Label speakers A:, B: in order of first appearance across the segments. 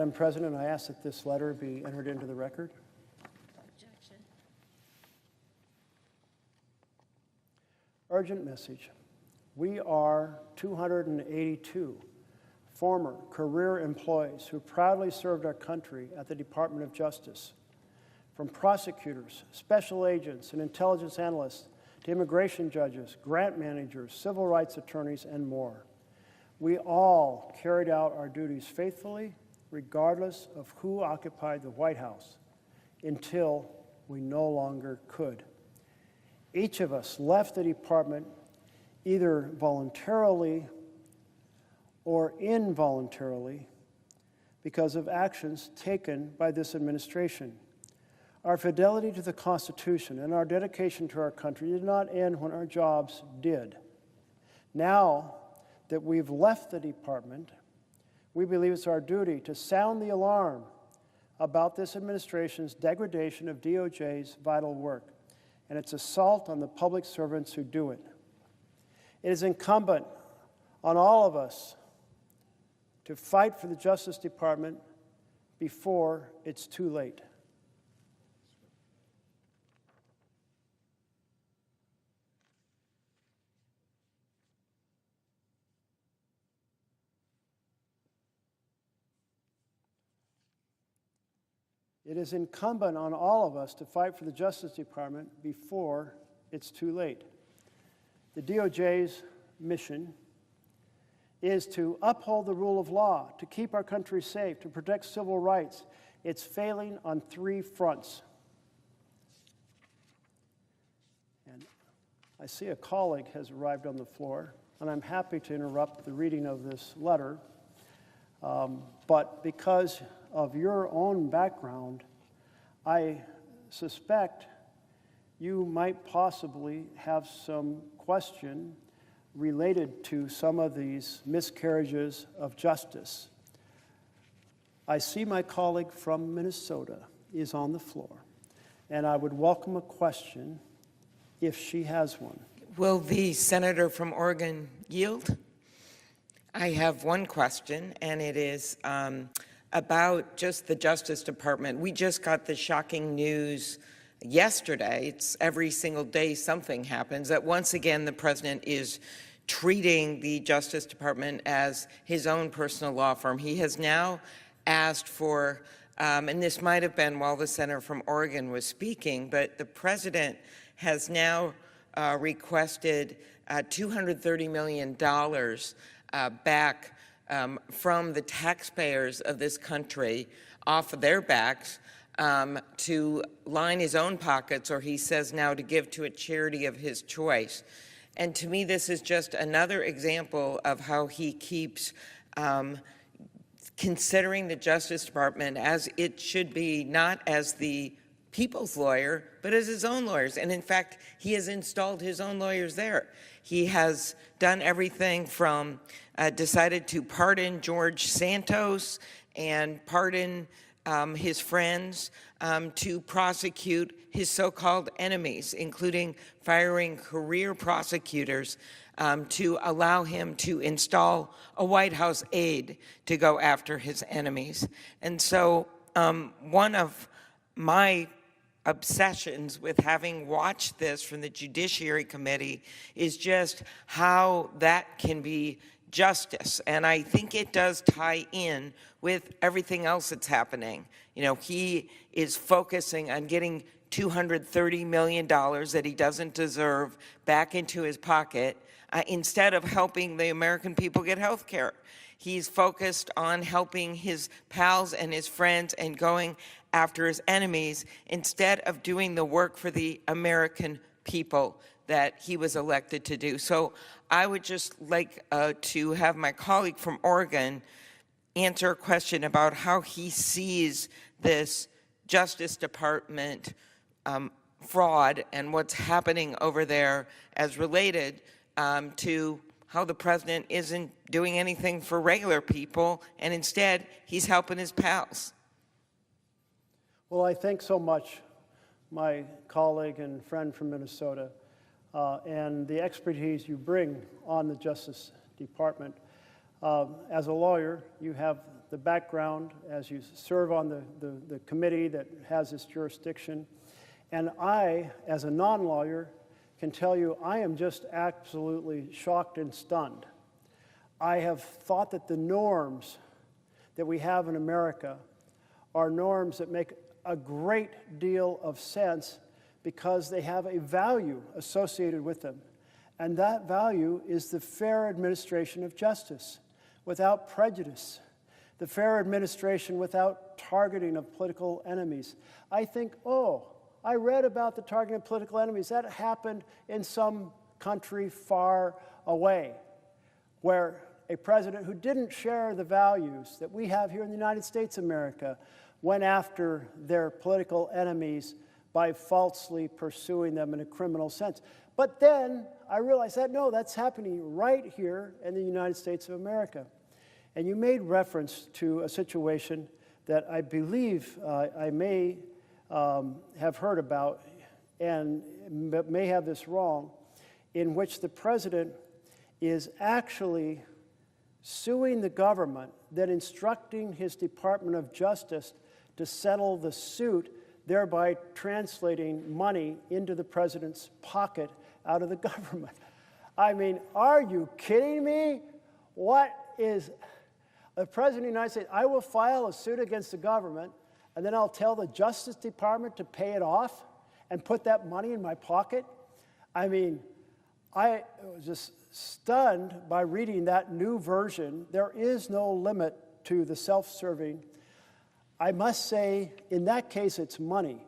A: Madam President, I ask that this letter be entered into the record.
B: Objection.
A: Urgent message. We are 282 former career employees who proudly served our country at the Department of Justice. From prosecutors, special agents, and intelligence analysts to immigration judges, grant managers, civil rights attorneys, and more. We all carried out our duties faithfully, regardless of who occupied the White House, until we no longer could. Each of us left the department either voluntarily or involuntarily because of actions taken by this administration. Our fidelity to the Constitution and our dedication to our country did not end when our jobs did. Now that we've left the department, we believe it's our duty to sound the alarm about this administration's degradation of DOJ's vital work and its assault on the public servants who do it. It is incumbent on all of us to fight for the Justice Department before it's too late. It is incumbent on all of us to fight for the Justice Department before it's too late. The DOJ's mission is to uphold the rule of law, to keep our country safe, to protect civil rights. It's failing on 3 fronts. And I see a colleague has arrived on the floor, and I'm happy to interrupt the reading of this letter. But because of your own background, I suspect you might possibly have some question related to some of these miscarriages of justice. I see my colleague from Minnesota is on the floor, and I would welcome a question if she has one.
C: Will the senator from Oregon yield? I have one question, and it is about just the Justice Department. We just got the shocking news yesterday. It's every single day something happens, that once again the president is treating the Justice Department as his own personal law firm. He has now asked for, and this might have been while the senator from Oregon was speaking, but the president has now requested $230 million back from the taxpayers of this country off of their backs to line his own pockets, or he says now to give to a charity of his choice. And to me, this is just another example of how he keeps considering the Justice Department as it should be, not as the people's lawyer, but as his own lawyers. And in fact, he has installed his own lawyers there. He has done everything from decided to pardon George Santos and pardon his friends, to prosecute his so-called enemies, including firing career prosecutors to allow him to install a White House aide to go after his enemies. And so one of my obsessions with having watched this from the Judiciary Committee is just how that can be justice. And I think it does tie in with everything else that's happening. You know, he is focusing on getting $230 million that he doesn't deserve back into his pocket instead of helping the American people get health care. He's focused on helping his pals and his friends and going after his enemies instead of doing the work for the American people that he was elected to do. So I would just like to have my colleague from Oregon answer a question about how he sees this Justice Department fraud and what's happening over there as related to how the president isn't doing anything for regular people, and instead he's helping his pals.
A: Well, I thank so much my colleague and friend from Minnesota and the expertise you bring on the Justice Department. As a lawyer, you have the background as you serve on the committee that has this jurisdiction. And I, as a non-lawyer, can tell you I am just absolutely shocked and stunned. I have thought that the norms that we have in America are norms that make a great deal of sense because they have a value associated with them. And that value is the fair administration of justice without prejudice, the fair administration without targeting of political enemies. I think, oh, I read about the targeting of political enemies. That happened in some country far away, where a president who didn't share the values that we have here in the United States of America went after their political enemies by falsely pursuing them in a criminal sense. But then I realized that, no, that's happening right here in the United States of America. And you made reference to a situation that I believe I may have heard about and may have this wrong, in which the president is actually suing the government, then instructing his Department of Justice to settle the suit, thereby translating money into the president's pocket out of the government. I mean, are you kidding me? What is the President of the United States? I will file a suit against the government, and then I'll tell the Justice Department to pay it off and put that money in my pocket? I mean, I was just stunned by reading that new version. There is no limit to the self-serving. I must say, in that case, it's money.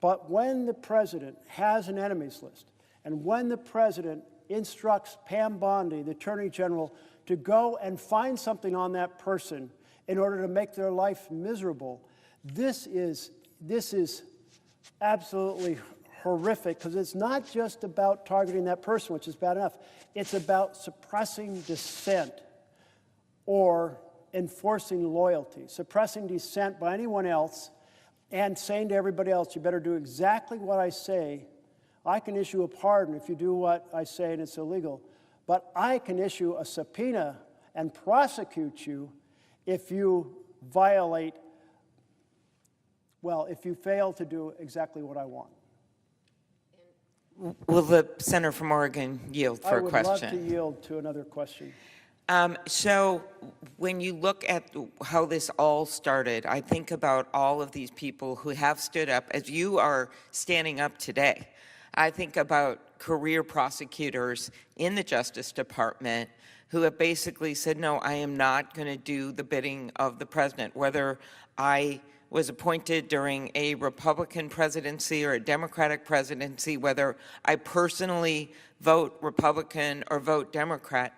A: But when the president has an enemies list, and when the president instructs Pam Bondi, the Attorney General, to go and find something on that person in order to make their life miserable, this is absolutely horrific, because it's not just about targeting that person, which is bad enough. It's about suppressing dissent or enforcing loyalty, suppressing dissent by anyone else and saying to everybody else, you better do exactly what I say. I can issue a pardon if you do what I say and it's illegal, but I can issue a subpoena and prosecute you if you violate, well, if you fail to do exactly what I want.
C: Will the senator from Oregon yield for a question?
A: I would love to yield to another question.
C: So when you look at how this all started, I think about all of these people who have stood up, as you are standing up today. I think about career prosecutors in the Justice Department who have basically said, no, I am not going to do the bidding of the president, whether I was appointed during a Republican presidency or a Democratic presidency, whether I personally vote Republican or vote Democrat.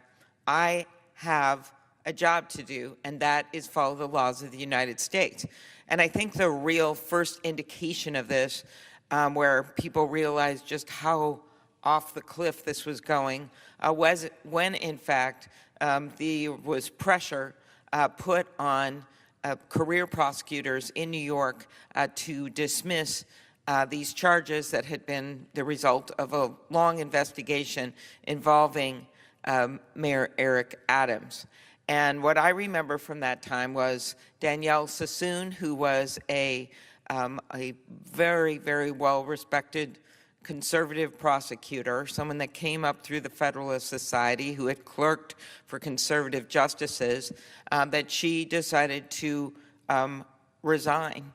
C: I have a job to do, and that is follow the laws of the United States. And I think the real first indication of this, where people realized just how off the cliff this was going, was when, in fact, there was pressure put on career prosecutors in New York to dismiss these charges that had been the result of a long investigation involving Mayor Eric Adams. And what I remember from that time was Danielle Sassoon, who was a very, very well-respected conservative prosecutor, someone that came up through the Federalist Society, who had clerked for conservative justices, that she decided to resign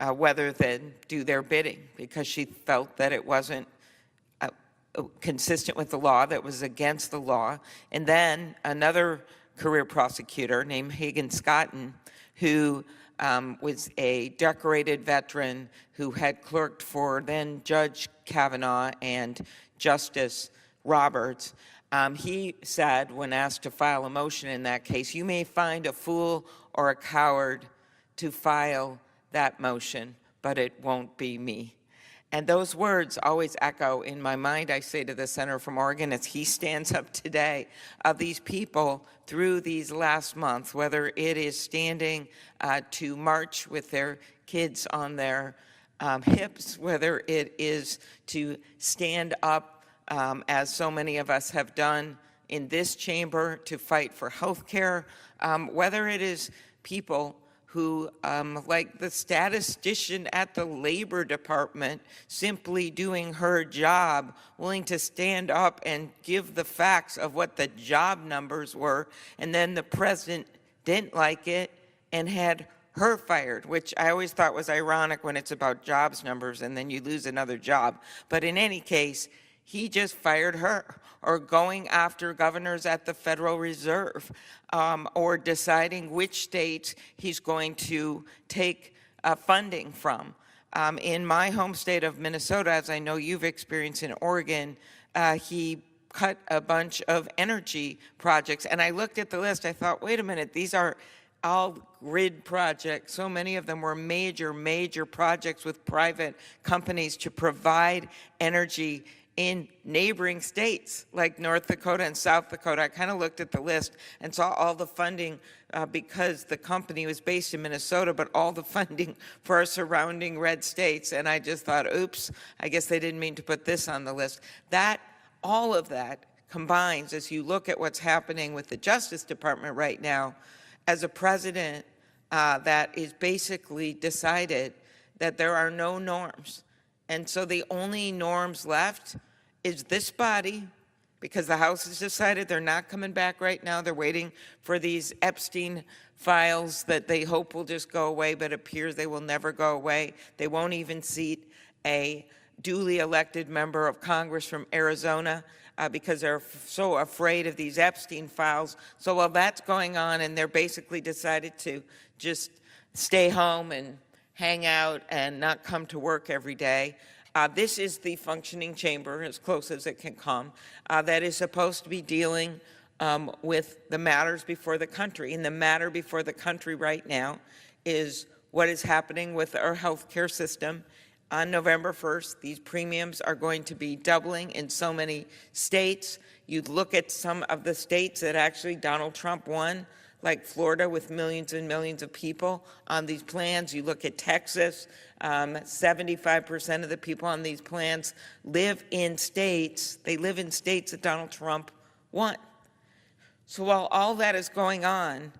C: rather than do their bidding because she felt that it wasn't consistent with the law, that was against the law. And then another career prosecutor named Hagan Scotton, who was a decorated veteran who had clerked for then Judge Kavanaugh and Justice Roberts. He said, when asked to file a motion in that case, you may find a fool or a coward to file that motion, but it won't be me. And those words always echo in my mind. I say to the senator from Oregon, as he stands up today, of these people through these last months, whether it is standing to march with their kids on their hips, whether it is to stand up, as so many of us have done in this chamber, to fight for health care, whether it is people who, like the statistician at the Labor Department, simply doing her job, willing to stand up and give the facts of what the job numbers were, and then the president didn't like it and had her fired, which I always thought was ironic when it's about jobs numbers and then you lose another job. But in any case, he just fired her, or going after governors at the Federal Reserve, or deciding which states he's going to take funding from. In my home state of Minnesota, as I know you've experienced in Oregon, he cut a bunch of energy projects. And I looked at the list, I thought, wait a minute, these are all grid projects. So many of them were major, major projects with private companies to provide energy in neighboring states like North Dakota and South Dakota. I kind of looked at the list and saw all the funding because the company was based in Minnesota, but all the funding for our surrounding red states. And I just thought, oops, I guess they didn't mean to put this on the list. All of that combines, as you look at what's happening with the Justice Department right now, as a president that is basically decided that there are no norms. And so the only norms left is this body, because the House has decided they're not coming back right now. They're waiting for these Epstein files that they hope will just go away, but it appears they will never go away. They won't even seat a duly elected member of Congress from Arizona because they're so afraid of these Epstein files. So while that's going on, and they're basically decided to just stay home and hang out and not come to work every day, this is the functioning chamber, as close as it can come, that is supposed to be dealing with the matters before the country. And the matter before the country right now is what is happening with our health care system. On November 1st, these premiums are going to be doubling in so many states. You look at some of the states that actually Donald Trump won, like Florida, with millions and millions of people on these plans. You look at Texas, 75% of the people on these plans live in states that Donald Trump won. So while all that is going on,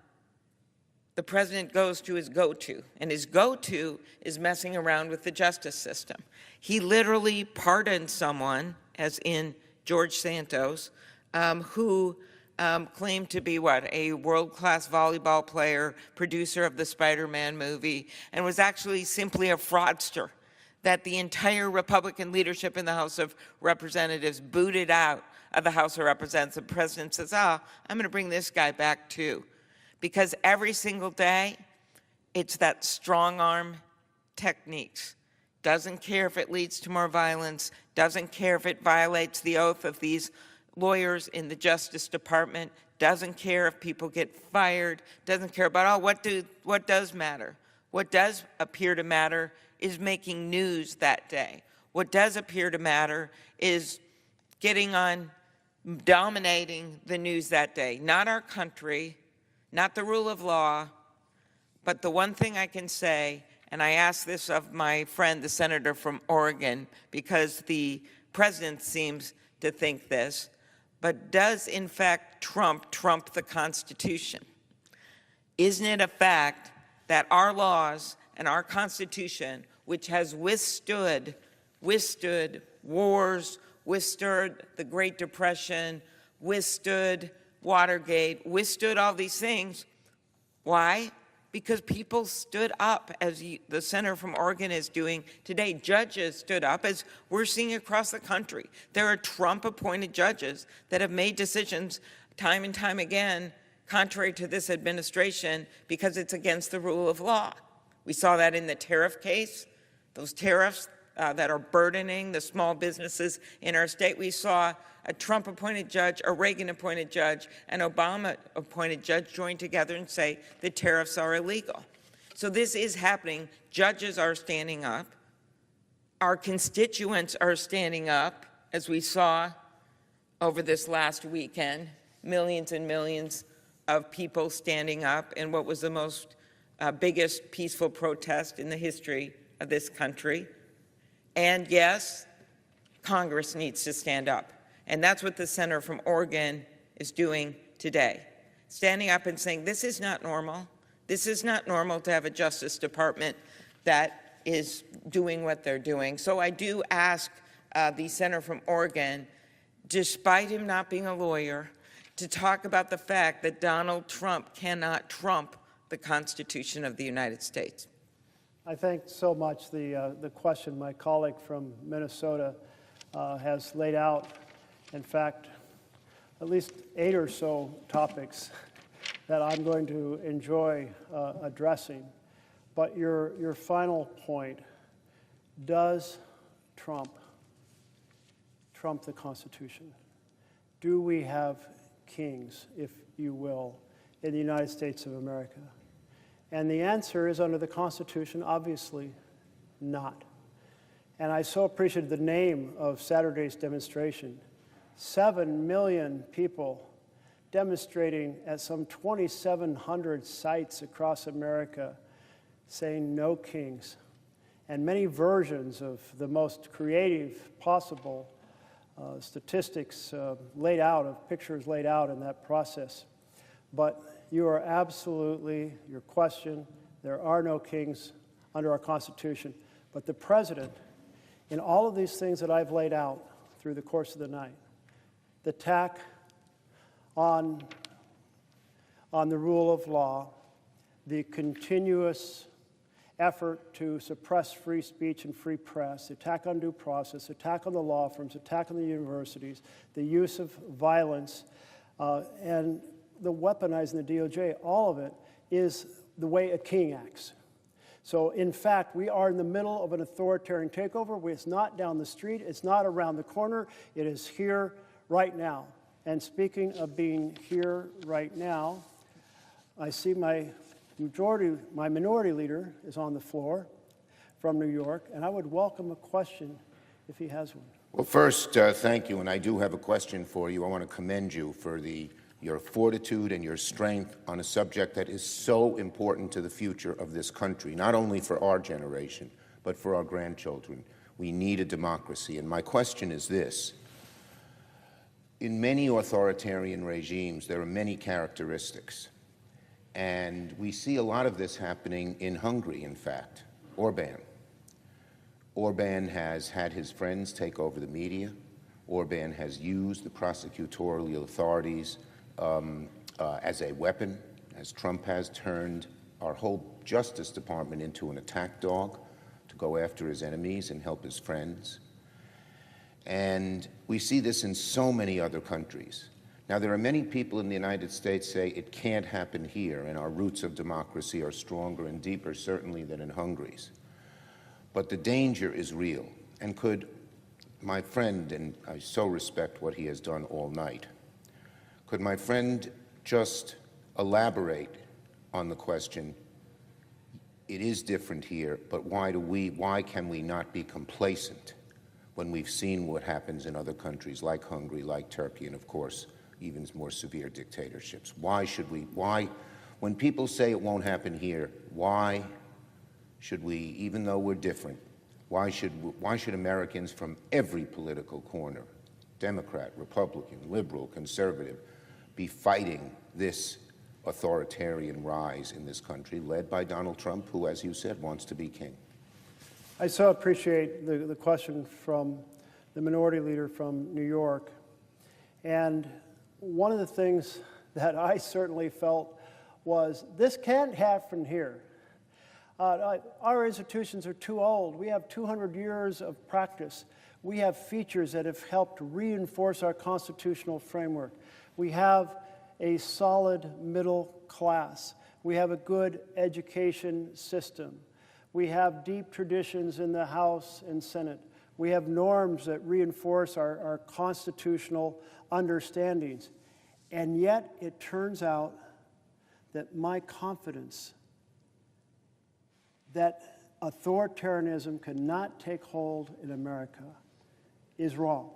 C: the president goes to his go-to, and his go-to is messing around with the justice system. He literally pardoned someone, as in George Santos, who claimed to be a world-class volleyball player, producer of the Spider-Man movie, and was actually simply a fraudster that the entire Republican leadership in the House of Representatives booted out of the House of Representatives. The president says, I'm going to bring this guy back too. Because every single day, it's that strong arm techniques. Doesn't care if it leads to more violence, doesn't care if it violates the oath of these lawyers in the Justice Department, doesn't care if people get fired, doesn't care about, what does matter? What does appear to matter is making news that day. What does appear to matter is getting on, dominating the news that day. Not our country, not the rule of law, but the one thing I can say, and I ask this of my friend, the senator from Oregon, because the president seems to think this, but does in fact trump the Constitution? Isn't it a fact that our laws and our Constitution, which has withstood wars, withstood the Great Depression, withstood Watergate, withstood all these things. Why? Because people stood up, as the senator from Oregon is doing today. Judges stood up, as we're seeing across the country. There are Trump-appointed judges that have made decisions time and time again contrary to this administration because it's against the rule of law. We saw that in the tariff case, those tariffs that are burdening the small businesses in our state. We saw a Trump-appointed judge, a Reagan-appointed judge, an Obama-appointed judge join together and say the tariffs are illegal. So this is happening. Judges are standing up. Our constituents are standing up, as we saw over this last weekend, millions and millions of people standing up in what was the most biggest peaceful protest in the history of this country. And yes, Congress needs to stand up. And that's what the senator from Oregon is doing today. Standing up and saying, this is not normal. This is not normal to have a Justice Department that is doing what they're doing. So I do ask the senator from Oregon, despite him not being a lawyer, to talk about the fact that Donald Trump cannot trump the Constitution of the United States.
A: I thank so much the question my colleague from Minnesota has laid out. In fact, at least 8 or so topics that I'm going to enjoy addressing. But your final point, does Trump trump the Constitution? Do we have kings, if you will, in the United States of America? And the answer is, under the Constitution, obviously not. And I so appreciated the name of Saturday's demonstration. 7 million people demonstrating at some 2,700 sites across America saying no kings, and many versions of the most creative possible statistics laid out, of pictures laid out in that process. But you are absolutely, your question, there are no kings under our Constitution. But the President, in all of these things that I've laid out through the course of the night, the attack on the rule of law, the continuous effort to suppress free speech and free press, attack on due process, attack on the law firms, attack on the universities, the use of violence, and the weaponizing the DOJ, all of it is the way a king acts. So, in fact, we are in the middle of an authoritarian takeover. It's not down the street. It's not around the corner. It is here right now. And speaking of being here right now, I see my minority leader is on the floor from New York, and I would welcome a question if he has one.
D: Well, first, thank you, and I do have a question for you. I want to commend you for your fortitude and your strength on a subject that is so important to the future of this country, not only for our generation, but for our grandchildren. We need a democracy, and my question is this. In many authoritarian regimes, there are many characteristics, and we see a lot of this happening in Hungary, in fact. Orban has had his friends take over the media. Orban has used the prosecutorial authorities as a weapon, as Trump has turned our whole Justice Department into an attack dog to go after his enemies and help his friends. And we see this in so many other countries. Now, there are many people in the United States say it can't happen here, and our roots of democracy are stronger and deeper, certainly, than in Hungary's. But the danger is real. And could my friend, and I so respect what he has done all night, could my friend just elaborate on the question, it is different here, but why can we not be complacent when we've seen what happens in other countries like Hungary, like Turkey, and of course, even more severe dictatorships? When people say it won't happen here, why should we, even though we're different, why should Americans from every political corner, Democrat, Republican, liberal, conservative, be fighting this authoritarian rise in this country led by Donald Trump, who, as you said, wants to be king?
A: I so appreciate the question from the minority leader from New York. And one of the things that I certainly felt was, this can't happen here. Our institutions are too old. We have 200 years of practice. We have features that have helped reinforce our constitutional framework. We have a solid middle class. We have a good education system. We have deep traditions in the House and Senate. We have norms that reinforce our constitutional understandings. And yet, it turns out that my confidence that authoritarianism cannot take hold in America is wrong.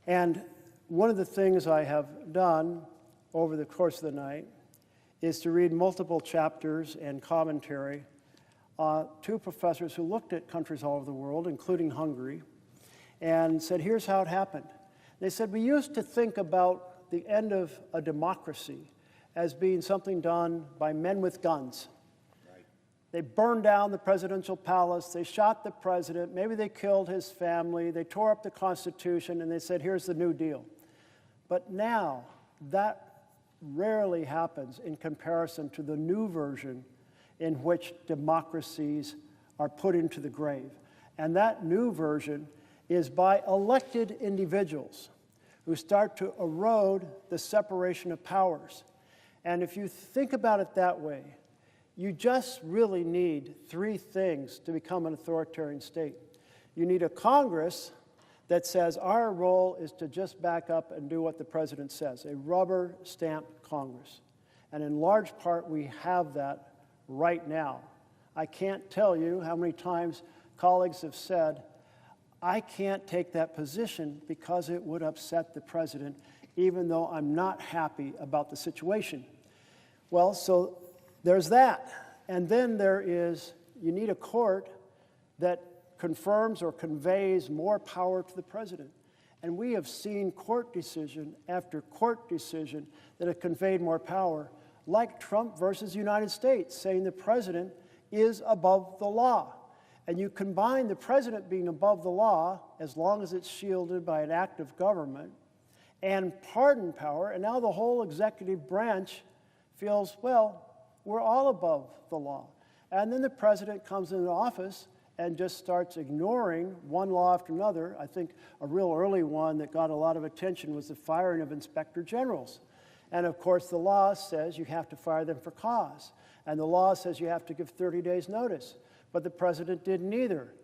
A: And one of the things I have done over the course of the night is to read multiple chapters and commentary to professors who looked at countries all over the world, including Hungary, and said, here's how it happened. They said, we used to think about the end of a democracy as being something done by men with guns. They burned down the presidential palace, they shot the president, maybe they killed his family, they tore up the Constitution, and they said, here's the New Deal. But now, that rarely happens in comparison to the new version in which democracies are put into the grave. And that new version is by elected individuals who start to erode the separation of powers. And if you think about it that way, you just really need three things to become an authoritarian state. You need a Congress that says our role is to just back up and do what the president says, a rubber stamp Congress. And in large part, we have that right now. I can't tell you how many times colleagues have said, I can't take that position because it would upset the president, even though I'm not happy about the situation. Well, so there's that. And then there is, you need a court that confirms or conveys more power to the president. And we have seen court decision after court decision that have conveyed more power, like Trump versus United States, saying the president is above the law. And you combine the president being above the law, as long as it's shielded by an act of government, and pardon power, and now the whole executive branch feels, well, we're all above the law. And then the president comes into office and just starts ignoring one law after another. I think a real early one that got a lot of attention was the firing of inspector generals. And of course, the law says you have to fire them for cause. And the law says you have to give 30 days notice. But the president didn't either.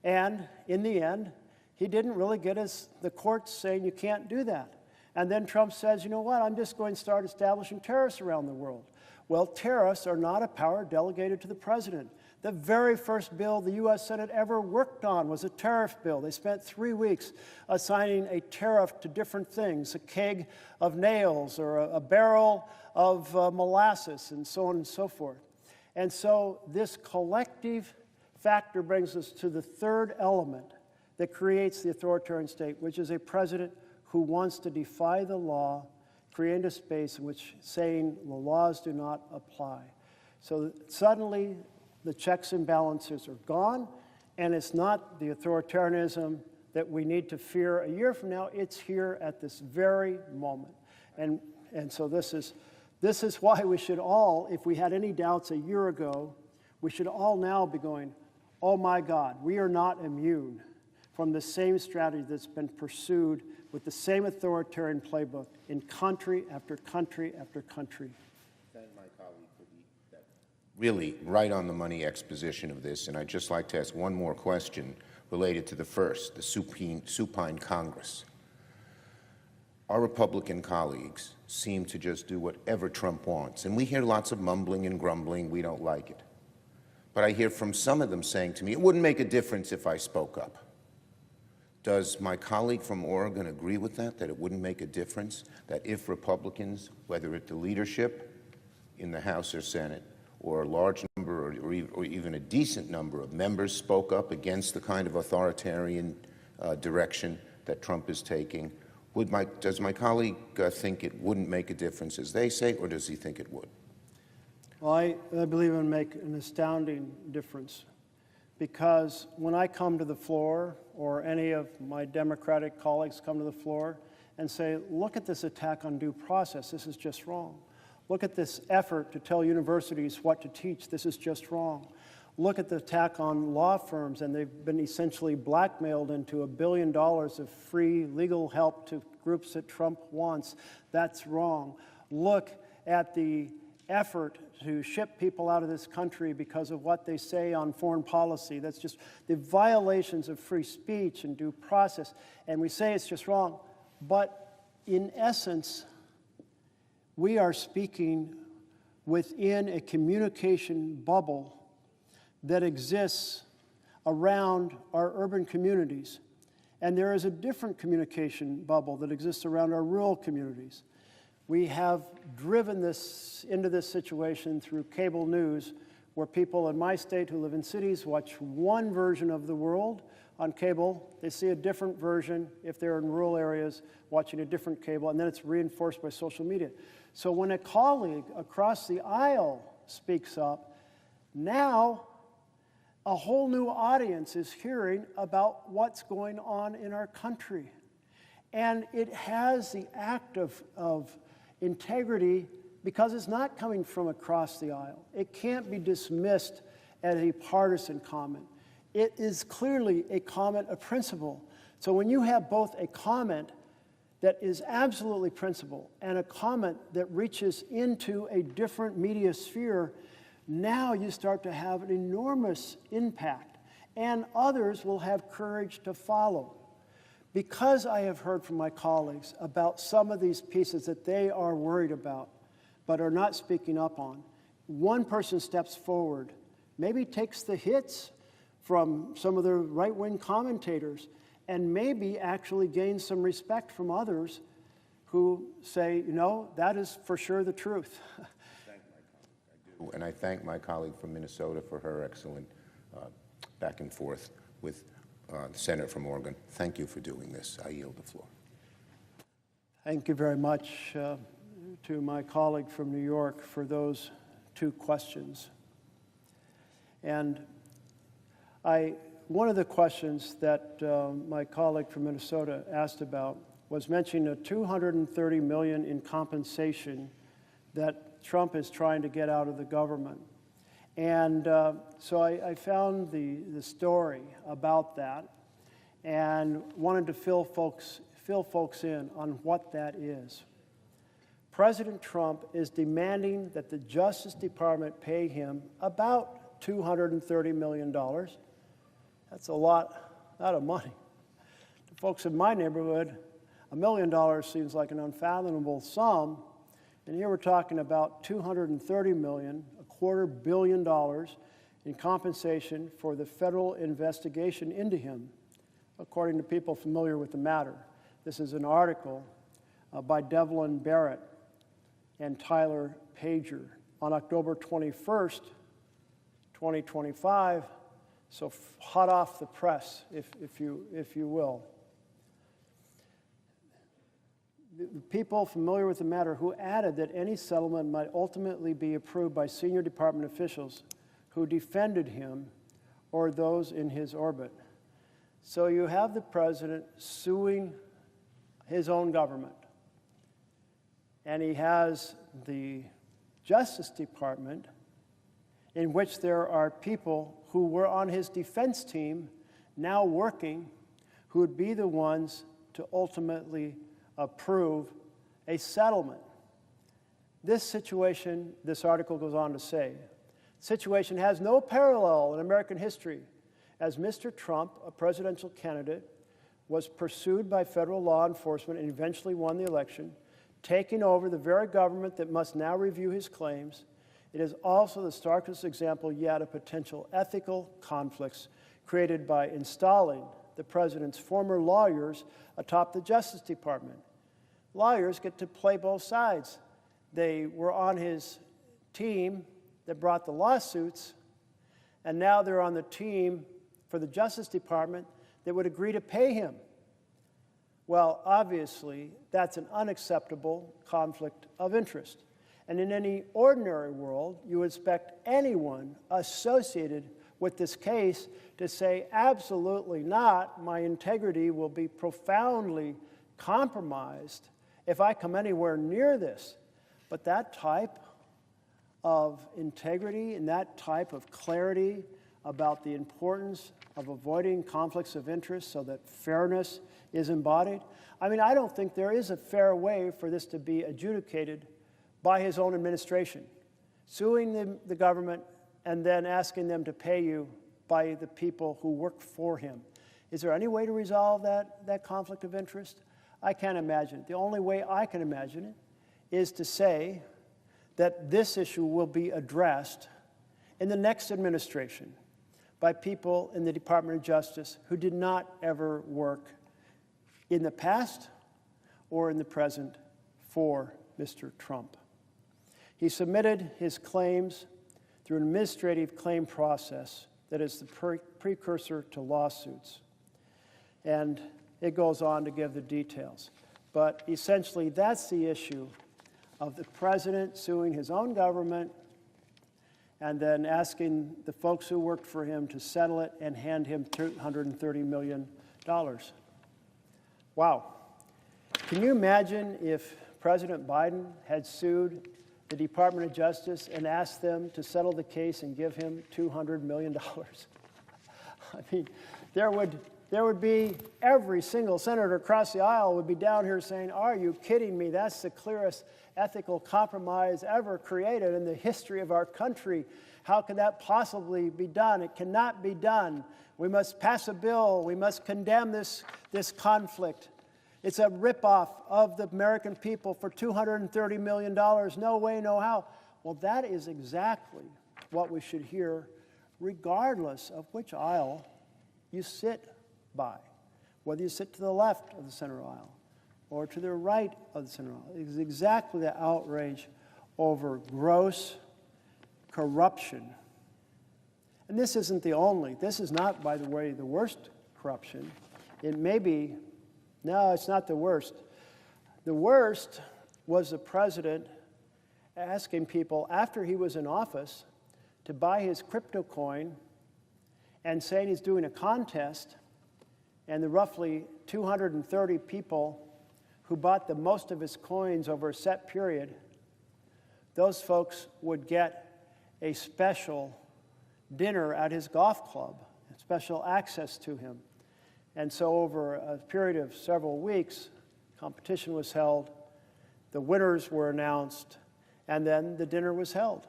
A: And in the end, he didn't really get the courts saying you can't do that. And then Trump says, you know what, I'm just going to start establishing tariffs around the world. Well, tariffs are not a power delegated to the president. The very first bill the U.S. Senate ever worked on was a tariff bill. They spent 3 weeks assigning a tariff to different things, a keg of nails or a barrel of molasses and so on and so forth. And so this collective factor brings us to the third element that creates the authoritarian state, which is a president who wants to defy the law, create a space in which saying the laws do not apply. So suddenly the checks and balances are gone, and it's not the authoritarianism that we need to fear a year from now. It's here at this very moment. And so this is why we should all, if we had any doubts a year ago, we should all now be going, oh my God, we are not immune from the same strategy that's been pursued with the same authoritarian playbook in country after country after country.
D: Thank my colleague for that really right on the money exposition of this, and I'd just like to ask one more question related to the first, the supine Congress. Our Republican colleagues seem to just do whatever Trump wants, and we hear lots of mumbling and grumbling, we don't like it. But I hear from some of them saying to me, it wouldn't make a difference if I spoke up. Does my colleague from Oregon agree with that it wouldn't make a difference, that if Republicans, whether at the leadership in the House or Senate, or a large number or even a decent number of members spoke up against the kind of authoritarian direction that Trump is taking, does my colleague think it wouldn't make a difference, as they say, or does he think it would?
A: Well, I believe it would make an astounding difference, because when I come to the floor, or any of my Democratic colleagues come to the floor and say, look at this attack on due process, this is just wrong. Look at this effort to tell universities what to teach, this is just wrong. Look at the attack on law firms, and they've been essentially blackmailed into $1 billion of free legal help to groups that Trump wants, that's wrong. Look at the effort to ship people out of this country because of what they say on foreign policy. That's just the violations of free speech and due process. And we say it's just wrong. But in essence, we are speaking within a communication bubble that exists around our urban communities. And there is a different communication bubble that exists around our rural communities. We have driven this into this situation through cable news, where people in my state who live in cities watch one version of the world on cable. They see a different version if they're in rural areas watching a different cable, and then it's reinforced by social media. So when a colleague across the aisle speaks up, now a whole new audience is hearing about what's going on in our country. And it has the act of integrity because it's not coming from across the aisle. It can't be dismissed as a partisan comment. It is clearly a comment of principle. So when you have both a comment that is absolutely principle and a comment that reaches into a different media sphere, now you start to have an enormous impact, and others will have courage to follow. Because I have heard from my colleagues about some of these pieces that they are worried about but are not speaking up on, one person steps forward, maybe takes the hits from some of the right-wing commentators, and maybe actually gains some respect from others who say, you know, that is for sure the truth.
D: And I thank my colleague from Minnesota for her excellent back and forth with the Senator from Oregon. Thank you for doing this. I yield the floor.
A: Thank you very much to my colleague from New York for those two questions. And one of the questions that my colleague from Minnesota asked about was mentioning a $230 million in compensation that Trump is trying to get out of the government. And so I found the story about that and wanted to fill folks in on what that is. President Trump is demanding that the Justice Department pay him about $230 million. That's a lot of money. To folks in my neighborhood, $1 million seems like an unfathomable sum. And here we're talking about $230 million, $250 million in compensation for the federal investigation into him, according to people familiar with the matter. This is an article by Devlin Barrett and Tyler Pager on October 21st, 2025. So hot off the press, if you will. The people familiar with the matter who added that any settlement might ultimately be approved by senior department officials who defended him or those in his orbit. So you have the president suing his own government, and he has the Justice Department, in which there are people who were on his defense team now working, who would be the ones to ultimately approve a settlement. This situation, this article goes on to say, situation has no parallel in American history, as Mr. Trump, a presidential candidate, was pursued by federal law enforcement and eventually won the election, taking over the very government that must now review his claims. It is also the starkest example yet of potential ethical conflicts created by installing the president's former lawyers atop the Justice Department. Lawyers get to play both sides. They were on his team that brought the lawsuits, and now they're on the team for the Justice Department that would agree to pay him. Well, obviously, that's an unacceptable conflict of interest. And in any ordinary world, you would expect anyone associated with this case to say, absolutely not, my integrity will be profoundly compromised if I come anywhere near this. But that type of integrity and that type of clarity about the importance of avoiding conflicts of interest so that fairness is embodied. I mean, I don't think there is a fair way for this to be adjudicated by his own administration, suing the government and then asking them to pay you by the people who work for him. Is there any way to resolve that conflict of interest? I can't imagine it. The only way I can imagine it is to say that this issue will be addressed in the next administration by people in the Department of Justice who did not ever work in the past or in the present for Mr. Trump. He submitted his claims through an administrative claim process that is the precursor to lawsuits. And it goes on to give the details. But essentially, that's the issue of the president suing his own government and then asking the folks who worked for him to settle it and hand him $230 million. Wow. Can you imagine if President Biden had sued the Department of Justice and asked them to settle the case and give him $200 million? I mean, there would be every single senator across the aisle would be down here saying, are you kidding me? That's the clearest ethical compromise ever created in the history of our country. How can that possibly be done? It cannot be done. We must pass a bill. We must condemn this conflict. It's a ripoff of the American people for $230 million. No way, no how. Well, that is exactly what we should hear, regardless of which aisle you sit by, whether you sit to the left of the center aisle or to the right of the center aisle. It is exactly the outrage over gross corruption. And this isn't the only. This is not, by the way, the worst corruption. It may be. No, it's not the worst. The worst was the president asking people after he was in office to buy his crypto coin and saying he's doing a contest, and the roughly 230 people who bought the most of his coins over a set period, those folks would get a special dinner at his golf club, special access to him. And so over a period of several weeks, competition was held, the winners were announced, and then the dinner was held.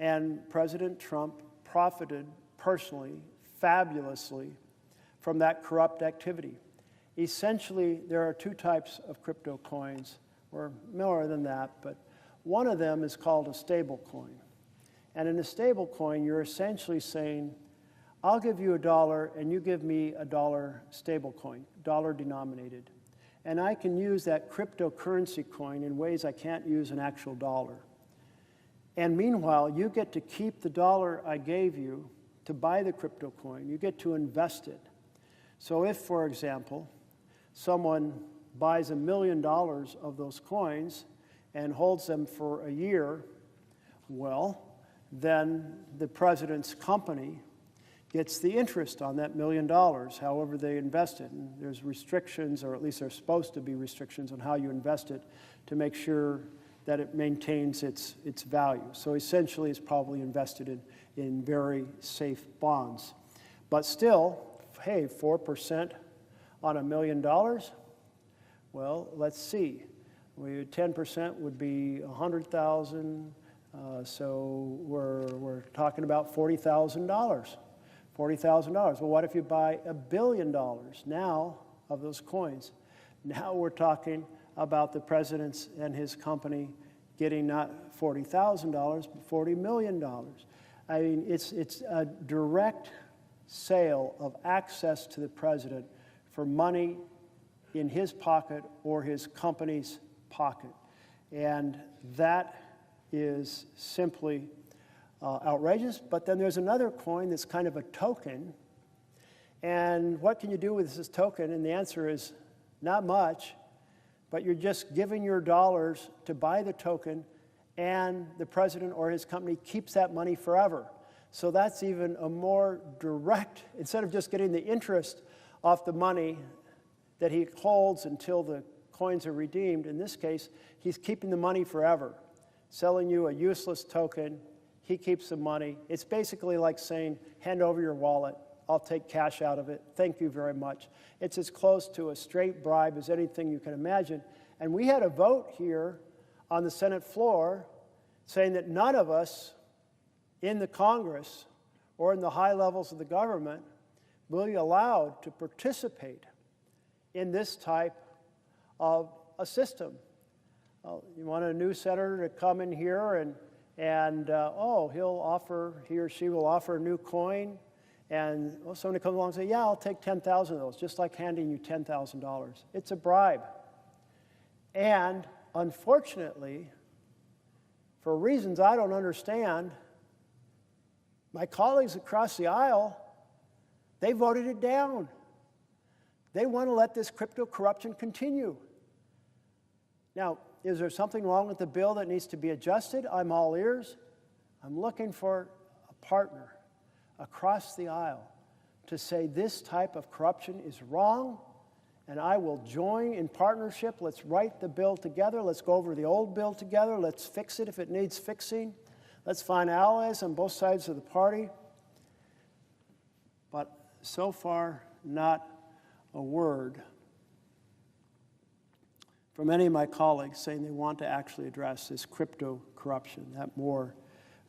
A: And President Trump profited personally, fabulously, from that corrupt activity. Essentially, there are two types of crypto coins, or more than that, but one of them is called a stable coin. And in a stable coin, you're essentially saying, I'll give you $1 and you give me $1 stable coin, dollar denominated. And I can use that cryptocurrency coin in ways I can't use an actual dollar. And meanwhile, you get to keep the dollar I gave you to buy the crypto coin. You get to invest it. So if, for example, someone buys $1 million of those coins and holds them for a year, well, then the president's company gets the interest on that $1 million, however they invest it. And there's restrictions, or at least there's supposed to be restrictions on how you invest it to make sure that it maintains its value. So essentially, it's probably invested in very safe bonds. But still, hey, 4% on $1 million? Well, let's see. 10% would be 100,000. So we're talking about $40,000. $40,000. Well, what if you buy $1 billion now of those coins? Now we're talking about the president and his company getting not $40,000, but $40 million. I mean, it's a direct sale of access to the president for money in his pocket or his company's pocket. And that is simply outrageous. But then there's another coin that's kind of a token. And what can you do with this token? And the answer is not much, but you're just giving your dollars to buy the token, and the president or his company keeps that money forever. So that's even a more direct, instead of just getting the interest off the money that he holds until the coins are redeemed, in this case, he's keeping the money forever, selling you a useless token. He keeps the money. It's basically like saying, hand over your wallet. I'll take cash out of it. Thank you very much. It's as close to a straight bribe as anything you can imagine. And we had a vote here on the Senate floor saying that none of us in the Congress or in the high levels of the government will be allowed to participate in this type of a system. You want a new senator to come in here and he or she will offer a new coin, and somebody comes along and says, yeah, I'll take 10,000 of those, just like handing you $10,000. It's a bribe. And unfortunately, for reasons I don't understand, My colleagues across the aisle, they voted it down. They want to let this crypto corruption continue. Now, is there something wrong with the bill that needs to be adjusted? I'm all ears. I'm looking for a partner across the aisle to say this type of corruption is wrong, and I will join in partnership. Let's write the bill together. Let's go over the old bill together. Let's fix it if it needs fixing. Let's find allies on both sides of the party. But so far, not a word from any of my colleagues saying they want to actually address this crypto corruption, that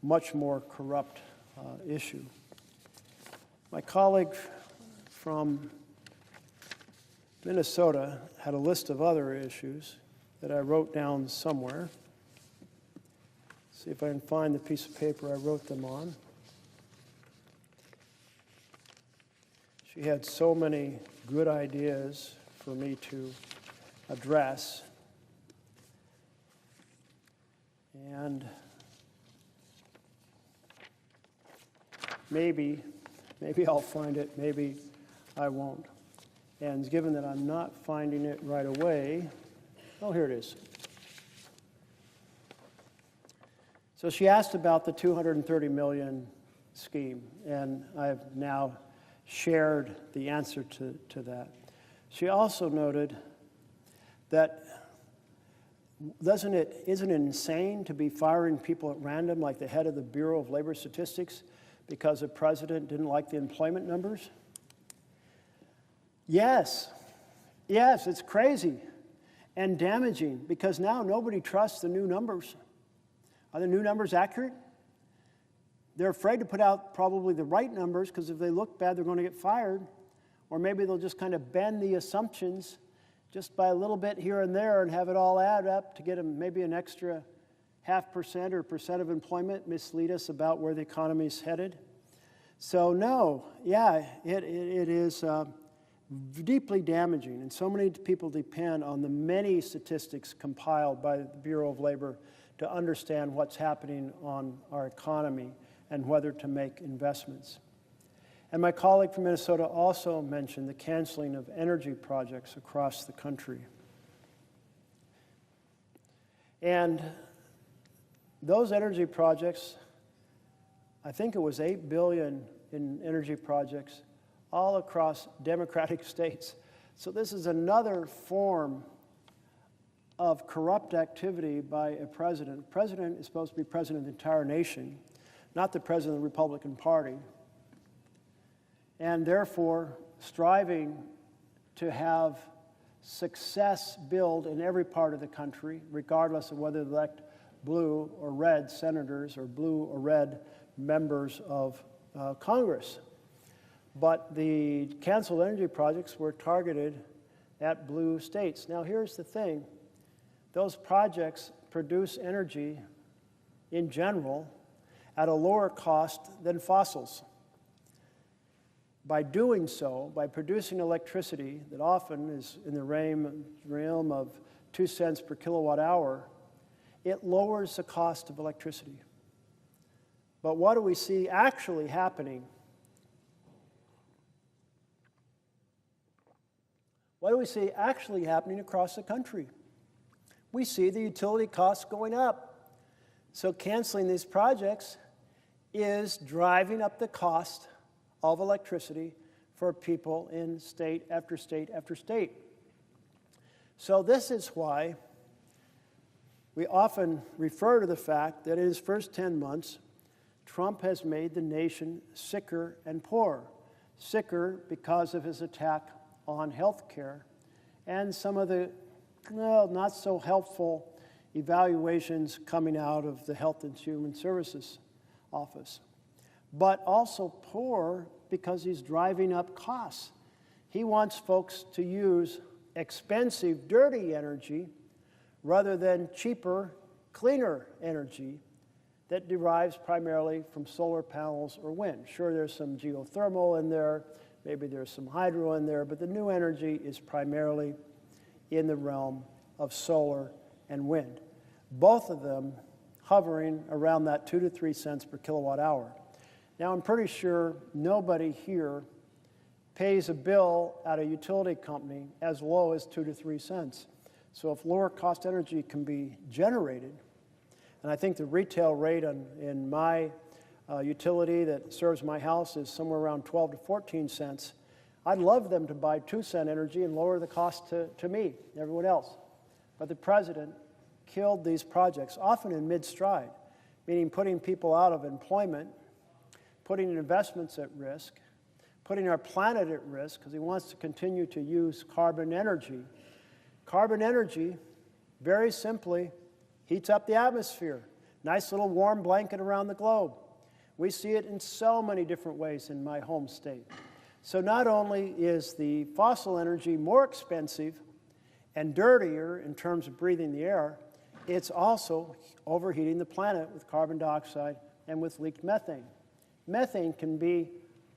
A: much more corrupt issue. My colleague from Minnesota had a list of other issues that I wrote down somewhere. See if I can find the piece of paper I wrote them on. She had so many good ideas for me to address. And maybe I'll find it, maybe I won't. And given that I'm not finding it right away, oh, here it is. So she asked about the $230 million scheme, and I've now shared the answer to that. She also noted that isn't it insane to be firing people at random like the head of the Bureau of Labor Statistics because the president didn't like the employment numbers? Yes, it's crazy and damaging because now nobody trusts the new numbers. Are the new numbers accurate? They're afraid to put out probably the right numbers because if they look bad, they're going to get fired. Or maybe they'll just kind of bend the assumptions just by a little bit here and there and have it all add up to get them maybe an extra 0.5% or percent of employment, mislead us about where the economy is headed. So no, it is deeply damaging, and so many people depend on the many statistics compiled by the Bureau of Labor to understand what's happening on our economy and whether to make investments. And my colleague from Minnesota also mentioned the canceling of energy projects across the country. And those energy projects, I think it was $8 billion in energy projects all across Democratic states. So this is another form of corrupt activity by a president. The president is supposed to be president of the entire nation, not the president of the Republican Party, and therefore striving to have success build in every part of the country, regardless of whether they elect blue or red senators or blue or red members of Congress. But the canceled energy projects were targeted at blue states. Now here's the thing. Those projects produce energy in general at a lower cost than fossils. By doing so, by producing electricity that often is in the realm of 2 cents per kilowatt hour, it lowers the cost of electricity. But what do we see actually happening? What do we see actually happening across the country? We see the utility costs going up. So canceling these projects is driving up the cost of electricity for people in state after state after state. So this is why we often refer to the fact that in his first 10 months, Trump has made the nation sicker and poorer. Sicker because of his attack on health care and some of the not so helpful evaluations coming out of the Health and Human Services Office. But also poor because he's driving up costs. He wants folks to use expensive, dirty energy rather than cheaper, cleaner energy that derives primarily from solar panels or wind. Sure, there's some geothermal in there, maybe there's some hydro in there, but the new energy is primarily in the realm of solar and wind. Both of them hovering around that 2 to 3 cents per kilowatt hour. Now, I'm pretty sure nobody here pays a bill at a utility company as low as 2 to 3 cents. So if lower cost energy can be generated, and I think the retail rate in my utility that serves my house is somewhere around 12 to 14 cents, I'd love them to buy 2-cent energy and lower the cost to me, everyone else. But the president killed these projects, often in mid-stride, meaning putting people out of employment, putting investments at risk, putting our planet at risk because he wants to continue to use carbon energy. Carbon energy, very simply, heats up the atmosphere. Nice little warm blanket around the globe. We see it in so many different ways in my home state. So not only is the fossil energy more expensive and dirtier in terms of breathing the air, it's also overheating the planet with carbon dioxide and with leaked methane. Methane can be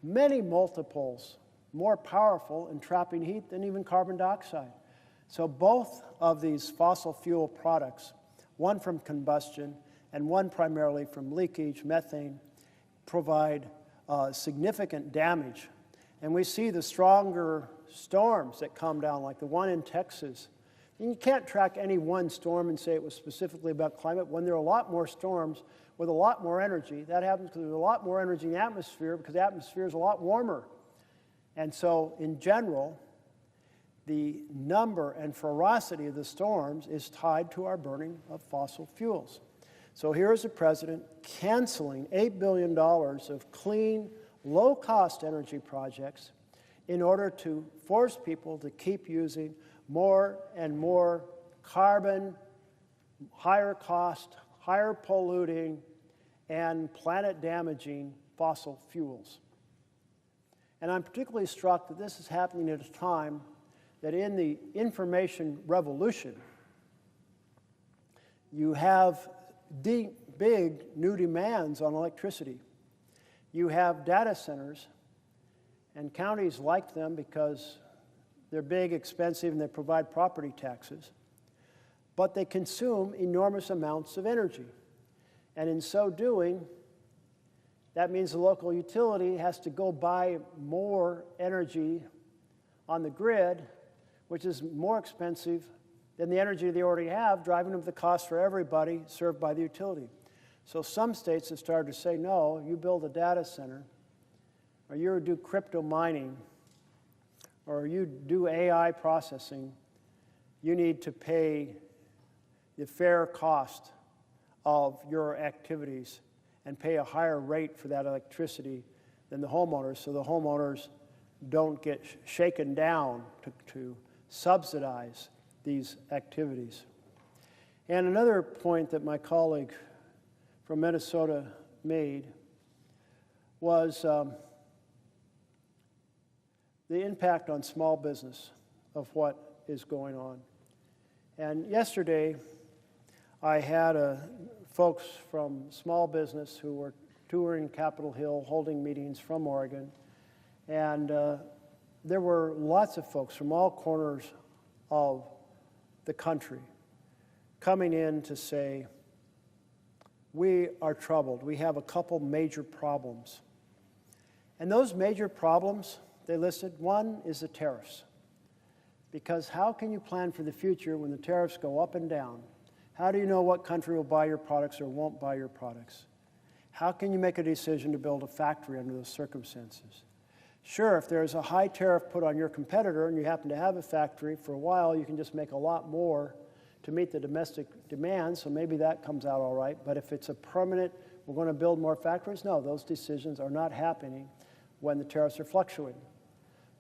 A: many multiples more powerful in trapping heat than even carbon dioxide. So both of these fossil fuel products, one from combustion and one primarily from leakage, methane, provide significant damage. And we see the stronger storms that come down, like the one in Texas. And you can't track any one storm and say it was specifically about climate. When there are a lot more storms with a lot more energy, that happens because there's a lot more energy in the atmosphere because the atmosphere is a lot warmer. And so, in general, the number and ferocity of the storms is tied to our burning of fossil fuels. So here is a president canceling $8 billion of clean, low-cost energy projects in order to force people to keep using more and more carbon, higher cost, higher polluting, and planet-damaging fossil fuels. And I'm particularly struck that this is happening at a time that in the information revolution, you have big new demands on electricity. You have data centers, and counties like them because they're big, expensive, and they provide property taxes. But they consume enormous amounts of energy. And in so doing, that means the local utility has to go buy more energy on the grid, which is more expensive than the energy they already have, driving up the cost for everybody served by the utility. So some states have started to say, no, you build a data center, or you do crypto mining, or you do AI processing, you need to pay the fair cost of your activities and pay a higher rate for that electricity than the homeowners, so the homeowners don't get shaken down to subsidize these activities. And another point that my colleague from Minnesota made was the impact on small business of what is going on. And yesterday, I had folks from small business who were touring Capitol Hill, holding meetings from Oregon, and there were lots of folks from all corners of the country coming in to say, we are troubled. We have a couple major problems. And those major problems, they listed, one is the tariffs. Because how can you plan for the future when the tariffs go up and down? How do you know what country will buy your products or won't buy your products? How can you make a decision to build a factory under those circumstances? Sure, if there's a high tariff put on your competitor and you happen to have a factory, for a while you can just make a lot more to meet the domestic demand, so maybe that comes out all right. But if it's a permanent, we're going to build more factories, no, those decisions are not happening when the tariffs are fluctuating.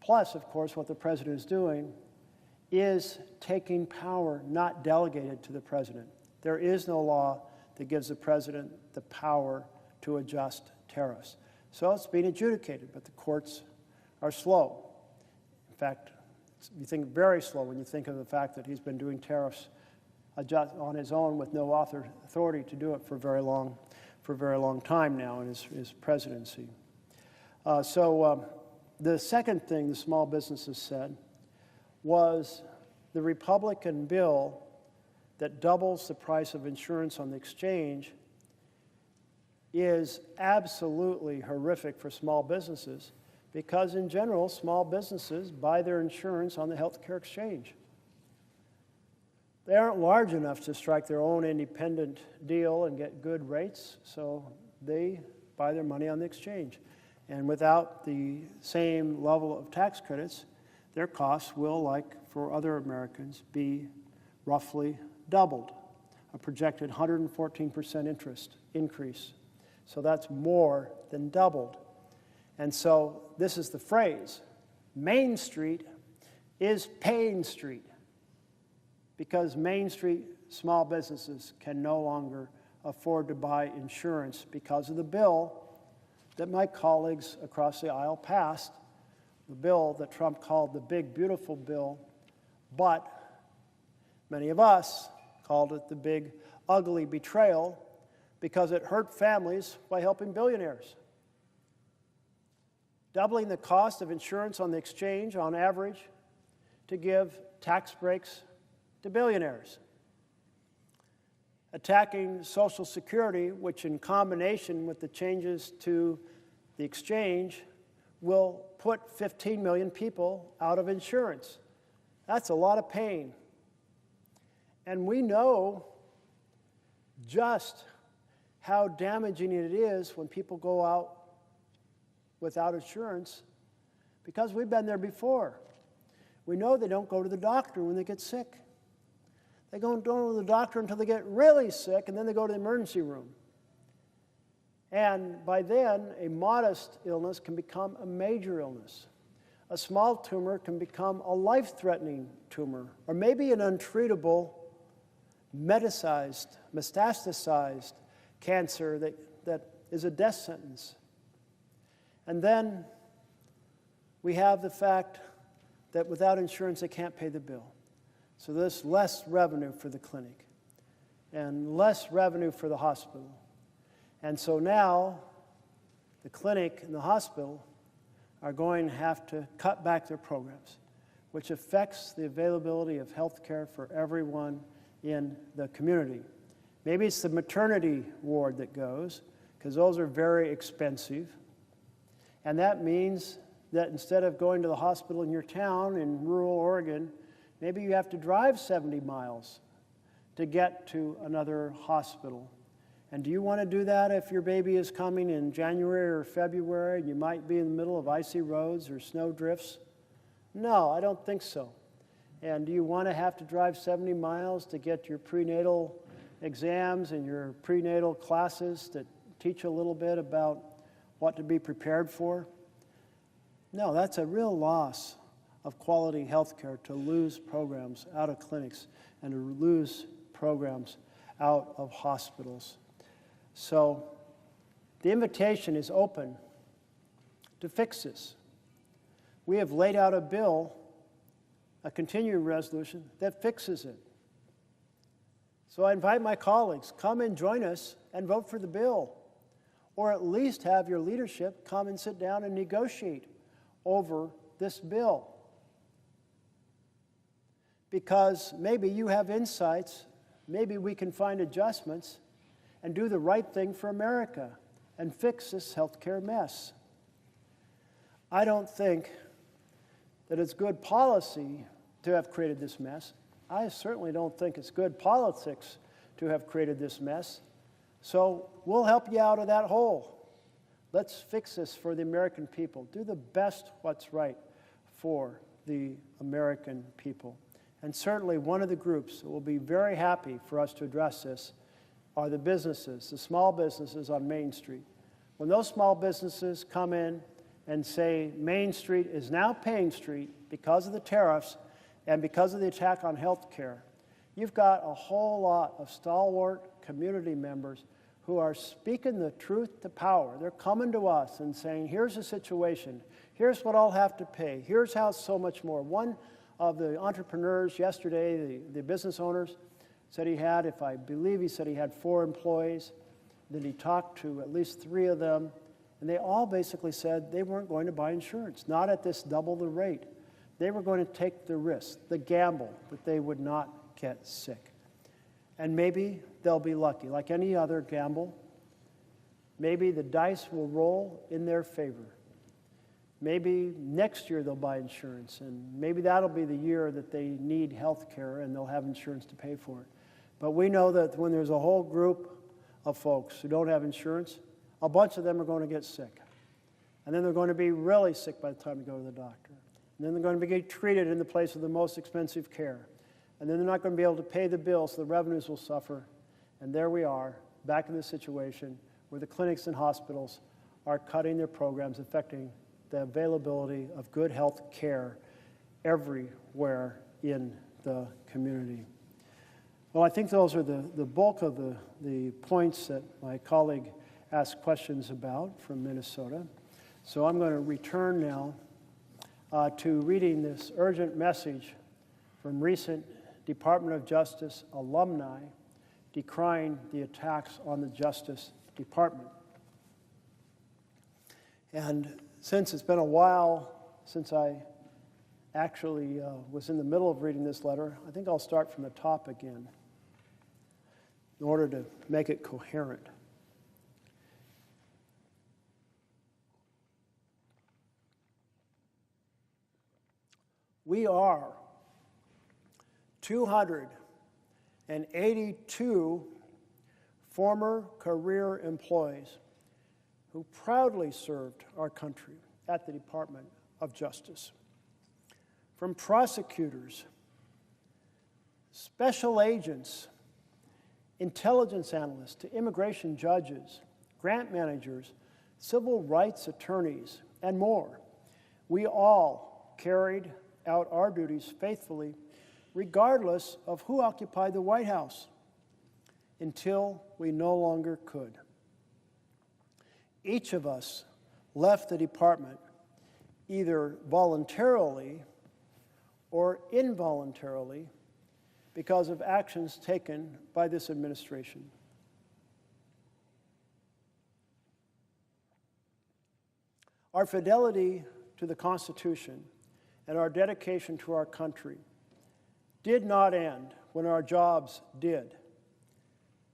A: Plus, of course, what the president is doing is taking power not delegated to the president. There is no law that gives the president the power to adjust tariffs. So it's being adjudicated, but the courts are slow. In fact, you think very slow when you think of the fact that he's been doing tariffs on his own with no authority to do it for a very long time now in his presidency. The second thing the small businesses said was the Republican bill that doubles the price of insurance on the exchange is absolutely horrific for small businesses because, in general, small businesses buy their insurance on the healthcare exchange. They aren't large enough to strike their own independent deal and get good rates, so they buy their money on the exchange. And without the same level of tax credits, their costs will, like for other Americans, be roughly doubled, a projected 114% interest increase. So that's more than doubled. And so this is the phrase, Main Street is Pain Street, because Main Street small businesses can no longer afford to buy insurance because of the bill that my colleagues across the aisle passed, the bill that Trump called the big, beautiful bill, but many of us called it the big, ugly betrayal because it hurt families by helping billionaires. Doubling the cost of insurance on the exchange on average to give tax breaks to billionaires. Attacking Social Security, which in combination with the changes to the exchange will put 15 million people out of insurance. That's a lot of pain. And we know just how damaging it is when people go out without insurance because we've been there before. We know they don't go to the doctor when they get sick. They don't go to the doctor until they get really sick, and then they go to the emergency room. And by then, a modest illness can become a major illness. A small tumor can become a life-threatening tumor, or maybe an untreatable, metastasized cancer that is a death sentence. And then we have the fact that without insurance, they can't pay the bill. So there's less revenue for the clinic and less revenue for the hospital. And so now the clinic and the hospital are going to have to cut back their programs, which affects the availability of health care for everyone in the community. Maybe it's the maternity ward that goes, because those are very expensive. And that means that instead of going to the hospital in your town in rural Oregon, maybe you have to drive 70 miles to get to another hospital. And do you want to do that if your baby is coming in January or February and you might be in the middle of icy roads or snow drifts? No, I don't think so. And do you want to have to drive 70 miles to get your prenatal exams and your prenatal classes that teach a little bit about what to be prepared for? No, that's a real loss of quality health care to lose programs out of clinics and to lose programs out of hospitals. So the invitation is open to fix this. We have laid out a bill, a continuing resolution, that fixes it. So I invite my colleagues, come and join us and vote for the bill, or at least have your leadership come and sit down and negotiate over this bill. Because maybe you have insights, maybe we can find adjustments and do the right thing for America and fix this healthcare mess. I don't think that it's good policy to have created this mess. I certainly don't think it's good politics to have created this mess. So we'll help you out of that hole. Let's fix this for the American people. Do the best what's right for the American people. And certainly one of the groups that will be very happy for us to address this are the businesses, the small businesses on Main Street. When those small businesses come in and say Main Street is now Pain Street because of the tariffs and because of the attack on health care, you've got a whole lot of stalwart community members who are speaking the truth to power. They're coming to us and saying, here's the situation. Here's what I'll have to pay. Here's how it's so much more. One of the entrepreneurs yesterday, the business owners, said he had, if I believe he said he had 4 employees. Then he talked to at least 3 of them, and they all basically said they weren't going to buy insurance, not at this double the rate. They were going to take the risk, the gamble, that they would not get sick. And maybe they'll be lucky. Like any other gamble, Maybe the dice will roll in their favor. Maybe next year they'll buy insurance, and maybe that'll be the year that they need health care and they'll have insurance to pay for it. But we know that when there's a whole group of folks who don't have insurance, a bunch of them are going to get sick. And then they're going to be really sick by the time they go to the doctor. And then they're going to get treated in the place of the most expensive care. And then they're not going to be able to pay the bills, so the revenues will suffer. And there we are, back in the situation where the clinics and hospitals are cutting their programs, affecting the availability of good health care everywhere in the community. Well, I think those are the bulk of the points that my colleague asked questions about from Minnesota. So I'm going to return now to reading this urgent message from recent Department of Justice alumni decrying the attacks on the Justice Department. And since it's been a while since I actually was in the middle of reading this letter, I think I'll start from the top again in order to make it coherent. We are 282 former career employees who proudly served our country at the Department of Justice. From prosecutors, special agents, intelligence analysts, to immigration judges, grant managers, civil rights attorneys, and more, we all carried out our duties faithfully, regardless of who occupied the White House, until we no longer could. Each of us left the department either voluntarily or involuntarily because of actions taken by this administration. Our fidelity to the Constitution and our dedication to our country did not end when our jobs did.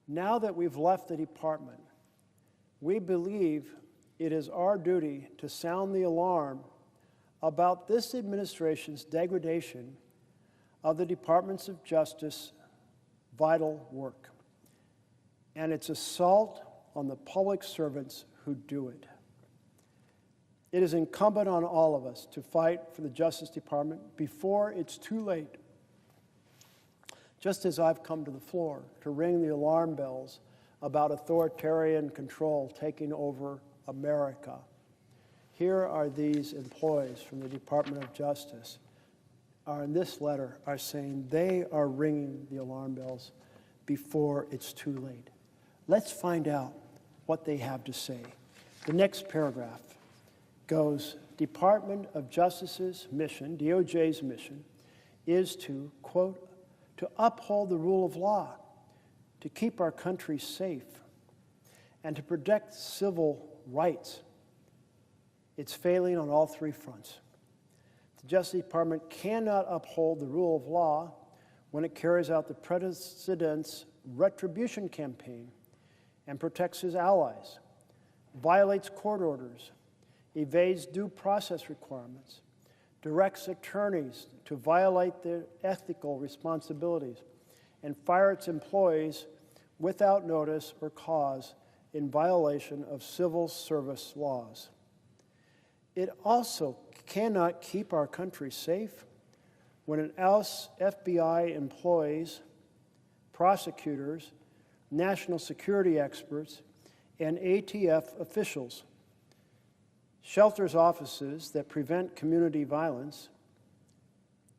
A: Now that we've left the department, we believe it is our duty to sound the alarm about this administration's degradation of the Departments of Justice vital work and its assault on the public servants who do it. It is incumbent on all of us to fight for the Justice Department before it's too late. Just as I've come to the floor to ring the alarm bells about authoritarian control taking over America, here are these employees from the Department of Justice in this letter are saying they are ringing the alarm bells before it's too late. Let's find out what they have to say. The next paragraph goes, Department of Justice's mission, DOJ's mission, is to, quote, to uphold the rule of law, to keep our country safe, and to protect civil rights. It's failing on all three fronts. The Justice Department cannot uphold the rule of law when it carries out the president's retribution campaign and protects his allies, violates court orders, evades due process requirements, directs attorneys to violate their ethical responsibilities, and fire its employees without notice or cause in violation of civil service laws. It also cannot keep our country safe when it ousts FBI employees, prosecutors, national security experts, and ATF officials, shelters offices that prevent community violence,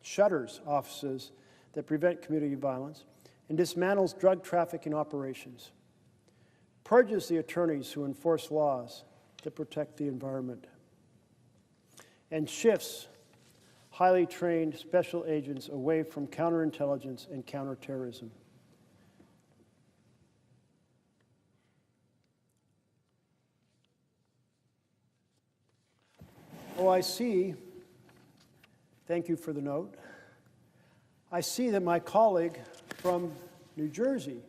A: shutters offices that prevent community violence, and dismantles drug trafficking operations, purges the attorneys who enforce laws to protect the environment, and shifts highly trained special agents away from counterintelligence and counterterrorism. Oh, I see, thank you for the note, I see that my colleague from New Jersey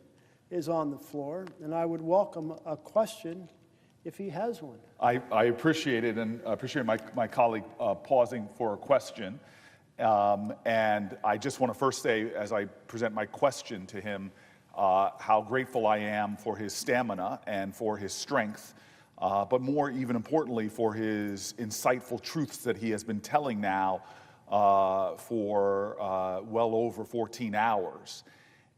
A: is on the floor, and I would welcome a question if he has one.
E: I appreciate it, and appreciate my colleague pausing for a question. And I just want to first say, as I present my question to him, how grateful I am for his stamina and for his strength, but more even importantly for his insightful truths that he has been telling now for well over 14 hours.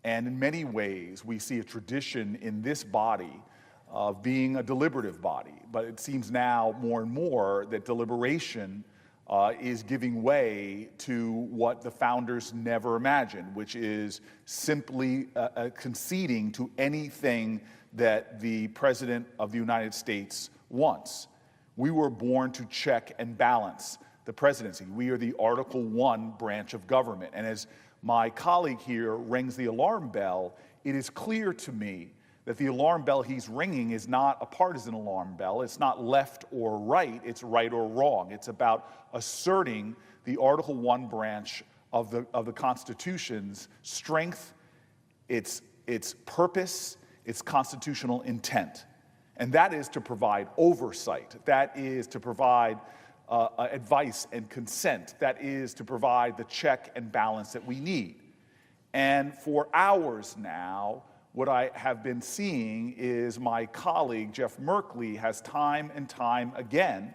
E: And in many ways, we see a tradition in this body of being a deliberative body, but it seems now more and more that deliberation is giving way to what the founders never imagined, which is simply conceding to anything that the President of the United States wants. We were born to check and balance the presidency. We are the Article I branch of government. And as my colleague here rings the alarm bell, it is clear to me that the alarm bell he's ringing is not a partisan alarm bell. It's not left or right, it's right or wrong. It's about asserting the Article I branch of the Constitution's strength, its purpose, its constitutional intent. And that is to provide oversight. That is to provide advice and consent. That is to provide the check and balance that we need. And for hours now, what I have been seeing is my colleague, Jeff Merkley, has time and time again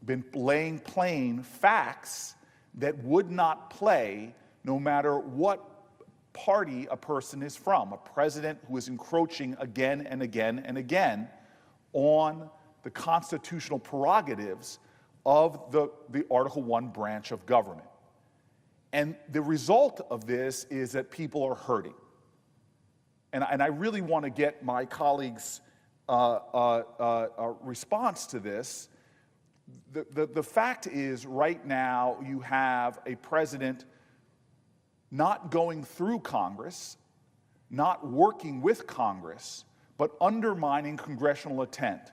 E: been laying plain facts that would not play no matter what party a person is from. A president who is encroaching again and again and again on the constitutional prerogatives of the Article I branch of government. And the result of this is that people are hurting. And I really want to get my colleagues' response to this. The fact is, right now, you have a president not going through Congress, not working with Congress, but undermining congressional intent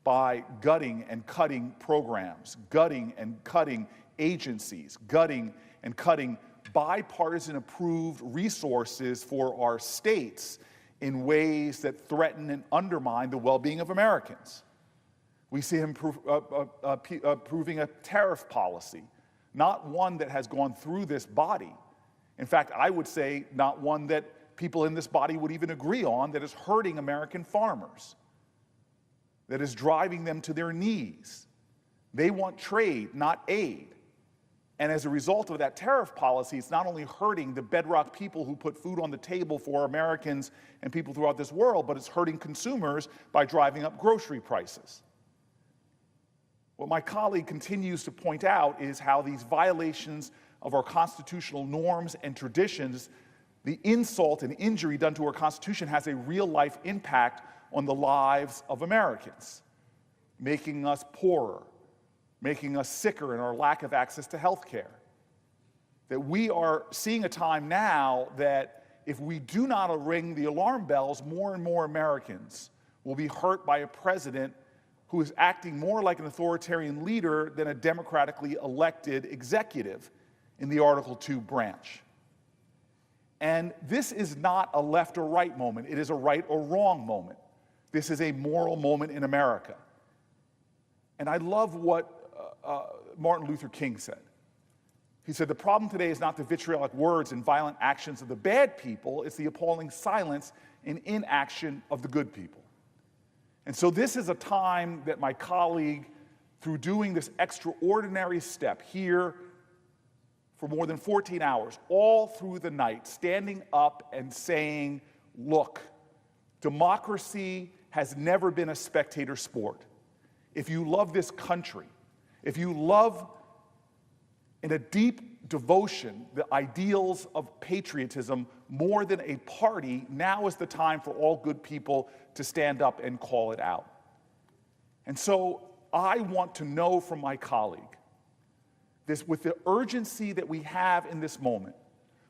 E: by gutting and cutting programs, gutting and cutting agencies, gutting and cutting bipartisan approved resources for our states in ways that threaten and undermine the well-being of Americans. We see him approving a tariff policy, not one that has gone through this body. In fact, I would say not one that people in this body would even agree on, that is hurting American farmers, that is driving them to their knees. They want trade, not aid. And as a result of that tariff policy, it's not only hurting the bedrock people who put food on the table for Americans and people throughout this world, but it's hurting consumers by driving up grocery prices. What my colleague continues to point out is how these violations of our constitutional norms and traditions, the insult and injury done to our Constitution, has a real-life impact on the lives of Americans, making us poorer, making us sicker in our lack of access to health care. That we are seeing a time now that if we do not ring the alarm bells, more and more Americans will be hurt by a president who is acting more like an authoritarian leader than a democratically elected executive in the Article II branch. And this is not a left or right moment. It is a right or wrong moment. This is a moral moment in America. And I love what Martin Luther King said. He said, the problem today is not the vitriolic words and violent actions of the bad people, it's the appalling silence and inaction of the good people. And so this is a time that my colleague, through doing this extraordinary step here for more than 14 hours, all through the night, standing up and saying, look, democracy has never been a spectator sport. If you love this country, if you love in a deep devotion the ideals of patriotism more than a party, now is the time for all good people to stand up and call it out. And so I want to know from my colleague, this, with the urgency that we have in this moment,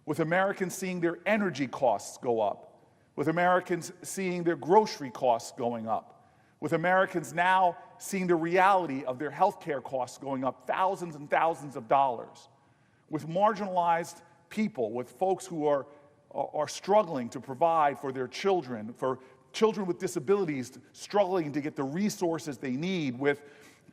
E: with Americans seeing their energy costs go up, with Americans seeing their grocery costs going up, with Americans now seeing the reality of their health care costs going up thousands and thousands of dollars, with marginalized people, with folks who are struggling to provide for their children, for children with disabilities struggling to get the resources they need, with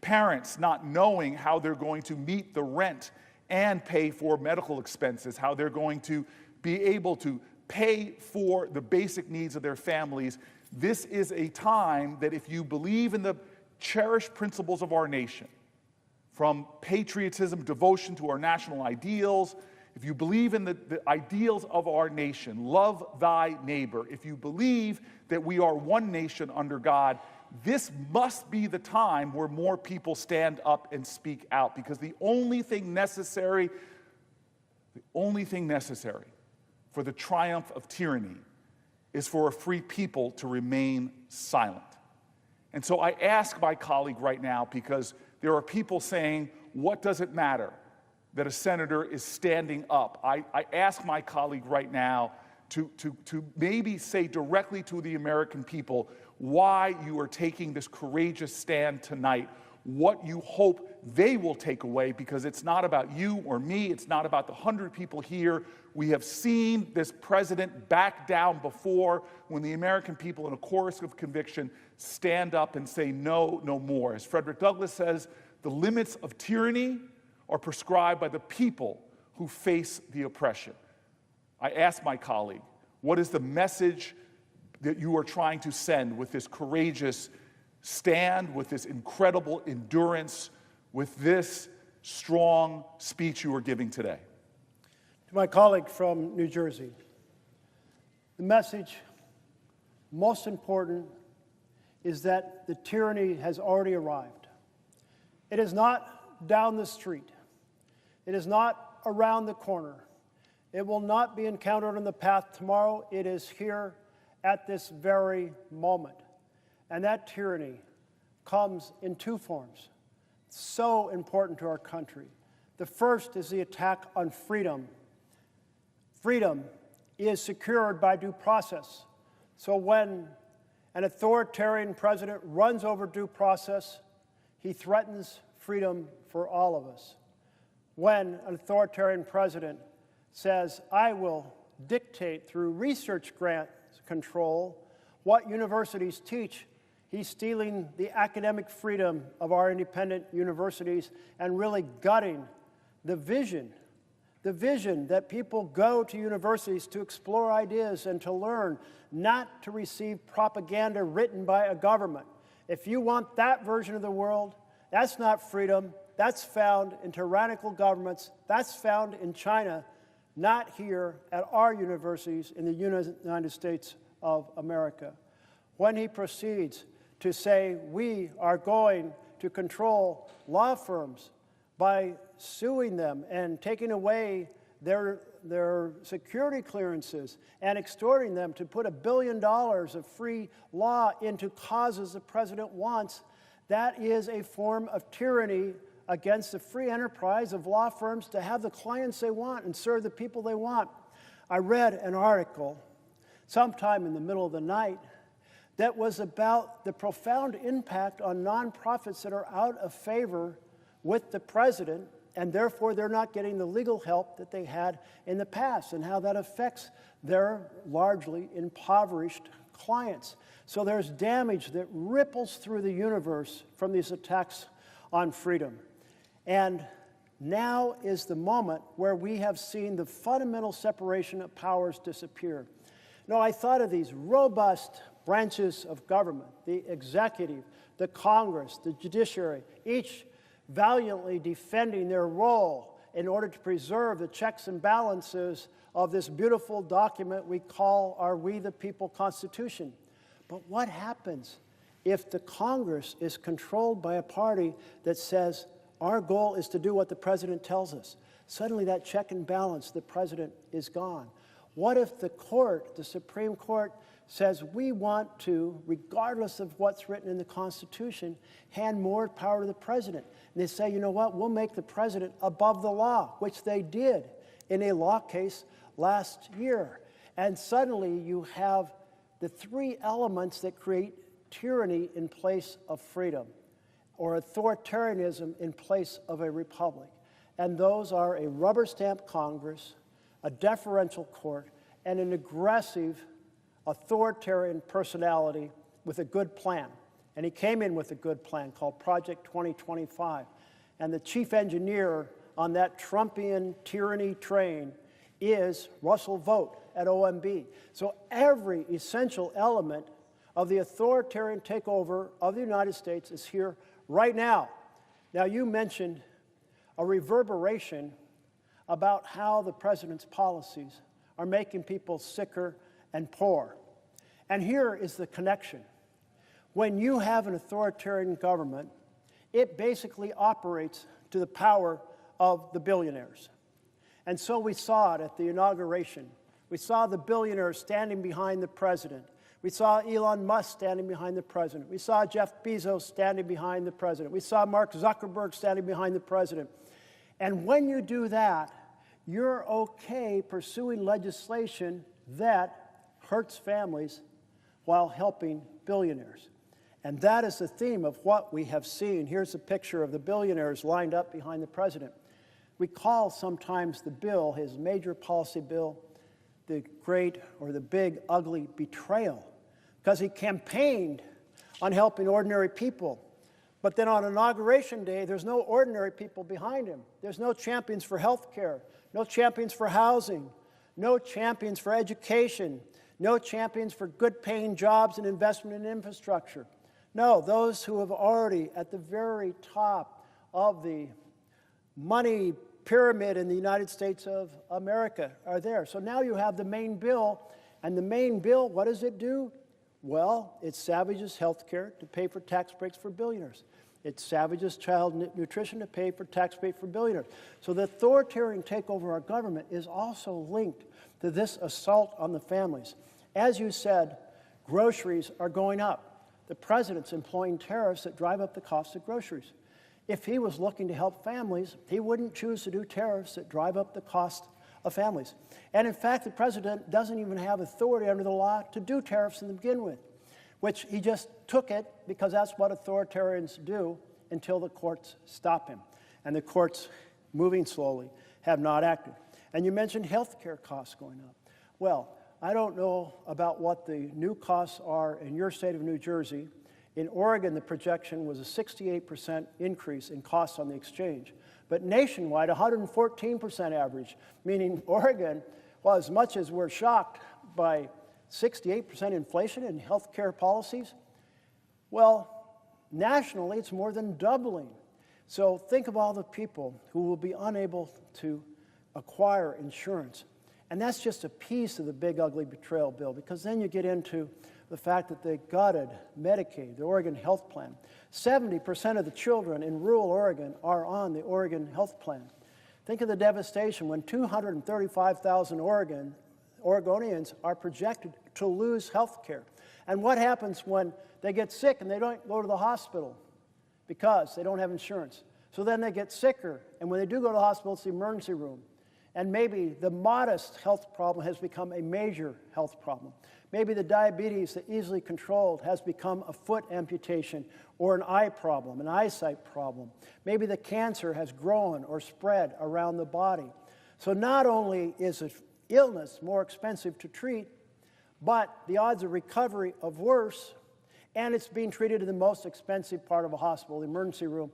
E: parents not knowing how they're going to meet the rent and pay for medical expenses, how they're going to be able to pay for the basic needs of their families. This is a time that if you believe in the cherished principles of our nation, from patriotism, devotion to our national ideals, if you believe in the ideals of our nation, love thy neighbor, if you believe that we are one nation under God, this must be the time where more people stand up and speak out, because the only thing necessary for the triumph of tyranny is for a free people to remain silent. And so I ask my colleague right now, because there are people saying, what does it matter that a senator is standing up? I ask my colleague right now to maybe say directly to the American people why you are taking this courageous stand tonight, what you hope they will take away, because it's not about you or me, it's not about the 100 people here. We have seen this president back down before, when the American people in a chorus of conviction stand up and say no, no more. As Frederick Douglass says, the limits of tyranny are prescribed by the people who face the oppression. I ask my colleague, what is the message that you are trying to send with this courageous stand, with this incredible endurance, with this strong speech you are giving today?
A: To my colleague from New Jersey, the message most important is that the tyranny has already arrived. It is not down the street. It is not around the corner. It will not be encountered on the path tomorrow. It is here at this very moment. And that tyranny comes in two forms, so important to our country. The first is the attack on freedom. Freedom is secured by due process. So when an authoritarian president runs over due process, he threatens freedom for all of us. When an authoritarian president says, I will dictate through research grant control what universities teach, he's stealing the academic freedom of our independent universities and really gutting the vision that people go to universities to explore ideas and to learn, not to receive propaganda written by a government. If you want that version of the world, that's not freedom. That's found in tyrannical governments. That's found in China, not here at our universities in the United States of America. When he proceeds to say we are going to control law firms by suing them and taking away their security clearances and extorting them to put $1 billion of free law into causes the president wants, that is a form of tyranny against the free enterprise of law firms to have the clients they want and serve the people they want. I read an article sometime in the middle of the night that was about the profound impact on nonprofits that are out of favor with the president, and therefore they're not getting the legal help that they had in the past, and how that affects their largely impoverished clients. So there's damage that ripples through the universe from these attacks on freedom. And now is the moment where we have seen the fundamental separation of powers disappear. No, I thought of these robust branches of government, the executive, the Congress, the judiciary, each valiantly defending their role in order to preserve the checks and balances of this beautiful document we call our We the People Constitution. But what happens if the Congress is controlled by a party that says our goal is to do what the president tells us? Suddenly that check and balance, the president is gone. What if the court, the Supreme Court, says we want to, regardless of what's written in the Constitution, hand more power to the president? And they say, you know what, we'll make the president above the law, which they did in a law case last year. And suddenly you have the three elements that create tyranny in place of freedom, or authoritarianism in place of a republic. And those are a rubber stamp Congress, a deferential court, and an aggressive authoritarian personality with a good plan. And he came in with a good plan called Project 2025. And the chief engineer on that Trumpian tyranny train is Russell Vought at OMB. So every essential element of the authoritarian takeover of the United States is here right now. Now, you mentioned a reverberation about how the president's policies are making people sicker and poorer. And here is the connection. When you have an authoritarian government, it basically operates to the power of the billionaires. And so we saw it at the inauguration. We saw the billionaires standing behind the president. We saw Elon Musk standing behind the president. We saw Jeff Bezos standing behind the president. We saw Mark Zuckerberg standing behind the president. And when you do that, you're okay pursuing legislation that hurts families while helping billionaires. And that is the theme of what we have seen. Here's a picture of the billionaires lined up behind the president. We call sometimes the bill, his major policy bill, the great or the big ugly betrayal, because he campaigned on helping ordinary people. But then on Inauguration Day, there's no ordinary people behind him. There's no champions for health care, no champions for housing, no champions for education, no champions for good-paying jobs and investment in infrastructure. No, those who have already at the very top of the money pyramid in the United States of America are there. So now you have the main bill, and the main bill, what does it do? Well, it savages health care to pay for tax breaks for billionaires. It savages child nutrition to pay for tax breaks for billionaires. So the authoritarian takeover of our government is also linked to this assault on the families. As you said, groceries are going up. The president's employing tariffs that drive up the cost of groceries. If he was looking to help families, he wouldn't choose to do tariffs that drive up the cost of families. And in fact, the president doesn't even have authority under the law to do tariffs to begin with, which he just took it because that's what authoritarians do until the courts stop him. And the courts, moving slowly, have not acted. And you mentioned health care costs going up. Well, I don't know about what the new costs are in your state of New Jersey. In Oregon, the projection was a 68% increase in costs on the exchange. But nationwide, 114% average, meaning Oregon, well, as much as we're shocked by 68% inflation in health care policies, well, nationally, it's more than doubling. So think of all the people who will be unable to acquire insurance. And that's just a piece of the big, ugly betrayal bill, because then you get into the fact that they gutted Medicaid, the Oregon health plan. 70% of the children in rural Oregon are on the Oregon health plan. Think of the devastation when 235,000 Oregonians are projected to lose health care. And what happens when they get sick and they don't go to the hospital because they don't have insurance? So then they get sicker, and when they do go to the hospital, it's the emergency room. And maybe the modest health problem has become a major health problem. Maybe the diabetes that easily controlled has become a foot amputation or an eye problem, an eyesight problem. Maybe the cancer has grown or spread around the body. So not only is an illness more expensive to treat, but the odds of recovery of worse, and it's being treated in the most expensive part of a hospital, the emergency room.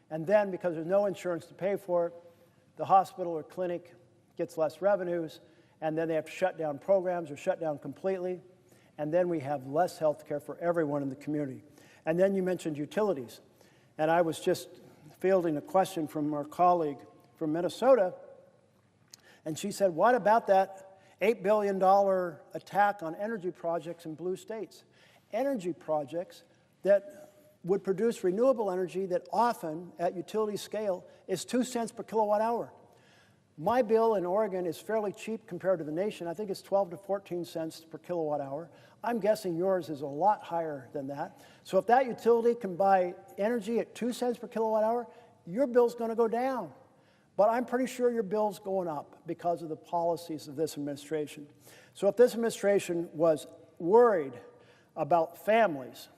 A: And then because there's no insurance to pay for it, the hospital or clinic gets less revenues, and then they have to shut down programs or shut down completely, and then we have less health care for everyone in the community. And then you mentioned utilities, and I was just fielding a question from our colleague from Minnesota, and she said, what about that $8 billion attack on energy projects in blue states? Energy projects that would produce renewable energy that often, at utility scale, is 2 cents per kilowatt hour. My bill in Oregon is fairly cheap compared to the nation. I think it's 12 to 14 cents per kilowatt hour. I'm guessing yours is a lot higher than that. So if that utility can buy energy at 2 cents per kilowatt hour, your bill's going to go down. But I'm pretty sure your bill's going up because of the policies of this administration. So if this administration was worried about families,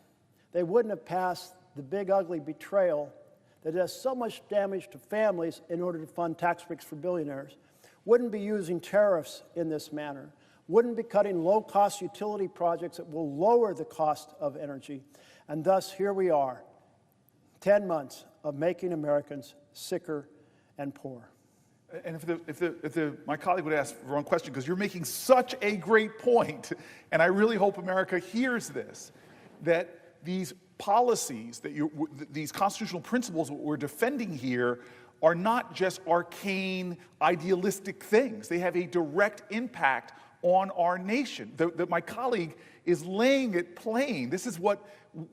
A: they wouldn't have passed the big, ugly betrayal that does so much damage to families in order to fund tax breaks for billionaires, wouldn't be using tariffs in this manner, wouldn't be cutting low-cost utility projects that will lower the cost of energy. And thus, here we are, 10 months of making Americans sicker and poorer.
E: And if my colleague would ask the wrong question, because you're making such a great point, and I really hope America hears this, that these policies, these constitutional principles that we're defending here are not just arcane, idealistic things. They have a direct impact on our nation. My colleague is laying it plain. This is what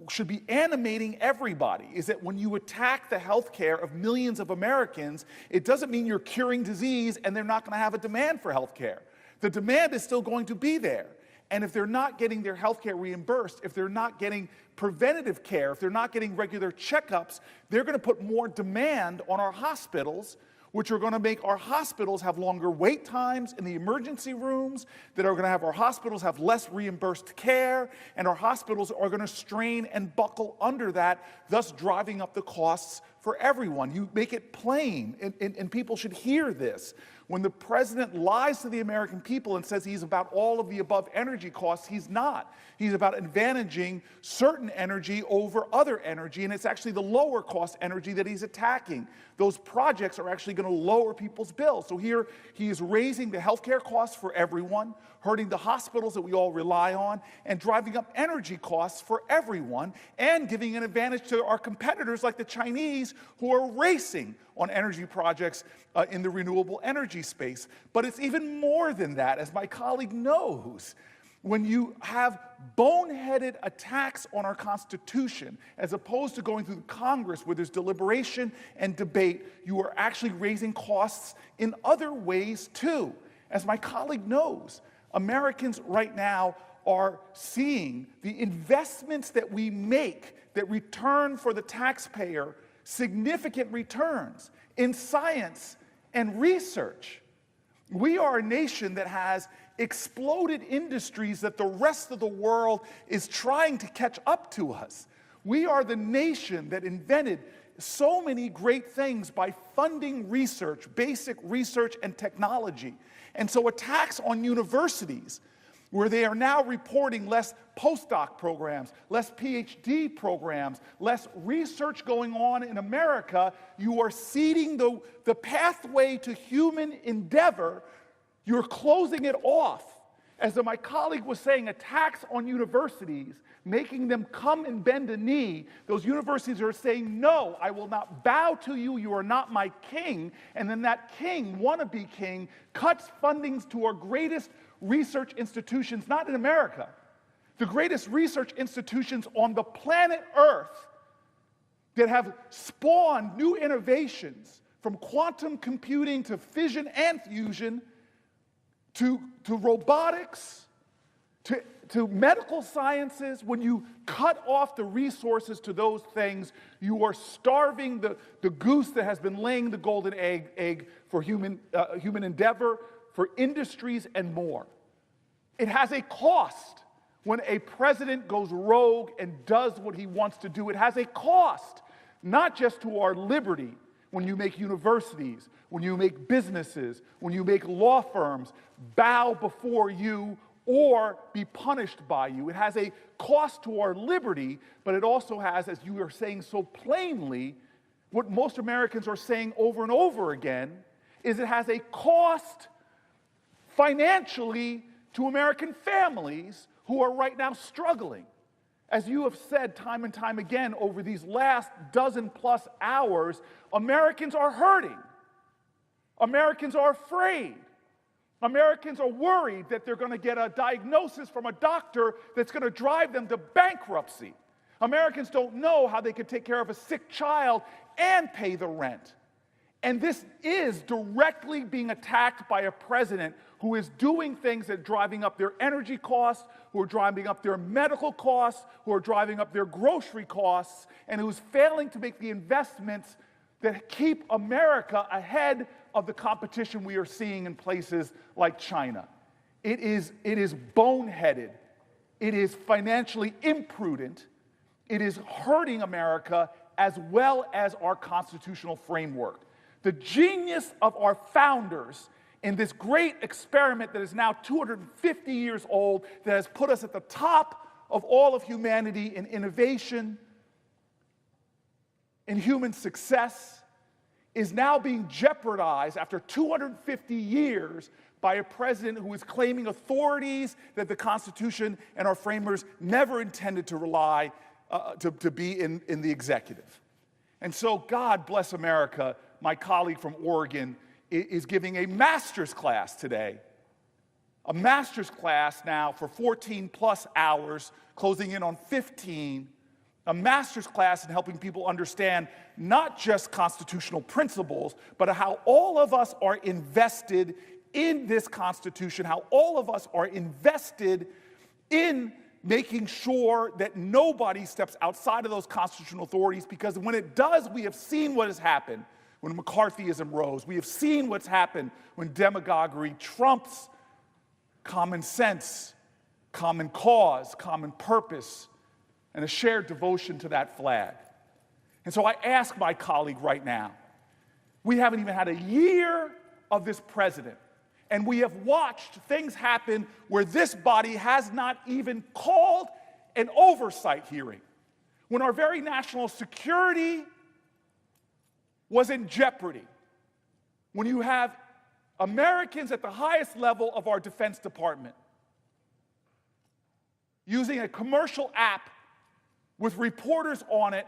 E: should be animating everybody, is that when you attack the health care of millions of Americans, it doesn't mean you're curing disease and they're not going to have a demand for health care. The demand is still going to be there. And if they're not getting their health care reimbursed, if they're not getting preventative care, if they're not getting regular checkups, they're going to put more demand on our hospitals, which are going to make our hospitals have longer wait times in the emergency rooms, that are going to have our hospitals have less reimbursed care, and our hospitals are going to strain and buckle under that, thus driving up the costs for everyone. You make it plain, and people should hear this. When the president lies to the American people and says he's about all of the above energy costs, he's not. He's about advantaging certain energy over other energy, and it's actually the lower cost energy that he's attacking. Those projects are actually going to lower people's bills. So here he is raising the healthcare costs for everyone, hurting the hospitals that we all rely on, and driving up energy costs for everyone, and giving an advantage to our competitors like the Chinese, who are racing on energy projects in the renewable energy space. But it's even more than that, as my colleague knows. When you have boneheaded attacks on our Constitution, as opposed to going through Congress where there's deliberation and debate, you are actually raising costs in other ways too. As my colleague knows, Americans right now are seeing the investments that we make that return for the taxpayer significant returns in science and research. We are a nation that has exploded industries that the rest of the world is trying to catch up to us. We are the nation that invented so many great things by funding research, basic research and technology. And so attacks on universities, where they are now reporting less postdoc programs, less PhD programs, less research going on in America, you are ceding the pathway to human endeavor. You're closing it off. As my colleague was saying, attacks on universities, making them come and bend a knee. Those universities are saying, no, I will not bow to you, you are not my king. And then that king, wannabe king, cuts fundings to our greatest research institutions, not in America, the greatest research institutions on the planet Earth that have spawned new innovations, from quantum computing to fission and fusion, to robotics, to medical sciences. When you cut off the resources to those things, you are starving the goose that has been laying the golden egg for human endeavor, for industries and more. It has a cost when a president goes rogue and does what he wants to do. It has a cost, not just to our liberty, when you make universities, when you make businesses, when you make law firms bow before you or be punished by you. It has a cost to our liberty, but it also has, as you are saying so plainly, what most Americans are saying over and over again, is it has a cost financially to American families who are right now struggling. As you have said time and time again over these last dozen-plus hours, Americans are hurting. Americans are afraid. Americans are worried that they're going to get a diagnosis from a doctor that's going to drive them to bankruptcy. Americans don't know how they could take care of a sick child and pay the rent. And this is directly being attacked by a president who is doing things that are driving up their energy costs, who are driving up their medical costs, who are driving up their grocery costs, and who's failing to make the investments that keep America ahead of the competition we are seeing in places like China. It is boneheaded. It is financially imprudent. It is hurting America as well as our constitutional framework. The genius of our founders in this great experiment that is now 250 years old, that has put us at the top of all of humanity in innovation, in human success, is now being jeopardized after 250 years by a president who is claiming authorities that the Constitution and our framers never intended to rely to be in the executive. And so, God bless America, my colleague from Oregon is giving a master's class today. A master's class now for 14 plus hours, closing in on 15. A master's class in helping people understand not just constitutional principles, but how all of us are invested in this Constitution, how all of us are invested in making sure that nobody steps outside of those constitutional authorities, because when it does, we have seen what has happened when McCarthyism rose. We have seen what's happened when demagoguery trumps common sense, common cause, common purpose, and a shared devotion to that flag. And so I ask my colleague right now, we haven't even had a year of this president, and we have watched things happen where this body has not even called an oversight hearing, when our very national security was in jeopardy, when you have Americans at the highest level of our Defense Department using a commercial app with reporters on it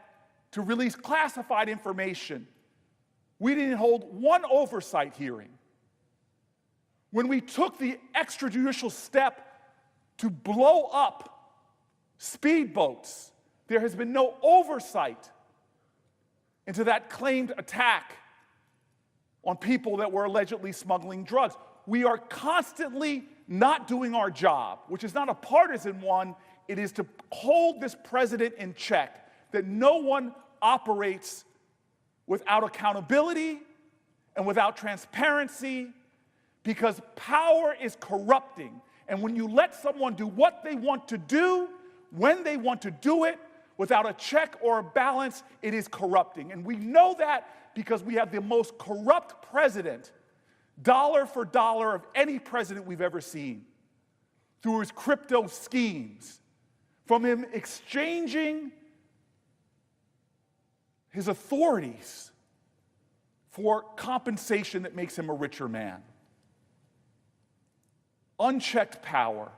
E: to release classified information. We didn't hold one oversight hearing. When we took the extrajudicial step to blow up speedboats, there has been no oversight into that claimed attack on people that were allegedly smuggling drugs. We are constantly not doing our job, which is not a partisan one. It is to hold this president in check, that no one operates without accountability and without transparency, because power is corrupting. And when you let someone do what they want to do, when they want to do it, without a check or a balance, it is corrupting. And we know that because we have the most corrupt president, dollar for dollar, of any president we've ever seen, through his crypto schemes, from him exchanging his authorities for compensation that makes him a richer man. Unchecked power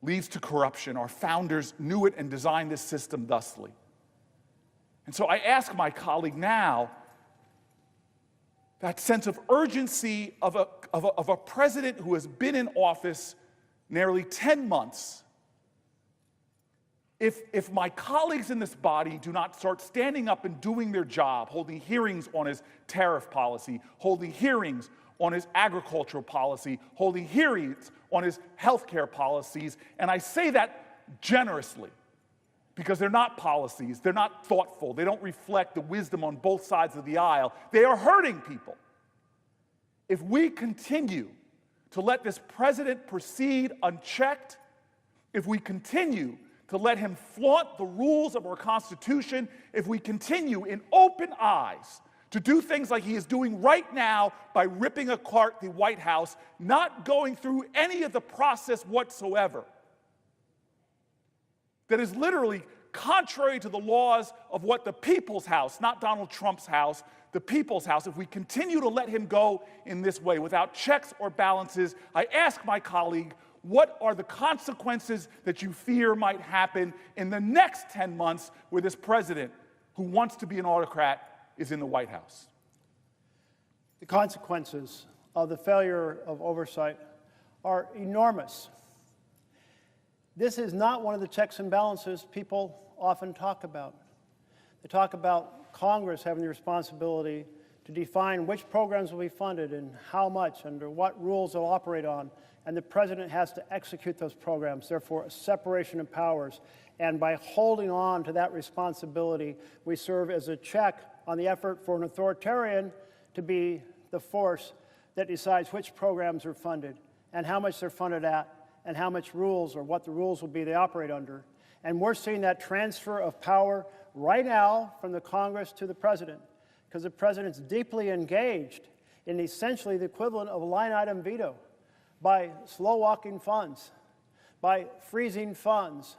E: leads to corruption. Our founders knew it and designed this system thusly. And so I ask my colleague now, that sense of urgency of a president who has been in office nearly 10 months, if my colleagues in this body do not start standing up and doing their job, holding hearings on his tariff policy, holding hearings on his agricultural policy, holding hearings on his healthcare policies, and I say that generously because they're not policies, they're not thoughtful, they don't reflect the wisdom on both sides of the aisle, they are hurting people. If we continue to let this president proceed unchecked, if we continue to let him flaunt the rules of our Constitution, if we continue in open eyes to do things like he is doing right now by ripping apart the White House, not going through any of the process whatsoever, that is literally contrary to the laws of what the people's house, not Donald Trump's house, the people's house, if we continue to let him go in this way without checks or balances, I ask my colleague, what are the consequences that you fear might happen in the next 10 months where this president, who wants to be an autocrat, is in the White House?
A: The consequences of the failure of oversight are enormous. This is not one of the checks and balances people often talk about. They talk about Congress having the responsibility to define which programs will be funded and how much, under what rules they'll operate on, and the president has to execute those programs, therefore a separation of powers. And by holding on to that responsibility, we serve as a check on the effort for an authoritarian to be the force that decides which programs are funded and how much they're funded at and how much rules or what the rules will be they operate under. And we're seeing that transfer of power right now from the Congress to the president, because the president's deeply engaged in essentially the equivalent of a line item veto by slow-walking funds, by freezing funds,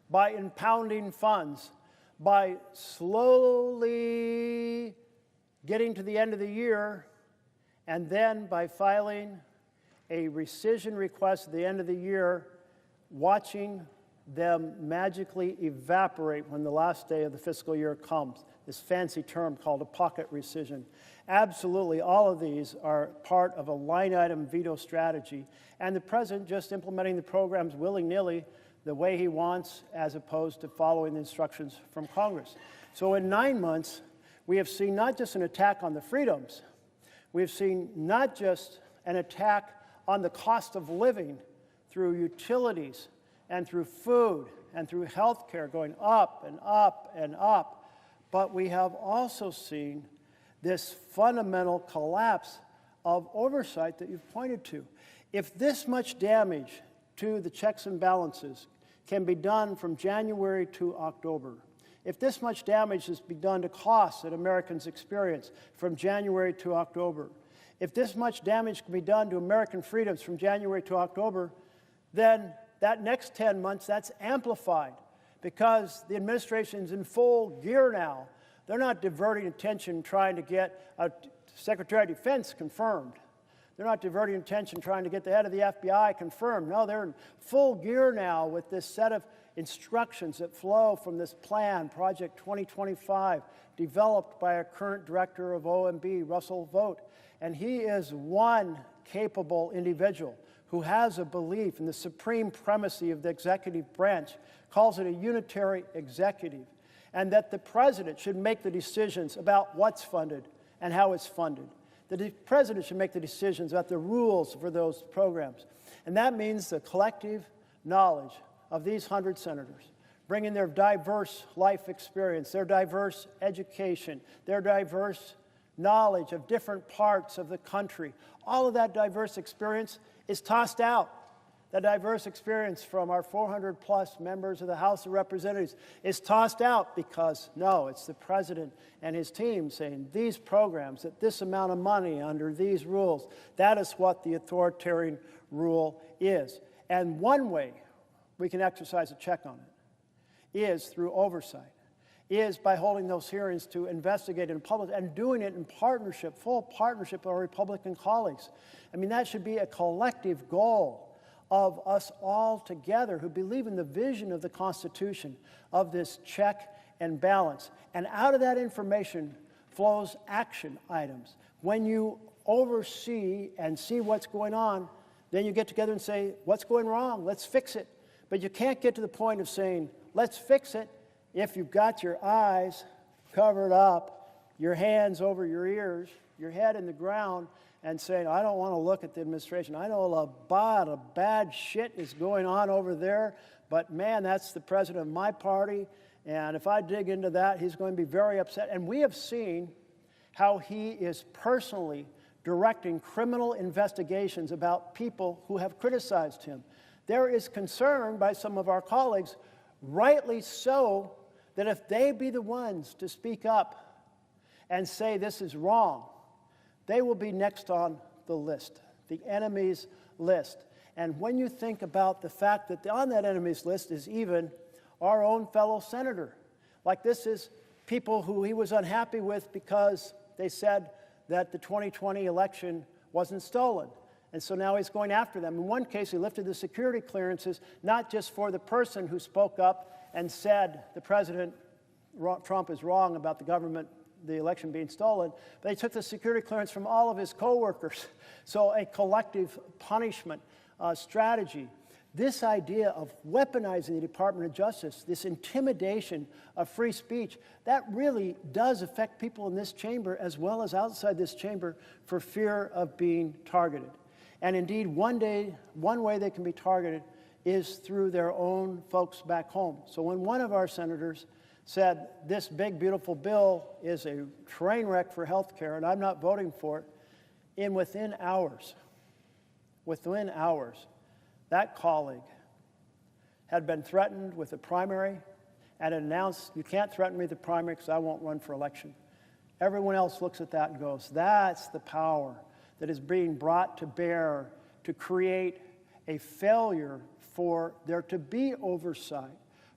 A: by impounding funds, by slowly getting to the end of the year, and then by filing a rescission request at the end of the year, watching them magically evaporate when the last day of the fiscal year comes. This fancy term called a pocket rescission. Absolutely, all of these are part of a line item veto strategy, and the president just implementing the programs willy-nilly the way he wants, as opposed to following the instructions from Congress. So in 9 months, we have seen not just an attack on the freedoms, we've seen not just an attack on the cost of living through utilities and through food and through health care going up and up and up, but we have also seen this fundamental collapse of oversight that you've pointed to. If this much damage to the checks and balances can be done from January to October, if this much damage has been done to costs that Americans experience from January to October, if this much damage can be done to American freedoms from January to October, then that next 10 months, that's amplified because the administration's in full gear now. They're not diverting attention trying to get a Secretary of Defense confirmed. They're not diverting attention trying to get the head of the FBI confirmed. No, they're in full gear now with this set of instructions that flow from this plan, Project 2025, developed by our current director of OMB, Russell Vought. And he is one capable individual who has a belief in the supreme primacy of the executive branch, calls it a unitary executive, and that the president should make the decisions about what's funded and how it's funded. The president should make the decisions about the rules for those programs. And that means the collective knowledge of these 100 senators, bringing their diverse life experience, their diverse education, their diverse knowledge of different parts of the country. All of that diverse experience is tossed out. The diverse experience from our 400-plus members of the House of Representatives is tossed out because, no, it's the president and his team saying these programs, at this amount of money under these rules, that is what the authoritarian rule is. And one way we can exercise a check on it is through oversight, is by holding those hearings to investigate in public and doing it in partnership, full partnership with our Republican colleagues. I mean, that should be a collective goal of us all together who believe in the vision of the Constitution, of this check and balance. And out of that information flows action items. When you oversee and see what's going on, then you get together and say, what's going wrong? Let's fix it. But you can't get to the point of saying, let's fix it, if you've got your eyes covered up, your hands over your ears, your head in the ground, and saying, I don't want to look at the administration. I know a lot of bad shit is going on over there, but man, that's the president of my party, and if I dig into that, he's going to be very upset. And we have seen how he is personally directing criminal investigations about people who have criticized him. There is concern by some of our colleagues, rightly so, that if they be the ones to speak up and say this is wrong, they will be next on the list, the enemies list. And when you think about the fact that on that enemies list is even our own fellow senator, like this is people who he was unhappy with because they said that the 2020 election wasn't stolen. And so now he's going after them. In one case, he lifted the security clearances, not just for the person who spoke up and said the president, Trump, is wrong about the government, the election being stolen, but they took the security clearance from all of his coworkers. So a collective punishment strategy. This idea of weaponizing the Department of Justice, this intimidation of free speech, that really does affect people in this chamber as well as outside this chamber for fear of being targeted. And indeed, one way they can be targeted is through their own folks back home. So when one of our senators said, this big, beautiful bill is a train wreck for health care, and I'm not voting for it, within hours, that colleague had been threatened with a primary and announced, you can't threaten me with the primary because I won't run for election. everyone else looks at that and goes, that's the power that is being brought to bear to create a failure for there to be oversight,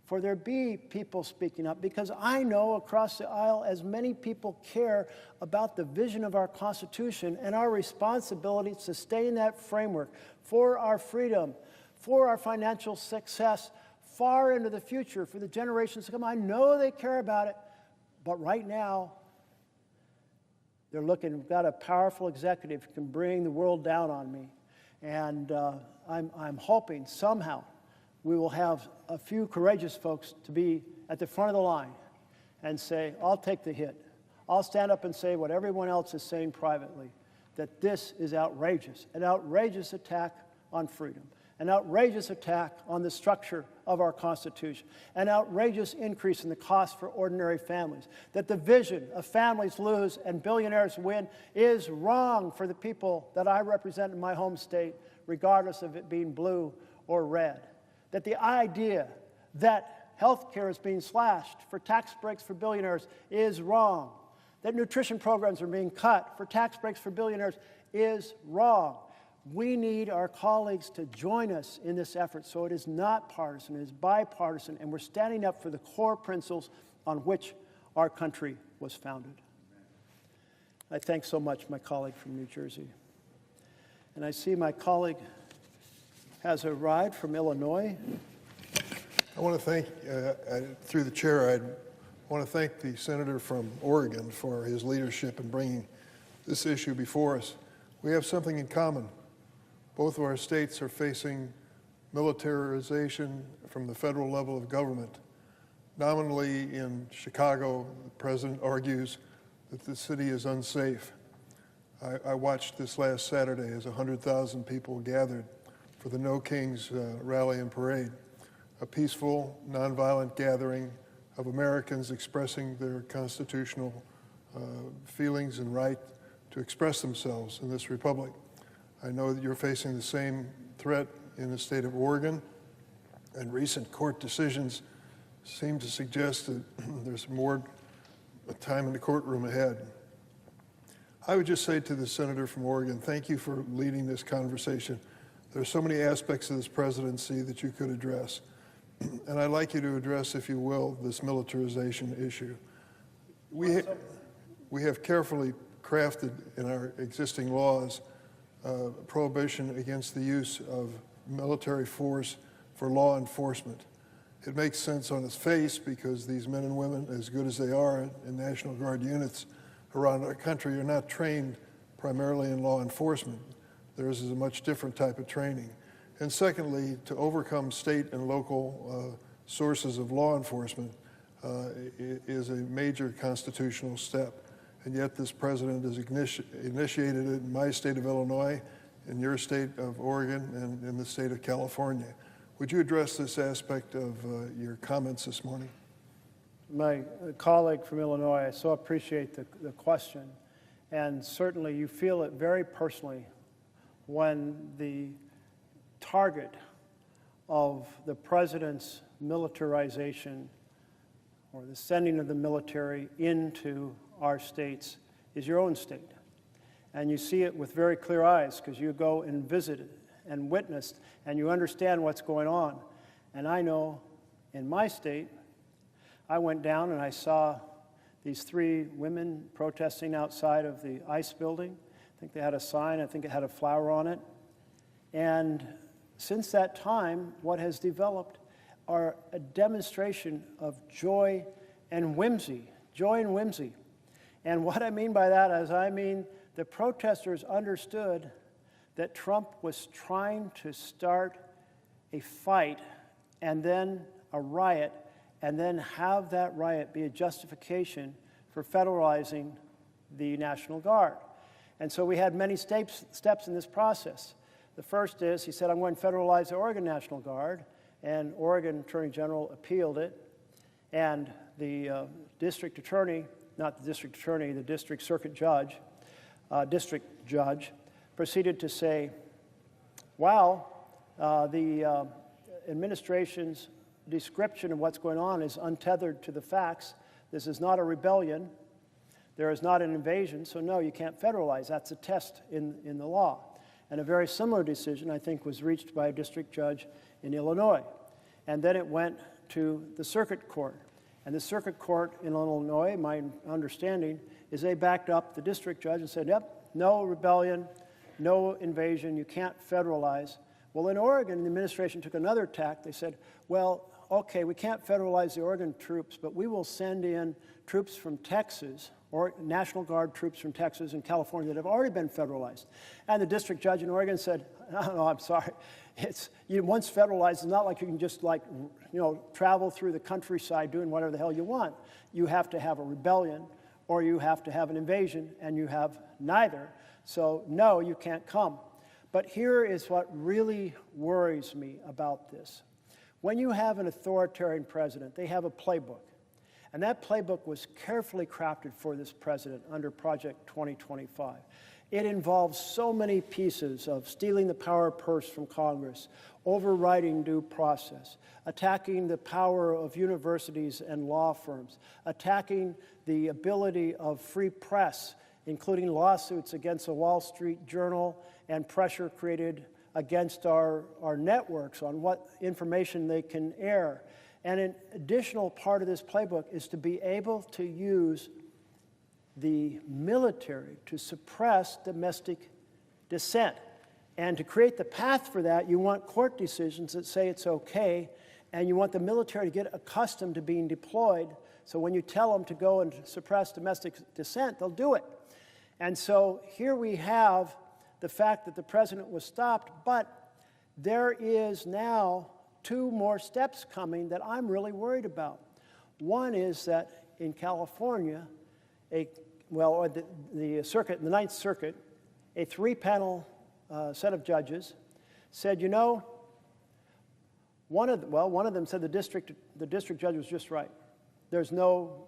A: for there be people speaking up, because I know across the aisle as many people care about the vision of our Constitution and our responsibility to sustain that framework for our freedom, for our financial success far into the future, for the generations to come. I know they care about it, but right now, they're looking, we've got a powerful executive who can bring the world down on me. And I'm hoping somehow we will have a few courageous folks to be at the front of the line and say, I'll take the hit. I'll stand up and say what everyone else is saying privately, that this is outrageous, an outrageous attack on freedom, an outrageous attack on the structure of our Constitution, an outrageous increase in the cost for ordinary families, that the vision of families lose and billionaires win is wrong for the people that I represent in my home state, regardless of it being blue or red, that the idea that health care is being slashed for tax breaks for billionaires is wrong, that nutrition programs are being cut for tax breaks for billionaires is wrong. We need our colleagues to join us in this effort so it is not partisan, it is bipartisan, and we're standing up for the core principles on which our country was founded. I thank so much my colleague from New Jersey. And I see my colleague has arrived from Illinois.
F: I want to thank, through the chair, I want to thank the senator from Oregon for his leadership in bringing this issue before us. We have something in common. Both of our states are facing militarization from the federal level of government. Nominally in Chicago, the president argues that the city is unsafe. I watched this last Saturday as 100,000 people gathered for the No Kings rally and parade, a peaceful, nonviolent gathering of Americans expressing their constitutional feelings and right to express themselves in this republic. I know that you're facing the same threat in the state of Oregon, and recent court decisions seem to suggest that there's more time in the courtroom ahead. I would just say to the senator from Oregon, thank you for leading this conversation. There are so many aspects of this presidency that you could address, and I'd like you to address, if you will, this militarization issue. We have carefully crafted in our existing laws prohibition against the use of military force for law enforcement. It makes sense on its face because these men and women, as good as they are in National Guard units around our country, are not trained primarily in law enforcement. Theirs is a much different type of training. And secondly, to overcome state and local sources of law enforcement is a major constitutional step. And yet this president has initiated it in my state of Illinois, in your state of Oregon, and in the state of California. Would you address this aspect of your comments this morning?
A: My colleague from Illinois, I so appreciate the question. And certainly you feel it very personally when the target of the president's militarization or the sending of the military into our states is your own state. And you see it with very clear eyes because you go and visit and witnessed and you understand what's going on. And I know in my state, I went down and I saw these 3 women protesting outside of the ICE building. I think they had a sign, I think it had a flower on it. And since that time, what has developed are a demonstration of joy and whimsy. And what I mean by that is I mean the protesters understood that Trump was trying to start a fight and then a riot and then have that riot be a justification for federalizing the National Guard. And so we had many steps in this process. The first is he said, I'm going to federalize the Oregon National Guard, and Oregon Attorney General appealed it, and the district attorney, not the district attorney, the district circuit judge, district judge, proceeded to say, wow, the administration's description of what's going on is untethered to the facts. This is not a rebellion. There is not an invasion, so no, you can't federalize. That's a test in the law. And a very similar decision, I think, was reached by a district judge in Illinois. And then it went to the circuit court. And the circuit court in Illinois, my understanding, is they backed up the district judge and said, yep, no rebellion, no invasion, you can't federalize. Well, in Oregon, the administration took another tack. They said, well, okay, we can't federalize the Oregon troops, but we will send in troops from Texas, or National Guard troops from Texas and California that have already been federalized. And the district judge in Oregon said, no, I'm sorry. Once federalized, it's not like you can just travel through the countryside doing whatever the hell you want. You have to have a rebellion or you have to have an invasion, and you have neither. So no, you can't come. But here is what really worries me about this. When you have an authoritarian president, they have a playbook. And that playbook was carefully crafted for this president under Project 2025. It involves so many pieces of stealing the power purse from Congress, overriding due process, attacking the power of universities and law firms, attacking the ability of free press, including lawsuits against the Wall Street Journal and pressure created against our networks on what information they can air. And an additional part of this playbook is to be able to use the military to suppress domestic dissent. And to create the path for that, you want court decisions that say it's okay, and you want the military to get accustomed to being deployed, so when you tell them to go and suppress domestic dissent, they'll do it. And so here we have the fact that the president was stopped, but there is now 2 more steps coming that I'm really worried about. One is that in California, the Ninth Circuit, a 3-panel set of judges said, one of them said the district judge was just right. There is no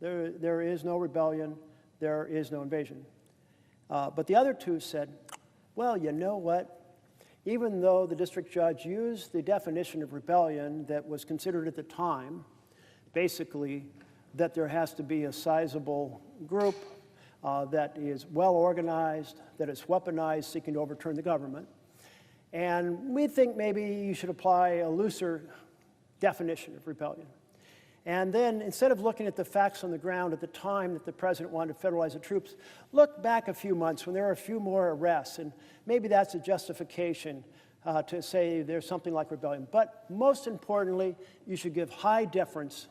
A: rebellion, there is no invasion. But the other 2 said, well, you know what? Even though the district judge used the definition of rebellion that was considered at the time, basically that there has to be a sizable group that is well organized, that is weaponized, seeking to overturn the government. And we think maybe you should apply a looser definition of rebellion. And then instead of looking at the facts on the ground at the time that the president wanted to federalize the troops, look back a few months when there were a few more arrests, and maybe that's a justification to say there's something like rebellion. But most importantly, you should give high deference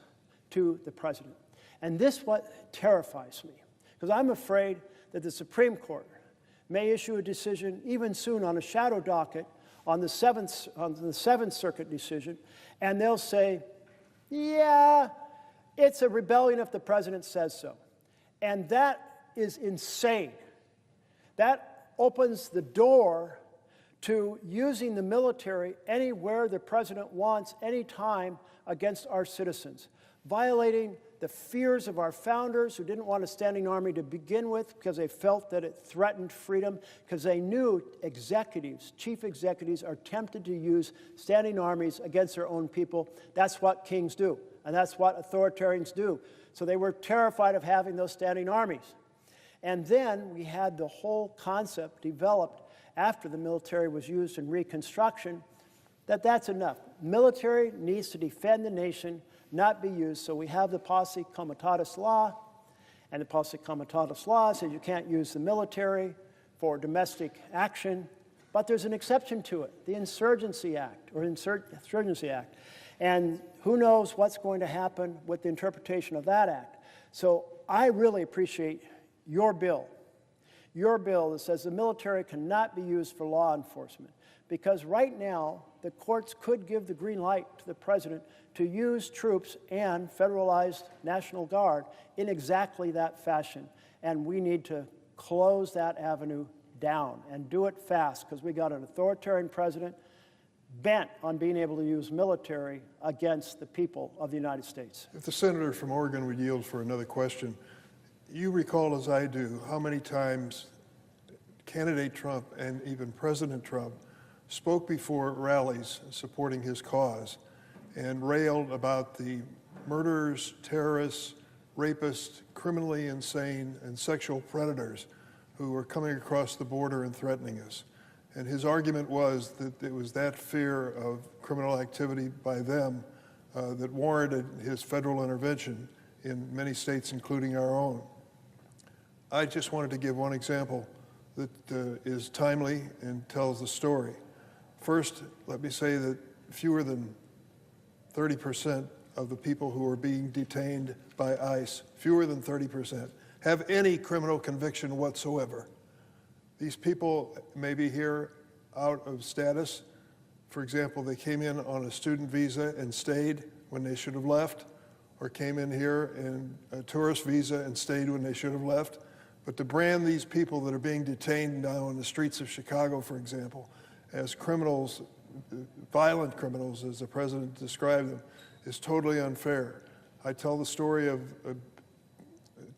A: to the president. And this is what terrifies me, because I'm afraid that the Supreme Court may issue a decision even soon on a shadow docket on the Seventh Circuit decision, and they'll say, yeah, it's a rebellion if the president says so. And that is insane. That opens the door to using the military anywhere the president wants, anytime, against our citizens, violating the fears of our founders who didn't want a standing army to begin with because they felt that it threatened freedom, because they knew chief executives are tempted to use standing armies against their own people. That's what kings do, and that's what authoritarians do. So they were terrified of having those standing armies. And then we had the whole concept developed after the military was used in Reconstruction, that's enough. Military needs to defend the nation, not be used. So we have the Posse Comitatus Law, and the Posse Comitatus Law says you can't use the military for domestic action, but there's an exception to it, the Insurgency Act, and who knows what's going to happen with the interpretation of that act. So I really appreciate your bill that says the military cannot be used for law enforcement, because right now the courts could give the green light to the president to use troops and federalized National Guard in exactly that fashion. And we need to close that avenue down and do it fast, because we got an authoritarian president bent on being able to use military against the people of the United States.
F: If the senator from Oregon would yield for another question, you recall as I do how many times candidate Trump and even President Trump spoke before rallies supporting his cause and railed about the murderers, terrorists, rapists, criminally insane and sexual predators who were coming across the border and threatening us. And his argument was that it was that fear of criminal activity by them that warranted his federal intervention in many states, including our own. I just wanted to give one example that is timely and tells the story. First, let me say that fewer than 30% of the people who are being detained by ICE, fewer than 30%, have any criminal conviction whatsoever. These people may be here out of status. For example, they came in on a student visa and stayed when they should have left, or came in here in a tourist visa and stayed when they should have left. But to brand these people that are being detained now in the streets of Chicago, for example, as criminals, violent criminals, as the president described them, is totally unfair. I tell the story of a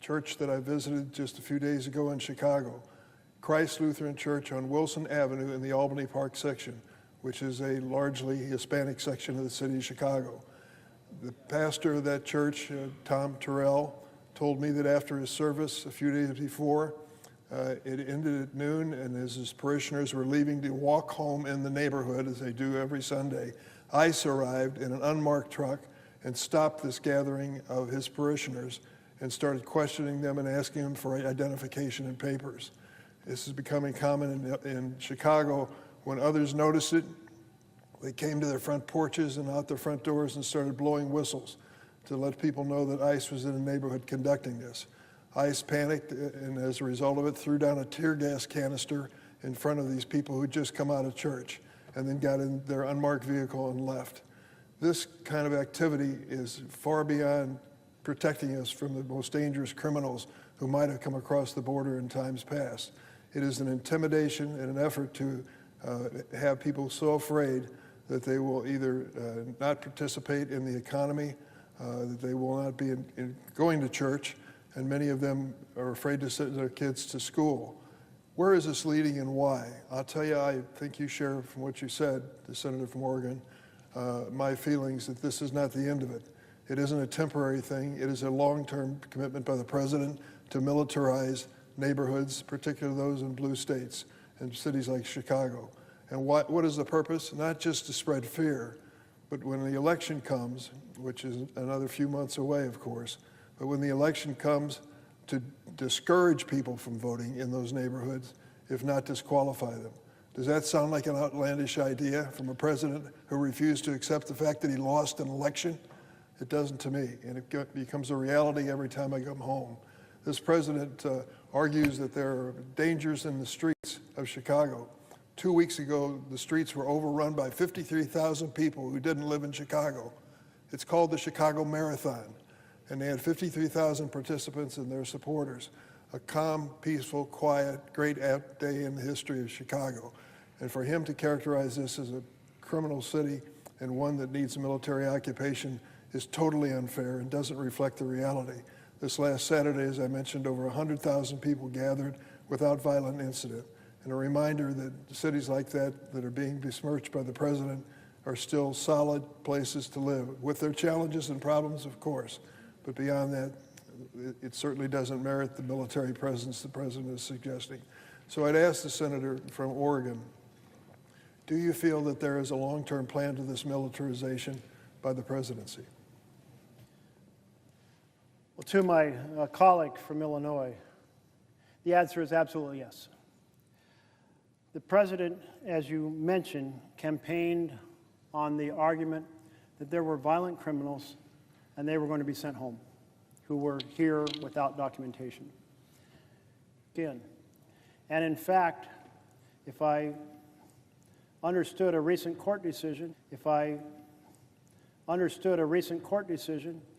F: church that I visited just a few days ago in Chicago, Christ Lutheran Church on Wilson Avenue in the Albany Park section, which is a largely Hispanic section of the city of Chicago. The pastor of that church, Tom Terrell, told me that after his service a few days before, it ended at noon, and as his parishioners were leaving to walk home in the neighborhood, as they do every Sunday, ICE arrived in an unmarked truck and stopped this gathering of his parishioners and started questioning them and asking them for identification and papers. This is becoming common in Chicago. When others noticed it, they came to their front porches and out their front doors and started blowing whistles to let people know that ICE was in the neighborhood conducting this. ICE panicked and as a result of it threw down a tear gas canister in front of these people who'd just come out of church and then got in their unmarked vehicle and left. This kind of activity is far beyond protecting us from the most dangerous criminals who might have come across the border in times past. It is an intimidation and an effort to have people so afraid that they will either not participate in the economy, that they will not be going to church, and many of them are afraid to send their kids to school. Where is this leading and why? I'll tell you, I think you share from what you said, the senator from Oregon, my feelings that this is not the end of it. It isn't a temporary thing. It is a long-term commitment by the president to militarize neighborhoods, particularly those in blue states and cities like Chicago. And what is the purpose? Not just to spread fear, but when the election comes, which is another few months away, of course, but when the election comes, to discourage people from voting in those neighborhoods, if not disqualify them. Does that sound like an outlandish idea from a president who refused to accept the fact that he lost an election? It doesn't to me, and it becomes a reality every time I come home. This president argues that there are dangers in the streets of Chicago. 2 weeks ago, the streets were overrun by 53,000 people who didn't live in Chicago. It's called the Chicago Marathon, and they had 53,000 participants and their supporters. A calm, peaceful, quiet, great day in the history of Chicago. And for him to characterize this as a criminal city and one that needs military occupation is totally unfair and doesn't reflect the reality. This last Saturday, as I mentioned, over 100,000 people gathered without violent incident. And a reminder that cities like that are being besmirched by the president are still solid places to live, with their challenges and problems, of course. But beyond that, it certainly doesn't merit the military presence the president is suggesting. So I'd ask the senator from Oregon, do you feel that there is a long-term plan to this militarization by the presidency?
A: Well, to my colleague from Illinois, the answer is absolutely yes. The president, as you mentioned, campaigned on the argument that there were violent criminals and they were going to be sent home, who were here without documentation. Again, and in fact, if I understood a recent court decision, he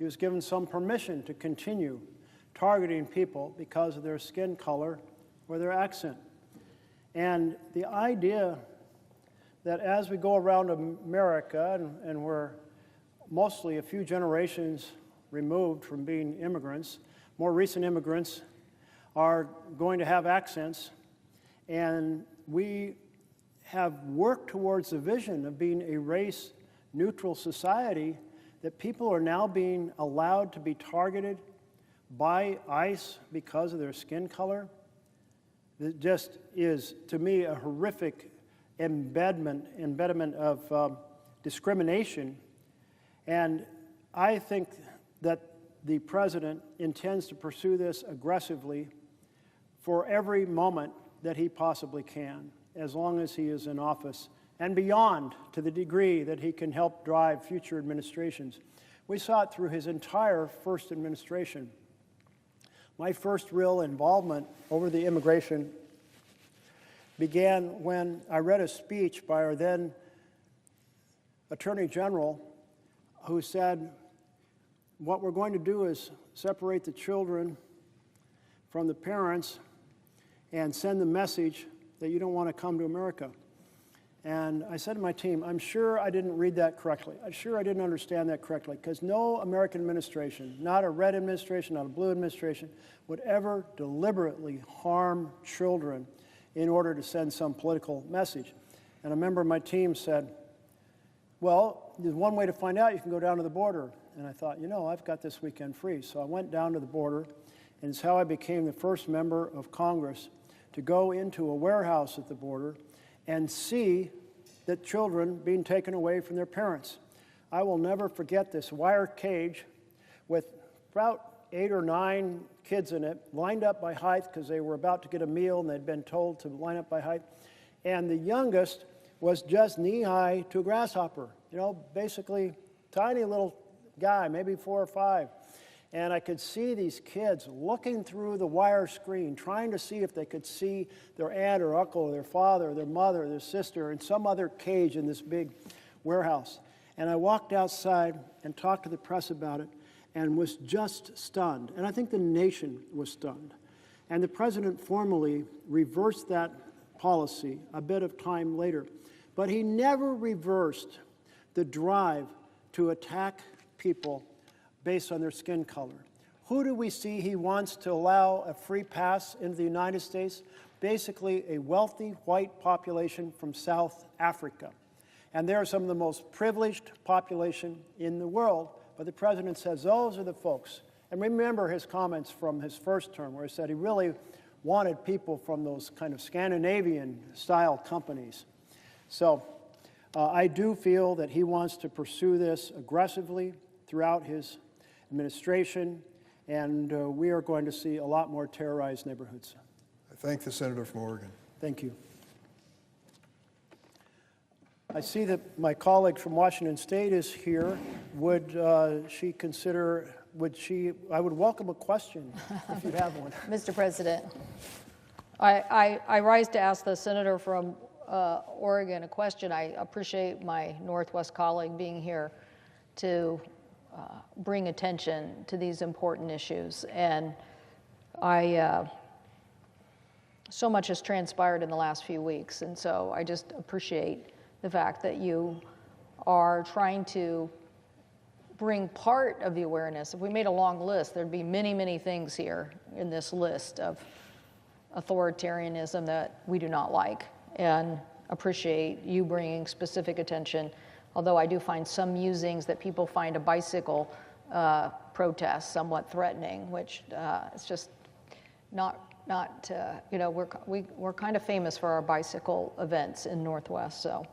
A: was given some permission to continue targeting people because of their skin color or their accent. And the idea that as we go around America, and we're mostly a few generations removed from being immigrants, more recent immigrants are going to have accents, and we have worked towards the vision of being a race-neutral society, that people are now being allowed to be targeted by ICE because of their skin color, it just is, to me, a horrific embedment of discrimination. And I think that the president intends to pursue this aggressively for every moment that he possibly can, as long as he is in office, and beyond, to the degree that he can help drive future administrations. We saw it through his entire first administration. My first real involvement over the immigration began when I read a speech by our then Attorney General, who said, what we're going to do is separate the children from the parents and send the message that you don't want to come to America. And I said to my team, I'm sure I didn't read that correctly. I'm sure I didn't understand that correctly, because no American administration, not a red administration, not a blue administration, would ever deliberately harm children in order to send some political message. And a member of my team said, well, there's one way to find out. You can go down to the border. And I thought, you know, I've got this weekend free. So I went down to the border, and it's how I became the first member of Congress to go into a warehouse at the border and see the children being taken away from their parents. I will never forget this wire cage with about 8 or 9 kids in it, lined up by height because they were about to get a meal and they'd been told to line up by height. And the youngest was just knee-high to a grasshopper, you know, basically tiny little guy, maybe 4 or 5. And I could see these kids looking through the wire screen, trying to see if they could see their aunt or uncle or their father or their mother or their sister in some other cage in this big warehouse. And I walked outside and talked to the press about it and was just stunned. And I think the nation was stunned. And the president formally reversed that policy a bit of time later. But he never reversed the drive to attack people based on their skin color. Who do we see he wants to allow a free pass into the United States? Basically, a wealthy white population from South Africa. And they're some of the most privileged population in the world. But the president says those are the folks. And remember his comments from his first term, where he said he really wanted people from those kind of Scandinavian-style companies. So I do feel that he wants to pursue this aggressively throughout his administration, and we are going to see a lot more terrorized neighborhoods.
F: I thank the senator from Oregon.
A: Thank you. I see that my colleague from Washington State is here. Would she consider, I would welcome a question if you have one.
G: Mr. President, I rise to ask the senator from Oregon a question. I appreciate my Northwest colleague being here to bring attention to these important issues. And so much has transpired in the last few weeks, and so I just appreciate the fact that you are trying to bring part of the awareness. If we made a long list, there'd be many, many things here in this list of authoritarianism that we do not like, and appreciate you bringing specific attention. Although I do find some musings that people find a bicycle protest somewhat threatening, which is just not you know, we're kind of famous for our bicycle events in Northwest, so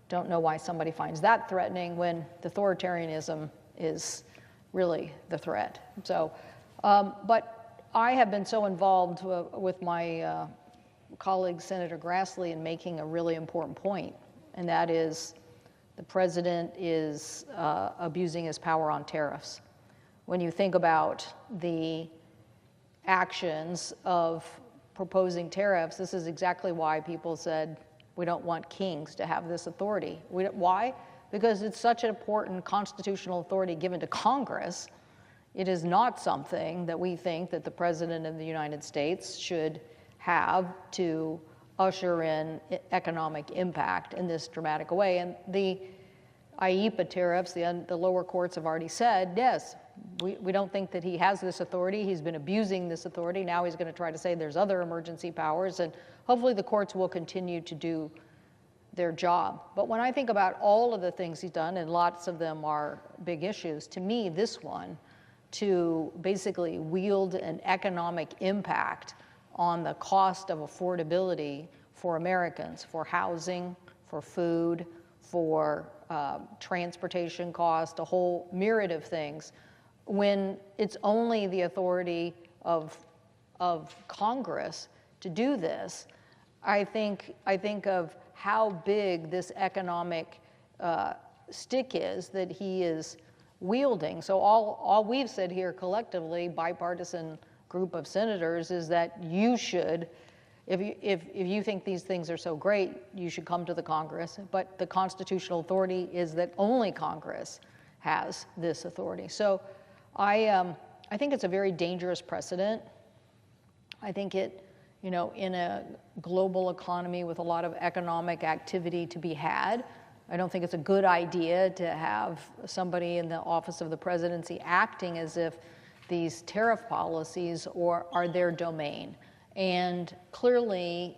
G: don't know why somebody finds that threatening when the authoritarianism is really the threat. So, but I have been so involved with my colleague Senator Grassley in making a really important point, and that is the president is abusing his power on tariffs. When you think about the actions of proposing tariffs, this is exactly why people said we don't want kings to have this authority. Why? Because it's such an important constitutional authority given to Congress. It is not something that we think that the President of the United States should have to usher in economic impact in this dramatic way. And the IEEPA tariffs, the lower courts have already said, yes, we don't think that he has this authority. He's been abusing this authority. Now he's going to try to say there's other emergency powers, and hopefully the courts will continue to do their job. But when I think about all of the things he's done, and lots of them are big issues, to me this one to basically wield an economic impact on the cost of affordability for Americans, for housing, for food, for transportation cost, a whole myriad of things, when it's only the authority of Congress to do this. I think of how big this economic stick is that he is wielding. So all we've said here collectively, bipartisan group of senators, is that you should, if you think these things are so great, you should come to the Congress. But the constitutional authority is that only Congress has this authority. So I think it's a very dangerous precedent. I think it, in a global economy with a lot of economic activity to be had, I don't think it's a good idea to have somebody in the office of the presidency acting as if these tariff policies are their domain. And clearly,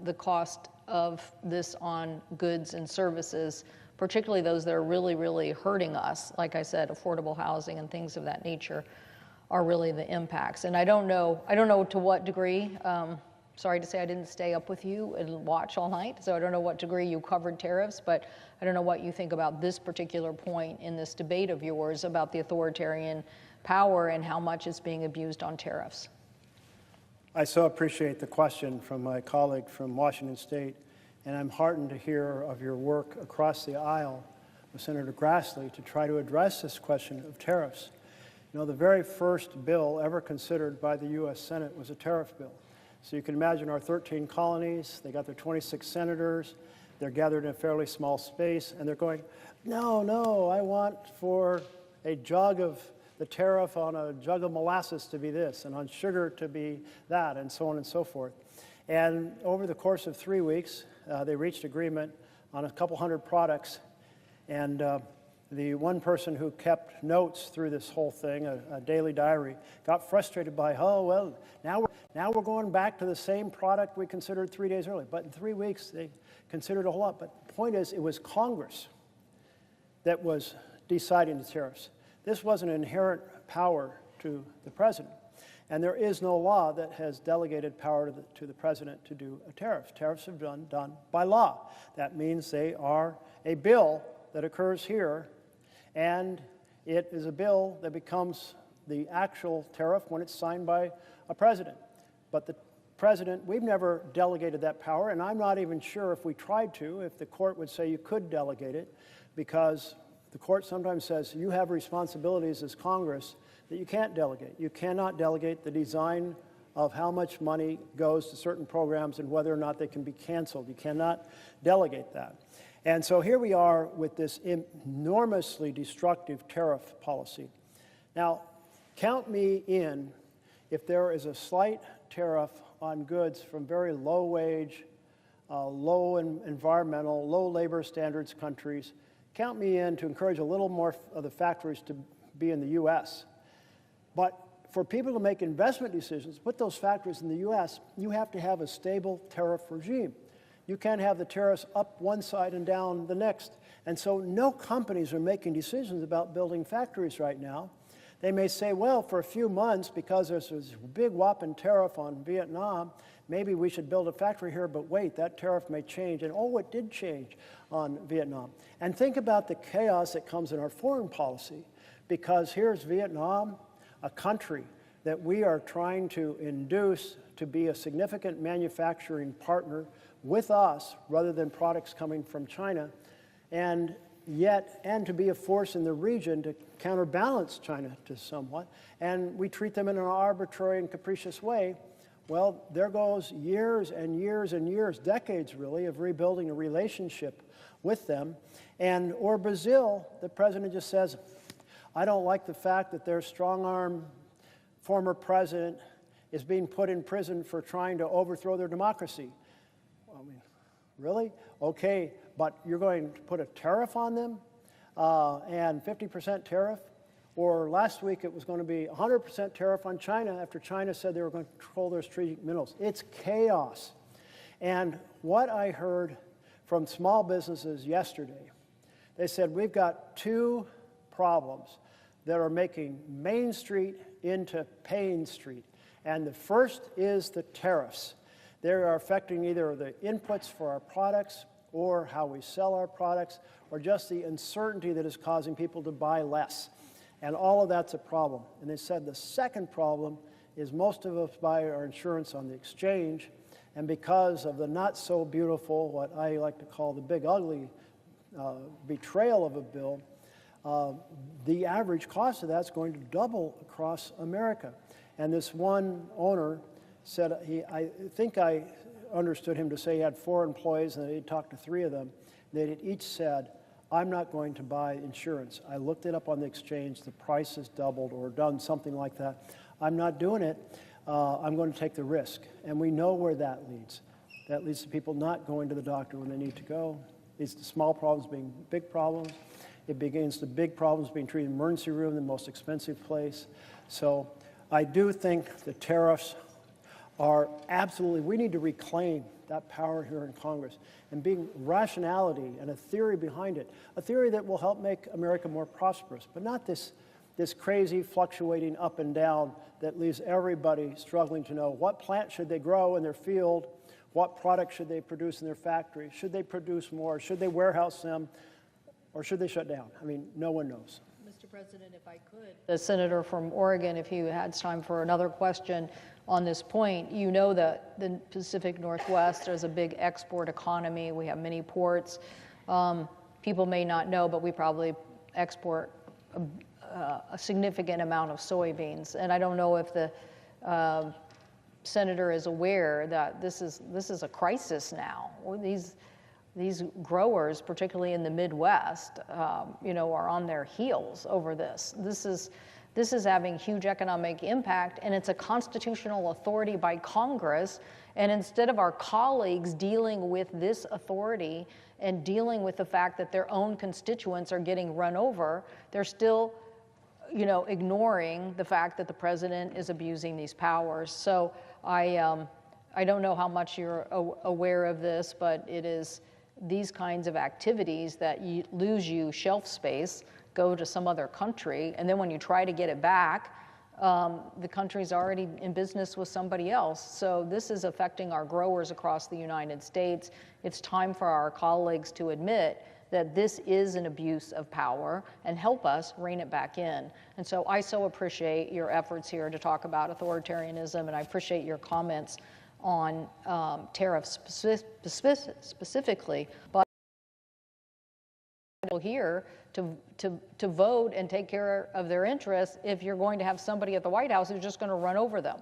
G: the cost of this on goods and services, particularly those that are really, really hurting us, like I said, affordable housing and things of that nature, are really the impacts. And I don't know to what degree, sorry to say I didn't stay up with you and watch all night, so I don't know what degree you covered tariffs, but I don't know what you think about this particular point in this debate of yours about the authoritarian power and how much is being abused on tariffs.
A: I so appreciate the question from my colleague from Washington State, and I'm heartened to hear of your work across the aisle with Senator Grassley to try to address this question of tariffs. The very first bill ever considered by the U.S. Senate was a tariff bill. So you can imagine our 13 colonies, they got their 26 senators, they're gathered in a fairly small space, and they're going, no, I want for a jug of the tariff on a jug of molasses to be this, and on sugar to be that, and so on and so forth. And over the course of 3 weeks, they reached agreement on a couple hundred products, and the one person who kept notes through this whole thing, a daily diary, got frustrated by, now we're going back to the same product we considered 3 days earlier. But in 3 weeks, they considered a whole lot. But the point is, it was Congress that was deciding the tariffs. This was an inherent power to the president. And there is no law that has delegated power to the president to do a tariff. Tariffs have been done by law. That means they are a bill that occurs here, and it is a bill that becomes the actual tariff when it's signed by a president. But the president, we've never delegated that power, and I'm not even sure if we tried to, if the court would say you could delegate it, because the court sometimes says you have responsibilities as Congress that you can't delegate. You cannot delegate the design of how much money goes to certain programs and whether or not they can be canceled. You cannot delegate that. And so here we are with this enormously destructive tariff policy. Now, count me in if there is a slight tariff on goods from very low wage, low environmental, low labor standards countries. Count me in to encourage a little more of the factories to be in the U.S. But for people to make investment decisions, put those factories in the U.S., you have to have a stable tariff regime. You can't have the tariffs up one side and down the next. And so no companies are making decisions about building factories right now. They may say, well, for a few months, because there's this big whopping tariff on Vietnam, maybe we should build a factory here, but wait, that tariff may change. And oh, it did change on Vietnam. And think about the chaos that comes in our foreign policy, because here's Vietnam, a country that we are trying to induce to be a significant manufacturing partner with us rather than products coming from China, and to be a force in the region to counterbalance China to somewhat, and we treat them in an arbitrary and capricious way. Well, there goes years and years and years, decades really, of rebuilding a relationship with them. Or Brazil, the president just says, I don't like the fact that their strong-arm former president is being put in prison for trying to overthrow their democracy. I mean, really? Okay, but you're going to put a tariff on them and 50% tariff? Or last week it was going to be 100% tariff on China after China said they were going to control their strategic minerals. It's chaos. And what I heard from small businesses yesterday, they said, we've got two problems. that are making Main Street into Pain Street. And the first is the tariffs. They are affecting either the inputs for our products or how we sell our products, or just the uncertainty that is causing people to buy less. And all of that's a problem. And they said the second problem is most of us buy our insurance on the exchange, and because of the not so beautiful, what I like to call the big ugly betrayal of a bill, the average cost of that's going to double across America. And this one owner said, I think I understood him to say he had 4 employees and that he'd talked to 3 of them. They had each said, I'm not going to buy insurance. I looked it up on the exchange, the price has doubled or done something like that. I'm not doing it. I'm going to take the risk. And we know where that leads. That leads to people not going to the doctor when they need to go. It leads to small problems being big problems. It begins to big problems being treated in the emergency room, the most expensive place. So I do think the tariffs are absolutely, we need to reclaim that power here in Congress and being rationality and a theory behind it, a theory that will help make America more prosperous, but not this crazy fluctuating up and down that leaves everybody struggling to know what plant should they grow in their field, what product should they produce in their factory, should they produce more, should they warehouse them, or should they shut down? I mean, no one knows.
G: Mr. President, if I could, the senator from Oregon, if you had time for another question on this point, you know that the Pacific Northwest is a big export economy. We have many ports. People may not know, but we probably export a significant amount of soybeans. And I don't know if the senator is aware that this is a crisis now. These growers, particularly in the Midwest, are on their heels over this. This is having huge economic impact, and it's a constitutional authority by Congress. And instead of our colleagues dealing with this authority and dealing with the fact that their own constituents are getting run over, they're still, ignoring the fact that the president is abusing these powers. So I don't know how much you're aware of this, but it is these kinds of activities that lose you shelf space, go to some other country, and then when you try to get it back, the country's already in business with somebody else. So this is affecting our growers across the United States. It's time for our colleagues to admit that this is an abuse of power and help us rein it back in. And so I so appreciate your efforts here to talk about authoritarianism, and I appreciate your comments on tariffs specifically, but here to vote and take care of their interests if you're going to have somebody at the White House who's just going to run over them.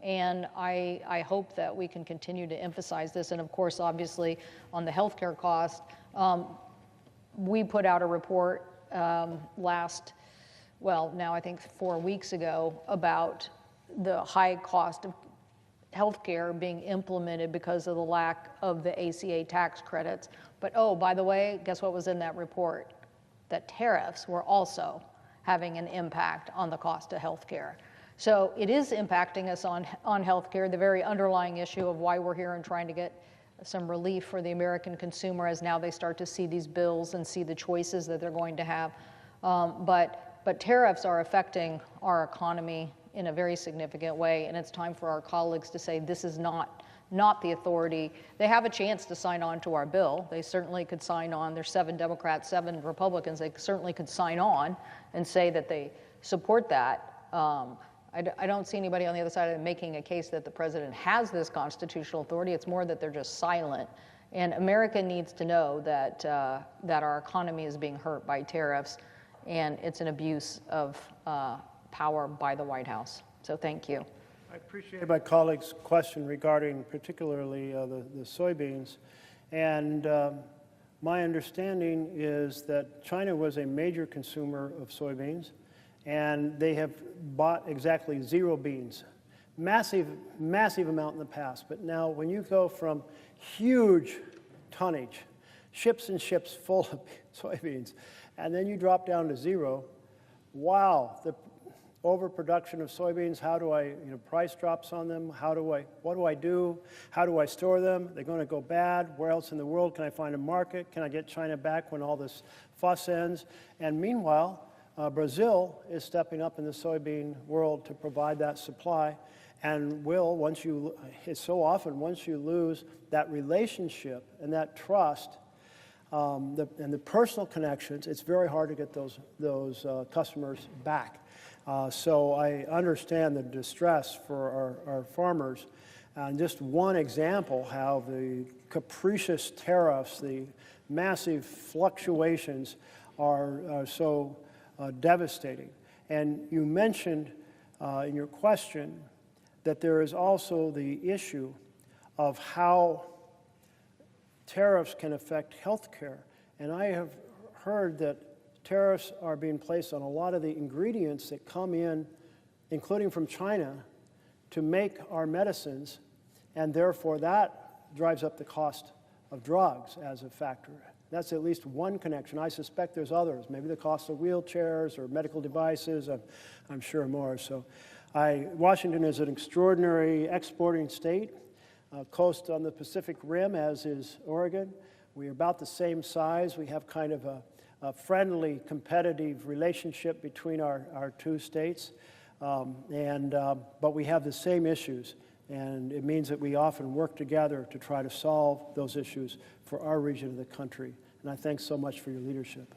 G: And I hope that we can continue to emphasize this. And of course, obviously, on the healthcare cost, we put out a report now I think 4 weeks ago, about the high cost of healthcare being implemented because of the lack of the ACA tax credits. But by the way, guess what was in that report? That tariffs were also having an impact on the cost of healthcare. So it is impacting us on healthcare, the very underlying issue of why we're here and trying to get some relief for the American consumer as now they start to see these bills and see the choices that they're going to have. But tariffs are affecting our economy in a very significant way, and it's time for our colleagues to say this is not the authority. They have a chance to sign on to our bill. They certainly could sign on. There's 7 Democrats, 7 Republicans. They certainly could sign on and say that they support that. I don't see anybody on the other side of it making a case that the president has this constitutional authority. It's more that they're just silent. And America needs to know that our economy is being hurt by tariffs, and it's an abuse of power by the White House. So thank you.
A: I appreciate my colleague's question regarding particularly the soybeans. And my understanding is that China was a major consumer of soybeans, and they have bought exactly 0 beans. Massive amount in the past. But now when you go from huge tonnage, ships and ships full of soybeans, and then you drop down to 0, wow, the overproduction of soybeans, how do I, price drops on them, what do I do, how do I store them, they're going to go bad, where else in the world can I find a market, can I get China back when all this fuss ends? And meanwhile, Brazil is stepping up in the soybean world to provide that supply, and will, it's so often, once you lose that relationship and that trust, and the personal connections, it's very hard to get those customers back. So I understand the distress for our farmers. And just one example how the capricious tariffs, the massive fluctuations are so devastating. And you mentioned in your question that there is also the issue of how tariffs can affect health care. And I have heard that tariffs are being placed on a lot of the ingredients that come in, including from China, to make our medicines, and therefore that drives up the cost of drugs as a factor. That's at least one connection. I suspect there's others, maybe the cost of wheelchairs or medical devices, I'm sure more. So Washington is an extraordinary exporting state, coast on the Pacific Rim, as is Oregon. We're about the same size. We have kind of a friendly, competitive relationship between our two states, but we have the same issues, and it means that we often work together to try to solve those issues for our region of the country. And I thank so much for your leadership.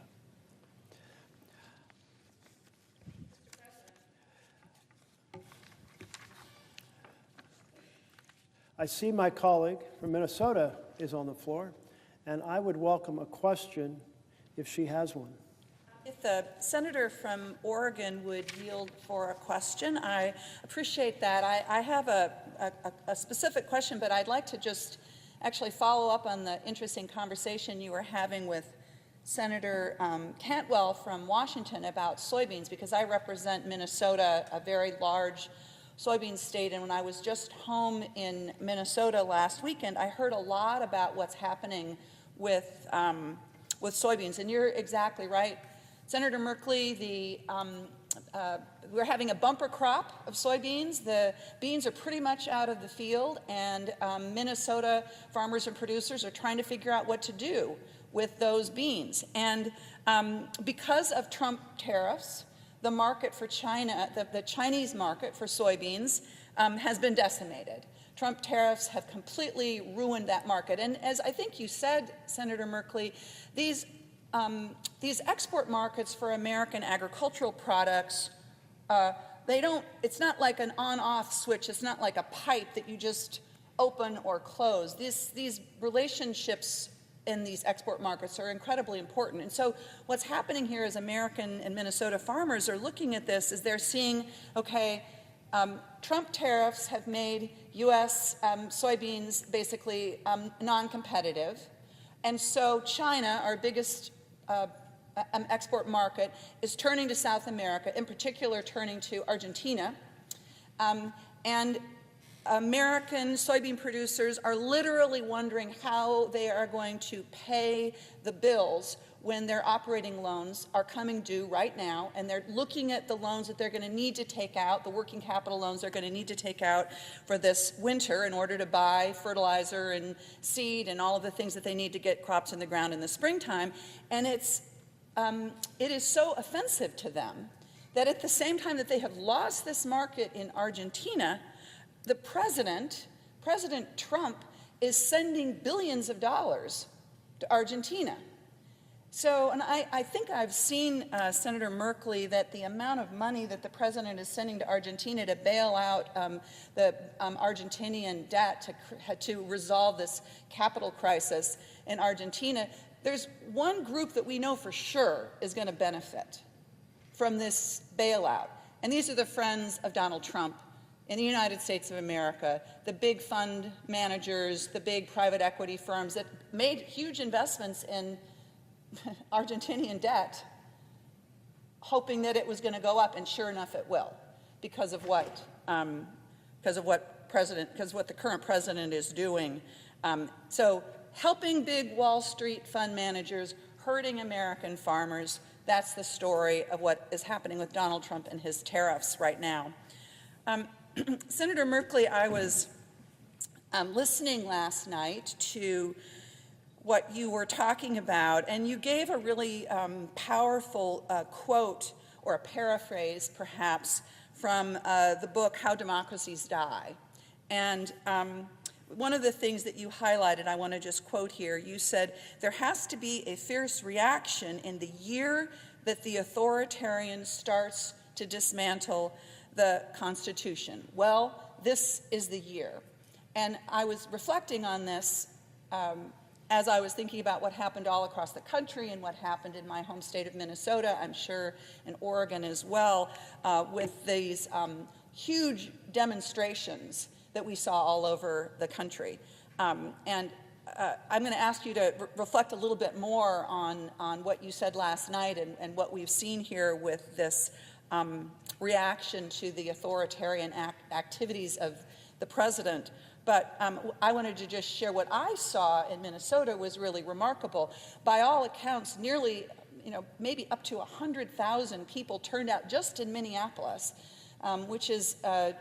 A: I see my colleague from Minnesota is on the floor, and I would welcome a question if she has one.
H: If the senator from Oregon would yield for a question, I appreciate that. I have a specific question, but I'd like to just actually follow up on the interesting conversation you were having with Senator Cantwell from Washington about soybeans, because I represent Minnesota, a very large soybean state, and when I was just home in Minnesota last weekend, I heard a lot about what's happening with soybeans, and you're exactly right. Senator Merkley, we're having a bumper crop of soybeans. The beans are pretty much out of the field, and Minnesota farmers and producers are trying to figure out what to do with those beans. And because of Trump tariffs, the market for China, the Chinese market for soybeans has been decimated. Trump tariffs have completely ruined that market. And as I think you said, Senator Merkley, these export markets for American agricultural products, it's not like an on-off switch. It's not like a pipe that you just open or close. These relationships in these export markets are incredibly important. And so what's happening here is American and Minnesota farmers are looking at this as they're seeing, okay, Trump tariffs have made U.S. Soybeans basically non-competitive. And so China, our biggest export market, is turning to South America, in particular turning to Argentina. And American soybean producers are literally wondering how they are going to pay the bills when their operating loans are coming due right now, and they're looking at the loans that they're going to need to take out, the working capital loans they're going to need to take out for this winter in order to buy fertilizer and seed and all of the things that they need to get crops in the ground in the springtime. And it is so offensive to them that at the same time that they have lost this market in Argentina, the President Trump, is sending billions of dollars to Argentina. So, and I think I've seen, Senator Merkley, that the amount of money that the President is sending to Argentina to bail out the Argentinian debt to resolve this capital crisis in Argentina, there's one group that we know for sure is going to benefit from this bailout, and these are the friends of Donald Trump in the United States of America, the big fund managers, the big private equity firms that made huge investments in Argentinian debt, hoping that it was going to go up, and sure enough it will, because of what the current president is doing. So helping big Wall Street fund managers, hurting American farmers, that's the story of what is happening with Donald Trump and his tariffs right now. Senator Merkley, I was listening last night to what you were talking about, and you gave a really powerful quote or a paraphrase, perhaps, from the book, How Democracies Die. And one of the things that you highlighted, I want to just quote here, you said, there has to be a fierce reaction in the year that the authoritarian starts to dismantle the Constitution. Well, this is the year. And I was reflecting on this as I was thinking about what happened all across the country and what happened in my home state of Minnesota, I'm sure in Oregon as well, with these huge demonstrations that we saw all over the country. I'm going to ask you to reflect a little bit more on what you said last night and what we've seen here with this reaction to the authoritarian activities of the president. But I wanted to just share what I saw in Minnesota was really remarkable. By all accounts, nearly, maybe up to 100,000 people turned out just in Minneapolis, which is, the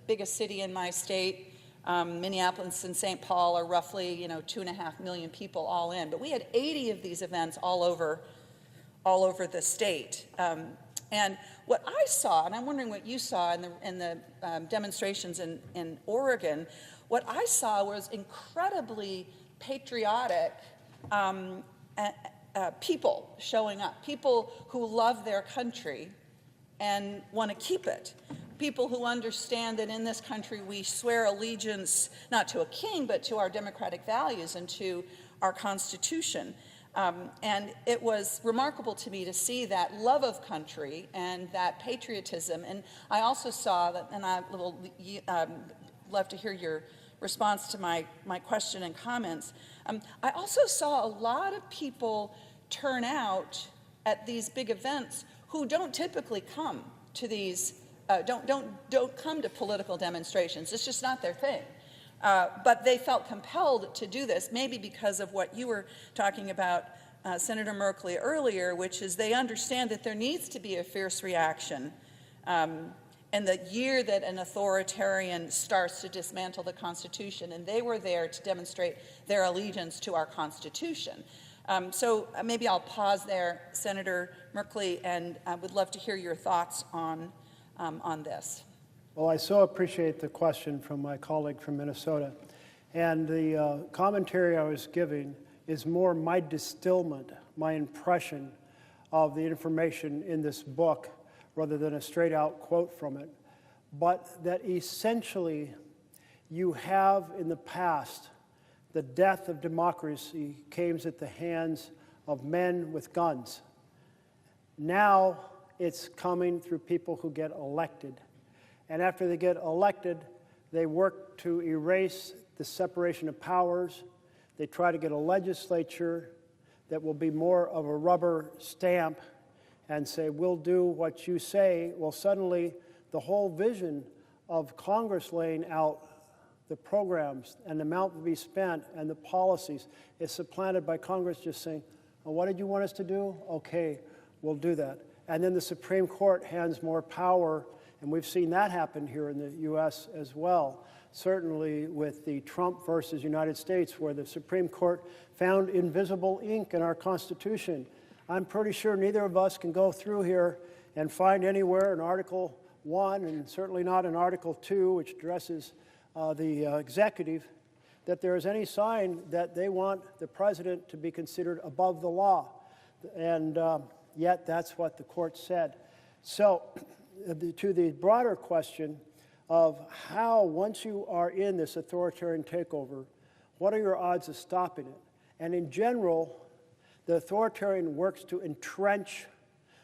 H: biggest city in my state. Minneapolis and St. Paul are roughly, 2.5 million people all in. But we had 80 of these events all over the state. And what I saw, and I'm wondering what you saw in the demonstrations in Oregon, what I saw was incredibly patriotic people showing up, people who love their country and want to keep it, people who understand that in this country we swear allegiance not to a king, but to our democratic values and to our Constitution. And it was remarkable to me to see that love of country and that patriotism. And I also saw that, and I will love to hear your response to my question and comments. I also saw a lot of people turn out at these big events who don't typically come to these, don't come to political demonstrations. It's just not their thing. But they felt compelled to do this, maybe because of what you were talking about, Senator Merkley, earlier, which is they understand that there needs to be a fierce reaction in the year that an authoritarian starts to dismantle the Constitution, and they were there to demonstrate their allegiance to our Constitution. So maybe I'll pause there, Senator Merkley, and I would love to hear your thoughts on this.
A: Well, I so appreciate the question from my colleague from Minnesota. And the commentary I was giving is more my distillment, my impression of the information in this book, rather than a straight-out quote from it. But that essentially you have in the past the death of democracy came at the hands of men with guns. Now it's coming through people who get elected. And after they get elected, they work to erase the separation of powers. They try to get a legislature that will be more of a rubber stamp and say, we'll do what you say. Well, suddenly the whole vision of Congress laying out the programs and the amount to be spent and the policies is supplanted by Congress just saying, well, what did you want us to do? Okay, we'll do that. And then the Supreme Court hands more power. And we've seen that happen here in the U.S. as well, certainly with the Trump versus United States, where the Supreme Court found invisible ink in our Constitution. I'm pretty sure neither of us can go through here and find anywhere in Article 1, and certainly not in Article 2, which addresses the executive, that there is any sign that they want the president to be considered above the law. And yet that's what the court said. So, to the broader question of how, once you are in this authoritarian takeover, what are your odds of stopping it? And in general, the authoritarian works to entrench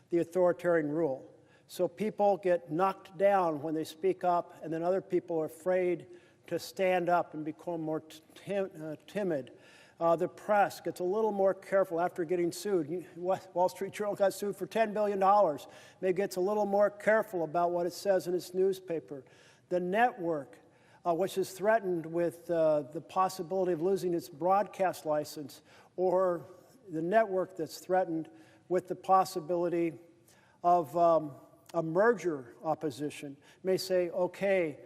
A: the authoritarian rule. So people get knocked down when they speak up, and then other people are afraid to stand up and become more timid. The press gets a little more careful after getting sued. Wall Street Journal got sued for $10 billion. Maybe gets a little more careful about what it says in its newspaper. The network, which is threatened with the possibility of losing its broadcast license, or the network that's threatened with the possibility of a merger opposition, may say, okay,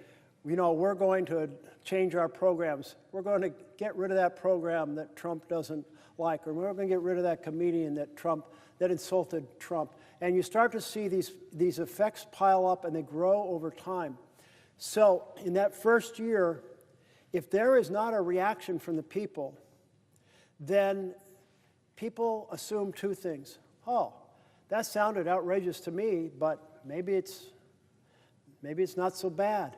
A: you know, we're going to change our programs. We're going to get rid of that program that Trump doesn't like, or we're going to get rid of that comedian that insulted Trump. And you start to see these effects pile up and they grow over time. So in that first year, if there is not a reaction from the people, then people assume two things. Oh, that sounded outrageous to me, but maybe it's not so bad.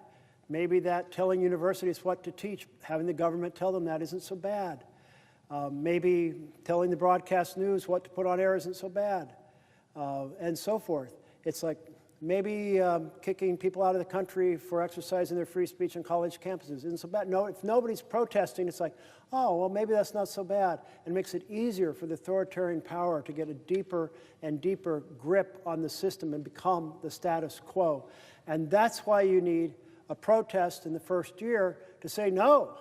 A: Maybe that telling universities what to teach, having the government tell them that isn't so bad. Maybe telling the broadcast news what to put on air isn't so bad, and so forth. It's like maybe kicking people out of the country for exercising their free speech on college campuses isn't so bad. No, if nobody's protesting, it's like, oh, well, maybe that's not so bad. And makes it easier for the authoritarian power to get a deeper and deeper grip on the system and become the status quo. And that's why you need a protest in the first year to say, no,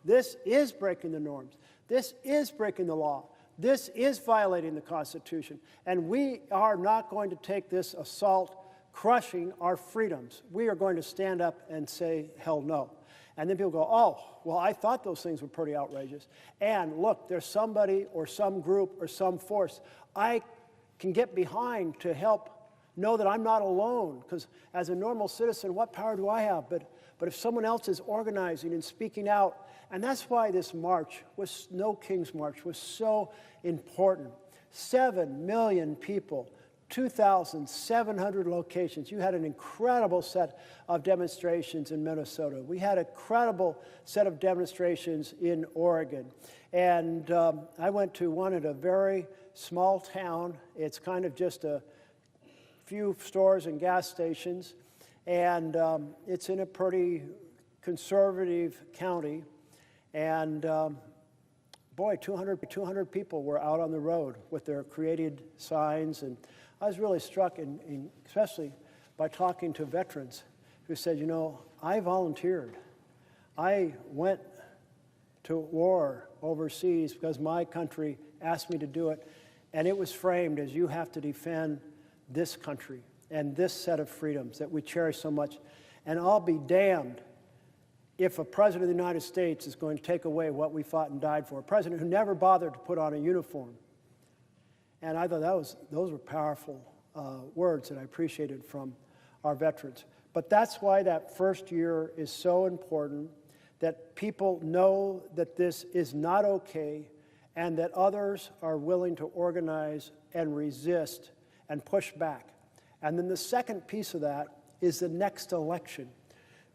A: this is breaking the norms. This is breaking the law. This is violating the Constitution. And we are not going to take this assault crushing our freedoms. We are going to stand up and say, hell no. And then people go, oh, well, I thought those things were pretty outrageous. And look, there's somebody or some group or some force I can get behind to help know that I'm not alone. Because as a normal citizen, what power do I have? But if someone else is organizing and speaking out, and that's why this march, No King's March, was so important. 7 million people, 2,700 locations. You had an incredible set of demonstrations in Minnesota. We had a credible set of demonstrations in Oregon. And I went to one at a very small town. It's kind of just a few stores and gas stations. And it's in a pretty conservative county. And boy, 200 people were out on the road with their created signs. And I was really struck, especially by talking to veterans who said, you know, I volunteered. I went to war overseas because my country asked me to do it. And it was framed as you have to defend this country and this set of freedoms that we cherish so much. And I'll be damned if a president of the United States is going to take away what we fought and died for, a president who never bothered to put on a uniform. And I thought those were powerful words that I appreciated from our veterans. But that's why that first year is so important, that people know that this is not okay and that others are willing to organize and resist and push back. And then the second piece of that is the next election,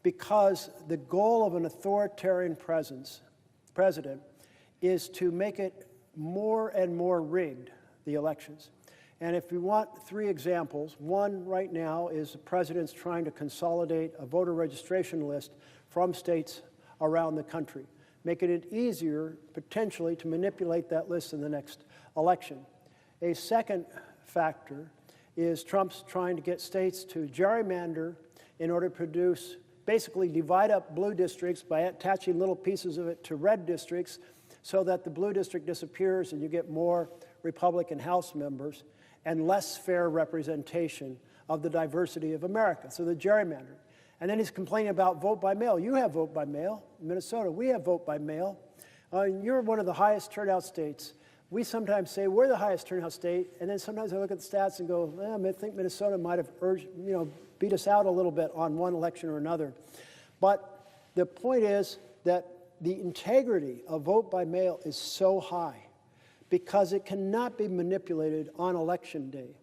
A: because the goal of an authoritarian president is to make it more and more rigged, the elections. And if we want 3 examples, one right now is the president's trying to consolidate a voter registration list from states around the country, making it easier potentially to manipulate that list in the next election. A second factor is Trump's trying to get states to gerrymander in order to produce, basically divide up blue districts by attaching little pieces of it to red districts so that the blue district disappears and you get more Republican House members and less fair representation of the diversity of America, so the gerrymander. And then he's complaining about vote by mail. You have vote by mail. In Minnesota, we have vote by mail. You're one of the highest turnout states. We sometimes say we're the highest turnout state, and then sometimes I look at the stats and go, I think Minnesota might have beat us out a little bit on one election or another. But the point is that the integrity of vote by mail is so high because it cannot be manipulated on election day.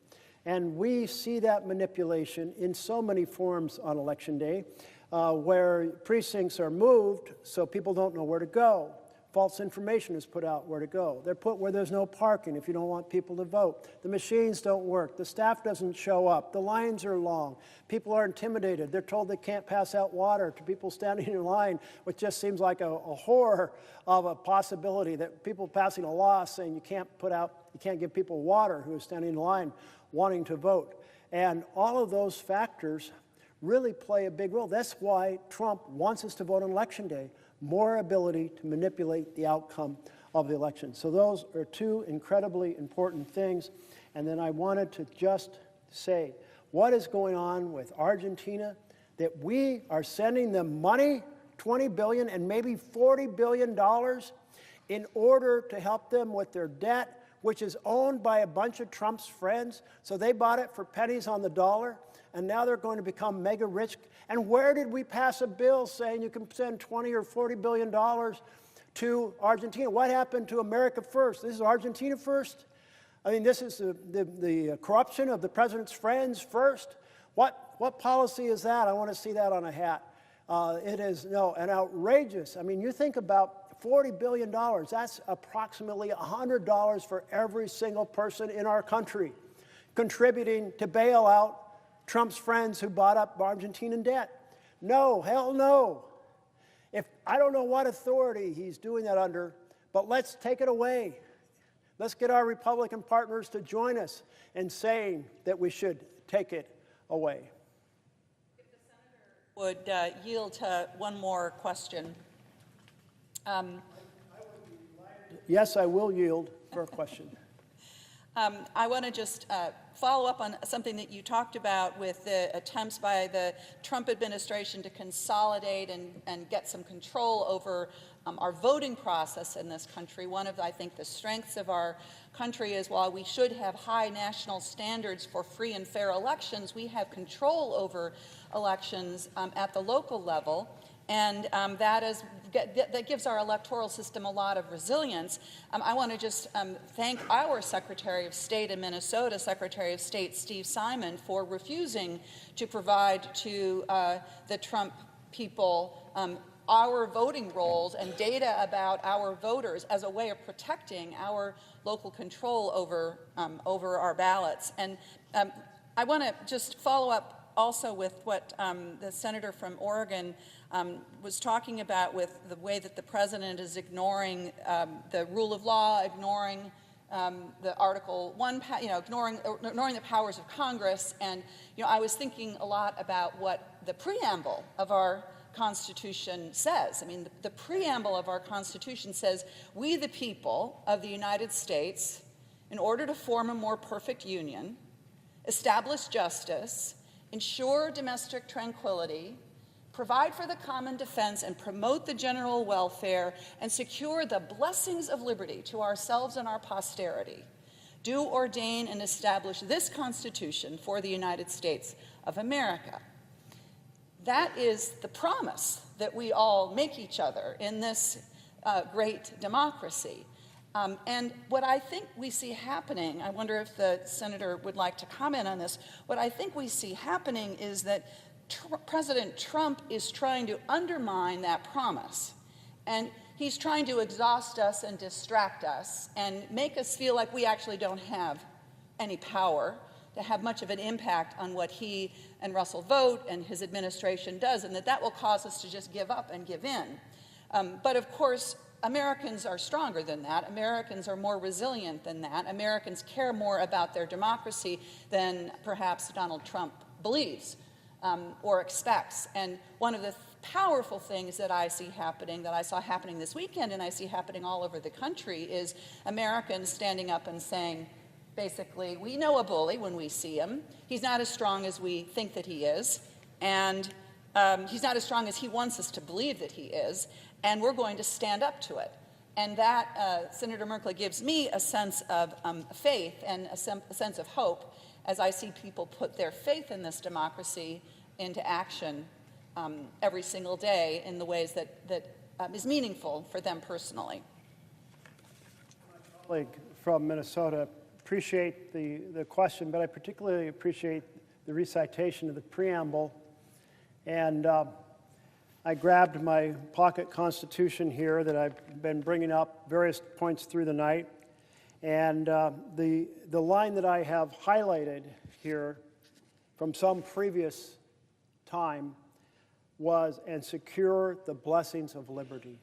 A: And we see that manipulation in so many forms on election day, where precincts are moved so people don't know where to go. False information is put out where to go. They're put where there's no parking if you don't want people to vote. The machines don't work. The staff doesn't show up. The lines are long. People are intimidated. They're told they can't pass out water to people standing in line, which just seems like a horror of a possibility that people passing a law saying you can't give people water who are standing in line wanting to vote. And all of those factors really play a big role. That's why Trump wants us to vote on Election Day. More ability to manipulate the outcome of the election. So those are 2 incredibly important things. And then I wanted to just say, what is going on with Argentina? that we are sending them money, $20 billion and maybe $40 billion, in order to help them with their debt, which is owned by a bunch of Trump's friends. So they bought it for pennies on the dollar, and now they're going to become mega rich. And where did we pass a bill saying you can send $20 or $40 billion to Argentina? What happened to America First? This is Argentina first? I mean, this is the corruption of the president's friends first? What policy is that? I want to see that on a hat. It is, no, an outrageous. I mean, you think about $40 billion. That's approximately $100 for every single person in our country contributing to bail out Trump's friends who bought up Argentinian debt. No, hell no. I don't know what authority he's doing that under, but let's take it away. Let's get our Republican partners to join us in saying that we should take it away.
H: If the senator would yield to one more question.
A: Yes, I will yield for a question.
H: I want to just follow up on something that you talked about with the attempts by the Trump administration to consolidate and get some control over our voting process in this country. One of, I think, the strengths of our country is while we should have high national standards for free and fair elections, we have control over elections at the local level. And that gives our electoral system a lot of resilience. I want to just thank our Secretary of State in Minnesota, Secretary of State Steve Simon, for refusing to provide to the Trump people our voting rolls and data about our voters as a way of protecting our local control over our ballots. And I want to just follow up also with what the senator from Oregon was talking about, with the way that the president is ignoring the rule of law, ignoring the Article 1, ignoring the powers of Congress. And I was thinking a lot about what the preamble of our Constitution says. I mean, the preamble of our Constitution says, "We, the people of the United States, in order to form a more perfect union, establish justice, ensure domestic tranquility, provide for the common defense, and promote the general welfare, and secure the blessings of liberty to ourselves and our posterity, do ordain and establish this Constitution for the United States of America." That is the promise that we all make each other in this great democracy. And what I think we see happening, I wonder if the senator would like to comment on this, what I think we see happening is that President Trump is trying to undermine that promise. And he's trying to exhaust us and distract us and make us feel like we actually don't have any power to have much of an impact on what he and Russell Vought and his administration does, and that will cause us to just give up and give in. But of course, Americans are stronger than that. Americans are more resilient than that. Americans care more about their democracy than perhaps Donald Trump believes or expects. And one of the powerful things that I see happening, that I saw happening this weekend and I see happening all over the country, is Americans standing up and saying, basically, we know a bully when we see him. He's not as strong as we think that he is, and he's not as strong as he wants us to believe that he is, and we're going to stand up to it. And that, Senator Merkley, gives me a sense of faith and a sense of hope as I see people put their faith in this democracy into action every single day in the ways that is meaningful for them personally.
A: My colleague from Minnesota, appreciate the question, but I particularly appreciate the recitation of the preamble. And I grabbed my pocket Constitution here that I've been bringing up various points through the night. And the line that I have highlighted here from some previous time was, "and secure the blessings of liberty."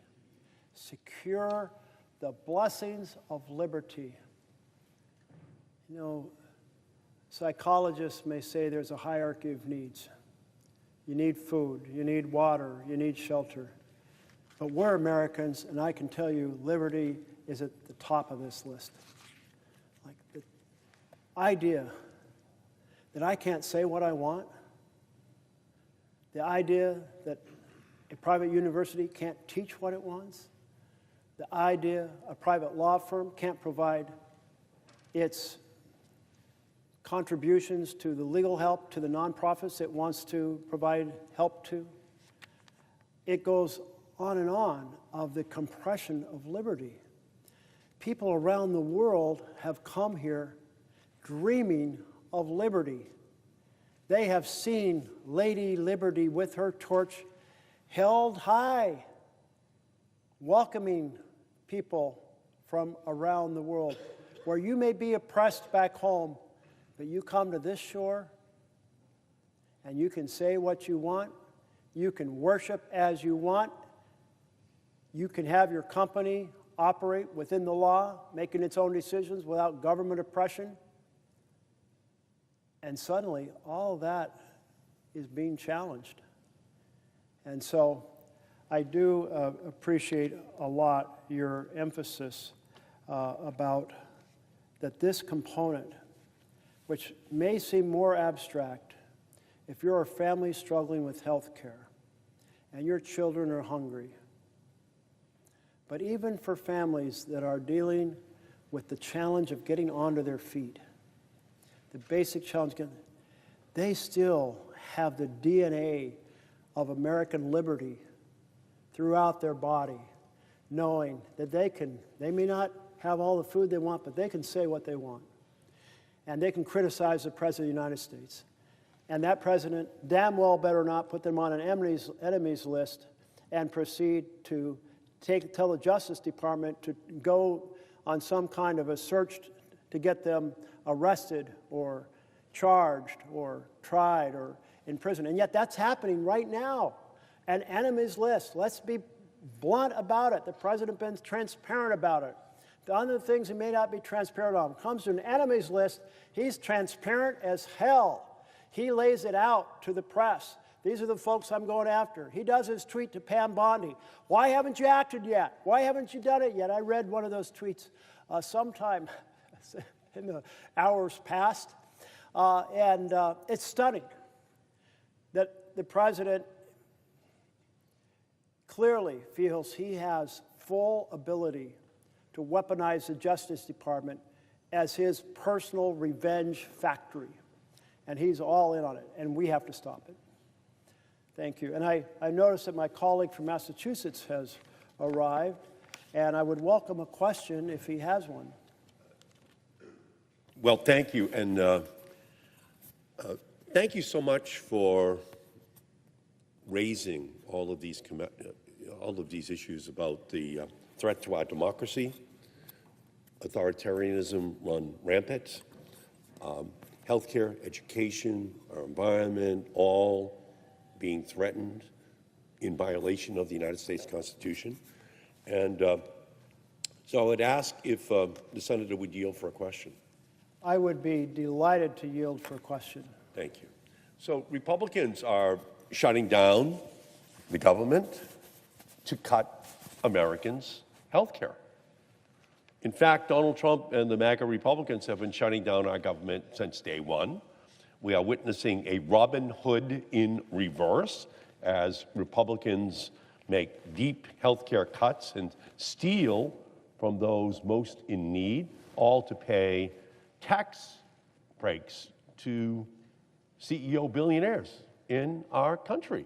A: Secure the blessings of liberty. You know, psychologists may say there's a hierarchy of needs. You need food, you need water, you need shelter. But we're Americans, and I can tell you liberty is at the top of this list. Like the idea that I can't say what I want, The idea that a private university can't teach what it wants. The idea a private law firm can't provide its contributions to the legal help to the nonprofits it wants to provide help to. It goes on and on of the compression of liberty. People around the world have come here dreaming of liberty. They have seen Lady Liberty with her torch held high, welcoming people from around the world. Where you may be oppressed back home, but you come to this shore and you can say what you want, you can worship as you want, you can have your company operate within the law, making its own decisions without government oppression. And suddenly, all of that is being challenged. And so I do appreciate a lot your emphasis about that this component, which may seem more abstract, if you're a family struggling with health care and your children are hungry, but even for families that are dealing with the challenge of getting onto their feet, the basic challenge, they still have the DNA of American liberty throughout their body, knowing that they may not have all the food they want, but they can say what they want. And they can criticize the President of the United States. And that president damn well better not put them on an enemies list and proceed to tell the Justice Department to go on some kind of a search to get them arrested or charged or tried or in prison. And yet that's happening right now. An enemies list. Let's be blunt about it. The president has been transparent about it. The other things he may not be transparent on. When it comes to an enemies list, he's transparent as hell. He lays it out to the press. These are the folks I'm going after. He does his tweet to Pam Bondi. Why haven't you acted yet? Why haven't you done it yet? I read one of those tweets sometime in the hours past. And it's stunning that the president clearly feels he has full ability to weaponize the Justice Department as his personal revenge factory. And he's all in on it, and we have to stop it. Thank you. And I noticed that my colleague from Massachusetts has arrived, and I would welcome a question if he has one.
I: Well, thank you, and thank you so much for raising all of these issues about the threat to our democracy, authoritarianism run rampant, healthcare, education, our environment, all being threatened in violation of the United States Constitution. And so I would ask if the Senator would yield for a question.
A: I would be delighted to yield for a question.
I: Thank you. So Republicans are shutting down the government to cut Americans' health care. In fact, Donald Trump and the MAGA Republicans have been shutting down our government since day one. We are witnessing a Robin Hood in reverse as Republicans make deep health care cuts and steal from those most in need, all to pay tax breaks to CEO billionaires in our country.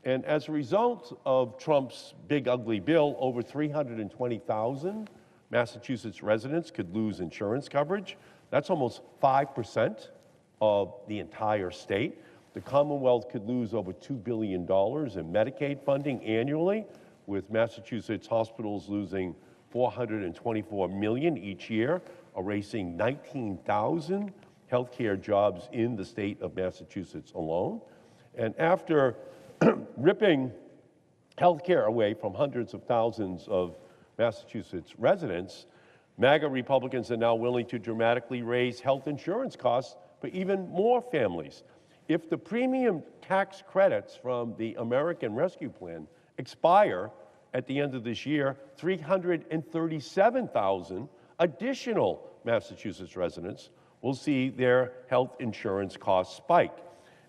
I: And as a result of Trump's big ugly bill, over 320,000 Massachusetts residents could lose insurance coverage. That's almost 5% of the entire state. The Commonwealth could lose over $2 billion in Medicaid funding annually, with Massachusetts hospitals losing $424 million each year, erasing 19,000 healthcare jobs in the state of Massachusetts alone. And after ripping healthcare away from hundreds of thousands of Massachusetts residents, MAGA Republicans are now willing to dramatically raise health insurance costs for even more families. If the premium tax credits from the American Rescue Plan expire at the end of this year, 337,000 additional Massachusetts residents will see their health insurance costs spike.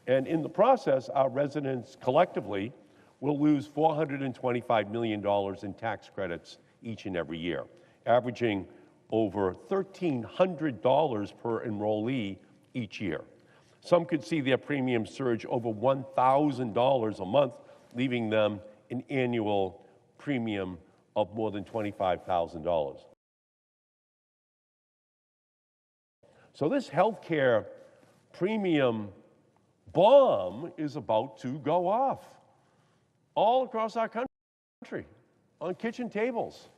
I: And in the process, our residents collectively will lose $425 million in tax credits each and every year, averaging over $1,300 per enrollee each year. Some could see their premiums surge over $1,000 a month, leaving them an annual premium of more than $25,000. So this healthcare premium bomb is about to go off all across our country, on kitchen tables.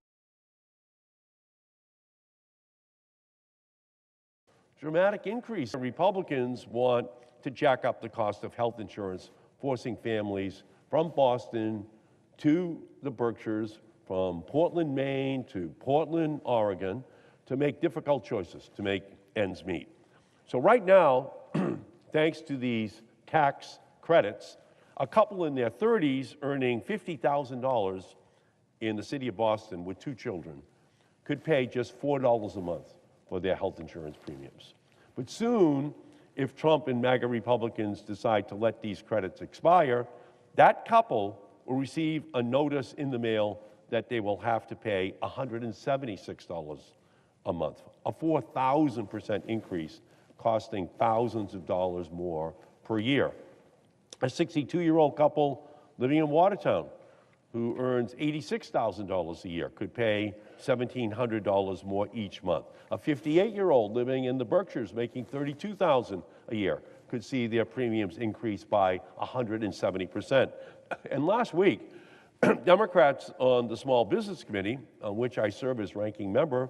I: Dramatic increase. Republicans want to jack up the cost of health insurance, forcing families from Boston to the Berkshires, from Portland, Maine to Portland, Oregon, to make difficult choices to make ends meet. So right now, thanks to these tax credits, a couple in their 30s earning $50,000 in the city of Boston with 2 children could pay just $4 a month for their health insurance premiums. But soon, if Trump and MAGA Republicans decide to let these credits expire, that couple will receive a notice in the mail that they will have to pay $176 a month, a 4,000% increase, costing thousands of dollars more per year. A 62-year-old couple living in Watertown who earns $86,000 a year could pay $1,700 more each month. A 58-year-old living in the Berkshires making $32,000 a year could see their premiums increase by 170%. And last week, Democrats on the Small Business Committee, on which I serve as ranking member,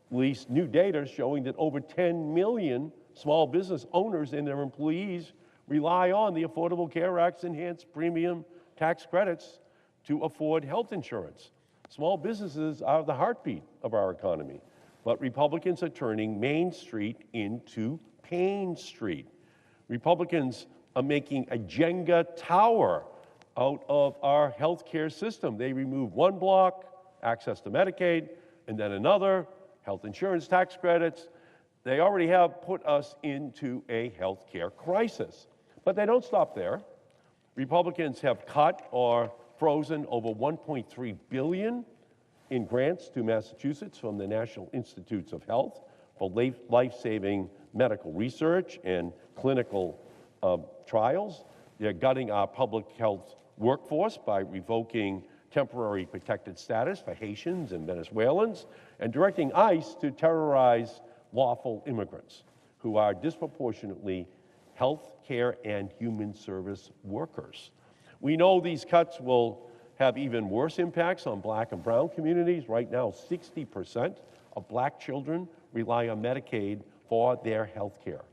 I: released new data showing that over 10 million small business owners and their employees rely on the Affordable Care Act's enhanced premium tax credits to afford health insurance. Small businesses are the heartbeat of our economy, but Republicans are turning Main Street into Pain Street. Republicans are making a Jenga tower out of our health care system. They remove one block, access to Medicaid, and then another, health insurance tax credits. They already have put us into a health care crisis. But they don't stop there. Republicans have cut or frozen over $1.3 billion in grants to Massachusetts from the National Institutes of Health for life-saving medical research and clinical trials. They're gutting our public health workforce by revoking temporary protected status for Haitians and Venezuelans and directing ICE to terrorize lawful immigrants who are disproportionately health care and human service workers. We know these cuts will have even worse impacts on Black and brown communities. Right now, 60% of Black children rely on Medicaid for their health care.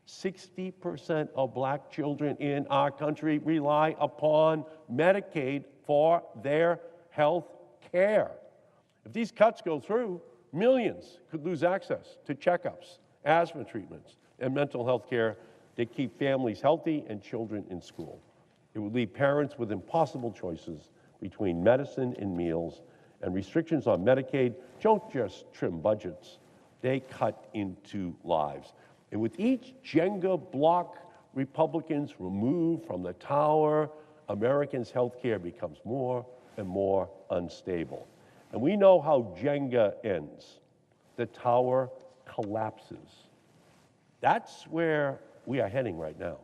I: 60% of Black children in our country rely upon Medicaid for their health care. If these cuts go through, millions could lose access to checkups, asthma treatments, and mental health care that keep families healthy and children in school. It would leave parents with impossible choices between medicine and meals, and restrictions on Medicaid don't just trim budgets, they cut into lives. And with each Jenga block Republicans remove from the tower, Americans' health care becomes more and more unstable. And we know how Jenga ends. The tower collapses. That's where we are heading right now.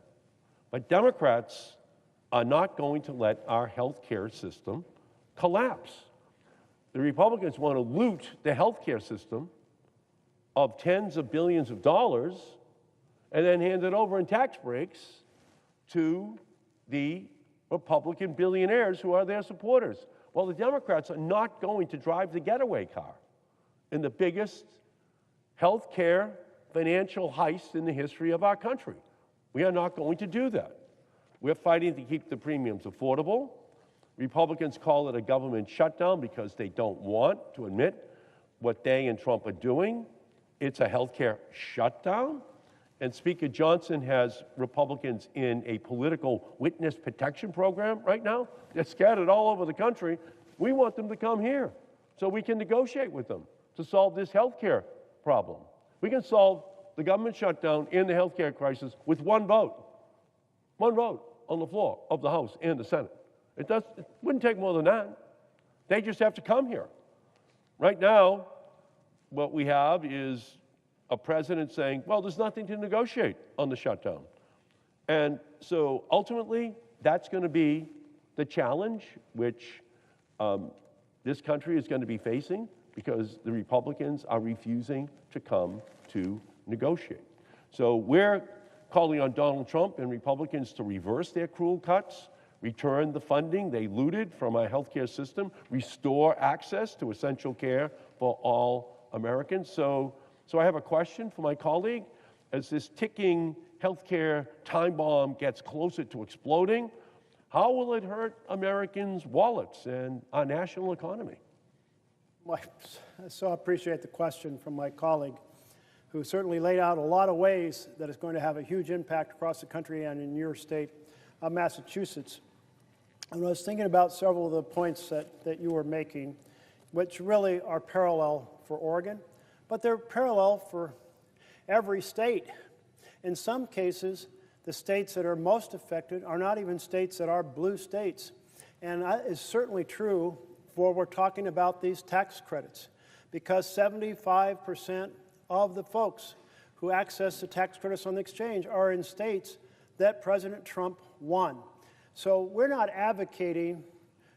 I: But Democrats are not going to let our health care system collapse. The Republicans want to loot the health care system of tens of billions of dollars and then hand it over in tax breaks to the Republican billionaires who are their supporters. Well, the Democrats are not going to drive the getaway car in the biggest health care financial heist in the history of our country. We are not going to do that. We're fighting to keep the premiums affordable. Republicans call it a government shutdown because they don't want to admit what they and Trump are doing. It's a healthcare shutdown. And Speaker Johnson has Republicans in a political witness protection program right now. They're scattered all over the country. We want them to come here so we can negotiate with them to solve this healthcare problem. We can solve the government shutdown and the healthcare crisis with one vote. One vote on the floor of the House and the Senate. It wouldn't take more than that. They just have to come here. Right now, what we have is a president saying, well, there's nothing to negotiate on the shutdown. And so ultimately, that's going to be the challenge which this country is going to be facing, because the Republicans are refusing to come to negotiate. So we're calling on Donald Trump and Republicans to reverse their cruel cuts, return the funding they looted from our healthcare system, restore access to essential care for all Americans. So I have a question for my colleague. As this ticking healthcare time bomb gets closer to exploding, how will it hurt Americans' wallets and our national economy?
A: Well, I so appreciate the question from my colleague, who certainly laid out a lot of ways that it's going to have a huge impact across the country and in your state of Massachusetts. And I was thinking about several of the points that you were making, which really are parallel for Oregon, but they're parallel for every state. In some cases, the states that are most affected are not even states that are blue states. And that is certainly true for we're talking about these tax credits, because 75% of the folks who access the tax credits on the exchange are in states that President Trump won. So we're not advocating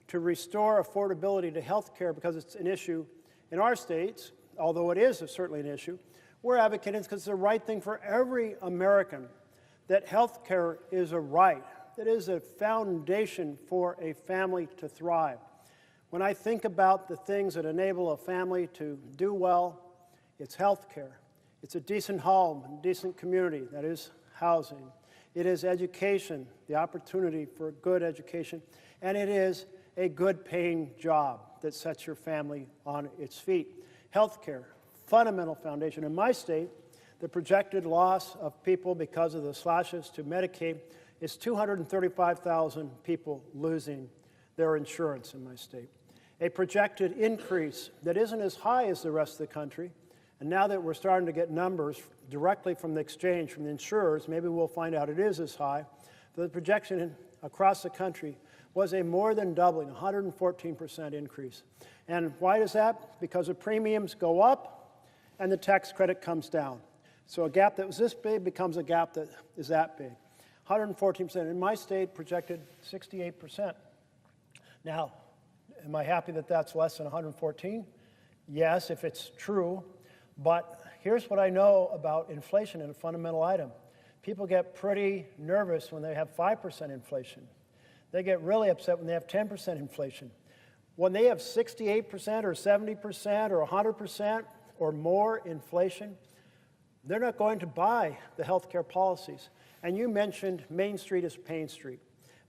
A: to restore affordability to health care because it's an issue in our states, although it is certainly an issue. We're advocating because it's the right thing for every American, that health care is a right. It is a foundation for a family to thrive. When I think about the things that enable a family to do well, it's health care. It's a decent home, a decent community, that is housing. It is education, the opportunity for good education, and it is a good paying job that sets your family on its feet. Health care, fundamental foundation. In my state, the projected loss of people because of the slashes to Medicaid is 235,000 people losing their insurance in my state. A projected increase that isn't as high as the rest of the country, and now that we're starting to get numbers directly from the exchange, from the insurers, maybe we'll find out it is as high. But the projection across the country was a more than doubling, 114% increase. And why is that? Because the premiums go up and the tax credit comes down. So a gap that was this big becomes a gap that is that big. 114%. In my state, projected 68%. Now, am I happy that that's less than 114? Yes, if it's true. But here's what I know about inflation in a fundamental item. People get pretty nervous when they have 5% inflation. They get really upset when they have 10% inflation. When they have 68% or 70% or 100% or more inflation, they're not going to buy the health care policies. And you mentioned Main Street is Pain Street.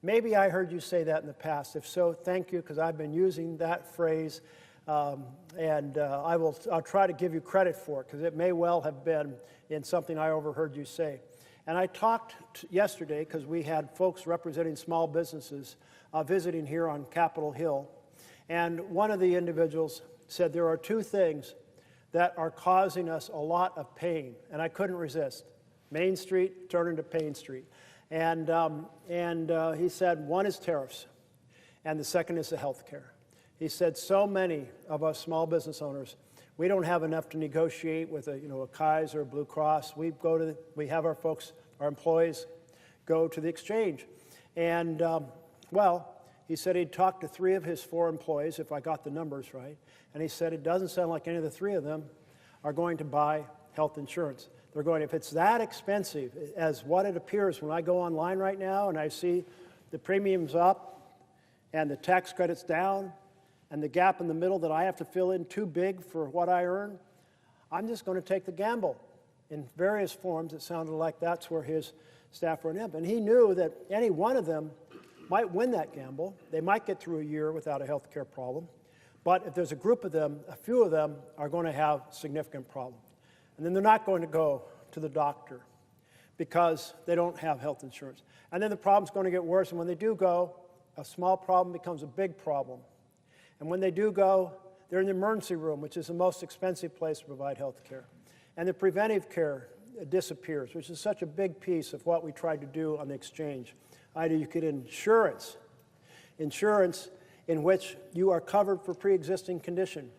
A: Maybe I heard you say that in the past. If so, thank you, because I've been using that phrase, and I'll try to give you credit for it, because it may well have been in something I overheard you say. And I talked yesterday, because we had folks representing small businesses visiting here on Capitol Hill, and one of the individuals said there are two things that are causing us a lot of pain, and I couldn't resist. Main Street turned into Pain Street. And he said one is tariffs, and the second is the health care. He said so many of us small business owners, we don't have enough to negotiate with a Kaiser or Blue Cross. We have our folks, our employees, go to the exchange. And, he said he'd talked to 3 of his 4 employees, if I got the numbers right, and he said it doesn't sound like any of the 3 of them are going to buy health insurance. They're going, if it's that expensive as what it appears when I go online right now and I see the premiums up and the tax credits down and the gap in the middle that I have to fill in too big for what I earn, I'm just going to take the gamble. In various forms, it sounded like that's where his staff were in. And he knew that any one of them might win that gamble. They might get through a year without a health care problem. But if there's a group of them, a few of them are going to have significant problems. And then they're not going to go to the doctor because they don't have health insurance. And then the problem's going to get worse. And when they do go, a small problem becomes a big problem. And when they do go, they're in the emergency room, which is the most expensive place to provide health care. And the preventive care disappears, which is such a big piece of what we tried to do on the exchange. Either you get insurance in which you are covered for pre-existing condition,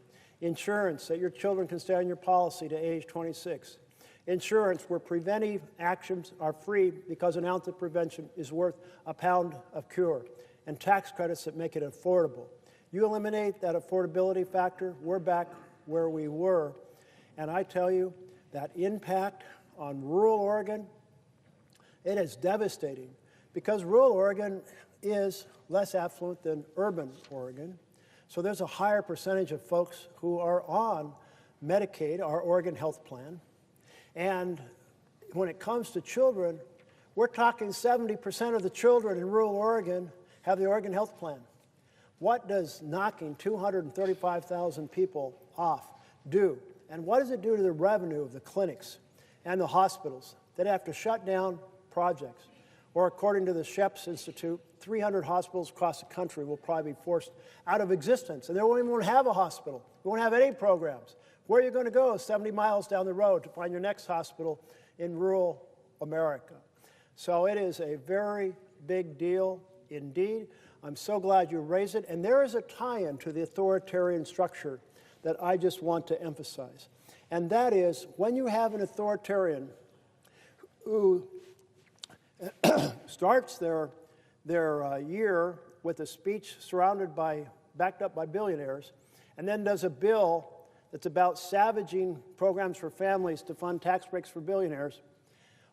A: insurance that your children can stay on your policy to age 26, insurance where preventive actions are free because an ounce of prevention is worth a pound of cure, and tax credits that make it affordable. You eliminate that affordability factor, we're back where we were. And I tell you, that impact on rural Oregon, it is devastating because rural Oregon is less affluent than urban Oregon. So there's a higher percentage of folks who are on Medicaid, our Oregon health plan. And when it comes to children, we're talking 70% of the children in rural Oregon have the Oregon health plan. What does knocking 235,000 people off do? And what does it do to the revenue of the clinics and the hospitals that have to shut down projects? Or according to the Sheps Institute, 300 hospitals across the country will probably be forced out of existence, and they won't even have a hospital. They won't have any programs. Where are you going to go 70 miles down the road to find your next hospital in rural America? So it is a very big deal indeed. I'm so glad you raised it, and there is a tie-in to the authoritarian structure that I just want to emphasize. And that is, when you have an authoritarian who starts their year with a speech backed up by billionaires, and then does a bill that's about savaging programs for families to fund tax breaks for billionaires,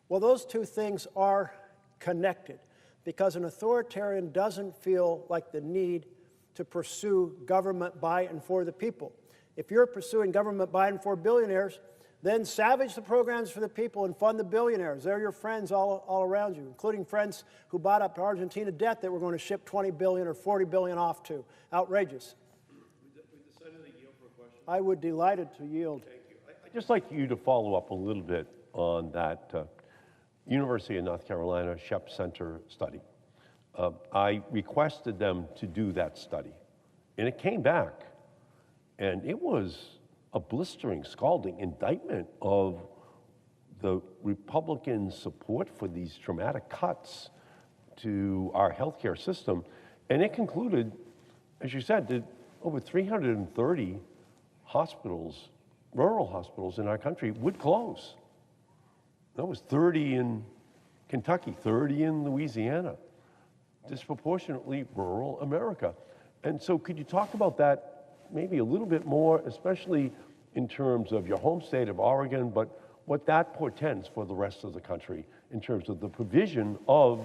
A: well, those two things are connected because an authoritarian doesn't feel like the need to pursue government by and for the people. If you're pursuing government by and for billionaires, then savage the programs for the people and fund the billionaires. They're your friends all around you, including friends who bought up Argentina debt that we're going to ship $20 billion or $40 billion off to. Outrageous.
I: Would the Senator yield for a question?
A: I would be delighted to yield.
I: Thank you. I'd just like you to follow up a little bit on that University of North Carolina Shep Center study. I requested them to do that study, and it came back, and it was a blistering, scalding indictment of the Republican support for these dramatic cuts to our healthcare system. And it concluded, as you said, that over 330 hospitals, rural hospitals in our country would close. That was 30 in Kentucky, 30 in Louisiana, disproportionately rural America. And so could you talk about that maybe a little bit more, especially in terms of your home state of Oregon, but what that portends for the rest of the country in terms of the provision of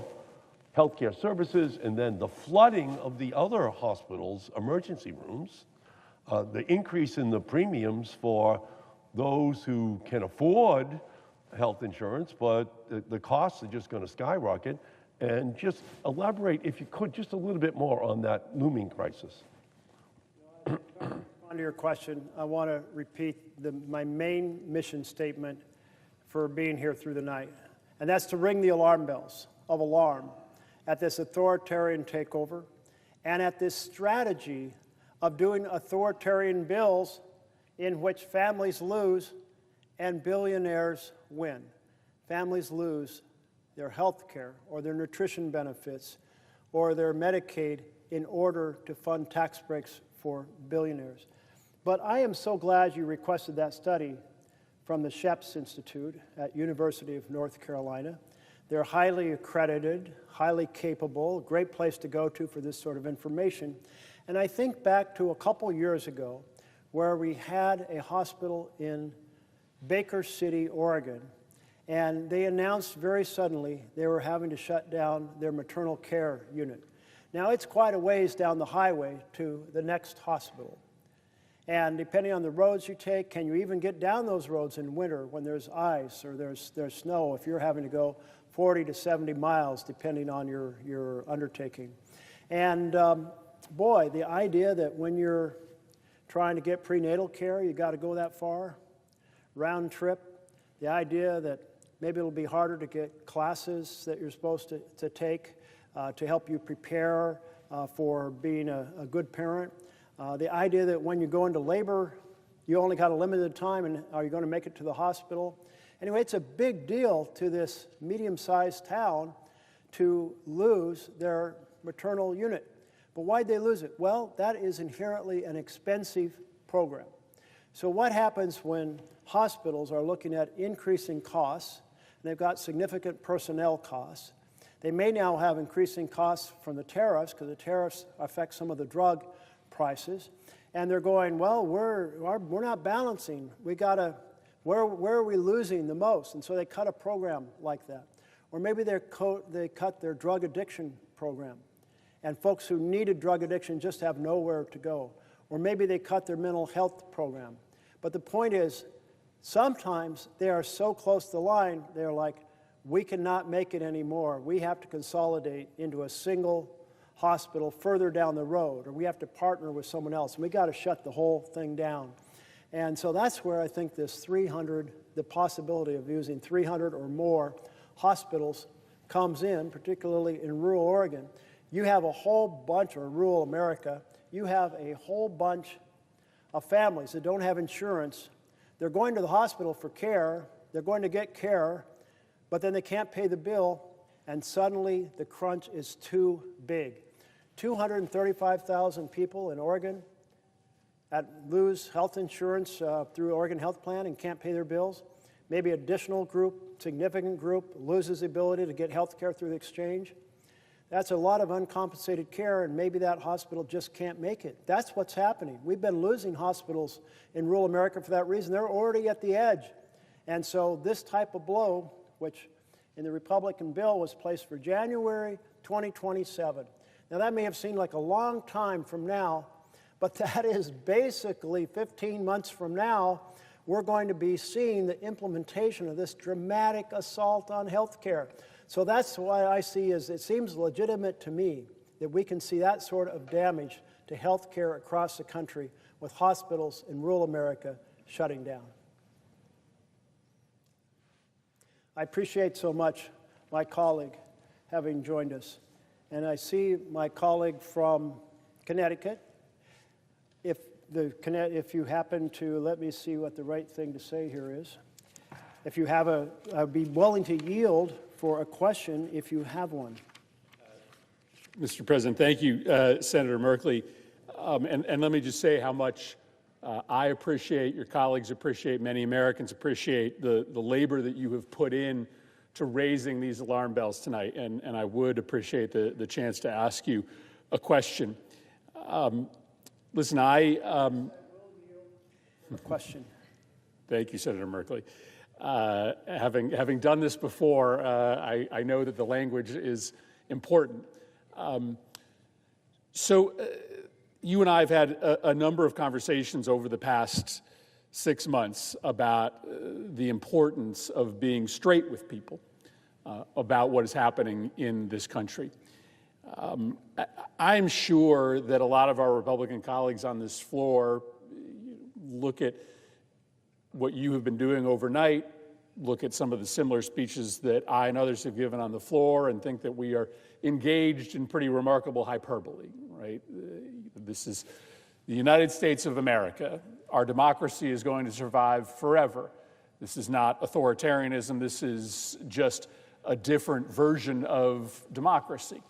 I: healthcare services and then the flooding of the other hospitals' emergency rooms, the increase in the premiums for those who can afford health insurance, but the costs are just going to skyrocket. And just elaborate, if you could, just a little bit more on that looming crisis.
A: On to your question, I want to repeat my main mission statement for being here through the night, and that's to ring the alarm bells of alarm at this authoritarian takeover and at this strategy of doing authoritarian bills in which families lose and billionaires win. Families lose their health care or their nutrition benefits or their Medicaid in order to fund tax breaks for billionaires. But I am so glad you requested that study from the Sheps Institute at University of North Carolina. They're highly accredited, highly capable, great place to go to for this sort of information. And I think back to a couple years ago where we had a hospital in Baker City, Oregon, and they announced very suddenly they were having to shut down their maternal care unit. Now, it's quite a ways down the highway to the next hospital. And depending on the roads you take, can you even get down those roads in winter when there's ice or there's snow if you're having to go 40 to 70 miles depending on your undertaking? And boy, the idea that when you're trying to get prenatal care, you got to go that far, round trip, the idea that maybe it'll be harder to get classes that you're supposed to take to help you prepare for being a good parent. The idea that when you go into labor, you only got a limited time, and are you going to make it to the hospital? Anyway, it's a big deal to this medium-sized town to lose their maternal unit. But why'd they lose it? Well, that is inherently an expensive program. So what happens when hospitals are looking at increasing costs, and they've got significant personnel costs? They may now have increasing costs from the tariffs, because the tariffs affect some of the drug prices, and they're going, well, we're not balancing. We gotta, where are we losing the most? And so they cut a program like that. Or maybe they cut their drug addiction program, and folks who needed drug addiction just have nowhere to go. Or maybe they cut their mental health program. But the point is, sometimes they are so close to the line, they're like, we cannot make it anymore. We have to consolidate into a single hospital further down the road, or we have to partner with someone else, and we got to shut the whole thing down. And so that's where I think this 300, the possibility of using 300 or more hospitals comes in, particularly in rural Oregon. You have a whole bunch, or rural America, you have a whole bunch of families that don't have insurance. They're going to the hospital for care, they're going to get care, but then they can't pay the bill, and suddenly the crunch is too big. 235,000 people in Oregon that lose health insurance through Oregon Health Plan and can't pay their bills. Maybe additional group, significant group, loses the ability to get health care through the exchange. That's a lot of uncompensated care, and maybe that hospital just can't make it. That's what's happening. We've been losing hospitals in rural America for that reason. They're already at the edge. And so this type of blow, which in the Republican bill was placed for January 2027. Now that may have seemed like a long time from now, but that is basically 15 months from now, we're going to be seeing the implementation of this dramatic assault on health care. So that's why I see is it seems legitimate to me that we can see that sort of damage to health care across the country with hospitals in rural America shutting down. I appreciate so much my colleague having joined us. And I see my colleague from Connecticut. If you happen to, let me see what the right thing to say here is. If you have I'd be willing to yield for a question if you have one.
J: Mr. President, thank you, Senator Merkley. And let me just say how much I appreciate, your colleagues appreciate, many Americans appreciate the labor that you have put in to raising these alarm bells tonight. And I would appreciate the chance to ask you a question. Listen,
A: Question.
J: Thank you, Senator Merkley. Having done this before, I know that the language is important. So you and I have had a number of conversations over the past 6 months about the importance of being straight with people about what is happening in this country. I'm sure that a lot of our Republican colleagues on this floor look at what you have been doing overnight, look at some of the similar speeches that I and others have given on the floor, and think that we are engaged in pretty remarkable hyperbole, right? This is the United States of America. Our democracy is going to survive forever. This is not authoritarianism. This is just a different version of democracy.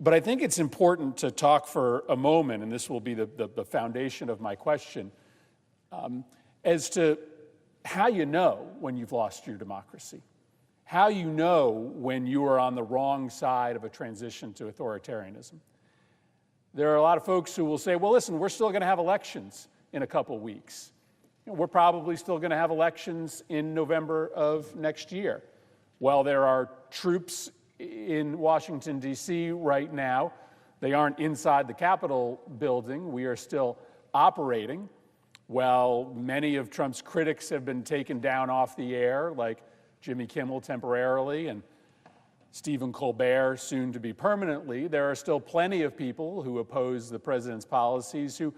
J: But I think it's important to talk for a moment, and this will be the foundation of my question, as to how you know when you've lost your democracy, how you know when you are on the wrong side of a transition to authoritarianism. There are a lot of folks who will say, well, listen, we're still going to have elections in a couple weeks. We're probably still going to have elections in November of next year. Well, there are troops in Washington, D.C. right now. They aren't inside the Capitol building. We are still operating. Well, many of Trump's critics have been taken down off the air, like Jimmy Kimmel temporarily and Stephen Colbert soon to be permanently. There are still plenty of people who oppose the president's policies who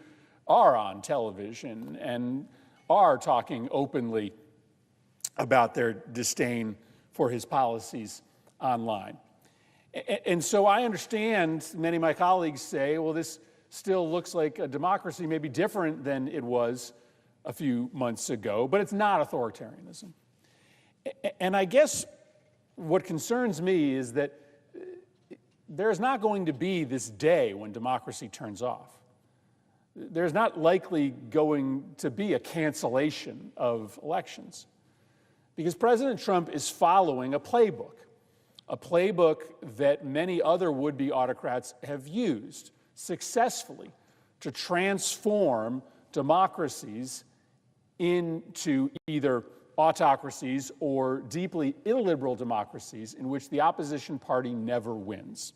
J: are on television and are talking openly about their disdain for his policies online. And so I understand many of my colleagues say, well, this still looks like a democracy maybe different than it was a few months ago, but it's not authoritarianism. And I guess what concerns me is that there's not going to be this day when democracy turns off. There's not likely going to be a cancellation of elections because President Trump is following a playbook that many other would-be autocrats have used successfully to transform democracies into either autocracies or deeply illiberal democracies in which the opposition party never wins.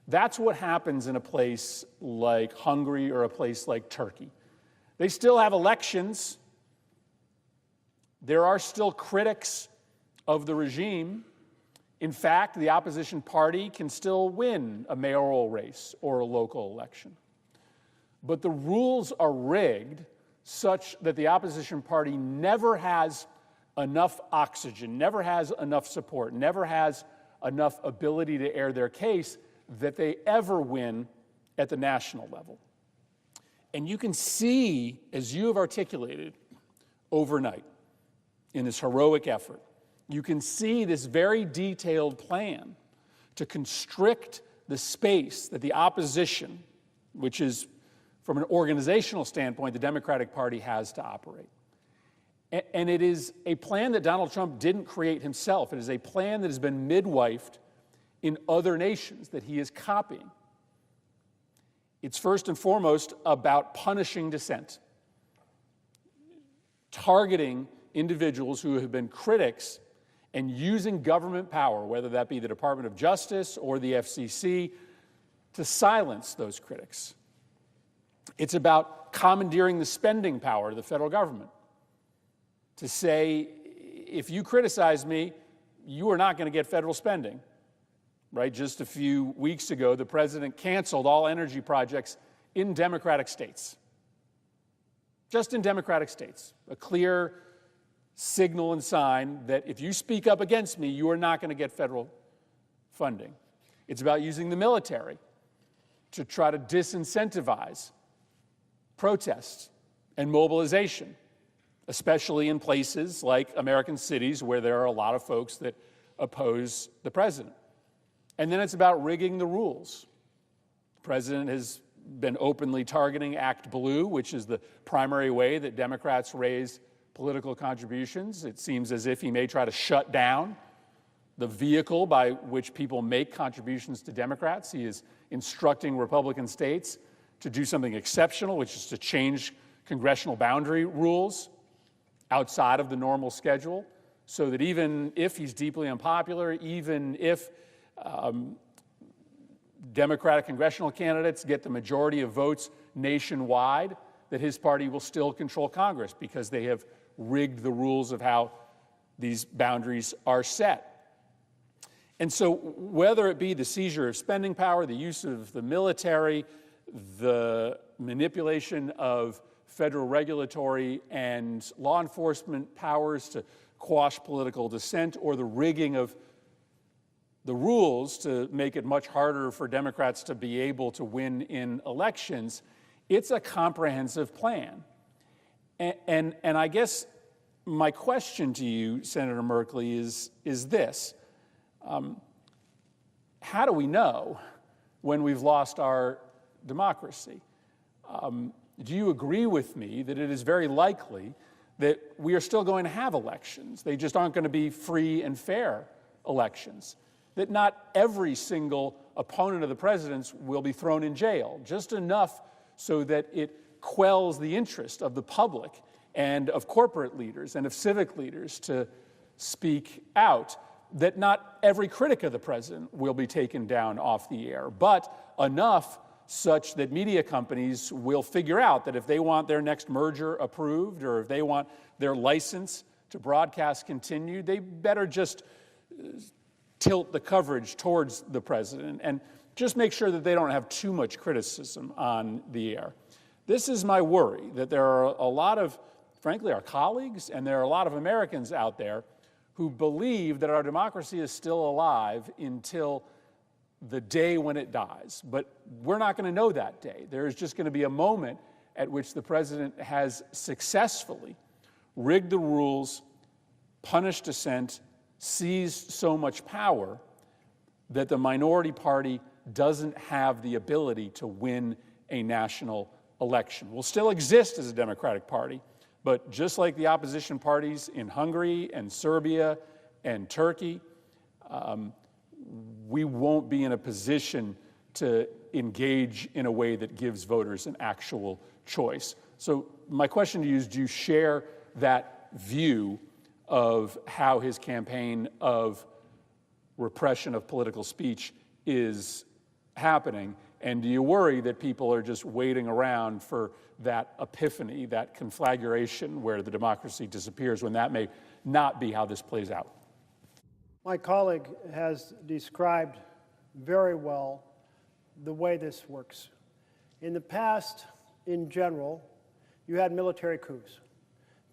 J: That's what happens in a place like Hungary or a place like Turkey. They still have elections. There are still critics of the regime. In fact, the opposition party can still win a mayoral race or a local election. But the rules are rigged such that the opposition party never has enough oxygen, never has enough support, never has enough ability to air their case that they ever win at the national level. And you can see, as you have articulated overnight in this heroic effort, you can see this very detailed plan to constrict the space that the opposition, which is from an organizational standpoint, the Democratic Party has to operate. And it is a plan that Donald Trump didn't create himself. It is a plan that has been midwifed in other nations that he is copying. It's first and foremost about punishing dissent, targeting individuals who have been critics and using government power, whether that be the Department of Justice or the FCC, to silence those critics. It's about commandeering the spending power of the federal government to say, if you criticize me, you are not going to get federal spending. Right? Just a few weeks ago, the president canceled all energy projects in Democratic states. Just in Democratic states. A clear signal and sign that if you speak up against me, you are not going to get federal funding. It's about using the military to try to disincentivize protests and mobilization, especially in places like American cities where there are a lot of folks that oppose the president. And then it's about rigging the rules. The president has been openly targeting Act Blue, which is the primary way that Democrats raise political contributions. It seems as if he may try to shut down the vehicle by which people make contributions to Democrats. He is instructing Republican states to do something exceptional, which is to change congressional boundary rules outside of the normal schedule, so that even if he's deeply unpopular, even if Democratic congressional candidates get the majority of votes nationwide, that his party will still control Congress because they have rigged the rules of how these boundaries are set. And so whether it be the seizure of spending power, the use of the military, the manipulation of federal regulatory and law enforcement powers to quash political dissent, or the rigging of the rules to make it much harder for Democrats to be able to win in elections, it's a comprehensive plan. And I guess my question to you, Senator Merkley, is this. How do we know when we've lost our democracy? Do you agree with me that it is very likely that we are still going to have elections? They just aren't going to be free and fair elections. That not every single opponent of the president's will be thrown in jail, just enough so that it quells the interest of the public and of corporate leaders and of civic leaders to speak out. That not every critic of the president will be taken down off the air, but enough such that media companies will figure out that if they want their next merger approved or if they want their license to broadcast continued, they better just tilt the coverage towards the president and just make sure that they don't have too much criticism on the air. This is my worry, that there are a lot of, frankly, our colleagues, and there are a lot of Americans out there who believe that our democracy is still alive until the day when it dies. But we're not going to know that day. There is just going to be a moment at which the president has successfully rigged the rules, punished dissent, seized so much power that the minority party doesn't have the ability to win a national election. We'll still exist as a Democratic Party, but just like the opposition parties in Hungary and Serbia and Turkey, we won't be in a position to engage in a way that gives voters an actual choice. So my question to you is, do you share that view of how his campaign of repression of political speech is happening? And do you worry that people are just waiting around for that epiphany, that conflagration where the democracy disappears, when that may not be how this plays out?
A: My colleague has described very well the way this works. In the past, in general, you had military coups.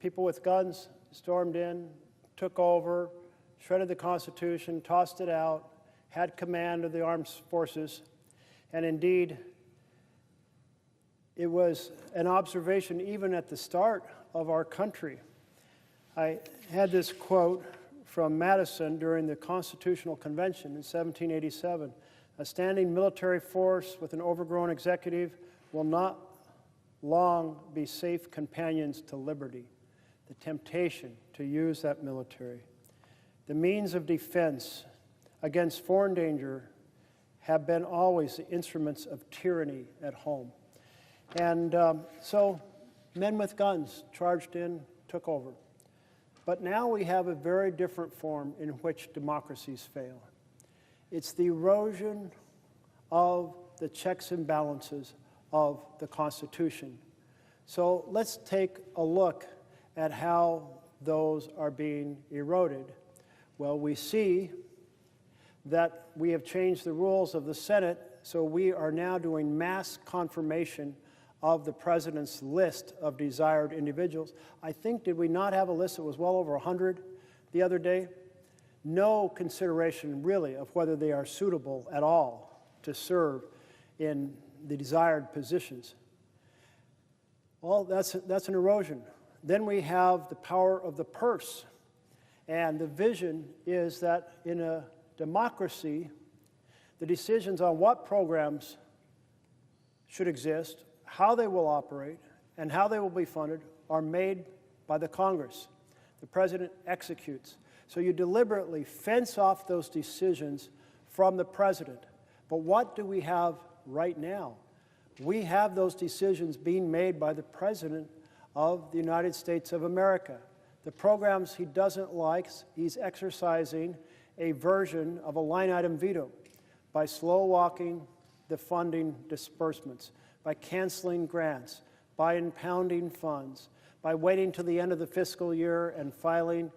A: People with guns stormed in, took over, shredded the Constitution, tossed it out, had command of the armed forces, and indeed, it was an observation even at the start of our country. I had this quote from Madison during the Constitutional Convention in 1787. A standing military force with an overgrown executive will not long be safe companions to liberty. The temptation to use that military, the means of defense against foreign danger, have been always the instruments of tyranny at home. And so men with guns charged in, took over. But now we have a very different form in which democracies fail. It's the erosion of the checks and balances of the Constitution. So let's take a look at how those are being eroded. Well, we see that we have changed the rules of the Senate, so we are now doing mass confirmation of the president's list of desired individuals. I think, did we not have a list that was well over 100 the other day? No consideration really of whether they are suitable at all to serve in the desired positions. Well, that's an erosion. Then we have the power of the purse. And the vision is that in a democracy, the decisions on what programs should exist, how they will operate, and how they will be funded are made by the Congress. The president executes. So you deliberately fence off those decisions from the president. But what do we have right now? We have those decisions being made by the president of the United States of America. The programs he doesn't like, he's exercising a version of a line item veto by slow walking the funding disbursements, by canceling grants, by impounding funds, by waiting till the end of the fiscal year and filing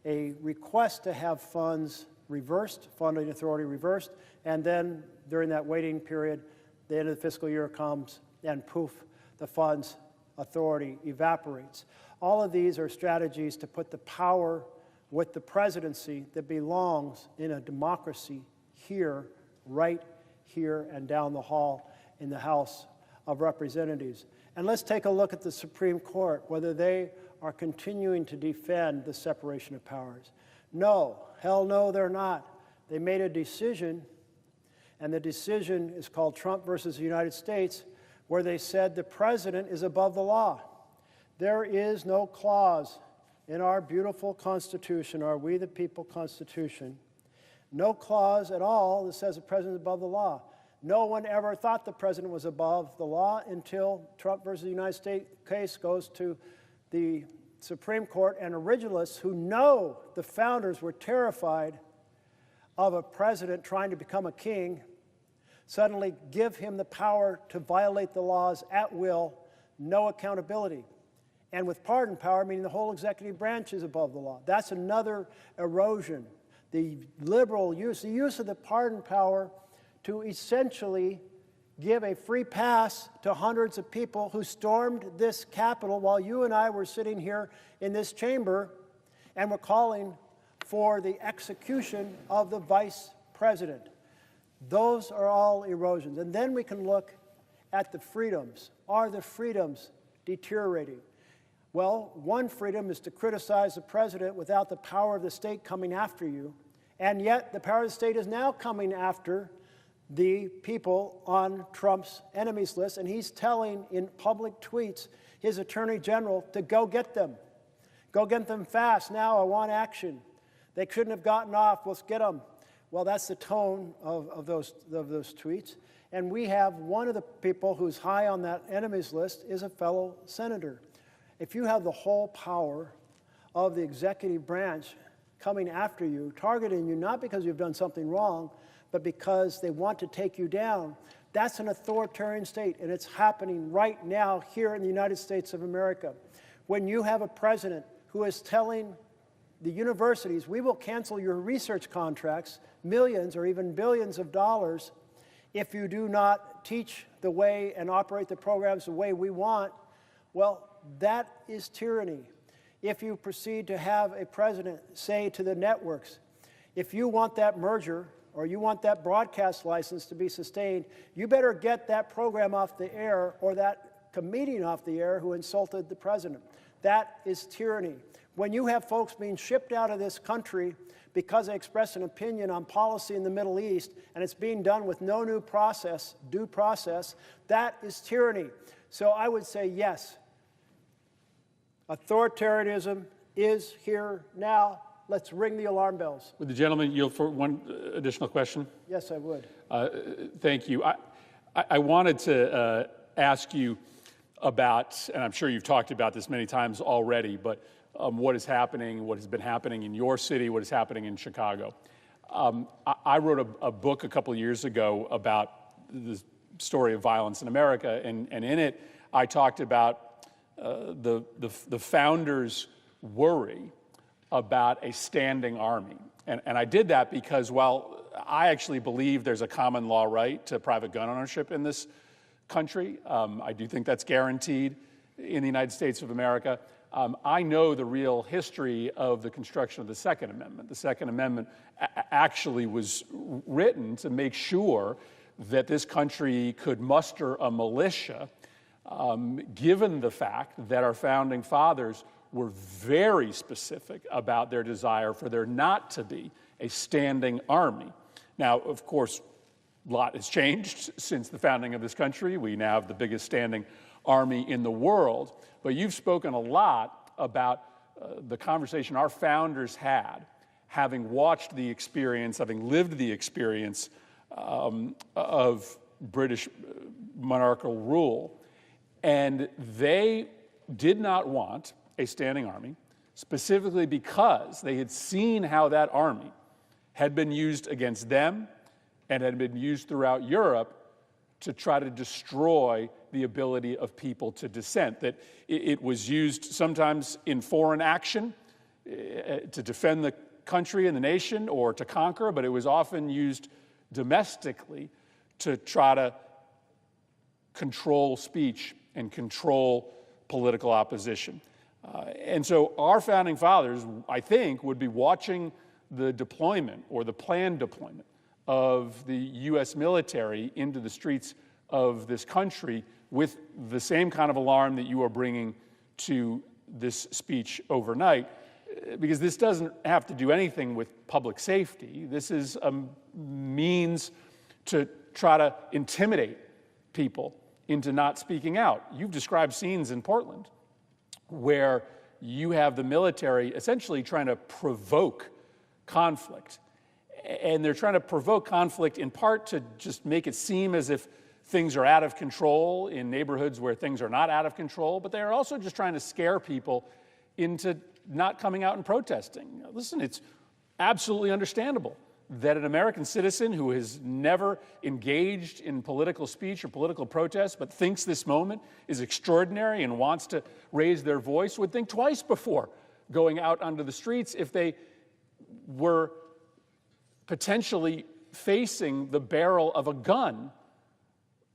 A: a request to have funds reversed, funding authority reversed, and then during that waiting period, the end of the fiscal year comes and poof, the funds authority evaporates. All of these are strategies to put the power with the presidency that belongs in a democracy here, right here and down the hall in the House of Representatives. And let's take a look at the Supreme Court, whether they are continuing to defend the separation of powers. No, hell no, they're not. They made a decision, and the decision is called Trump versus the United States, where they said the president is above the law. There is no clause in our beautiful Constitution, our We the People Constitution, no clause at all that says the president is above the law. No one ever thought the president was above the law until Trump versus the United States case goes to the Supreme Court, and originalists who know the founders were terrified of a president trying to become a king suddenly give him the power to violate the laws at will, no accountability. And with pardon power, meaning the whole executive branch is above the law. That's another erosion. The liberal use, the use of the pardon power to essentially give a free pass to hundreds of people who stormed this Capitol while you and I were sitting here in this chamber and were calling for the execution of the vice president. Those are all erosions. And then we can look at the freedoms. Are the freedoms deteriorating. Well, one freedom is to criticize the president without the power of the state coming after you, and yet the power of the state is now coming after the people on Trump's enemies list, and he's telling in public tweets his attorney general to go get them. Go get them fast. Now I want action. They couldn't have gotten off. Let's get them. Well, that's the tone of those tweets. And we have one of the people who's high on that enemies list is a fellow senator. If you have the whole power of the executive branch coming after you, targeting you, not because you've done something wrong, but because they want to take you down, that's an authoritarian state, and it's happening right now here in the United States of America. When you have a president who is telling the universities, we will cancel your research contracts, millions or even billions of dollars, if you do not teach the way and operate the programs the way we want, well, that is tyranny. If you proceed to have a president say to the networks, if you want that merger or you want that broadcast license to be sustained, you better get that program off the air or that comedian off the air who insulted the president. That is tyranny. When you have folks being shipped out of this country because they express an opinion on policy in the Middle East, and it's being done with no due process, that is tyranny. So I would say yes, authoritarianism is here now. Let's ring the alarm bells.
J: Would the gentleman yield for one additional question?
A: Yes, I would.
J: Thank you. I wanted to ask you about, and I'm sure you've talked about this many times already, but what is happening, what has been happening in your city, what is happening in Chicago. I wrote a book a couple of years ago about the story of violence in America, and in it I talked about the founders' worry about a standing army. And I did that because, while I actually believe there's a common law right to private gun ownership in this country, I do think that's guaranteed in the United States of America. I know the real history of the construction of the Second Amendment. The Second Amendment actually was written to make sure that this country could muster a militia, given the fact that our founding fathers were very specific about their desire for there not to be a standing army. Now, of course, a lot has changed since the founding of this country. We now have the biggest standing army in the world. But you've spoken a lot about the conversation our founders had, having watched the experience, having lived the experience of British monarchical rule. And they did not want a standing army, specifically because they had seen how that army had been used against them and had been used throughout Europe to try to destroy the ability of people to dissent. That it was used sometimes in foreign action to defend the country and the nation or to conquer, but it was often used domestically to try to control speech and control political opposition. And so our founding fathers, I think, would be watching the deployment or the planned deployment of the U.S. military into the streets of this country with the same kind of alarm that you are bringing to this speech overnight, because this doesn't have to do anything with public safety. This is a means to try to intimidate people into not speaking out. You've described scenes in Portland where you have the military essentially trying to provoke conflict. And they're trying to provoke conflict in part to just make it seem as if things are out of control in neighborhoods where things are not out of control, but they're also just trying to scare people into not coming out and protesting. Listen, it's absolutely understandable that an American citizen who has never engaged in political speech or political protest but thinks this moment is extraordinary and wants to raise their voice would think twice before going out onto the streets if they were potentially facing the barrel of a gun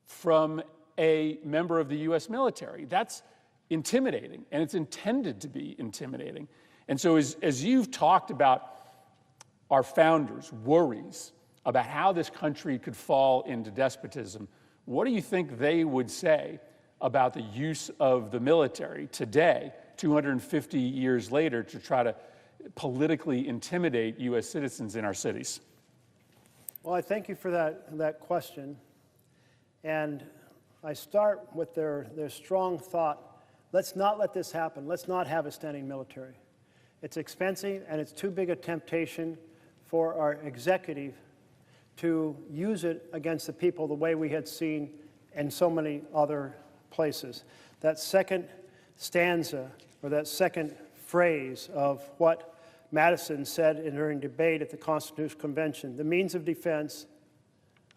J: from a member of the U.S. military. That's intimidating, and it's intended to be intimidating. And so as you've talked about our founders' worries about how this country could fall into despotism, what do you think they would say about the use of the military today, 250 years later, to try to politically intimidate U.S. citizens in our cities?
A: Well, I thank you for that question. And I start with their strong thought, let's not let this happen. Let's not have a standing military. It's expensive and it's too big a temptation for our executive to use it against the people the way we had seen in so many other places. That second stanza, or that second phrase of what Madison said during debate at the Constitutional Convention, the means of defense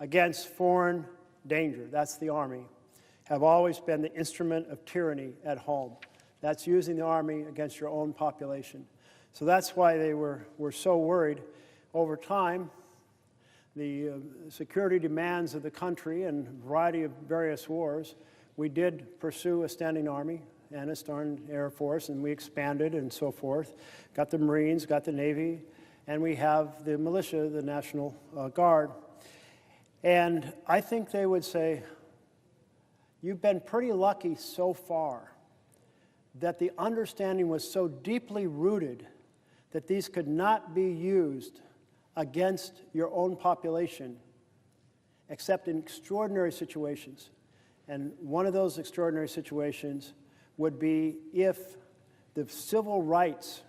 A: against foreign danger, that's the Army, have always been the instrument of tyranny at home. That's using the Army against your own population. So that's why they were so worried. Over time, the security demands of the country and a variety of various wars, we did pursue a standing Army and a standing Air Force, and we expanded and so forth. Got the Marines, got the Navy, and we have the militia, the National Guard. And I think they would say, you've been pretty lucky so far that the understanding was so deeply rooted that these could not be used against your own population except in extraordinary situations. And one of those extraordinary situations would be if the civil rights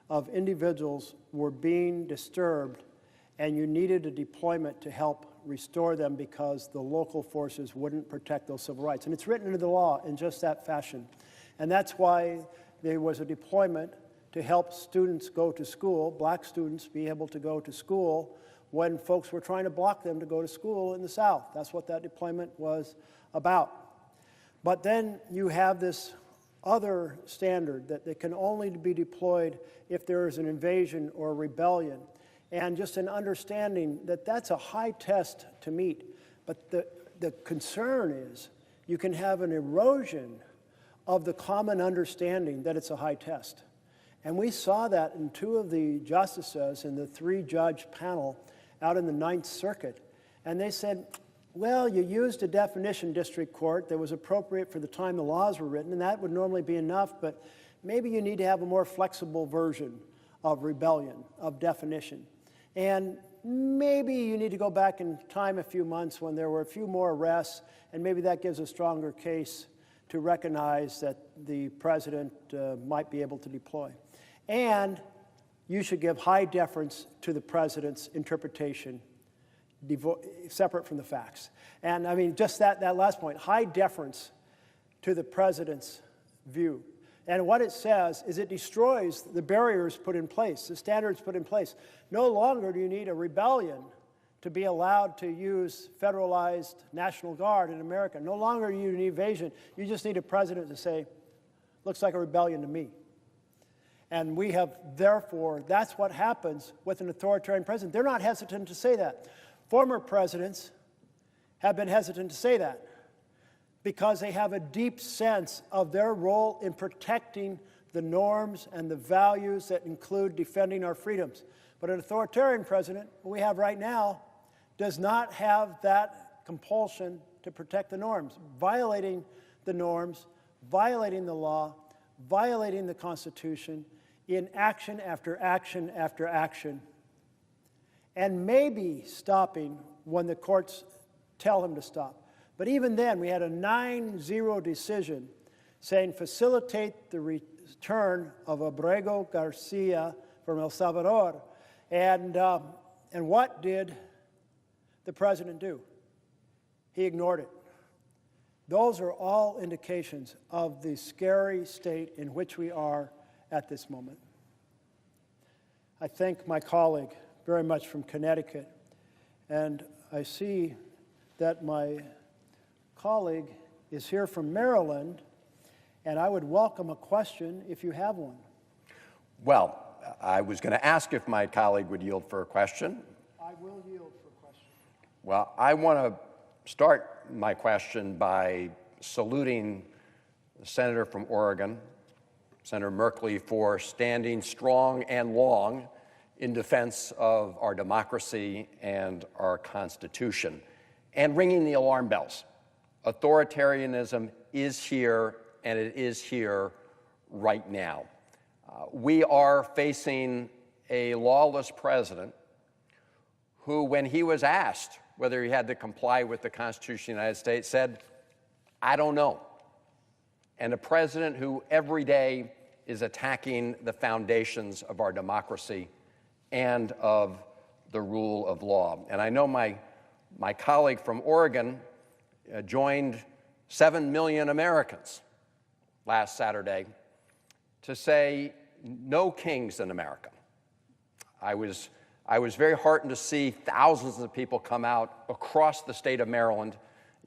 A: of individuals were being disturbed and you needed a deployment to help restore them because the local forces wouldn't protect those civil rights. And it's written into the law in just that fashion. And that's why there was a deployment to help students go to school, black students be able to go to school when folks were trying to block them to go to school in the South. That's what that deployment was about. But then you have this other standard that they can only be deployed if there is an invasion or a rebellion, and just an understanding that that's a high test to meet. But the concern is you can have an erosion of the common understanding that it's a high test. And we saw that in two of the justices in the three-judge panel out in the Ninth Circuit. And they said, well, you used a definition, district court, that was appropriate for the time the laws were written, and that would normally be enough, but maybe you need to have a more flexible version of rebellion, of definition. And maybe you need to go back in time a few months when there were a few more arrests, and maybe that gives a stronger case to recognize that the president might be able to deploy. And you should give high deference to the president's interpretation, separate from the facts. And I mean, just that last point, high deference to the president's view. And what it says is it destroys the barriers put in place, the standards put in place. No longer do you need a rebellion to be allowed to use federalized National Guard in America. No longer do you need evasion. You just need a president to say, looks like a rebellion to me. And we have, therefore, that's what happens with an authoritarian president. They're not hesitant to say that. Former presidents have been hesitant to say that because they have a deep sense of their role in protecting the norms and the values that include defending our freedoms. But an authoritarian president, we have right now, does not have that compulsion to protect the norms, violating the norms, violating the law, violating the Constitution in action after action after action, and maybe stopping when the courts tell him to stop. But even then, we had a 9-0 decision saying facilitate the return of Abrego Garcia from El Salvador. And what did the president do? He ignored it. Those are all indications of the scary state in which we are at this moment. I thank my colleague very much from Connecticut, and I see that my colleague is here from Maryland, and I would welcome a question if you have one.
K: Well, I was going to ask if my colleague would yield for a question.
A: I will yield for a question.
K: Well, I want to start my question by saluting the Senator from Oregon, Senator Merkley, for standing strong and long in defense of our democracy and our Constitution, and ringing the alarm bells. Authoritarianism is here, and it is here right now. We are facing a lawless president who, when he was asked whether he had to comply with the Constitution of the United States, said, "I don't know." And a president who every day is attacking the foundations of our democracy and of the rule of law. And I know my colleague from Oregon joined 7 million Americans last Saturday to say no kings in America. I was very heartened to see thousands of people come out across the state of Maryland,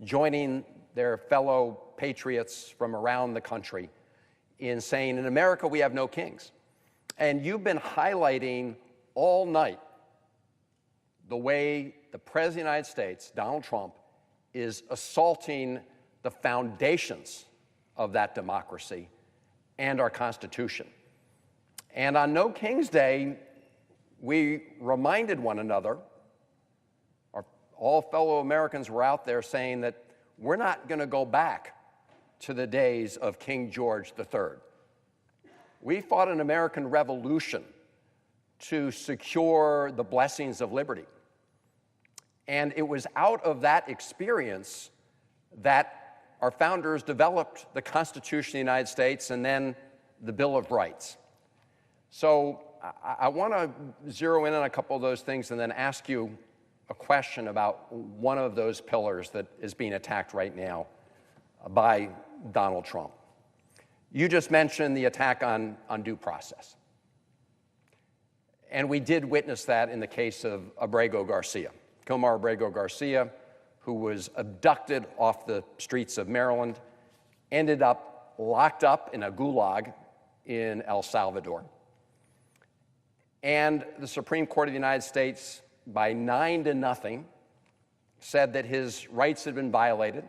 K: joining their fellow patriots from around the country in saying, in America, we have no kings. And you've been highlighting all night the way the President of the United States, Donald Trump, is assaulting the foundations of that democracy and our Constitution. And on No King's Day, we reminded one another, all fellow Americans were out there saying that we're not going to go back to the days of King George III. We fought an American Revolution to secure the blessings of liberty. And it was out of that experience that our founders developed the Constitution of the United States and then the Bill of Rights. So I want to zero in on a couple of those things and then ask you a question about one of those pillars that is being attacked right now by Donald Trump. You just mentioned the attack on due process. And we did witness that in the case of Abrego Garcia, Comar Abrego Garcia, who was abducted off the streets of Maryland, ended up locked up in a gulag in El Salvador. And the Supreme Court of the United States, by 9-0, said that his rights had been violated.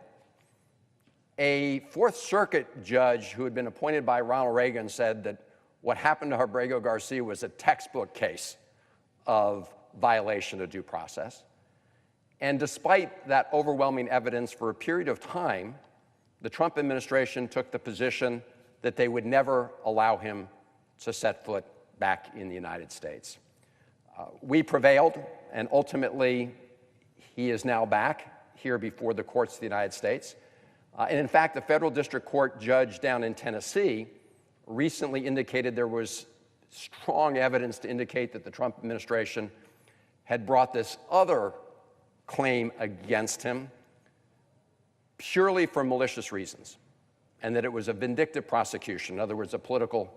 K: A Fourth Circuit judge who had been appointed by Ronald Reagan said that what happened to Abrego Garcia was a textbook case of violation of due process. And despite that overwhelming evidence, for a period of time, the Trump administration took the position that they would never allow him to set foot back in the United States. We prevailed, and ultimately, he is now back here before the courts of the United States. And in fact, the federal district court judge down in Tennessee recently indicated there was strong evidence to indicate that the Trump administration had brought this other claim against him purely for malicious reasons, and that it was a vindictive prosecution, in other words, a political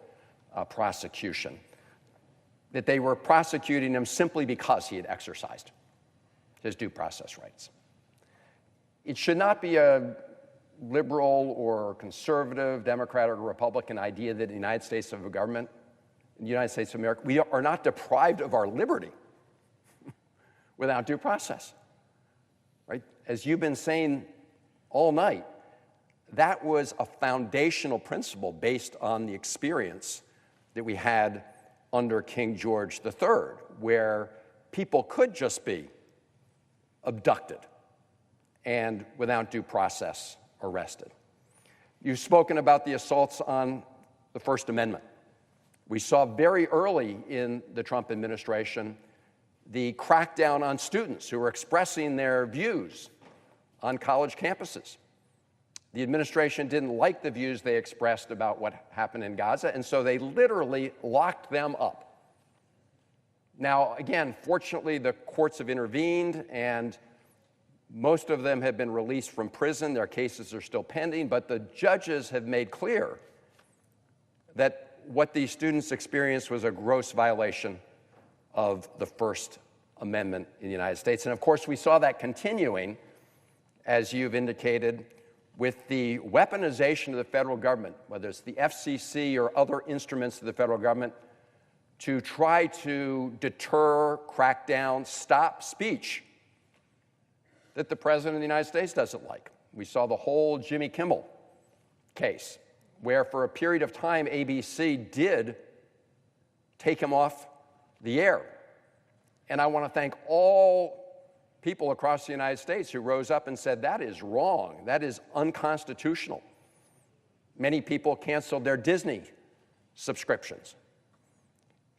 K: prosecution, that they were prosecuting him simply because he had exercised his due process rights. It should not be a liberal or conservative, Democrat or Republican idea that in the United States of government, in the United States of America, we are not deprived of our liberty without due process, right? As you've been saying all night, that was a foundational principle based on the experience that we had under King George III, where people could just be abducted and without due process arrested. You've spoken about the assaults on the First Amendment. We saw very early in the Trump administration the crackdown on students who were expressing their views on college campuses. The administration didn't like the views they expressed about what happened in Gaza, and so they literally locked them up. Now, again, fortunately, the courts have intervened, and most of them have been released from prison. Their cases are still pending, but the judges have made clear that what these students experienced was a gross violation of the First Amendment in the United States. And of course, we saw that continuing, as you've indicated, with the weaponization of the federal government, whether it's the FCC or other instruments of the federal government, to try to deter, crack down, stop speech that the President of the United States doesn't like. We saw the whole Jimmy Kimmel case, where for a period of time, ABC did take him off the air. And I want to thank all people across the United States who rose up and said, that is wrong, that is unconstitutional. Many people canceled their Disney subscriptions.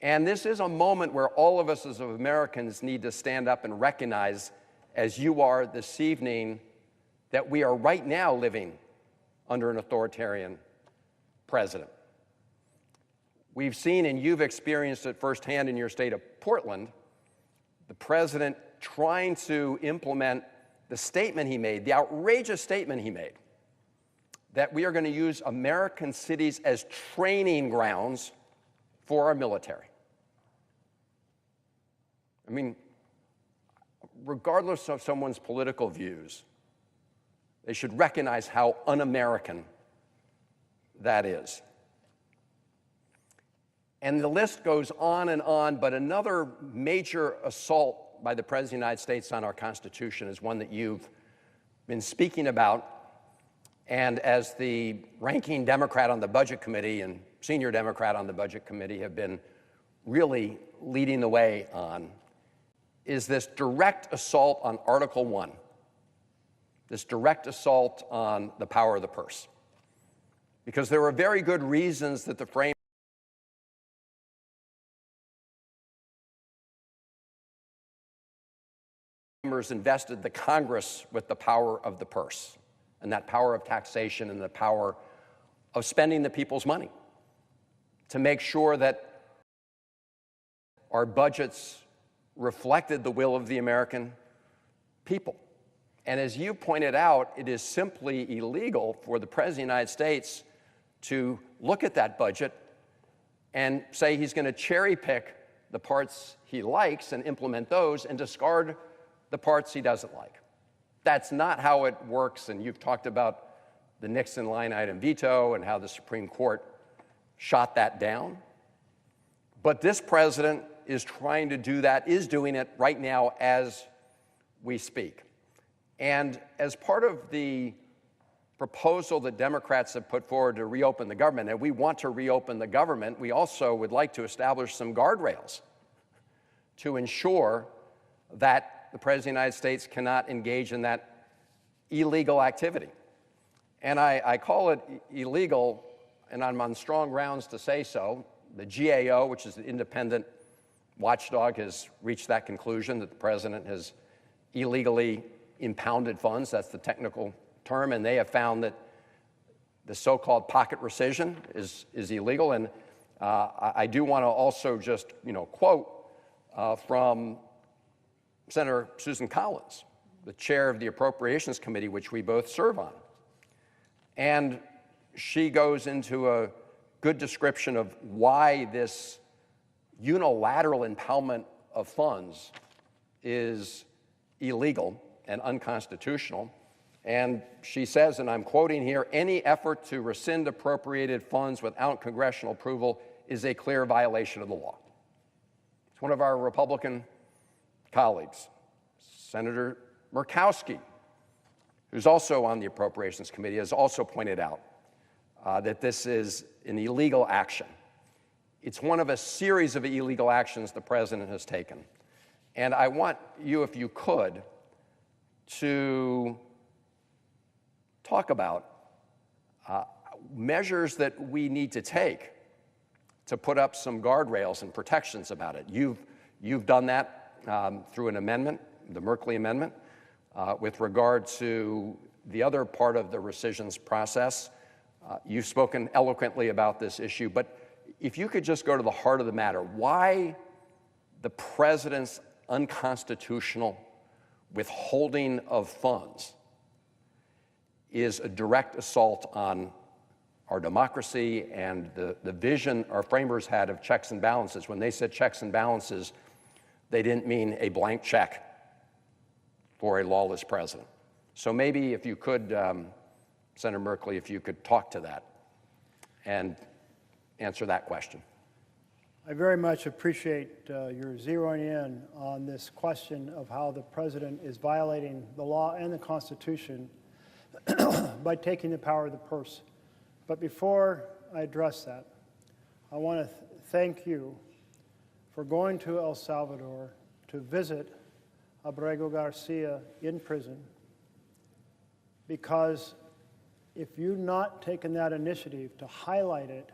K: And this is a moment where all of us as Americans need to stand up and recognize, as you are this evening, that we are right now living under an authoritarian president. We've seen, and you've experienced it firsthand in your state of Portland, the president trying to implement the statement he made, the outrageous statement he made, that we are going to use American cities as training grounds for our military. I mean, regardless of someone's political views, they should recognize how un-American that is. And the list goes on, but another major assault by the President of the United States on our Constitution is one that you've been speaking about. And as the ranking Democrat on the Budget Committee and senior Democrat on the Budget Committee have been really leading the way on, is this direct assault on Article 1, this direct assault on the power of the purse. Because there were very good reasons that the framers invested the Congress with the power of the purse, and that power of taxation and the power of spending the people's money to make sure that our budgets reflected the will of the American people. And as you pointed out, it is simply illegal for the President of the United States to look at that budget and say he's going to cherry pick the parts he likes and implement those and discard the parts he doesn't like. That's not how it works, and you've talked about the Nixon line item veto and how the Supreme Court shot that down. But this president is trying to do that, is doing it right now as we speak. And as part of the proposal that Democrats have put forward to reopen the government, and we want to reopen the government, we also would like to establish some guardrails to ensure that the President of the United States cannot engage in that illegal activity. And I call it illegal, and I'm on strong grounds to say so. The GAO, which is the independent watchdog, has reached that conclusion that the president has illegally impounded funds. That's the technical term, and they have found that the so-called pocket rescission is illegal. And I do want to also just quote from Senator Susan Collins, the chair of the Appropriations Committee, which we both serve on. And she goes into a good description of why this unilateral impoundment of funds is illegal and unconstitutional. And she says, and I'm quoting here, "Any effort to rescind appropriated funds without congressional approval is a clear violation of the law." It's one of our Republican colleagues, Senator Murkowski, who's also on the Appropriations Committee, has also pointed out that this is an illegal action. It's one of a series of illegal actions the president has taken. And I want you, if you could, to talk about measures that we need to take to put up some guardrails and protections about it. You've done that through an amendment, the Merkley Amendment, with regard to the other part of the rescissions process. You've spoken eloquently about this issue, but if you could just go to the heart of the matter, why the president's unconstitutional withholding of funds is a direct assault on our democracy and the vision our framers had of checks and balances. When they said checks and balances, they didn't mean a blank check for a lawless president. So maybe if you could, Senator Merkley, if you could talk to that and answer that question.
A: I very much appreciate your zeroing in on this question of how the president is violating the law and the Constitution by taking the power of the purse. But before I address that, I want to thank you for going to El Salvador to visit Abrego Garcia in prison, because if you'd not taken that initiative to highlight it,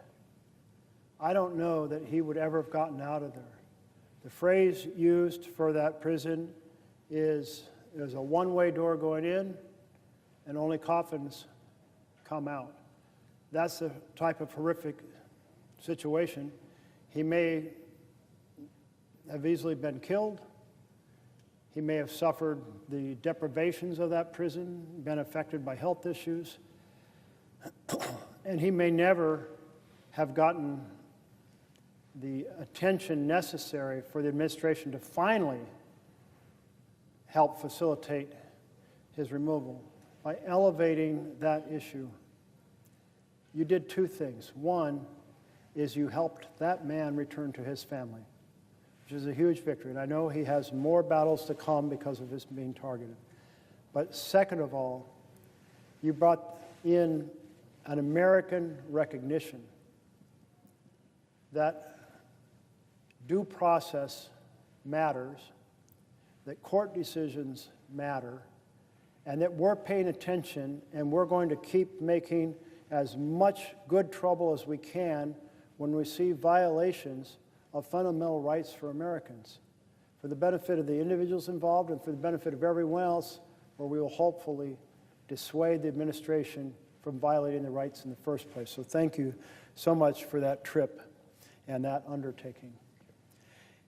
A: I don't know that he would ever have gotten out of there. The phrase used for that prison is there's a one-way door going in and only coffins come out. That's the type of horrific situation. He may have easily been killed. He may have suffered the deprivations of that prison, been affected by health issues, and he may never have gotten the attention necessary for the administration to finally help facilitate his removal. By elevating that issue, you did two things. One is you helped that man return to his family, which is a huge victory. And I know he has more battles to come because of his being targeted. But second of all, you brought in an American recognition that due process matters, that court decisions matter, and that we're paying attention and we're going to keep making as much good trouble as we can when we see violations of fundamental rights for Americans, for the benefit of the individuals involved and for the benefit of everyone else, where we will hopefully dissuade the administration from violating the rights in the first place. So thank you so much for that trip and that undertaking.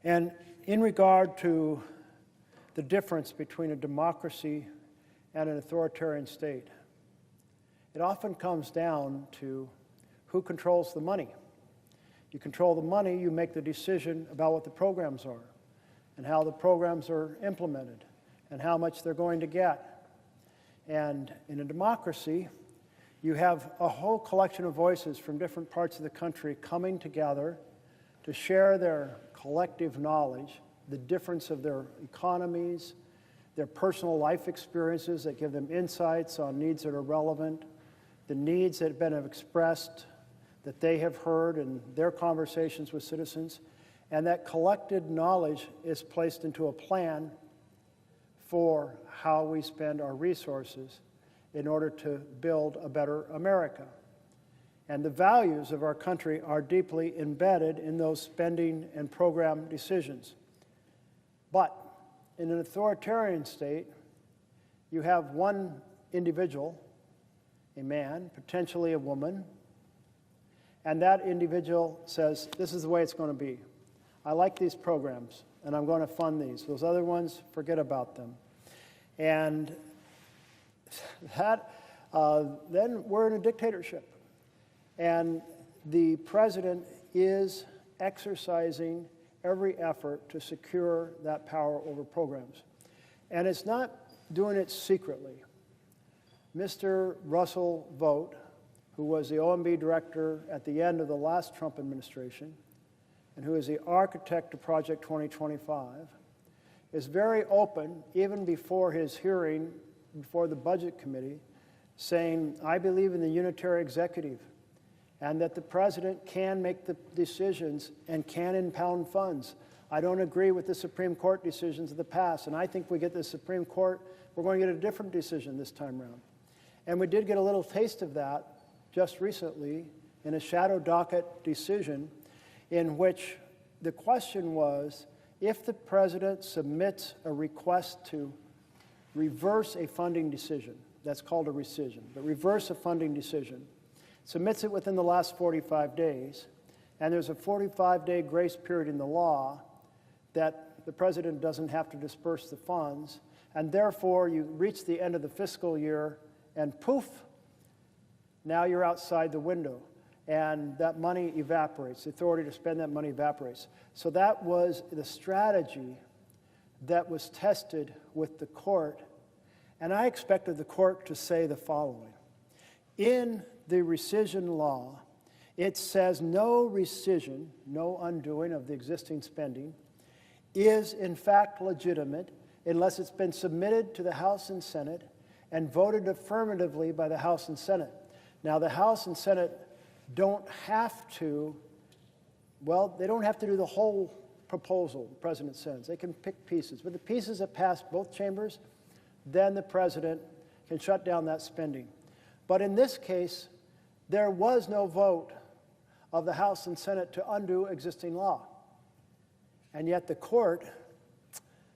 A: And in regard to the difference between a democracy and an authoritarian state, it often comes down to who controls the money. You control the money, you make the decision about what the programs are and how the programs are implemented and how much they're going to get. And in a democracy, you have a whole collection of voices from different parts of the country coming together to share their collective knowledge, the difference of their economies, their personal life experiences that give them insights on needs that are relevant, the needs that have been expressed that they have heard in their conversations with citizens, and that collected knowledge is placed into a plan for how we spend our resources in order to build a better America. And the values of our country are deeply embedded in those spending and program decisions. But in an authoritarian state, you have one individual, a man, potentially a woman, and that individual says, this is the way it's going to be. I like these programs, and I'm going to fund these. Those other ones, forget about them. And that, then we're in a dictatorship. And the president is exercising every effort to secure that power over programs. And it's not doing it secretly. Mr. Russell Vought, who was the OMB director at the end of the last Trump administration, and who is the architect of Project 2025, is very open, even before his hearing before the Budget Committee, saying, I believe in the unitary executive, and that the president can make the decisions and can impound funds. I don't agree with the Supreme Court decisions of the past, and I think we get the Supreme Court, we're going to get a different decision this time around. And we did get a little taste of that just recently in a shadow docket decision in which the question was, if the president submits a request to reverse a funding decision, that's called a rescission, but reverse a funding decision, submits it within the last 45 days, and there's a 45-day grace period in the law that the president doesn't have to disperse the funds, and therefore you reach the end of the fiscal year and poof, now you're outside the window, and that money evaporates. The authority to spend that money evaporates. So that was the strategy that was tested with the court, and I expected the court to say the following. In the rescission law, it says no rescission, no undoing of the existing spending, is in fact legitimate unless it's been submitted to the House and Senate and voted affirmatively by the House and Senate. Now, the House and Senate don't have to, well, they don't have to do the whole proposal the president sends. They can pick pieces. But the pieces that pass both chambers, then the president can shut down that spending. But in this case, there was no vote of the House and Senate to undo existing law. And yet the court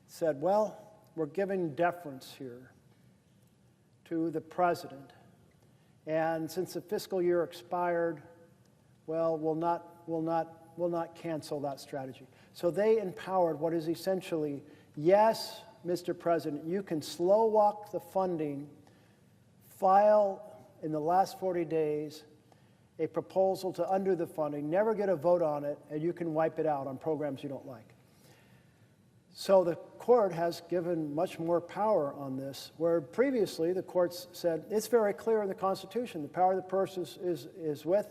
A: said, well, we're giving deference here to the president. And since the fiscal year expired, well, we'll not cancel that strategy. So they empowered what is essentially, yes, Mr. President, you can slow walk the funding, file in the last 40 days a proposal to undo the funding, never get a vote on it, and you can wipe it out on programs you don't like. So the court has given much more power on this, where previously the courts said, it's very clear in the Constitution, the power of the purse is with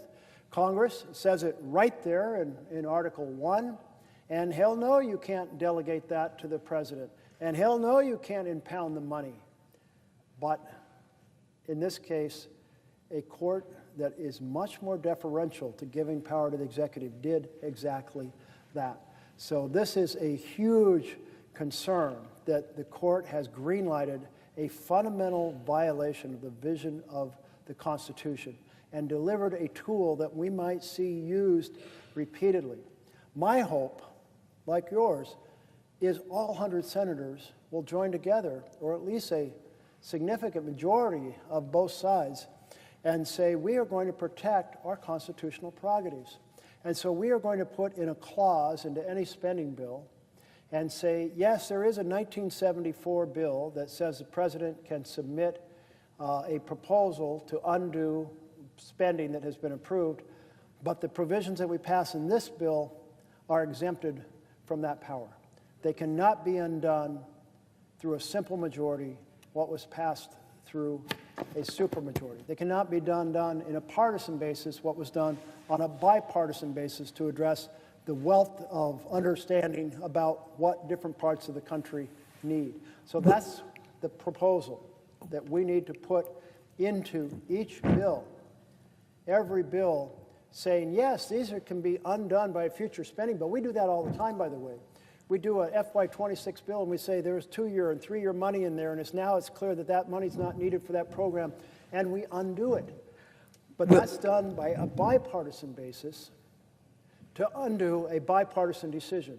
A: Congress. It says it right there in Article 1, and hell no, you can't delegate that to the president. And hell no, you can't impound the money. But in this case, a court that is much more deferential to giving power to the executive did exactly that. So this is a huge concern that the court has greenlighted a fundamental violation of the vision of the Constitution and delivered a tool that we might see used repeatedly. My hope, like yours, is all 100 senators will join together, or at least a significant majority of both sides, and say we are going to protect our constitutional prerogatives. And so we are going to put in a clause into any spending bill and say, yes, there is a 1974 bill that says the president can submit a proposal to undo spending that has been approved, but the provisions that we pass in this bill are exempted from that power. They cannot be undone through a simple majority, what was passed through a supermajority. They cannot be done in a partisan basis, what was done on a bipartisan basis to address the wealth of understanding about what different parts of the country need. So that's the proposal that we need to put into each bill. Every bill saying, yes, these can be undone by future spending, but we do that all the time, by the way. We do a FY26 bill and we say there's 2-year and 3-year money in there, and it's clear that that money's not needed for that program, and we undo it. But that's done by a bipartisan basis to undo a bipartisan decision,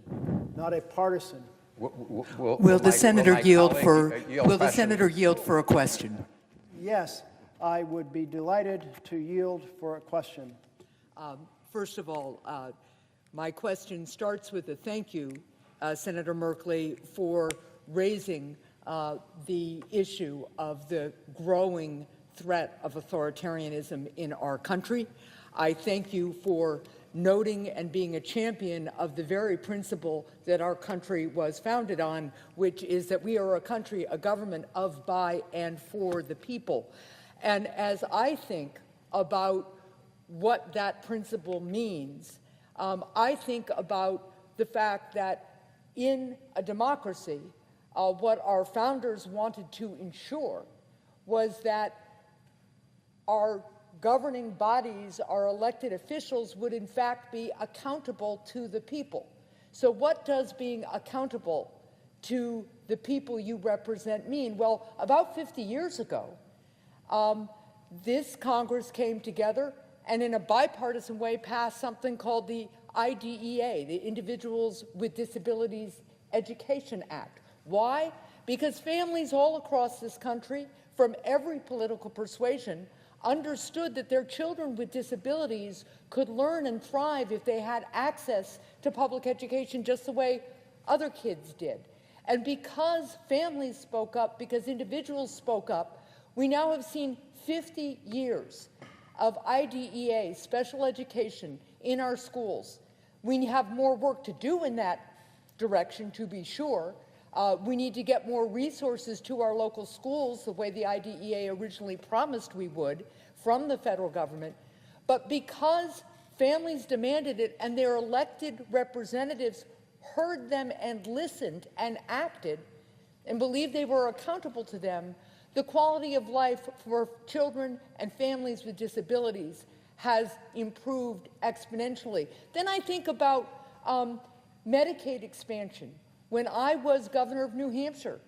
A: not a partisan.
L: Will the senator yield for a question?
A: Yes, I would be delighted to yield for a question.
L: First of all, my question starts with a thank you, Senator Merkley, for raising the issue of the growing threat of authoritarianism in our country. I thank you for noting and being a champion of the very principle that our country was founded on, which is that we are a country, a government of, by, and for the people. And as I think about what that principle means, I think about the fact that in a democracy, what our founders wanted to ensure was that our governing bodies, our elected officials, would in fact be accountable to the people. So what does being accountable to the people you represent mean? Well, about 50 years ago, this Congress came together and in a bipartisan way passed something called the IDEA, the Individuals with Disabilities Education Act. Why? Because families all across this country, from every political persuasion, understood that their children with disabilities could learn and thrive if they had access to public education just the way other kids did. And because families spoke up, because individuals spoke up, we now have seen 50 years of IDEA, special education, in our schools. We have more work to do in that direction, to be sure. We need to get more resources to our local schools the way the IDEA originally promised we would from the federal government. But because families demanded it and their elected representatives heard them and listened and acted and believed they were accountable to them, the quality of life for children and families with disabilities has improved exponentially. Then I think about Medicaid expansion. When I was governor of New Hampshire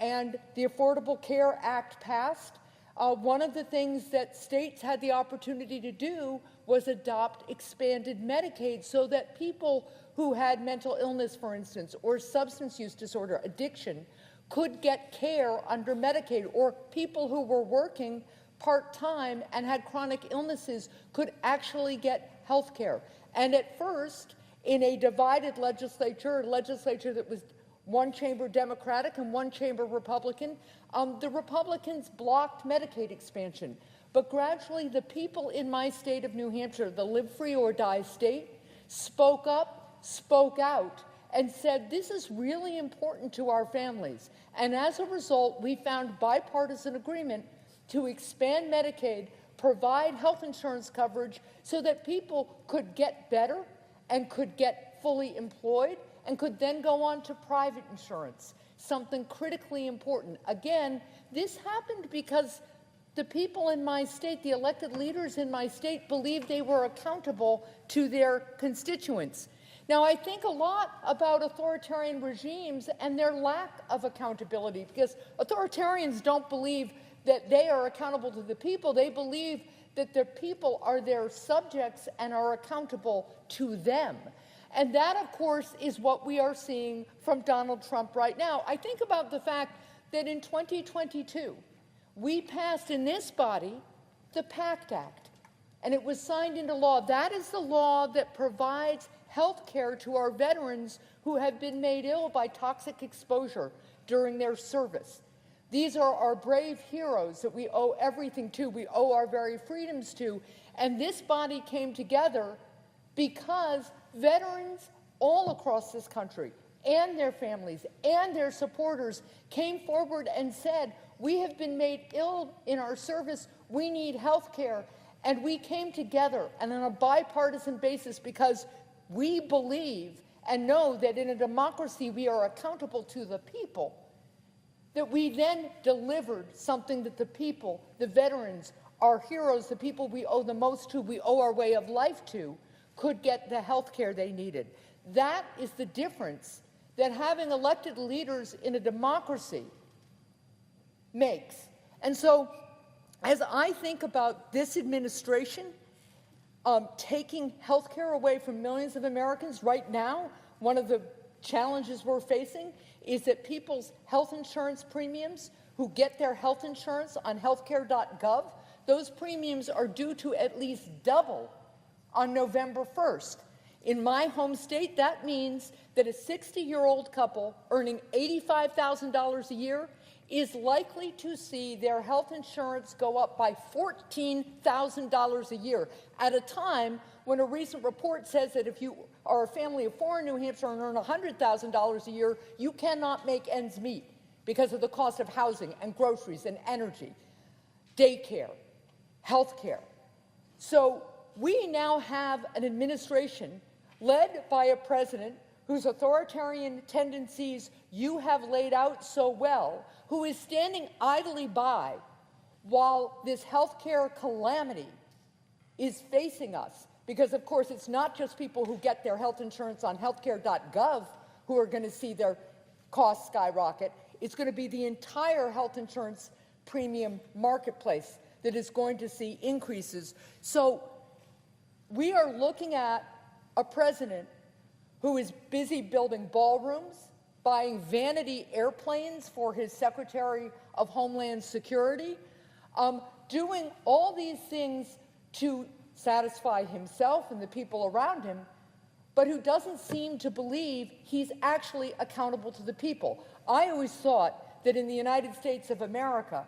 L: and the Affordable Care Act passed, One of the things that states had the opportunity to do was adopt expanded Medicaid so that people who had mental illness, for instance, or substance use disorder, addiction, could get care under Medicaid, or people who were working part-time and had chronic illnesses could actually get health care. And at first, in a divided legislature, a legislature that was one chamber Democratic and one chamber Republican, the Republicans blocked Medicaid expansion. But gradually, the people in my state of New Hampshire, the live free or die state, spoke up, spoke out, and said, this is really important to our families. And as a result, we found bipartisan agreement to expand Medicaid, provide health insurance coverage so that people could get better and could get fully employed and could then go on to private insurance, something critically important. Again, this happened because the people in my state, the elected leaders in my state, believed they were accountable to their constituents. Now, I think a lot about authoritarian regimes and their lack of accountability, because authoritarians don't believe that they are accountable to the people. They believe that the people are their subjects and are accountable to them. And that, of course, is what we are seeing from Donald Trump right now. I think about the fact that in 2022, we passed in this body the PACT Act, and it was signed into law. That is the law that provides health care to our veterans who have been made ill by toxic exposure during their service. These are our brave heroes that we owe everything to, we owe our very freedoms to, and this body came together because veterans all across this country and their families and their supporters came forward and said, we have been made ill in our service, we need health care, and we came together and on a bipartisan basis because we believe and know that in a democracy we are accountable to the people, that we then delivered something that the people, the veterans, our heroes, the people we owe the most to, we owe our way of life to, could get the health care they needed. That is the difference that having elected leaders in a democracy makes. And so, as I think about this administration taking health care away from millions of Americans right now, one of the challenges we're facing is that people's health insurance premiums who get their health insurance on healthcare.gov, those premiums are due to at least double on November 1st. In my home state, that means that a 60-year-old couple earning $85,000 a year is likely to see their health insurance go up by $14,000 a year at a time when a recent report says that if you are a family of four in New Hampshire and earn $100,000 a year, you cannot make ends meet because of the cost of housing and groceries and energy, daycare, health care. So we now have an administration led by a president whose authoritarian tendencies you have laid out so well, who is standing idly by while this health care calamity is facing us. Because, of course, it's not just people who get their health insurance on healthcare.gov who are going to see their costs skyrocket. It's going to be the entire health insurance premium marketplace that is going to see increases. So we are looking at a president who is busy building ballrooms, buying vanity airplanes for his Secretary of Homeland Security, doing all these things to satisfy himself and the people around him, but who doesn't seem to believe he's actually accountable to the people. I always thought that in the United States of America,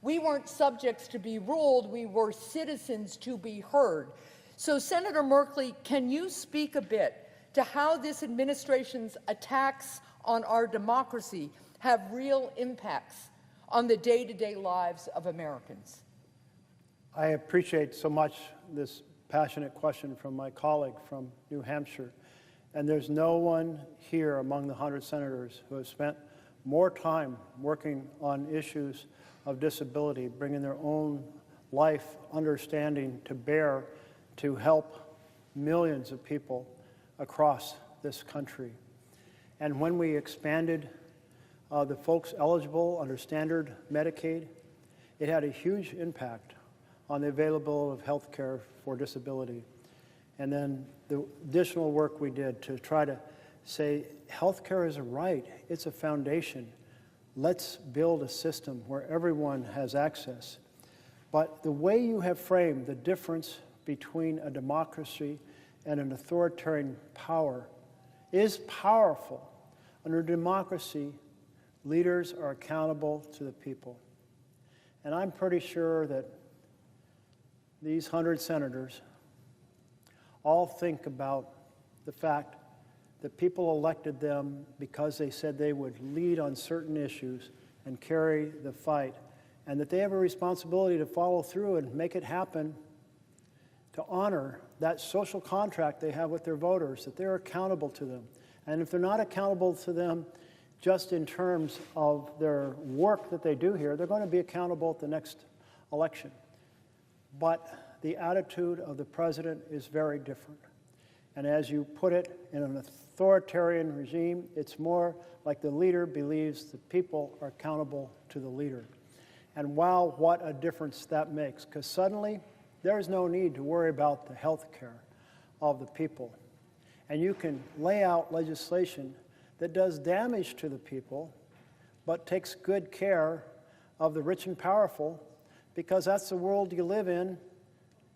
L: we weren't subjects to be ruled, we were citizens to be heard. So, Senator Merkley, can you speak a bit to how this administration's attacks on our democracy have real impacts on the day-to-day lives of Americans?
A: I appreciate so much this passionate question from my colleague from New Hampshire. And there's no one here among the 100 senators who have spent more time working on issues of disability, bringing their own life understanding to bear to help millions of people across this country. And when we expanded the folks eligible under standard Medicaid, it had a huge impact on the availability of health care for disability. And then the additional work we did to try to say health care is a right, it's a foundation. Let's build a system where everyone has access. But the way you have framed the difference between a democracy and an authoritarian power is powerful. Under democracy, leaders are accountable to the people. And I'm pretty sure that these 100 senators all think about the fact that people elected them because they said they would lead on certain issues and carry the fight, and that they have a responsibility to follow through and make it happen, to honor that social contract they have with their voters, that they're accountable to them. And if they're not accountable to them just in terms of their work that they do here, they're going to be accountable at the next election. But the attitude of the president is very different. And as you put it, in an authoritarian regime, it's more like the leader believes the people are accountable to the leader. And wow, what a difference that makes, because suddenly there's no need to worry about the health care of the people. And you can lay out legislation that does damage to the people, but takes good care of the rich and powerful, because that's the world you live in,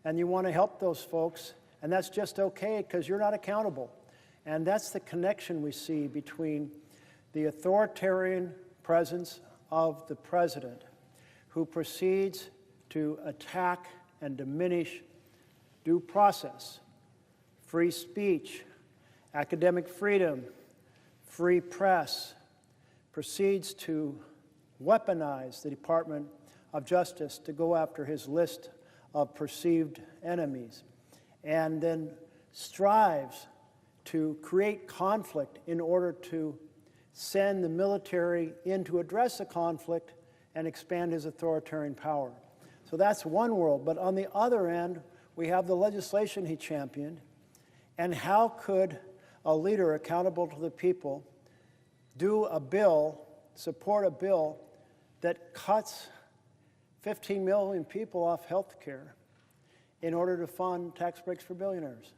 A: and you want to help those folks, and that's just okay because you're not accountable. And that's the connection we see between the authoritarian presence of the president, who proceeds to attack and diminish due process, free speech, academic freedom, free press, proceeds to weaponize the Department of Justice to go after his list of perceived enemies, and then strives to create conflict in order to send the military in to address the conflict and expand his authoritarian power. So that's one world. But on the other end, we have the legislation he championed. And how could a leader accountable to the people do a bill, support a bill that cuts 15 million people off health care in order to fund tax breaks for billionaires,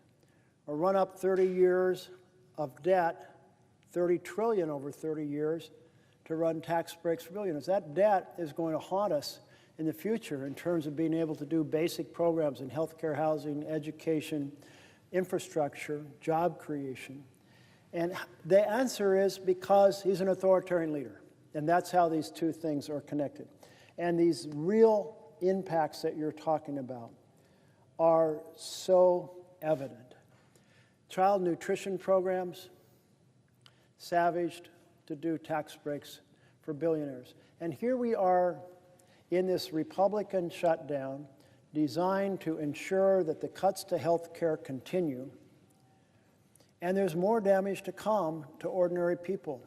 A: or run up 30 years of debt, 30 trillion over 30 years, to run tax breaks for billionaires? That debt is going to haunt us in the future in terms of being able to do basic programs in healthcare, housing, education, infrastructure, job creation. And the answer is because he's an authoritarian leader. And that's how these two things are connected. And these real impacts that you're talking about are so evident. Child nutrition programs, savaged to do tax breaks for billionaires. And here we are in this Republican shutdown designed to ensure that the cuts to health care continue. And there's more damage to come to ordinary people.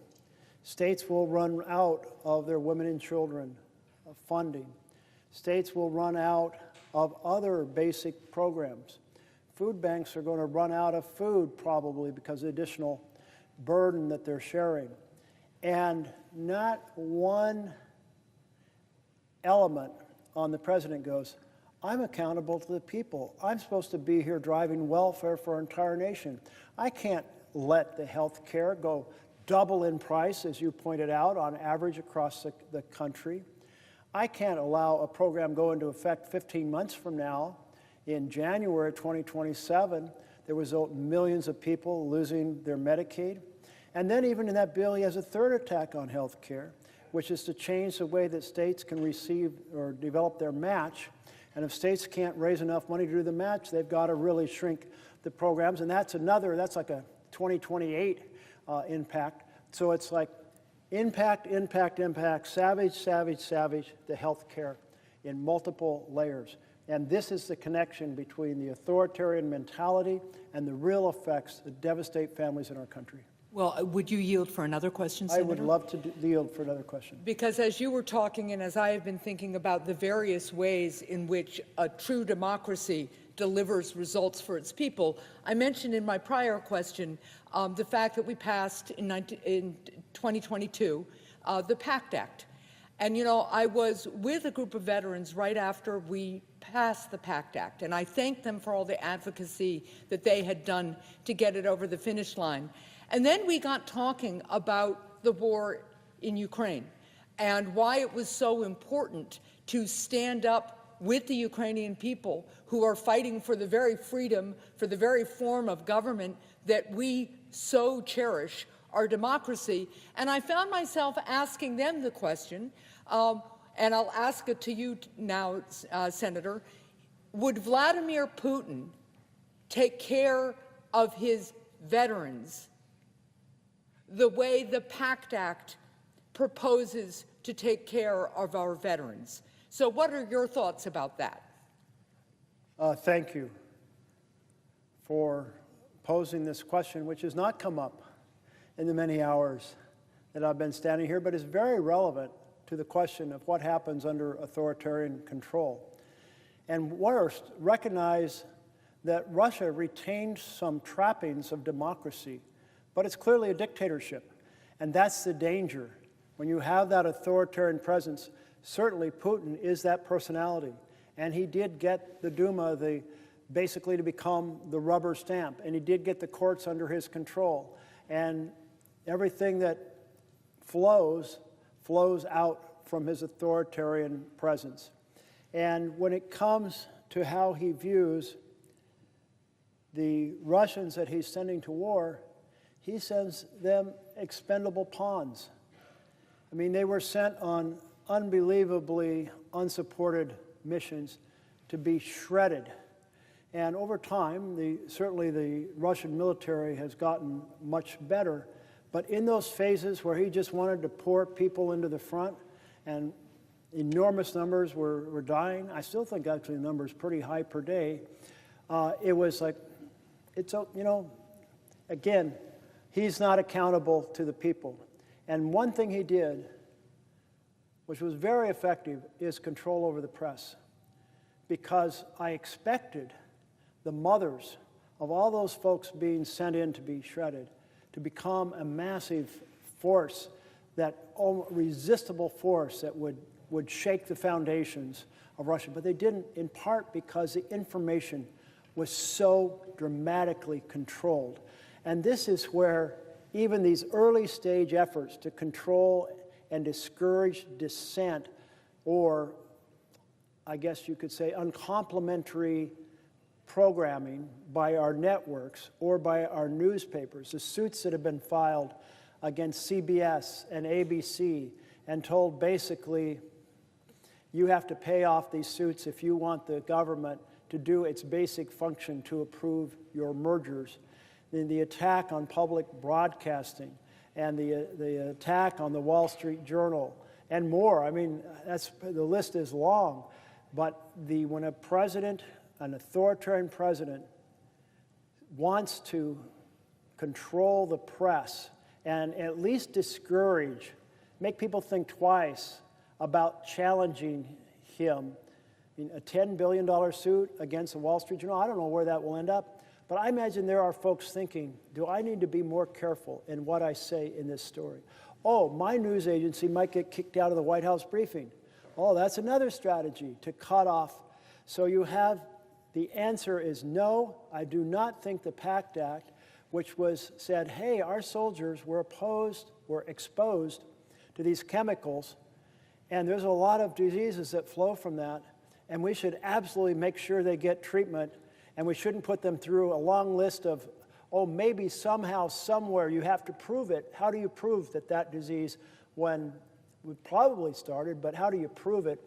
A: States will run out of their women and children funding. States will run out of other basic programs. Food banks are going to run out of food probably because of the additional burden that they're sharing. And not one element on the president goes, I'm accountable to the people. I'm supposed to be here driving welfare for our entire nation. I can't let the health care go double in price, as you pointed out, on average across the country. I can't allow a program go into effect 15 months from now. In January 2027, there was millions of people losing their Medicaid. And then even in that bill, he has a third attack on health care, which is to change the way that states can receive or develop their match. And if states can't raise enough money to do the match, they've got to really shrink the programs. And that's like a 2028 impact. So it's like impact, savage, the health care in multiple layers. And this is the connection between the authoritarian mentality and the real effects that devastate families in our country.
L: Well, would you yield for another question, Senator?
A: I would love to yield for another question.
L: Because as you were talking and as I have been thinking about the various ways in which a true democracy delivers results for its people, I mentioned in my prior question the fact that we passed in 2022 the PACT Act. And, you know, I was with a group of veterans right after we passed the PACT Act, and I thanked them for all the advocacy that they had done to get it over the finish line. And then we got talking about the war in Ukraine and why it was so important to stand up with the Ukrainian people who are fighting for the very freedom, for the very form of government that we so cherish, our democracy. And I found myself asking them the question, and I'll ask it to you now, Senator, would Vladimir Putin take care of his veterans the way the PACT Act proposes to take care of our veterans? So what are your thoughts about that?
A: Thank you for posing this question, which has not come up in the many hours that I've been standing here, but is very relevant to the question of what happens under authoritarian control. And worst, recognize that Russia retained some trappings of democracy, but it's clearly a dictatorship. And that's the danger. When you have that authoritarian presence, certainly Putin is that personality. And he did get the Duma basically to become the rubber stamp. And he did get the courts under his control. And everything that flows out from his authoritarian presence. And when it comes to how he views the Russians that he's sending to war, he sends them expendable pawns. I mean, they were sent on unbelievably unsupported missions to be shredded. And over time, certainly the Russian military has gotten much better. But in those phases where he just wanted to pour people into the front and enormous numbers were dying, I still think actually the number is pretty high per day, it was like, again, he's not accountable to the people. And one thing he did, which was very effective, is control over the press. Because I expected the mothers of all those folks being sent in to be shredded to become a massive force, that resistible force that would shake the foundations of Russia. But they didn't, in part because the information was so dramatically controlled. And this is where even these early stage efforts to control and discourage dissent, or I guess you could say uncomplimentary programming by our networks or by our newspapers, the suits that have been filed against CBS and ABC and told basically you have to pay off these suits if you want the government to do its basic function to approve your mergers. The attack on public broadcasting and the attack on the Wall Street Journal and more. I mean, the list is long. But when a president, an authoritarian president, wants to control the press and at least discourage, make people think twice about challenging him. I mean, a $10 billion suit against the Wall Street Journal, I don't know where that will end up. But I imagine there are folks thinking, do I need to be more careful in what I say in this story? Oh, my news agency might get kicked out of the White House briefing. Oh, that's another strategy to cut off. So you have, the answer is no, I do not think the PACT Act, which said, hey, our soldiers were exposed to these chemicals, and there's a lot of diseases that flow from that, and we should absolutely make sure they get treatment. And we shouldn't put them through a long list of, oh, maybe somehow, somewhere you have to prove it. How do you prove that disease, when we probably started, but how do you prove it?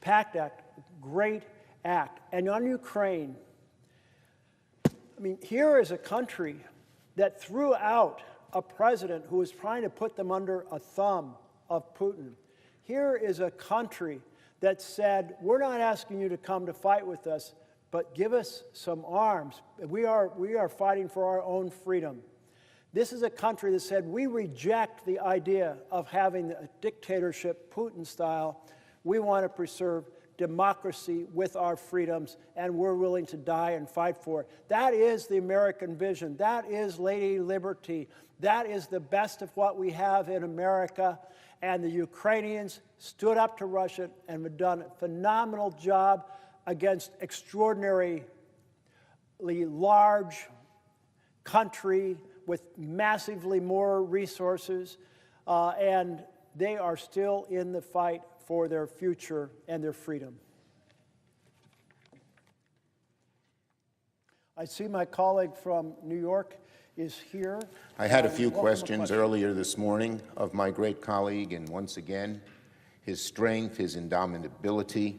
A: PACT Act, great act. And on Ukraine, I mean, here is a country that threw out a president who was trying to put them under a thumb of Putin. Here is a country that said, we're not asking you to come to fight with us, but give us some arms. We are fighting for our own freedom. This is a country that said, we reject the idea of having a dictatorship, Putin style. We want to preserve democracy with our freedoms, and we're willing to die and fight for it. That is the American vision. That is Lady Liberty. That is the best of what we have in America. And the Ukrainians stood up to Russia and have done a phenomenal job against extraordinarily large country with massively more resources, and they are still in the fight for their future and their freedom. I see my colleague from New York is here.
D: I had a few questions earlier this morning of my great colleague, and once again, his strength, his indomitability,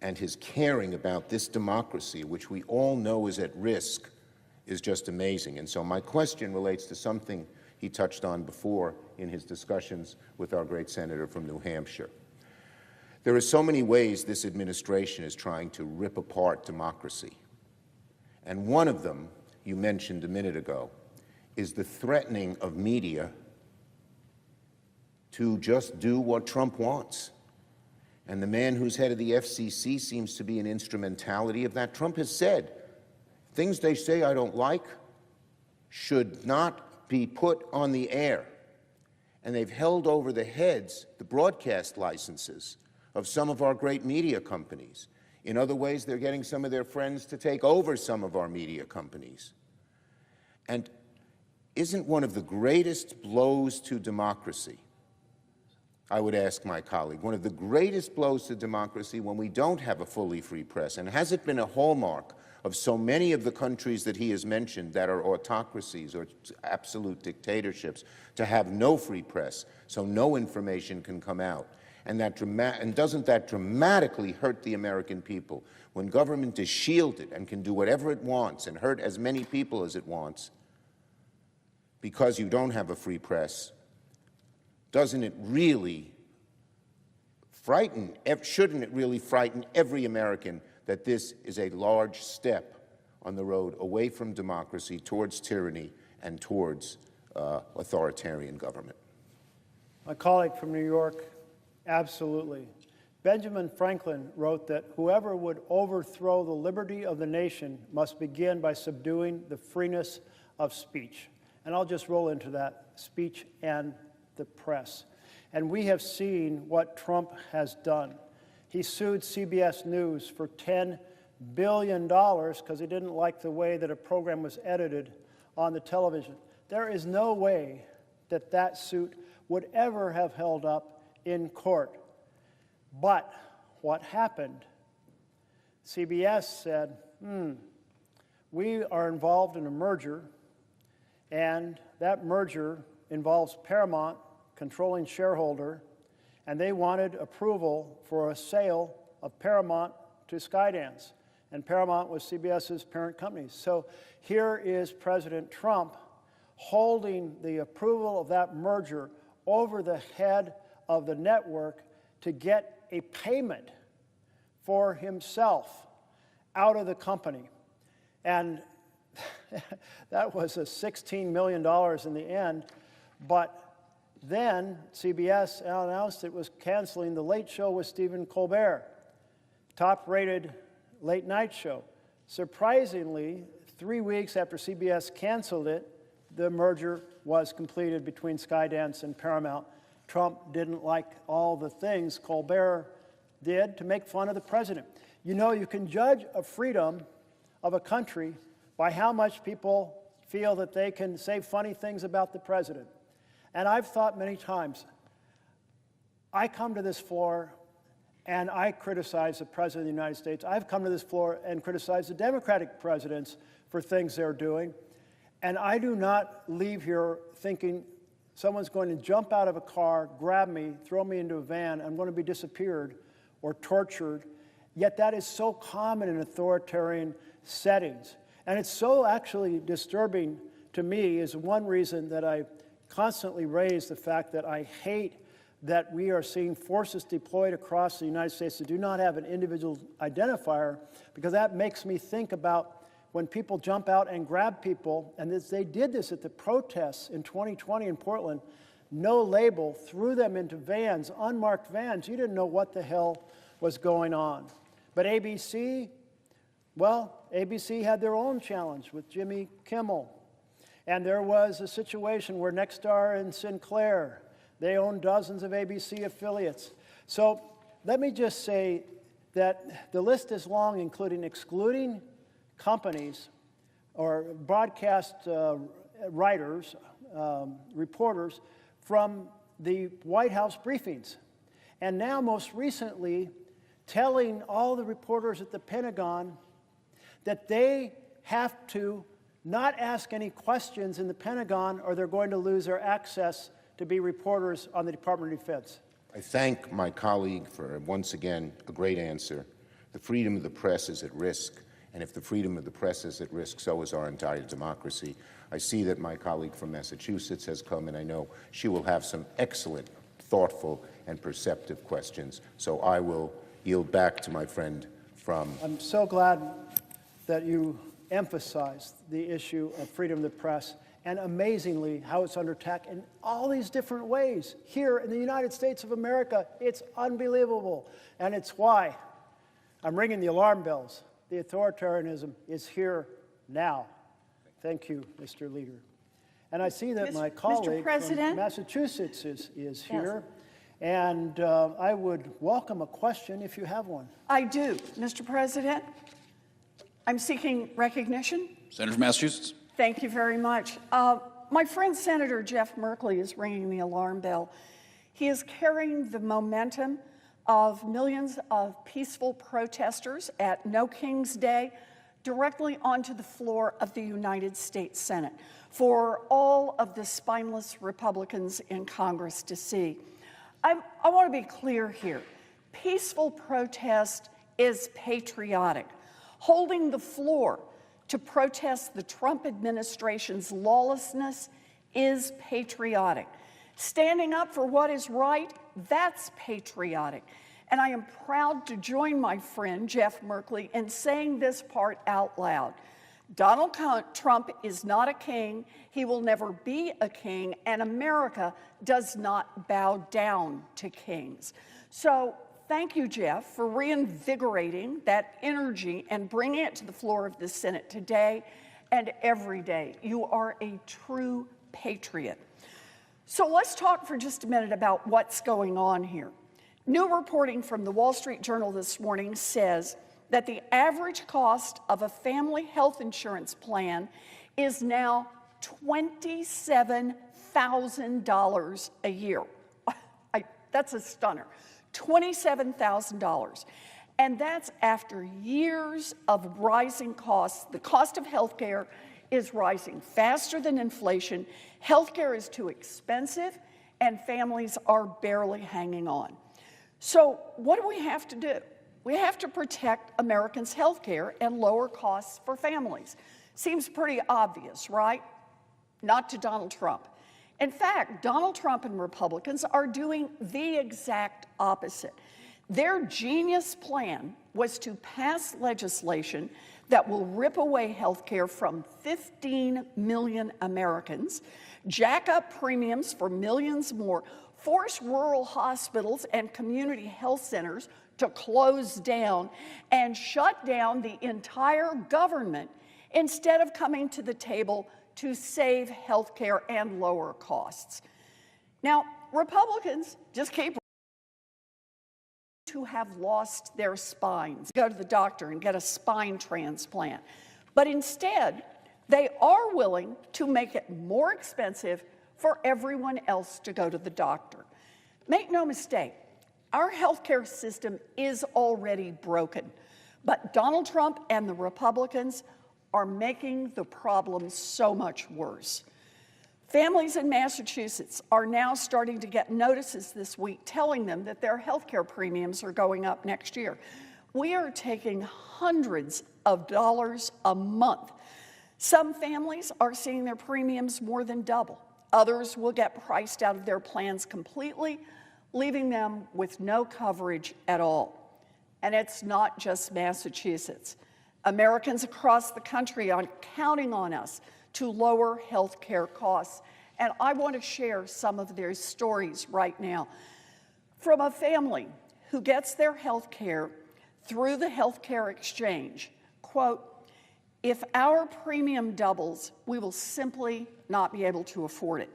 D: and his caring about this democracy, which we all know is at risk, is just amazing. And so my question relates to something he touched on before in his discussions with our great senator from New Hampshire. There are so many ways this administration is trying to rip apart democracy. And one of them, you mentioned a minute ago, is the threatening of media to just do what Trump wants. And the man who's head of the FCC seems to be an instrumentality of that. Trump has said, things they say I don't like should not be put on the air. And they've held over the heads the broadcast licenses of some of our great media companies. In other ways, they're getting some of their friends to take over some of our media companies. And isn't one of the greatest blows to democracy, I would ask my colleague, one of the greatest blows to democracy when we don't have a fully free press? And has it been a hallmark of so many of the countries that he has mentioned that are autocracies or absolute dictatorships to have no free press, so no information can come out? And doesn't that dramatically hurt the American people when government is shielded and can do whatever it wants and hurt as many people as it wants because you don't have a free press? Doesn't it really shouldn't it really frighten every American that this is a large step on the road away from democracy, towards tyranny, and towards authoritarian government?
A: My colleague from New York, absolutely. Benjamin Franklin wrote that whoever would overthrow the liberty of the nation must begin by subduing the freeness of speech. And I'll just roll into that, speech and the press. And we have seen what Trump has done. He sued CBS News for $10 billion because he didn't like the way that a program was edited on the television. There is no way that that suit would ever have held up in court. But what happened? CBS said, we are involved in a merger, and that merger involves Paramount, controlling shareholder, and they wanted approval for a sale of Paramount to Skydance. And Paramount was CBS's parent company. So here is President Trump holding the approval of that merger over the head of the network to get a payment for himself out of the company. And that was a $16 million in the end. But then CBS announced it was canceling The Late Show with Stephen Colbert, top-rated late night show. Surprisingly, 3 weeks after CBS canceled it, the merger was completed between Skydance and Paramount. Trump didn't like all the things Colbert did to make fun of the president. You know, you can judge a freedom of a country by how much people feel that they can say funny things about the president. And I've thought many times, I come to this floor and I criticize the President of the United States. I've come to this floor and criticized the Democratic presidents for things they're doing. And I do not leave here thinking someone's going to jump out of a car, grab me, throw me into a van, I'm going to be disappeared or tortured. Yet that is so common in authoritarian settings. And it's so actually disturbing to me, is one reason that I constantly raise the fact that I hate that we are seeing forces deployed across the United States that do not have an individual identifier, because that makes me think about when people jump out and grab people, and they did this at the protests in 2020 in Portland, no label, threw them into vans, unmarked vans. You didn't know what the hell was going on. But ABC, well, ABC had their own challenge with Jimmy Kimmel. And there was a situation where Nexstar and Sinclair, they own dozens of ABC affiliates. So let me just say that the list is long, including excluding companies or broadcast writers, reporters from the White House briefings. And now, most recently, telling all the reporters at the Pentagon that they have to not ask any questions in the Pentagon or they're going to lose their access to be reporters on the Department of Defense.
D: I thank my colleague for, once again, a great answer. The freedom of the press is at risk, and if the freedom of the press is at risk, so is our entire democracy. I see that my colleague from Massachusetts has come, and I know she will have some excellent, thoughtful, and perceptive questions. So I will yield back to my friend from...
A: I'm so glad that you emphasized the issue of freedom of the press, and amazingly how it's under attack in all these different ways. Here in the United States of America, it's unbelievable. And it's why I'm ringing the alarm bells. The authoritarianism is here now. Thank you, Mr. Leader. And I see that my colleague from Massachusetts is here. And I would welcome a question if you have one.
M: I do, Mr. President. I'm seeking recognition.
N: Senator from Massachusetts.
M: Thank you very much. My friend Senator Jeff Merkley is ringing the alarm bell. He is carrying the momentum of millions of peaceful protesters at No King's Day directly onto the floor of the United States Senate for all of the spineless Republicans in Congress to see. I want to be clear here. Peaceful protest is patriotic. Holding the floor to protest the Trump administration's lawlessness is patriotic. Standing up for what is right, that's patriotic. And I am proud to join my friend Jeff Merkley in saying this part out loud. Donald Trump is not a king, he will never be a king, and America does not bow down to kings. So thank you, Jeff, for reinvigorating that energy and bringing it to the floor of the Senate today and every day. You are a true patriot. So let's talk for just a minute about what's going on here. New reporting from the Wall Street Journal this morning says that the average cost of a family health insurance plan is now $27,000 a year. That's a stunner. $27,000. And that's after years of rising costs. The cost of health care is rising faster than inflation. Health care is too expensive, and families are barely hanging on. So what do we have to do? We have to protect Americans' health care and lower costs for families. Seems pretty obvious, right? Not to Donald Trump. In fact, Donald Trump and Republicans are doing the exact opposite. Their genius plan was to pass legislation that will rip away health care from 15 million Americans, jack up premiums for millions more, force rural hospitals and community health centers to close down, and shut down the entire government instead of coming to the table to save health care and lower costs. Now, Republicans just keep to have lost their spines, go to the doctor and get a spine transplant. But instead, they are willing to make it more expensive for everyone else to go to the doctor. Make no mistake, our healthcare system is already broken, but Donald Trump and the Republicans are making the problem so much worse. Families in Massachusetts are now starting to get notices this week telling them that their healthcare premiums are going up next year. We are taking hundreds of dollars a month. Some families are seeing their premiums more than double. Others will get priced out of their plans completely, leaving them with no coverage at all. And it's not just Massachusetts. Americans across the country are counting on us to lower health care costs. And I want to share some of their stories right now. From a family who gets their health care through the health care exchange, quote, "If our premium doubles, we will simply not be able to afford it.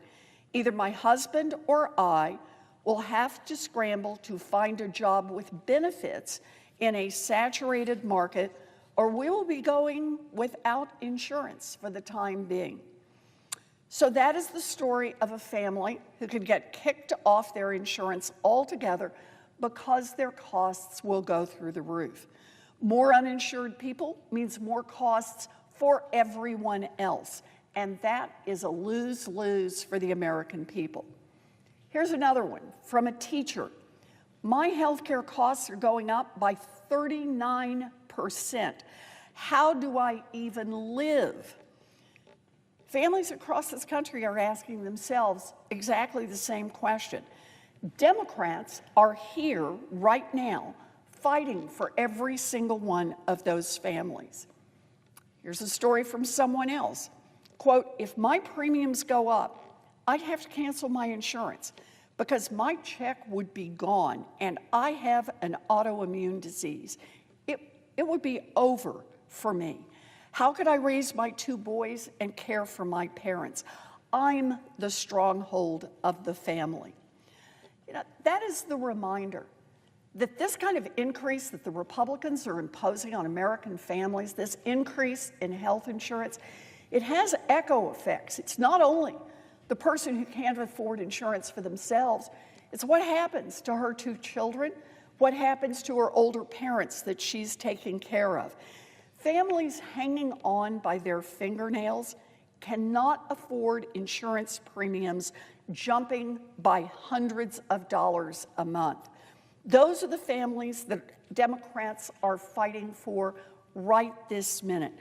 M: Either my husband or I will have to scramble to find a job with benefits in a saturated market, or we will be going without insurance for the time being." So that is the story of a family who could get kicked off their insurance altogether because their costs will go through the roof. More uninsured people means more costs for everyone else, and that is a lose-lose for the American people. Here's another one from a teacher. "My healthcare costs are going up by 39%. How do I even live?" Families across this country are asking themselves exactly the same question. Democrats are here right now fighting for every single one of those families. Here's a story from someone else. Quote, "If my premiums go up, I'd have to cancel my insurance because my check would be gone and I have an autoimmune disease. It would be over for me. How could I raise my 2 boys and care for my parents? I'm the stronghold of the family." You know, that is the reminder that this kind of increase that the Republicans are imposing on American families, this increase in health insurance, it has echo effects. It's not only the person who can't afford insurance for themselves, it's what happens to her 2 children, what happens to her older parents that she's taking care of. Families hanging on by their fingernails cannot afford insurance premiums jumping by hundreds of dollars a month. Those are the families that Democrats are fighting for right this minute.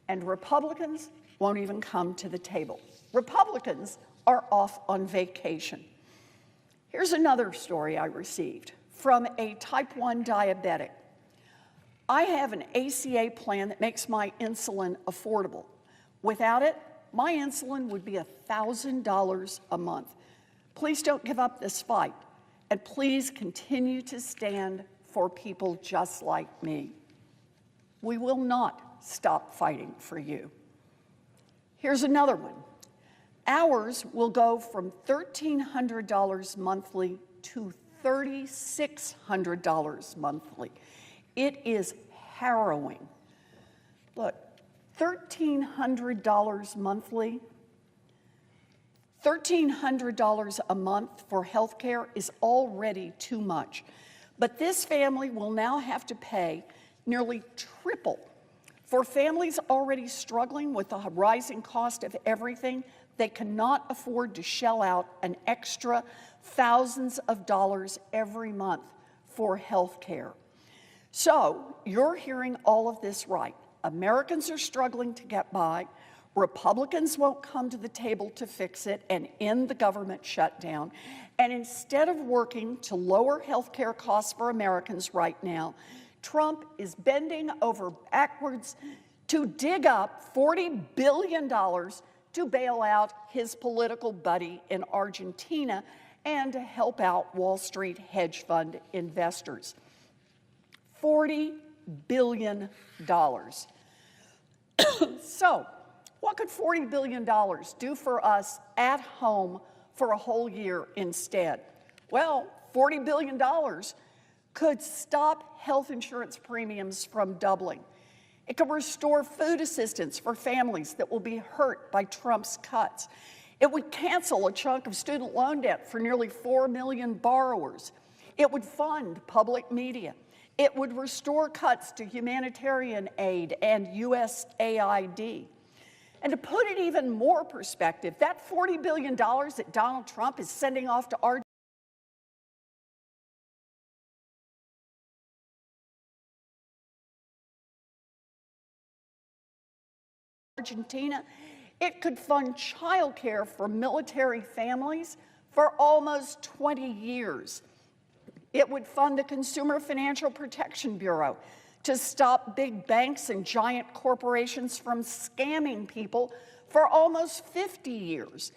M: And Republicans won't even come to the table. Republicans are off on vacation. Here's another story I received from a type 1 diabetic. "I have an ACA plan that makes my insulin affordable. Without it, my insulin would be $1,000 a month. Please don't give up this fight, and please continue to stand for people just like me. We will not stop fighting for you." Here's another one. "Ours will go from $1,300 monthly to $3,600 monthly. It is harrowing." Look, $1,300 monthly, $1,300 a month for health care is already too much. But this family will now have to pay nearly triple. For families already struggling with the rising cost of everything, they cannot afford to shell out an extra thousands of dollars every month for health care. So you're hearing all of this right. Americans are struggling to get by. Republicans won't come to the table to fix it and end the government shutdown. And instead of working to lower health care costs for Americans right now, Trump is bending over backwards to dig up $40 billion to bail out his political buddy in Argentina and to help out Wall Street hedge fund investors. $40 billion. So, what could $40 billion do for us at home for a whole year instead? Well, $40 billion could stop health insurance premiums from doubling. It could restore food assistance for families that will be hurt by Trump's cuts. It would cancel a chunk of student loan debt for nearly 4 million borrowers. It would fund public media. It would restore cuts to humanitarian aid and USAID. And to put it even more perspective, that $40 billion that Donald Trump is sending off to Argentina, it could fund childcare for military families for almost 20 years. It would fund the Consumer Financial Protection Bureau to stop big banks and giant corporations from scamming people for almost 50 years.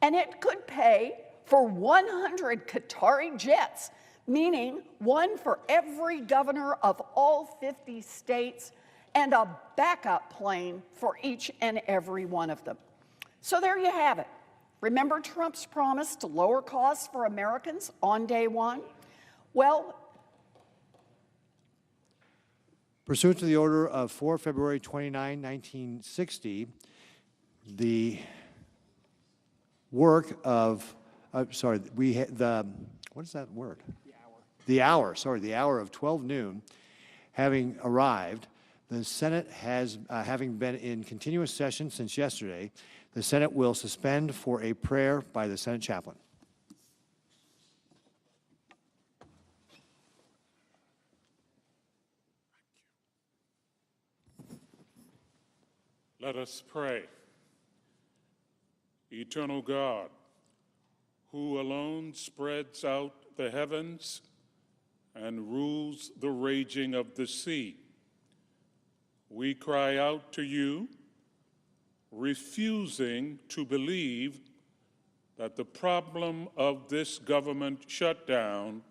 M: And it could pay for 100 Qatari jets meaning one for every governor of all 50 states and a backup plane for each and every one of them. So there you have it. Remember Trump's promise to lower costs for Americans on day one? Well,
N: pursuant to the order of 4 February 29, 1960, the work of, what is that word? The hour of 12 noon having arrived, the Senate has, having been in continuous session since yesterday, the Senate will suspend for a prayer by the Senate chaplain.
O: Let us pray. Eternal God, who alone spreads out the heavens and rules the raging of the sea, we cry out to you, refusing to believe that the problem of this government shutdown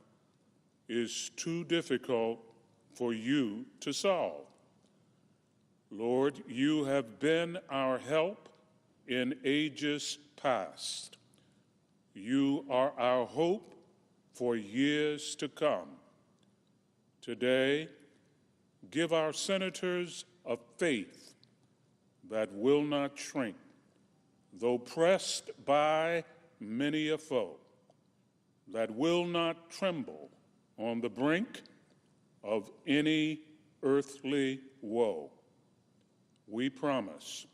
O: is too difficult for you to solve. Lord, you have been our help in ages past. You are our hope for years to come. Today, give our senators a faith that will not shrink, though pressed by many a foe, that will not tremble on the brink of any earthly woe. We promise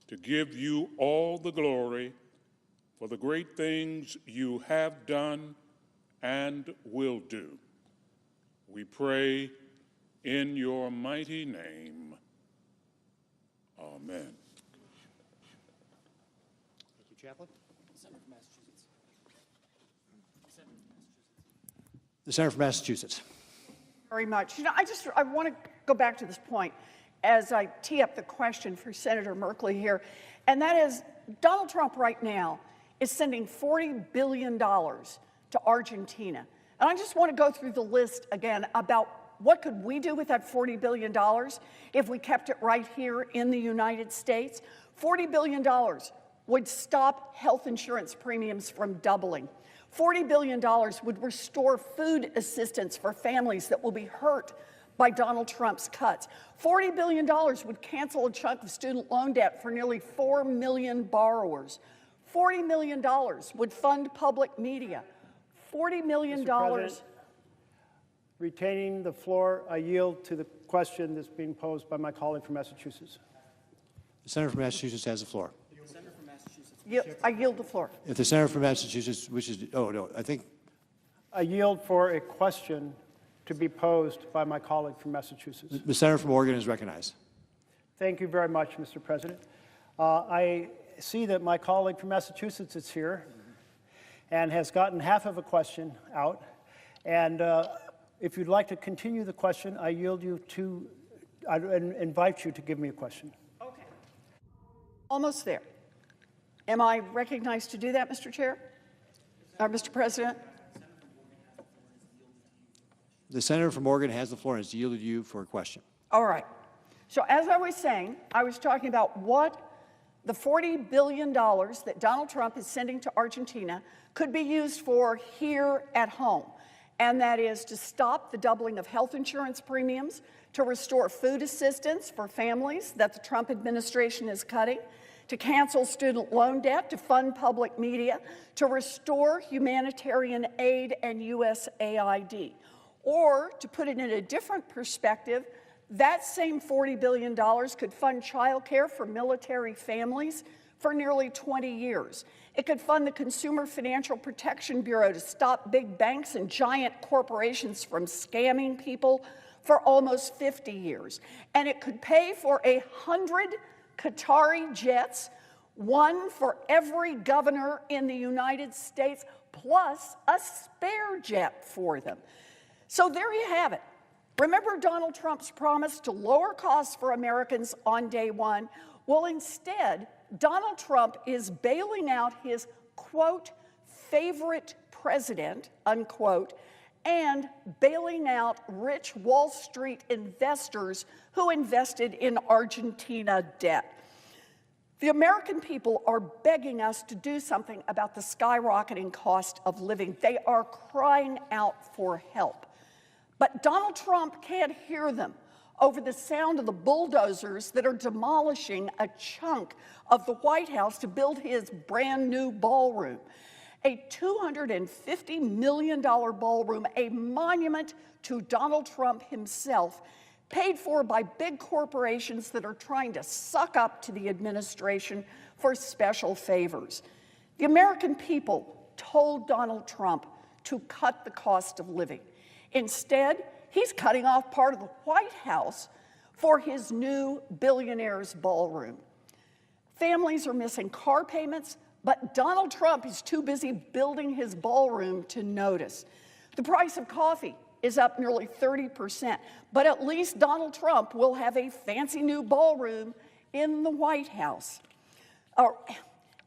O: to give you all the glory for the great things you have done and will do. We pray in your mighty name. Amen.
N: Thank you, Chaplain. The Senator from Massachusetts.
M: Very much. You know, I want to go back to this point as I tee up the question for Senator Merkley here, and that is Donald Trump right now is sending $40 billion to Argentina. And I just want to go through the list again about what could we do with that $40 billion if we kept it right here in the United States. $40 billion would stop health insurance premiums from doubling. $40 billion would restore food assistance for families that will be hurt by Donald Trump's cuts. $40 billion would cancel a chunk of student loan debt for nearly 4 million borrowers. $40 million would fund public media. $40 million.
A: Mr. President, retaining the floor, I yield to the question that's being posed by my colleague from Massachusetts.
N: The Senator from Massachusetts has the floor.
M: I yield the floor.
N: If the Senator from Massachusetts wishes to, oh, no, I think.
A: I yield for a question to be posed by my colleague from Massachusetts.
N: The Senator from Oregon is recognized.
A: Thank you very much, Mr. President. I see that my colleague from Massachusetts is here and has gotten half of a question out. And if you'd like to continue the question, I yield you to, I invite you to give me a question.
M: Okay. Almost there. Am I recognized to do that, Mr. Chair? Mr. President?
N: The Senator from Oregon has the floor and has yielded you for a question.
M: All right. So as I was saying, I was talking about what the $40 billion that Donald Trump is sending to Argentina could be used for here at home. And that is to stop the doubling of health insurance premiums, to restore food assistance for families that the Trump administration is cutting, to cancel student loan debt, to fund public media, to restore humanitarian aid and USAID. Or, to put it in a different perspective, that same $40 billion could fund child care for military families for nearly 20 years. It could fund the Consumer Financial Protection Bureau to stop big banks and giant corporations from scamming people for almost 50 years. And it could pay for 100 Qatari jets, one for every governor in the United States, plus a spare jet for them. So there you have it. Remember Donald Trump's promise to lower costs for Americans on day one? Well, instead, Donald Trump is bailing out his, quote, favorite president, unquote, and bailing out rich Wall Street investors who invested in Argentina debt. The American people are begging us to do something about the skyrocketing cost of living. They are crying out for help. But Donald Trump can't hear them over the sound of the bulldozers that are demolishing a chunk of the White House to build his brand new ballroom. A $250 million ballroom, a monument to Donald Trump himself, paid for by big corporations that are trying to suck up to the administration for special favors. The American people told Donald Trump to cut the cost of living. Instead, he's cutting off part of the White House for his new billionaire's ballroom. Families are missing car payments, but Donald Trump is too busy building his ballroom to notice. The price of coffee is up nearly 30%, but at least Donald Trump will have a fancy new ballroom in the White House.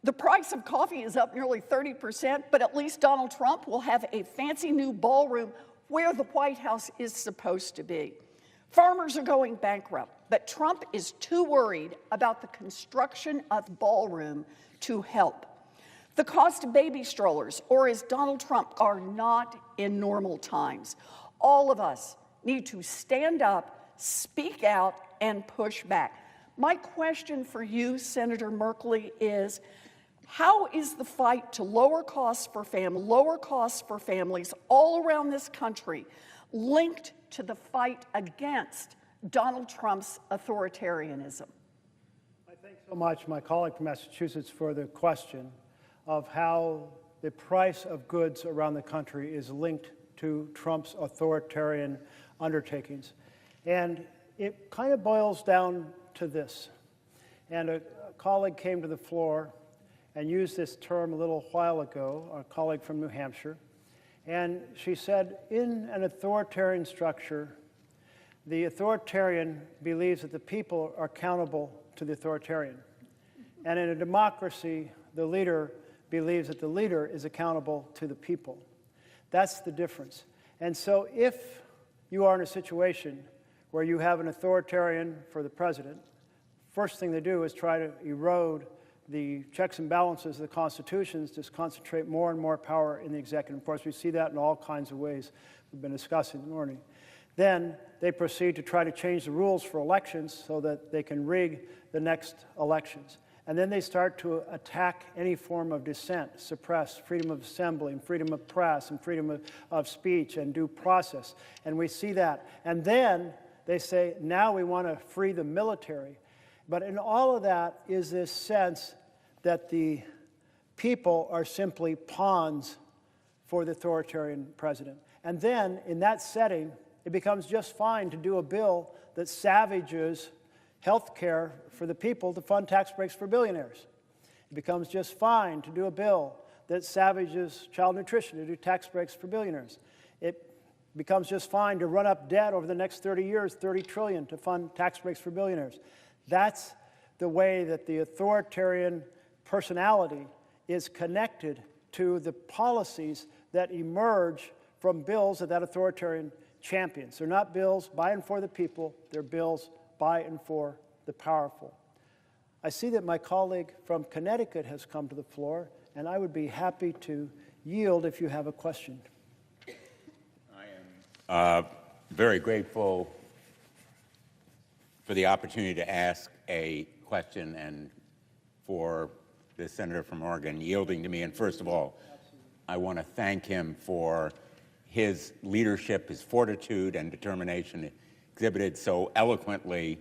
M: The price of coffee is up nearly 30%, but at least Donald Trump will have a fancy new ballroom where the White House is supposed to be. Farmers are going bankrupt, but Trump is too worried about the construction of the ballroom to help. The cost of baby strollers, or as Donald Trump, are not in normal times. All of us need to stand up, speak out, and push back. My question for you, Senator Merkley, is how is the fight to lower costs for families all around this country linked to the fight against Donald Trump's authoritarianism?
A: I thank so much my colleague from Massachusetts for the question of how the price of goods around the country is linked to Trump's authoritarian undertakings. And it kind of boils down to this. And a colleague came to the floor and used this term a little while ago, a colleague from New Hampshire. And she said, in an authoritarian structure, the authoritarian believes that the people are accountable to the authoritarian. And in a democracy, the leader believes that the leader is accountable to the people. That's the difference. And so if you are in a situation where you have an authoritarian for the president, first thing they do is try to erode the checks and balances of the constitutions, to concentrate more and more power in the executive. Of course, we see that in all kinds of ways we've been discussing this morning. Then they proceed to try to change the rules for elections so that they can rig the next elections. And then they start to attack any form of dissent, suppress freedom of assembly and freedom of press and freedom of speech and due process. And we see that. And then they say, now we want to free the military. But in all of that is this sense that the people are simply pawns for the authoritarian president. And then in that setting, it becomes just fine to do a bill that savages health care for the people to fund tax breaks for billionaires. It becomes just fine to do a bill that savages child nutrition, to do tax breaks for billionaires. It becomes just fine to run up debt over the next 30 years, $30 trillion, to fund tax breaks for billionaires. That's the way that the authoritarian personality is connected to the policies that emerge from bills that authoritarian champions. They're not bills by and for the people, they're bills by and for the powerful. I see that my colleague from Connecticut has come to the floor, and I would be happy to yield if you have a question.
P: I am very grateful for the opportunity to ask a question and for the senator from Oregon yielding to me. And first of all, I want to thank him for his leadership, his fortitude and determination exhibited so eloquently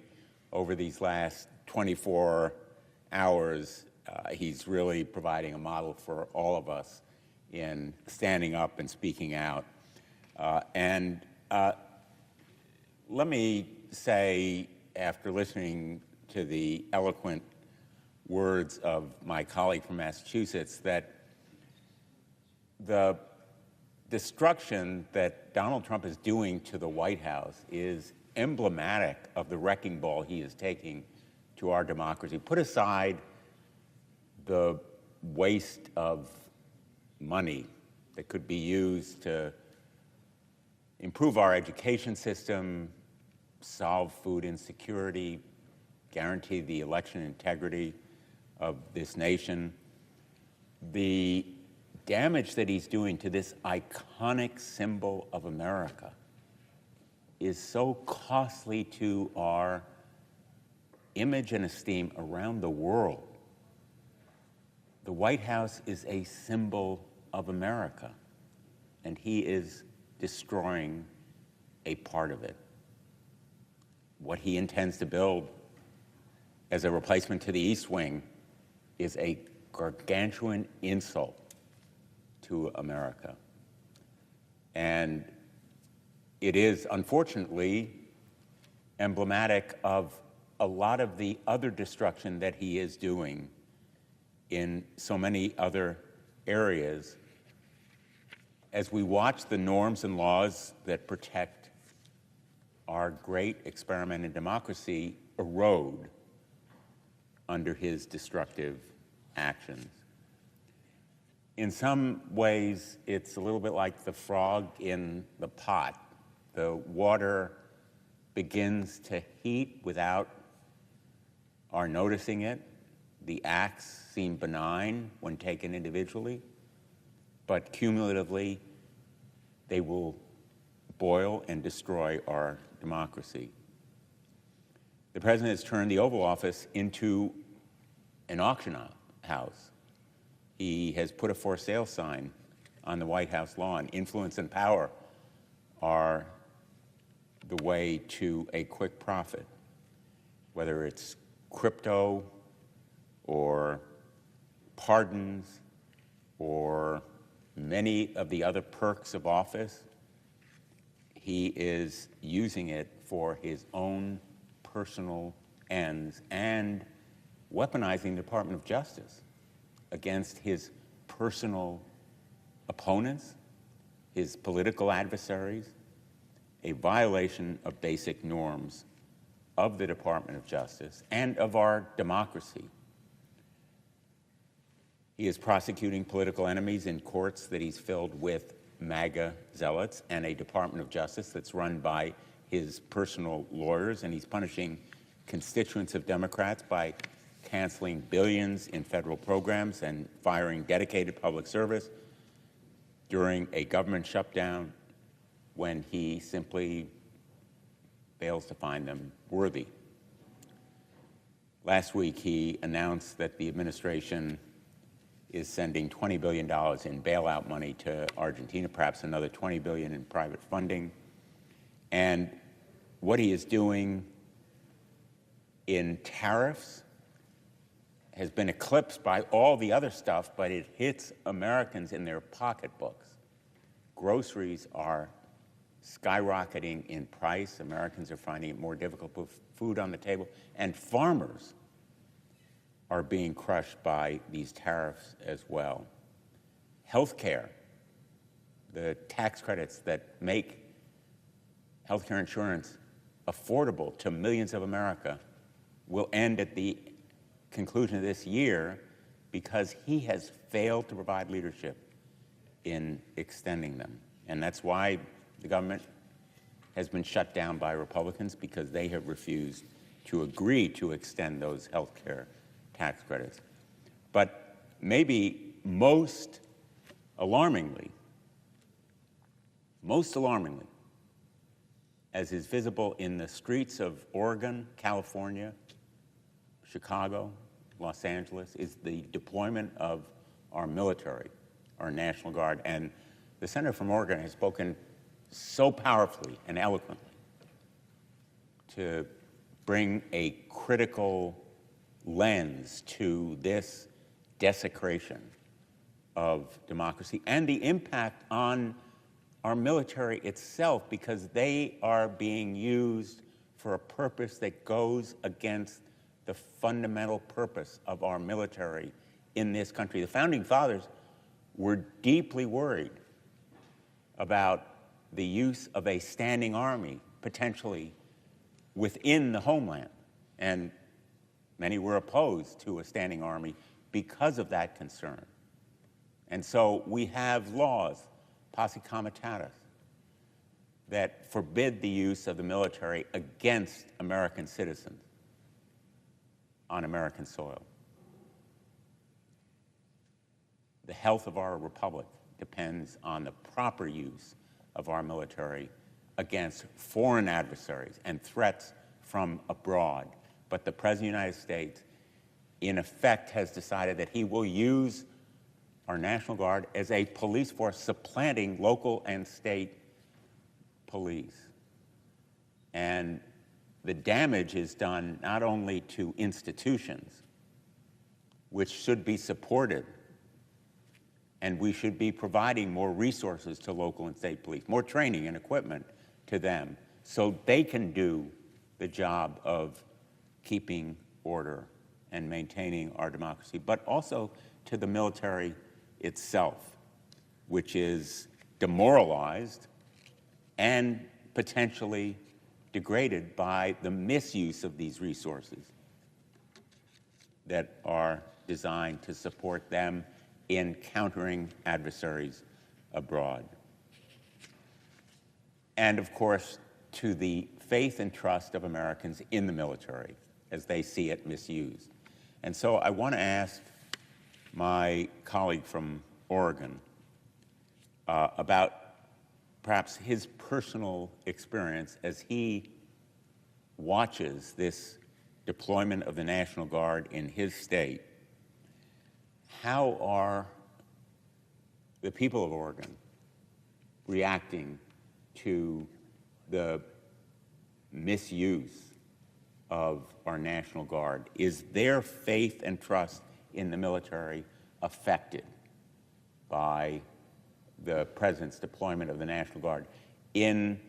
P: over these last 24 hours. He's really providing a model for all of us in standing up and speaking out. Let me say, after listening to the eloquent words of my colleague from Massachusetts, that the destruction that Donald Trump is doing to the White House is emblematic of the wrecking ball he is taking to our democracy. Put aside the waste of money that could be used to improve our education system, solve food insecurity, guarantee the election integrity of this nation. The damage that he's doing to this iconic symbol of America is so costly to our image and esteem around the world. The White House is a symbol of America, and he is destroying a part of it. What he intends to build as a replacement to the East Wing is a gargantuan insult to America. And it is, unfortunately, emblematic of a lot of the other destruction that he is doing in so many other areas as we watch the norms and laws that protect our great experiment in democracy erode under his destructive actions. In some ways, it's a little bit like the frog in the pot. The water begins to heat without our noticing it. The acts seem benign when taken individually, but cumulatively, they will boil and destroy our democracy. The president has turned the Oval Office into an auction house. He has put a for sale sign on the White House lawn. Influence and power are the way to a quick profit, whether it's crypto or pardons or many of the other perks of office. He is using it for his own personal ends and weaponizing the Department of Justice against his personal opponents, his political adversaries, a violation of basic norms of the Department of Justice and of our democracy. He is prosecuting political enemies in courts that he's filled with MAGA zealots and a Department of Justice that's run by his personal lawyers, and he's punishing constituents of Democrats by canceling billions in federal programs and firing dedicated public service during a government shutdown when he simply fails to find them worthy. Last week, he announced that the administration is sending $20 billion in bailout money to Argentina, perhaps another $20 billion in private funding. And what he is doing in tariffs has been eclipsed by all the other stuff, but it hits Americans in their pocketbooks. Groceries are skyrocketing in price. Americans are finding it more difficult to put food on the table, and farmers are being crushed by these tariffs as well. Healthcare, the tax credits that make healthcare insurance affordable to millions of America will end at the conclusion of this year because he has failed to provide leadership in extending them. And that's why the government has been shut down by Republicans, because they have refused to agree to extend those health care tax credits. But maybe most alarmingly, as is visible in the streets of Oregon, California, Chicago, Los Angeles, is the deployment of our military, our National Guard. And the Senator from Oregon has spoken so powerfully and eloquently to bring a critical lens to this desecration of democracy and the impact on our military itself, because they are being used for a purpose that goes against the fundamental purpose of our military in this country. The Founding Fathers were deeply worried about the use of a standing army, potentially within the homeland. And many were opposed to a standing army because of that concern. And so we have laws, posse comitatus, that forbid the use of the military against American citizens on American soil. The health of our republic depends on the proper use of our military against foreign adversaries and threats from abroad. But the President of the United States, in effect, has decided that he will use our National Guard as a police force, supplanting local and state police. And the damage is done not only to institutions, which should be supported, and we should be providing more resources to local and state police, more training and equipment to them, so they can do the job of keeping order and maintaining our democracy, but also to the military itself, which is demoralized and potentially degraded by the misuse of these resources that are designed to support them in countering adversaries abroad. And of course, to the faith and trust of Americans in the military as they see it misused. And so I want to ask my colleague from Oregon about perhaps his personal experience as he watches this deployment of the National Guard in his state. How are the people of Oregon reacting to the misuse of our National Guard? Is their faith and trust in the military affected by the President's deployment of the National Guard in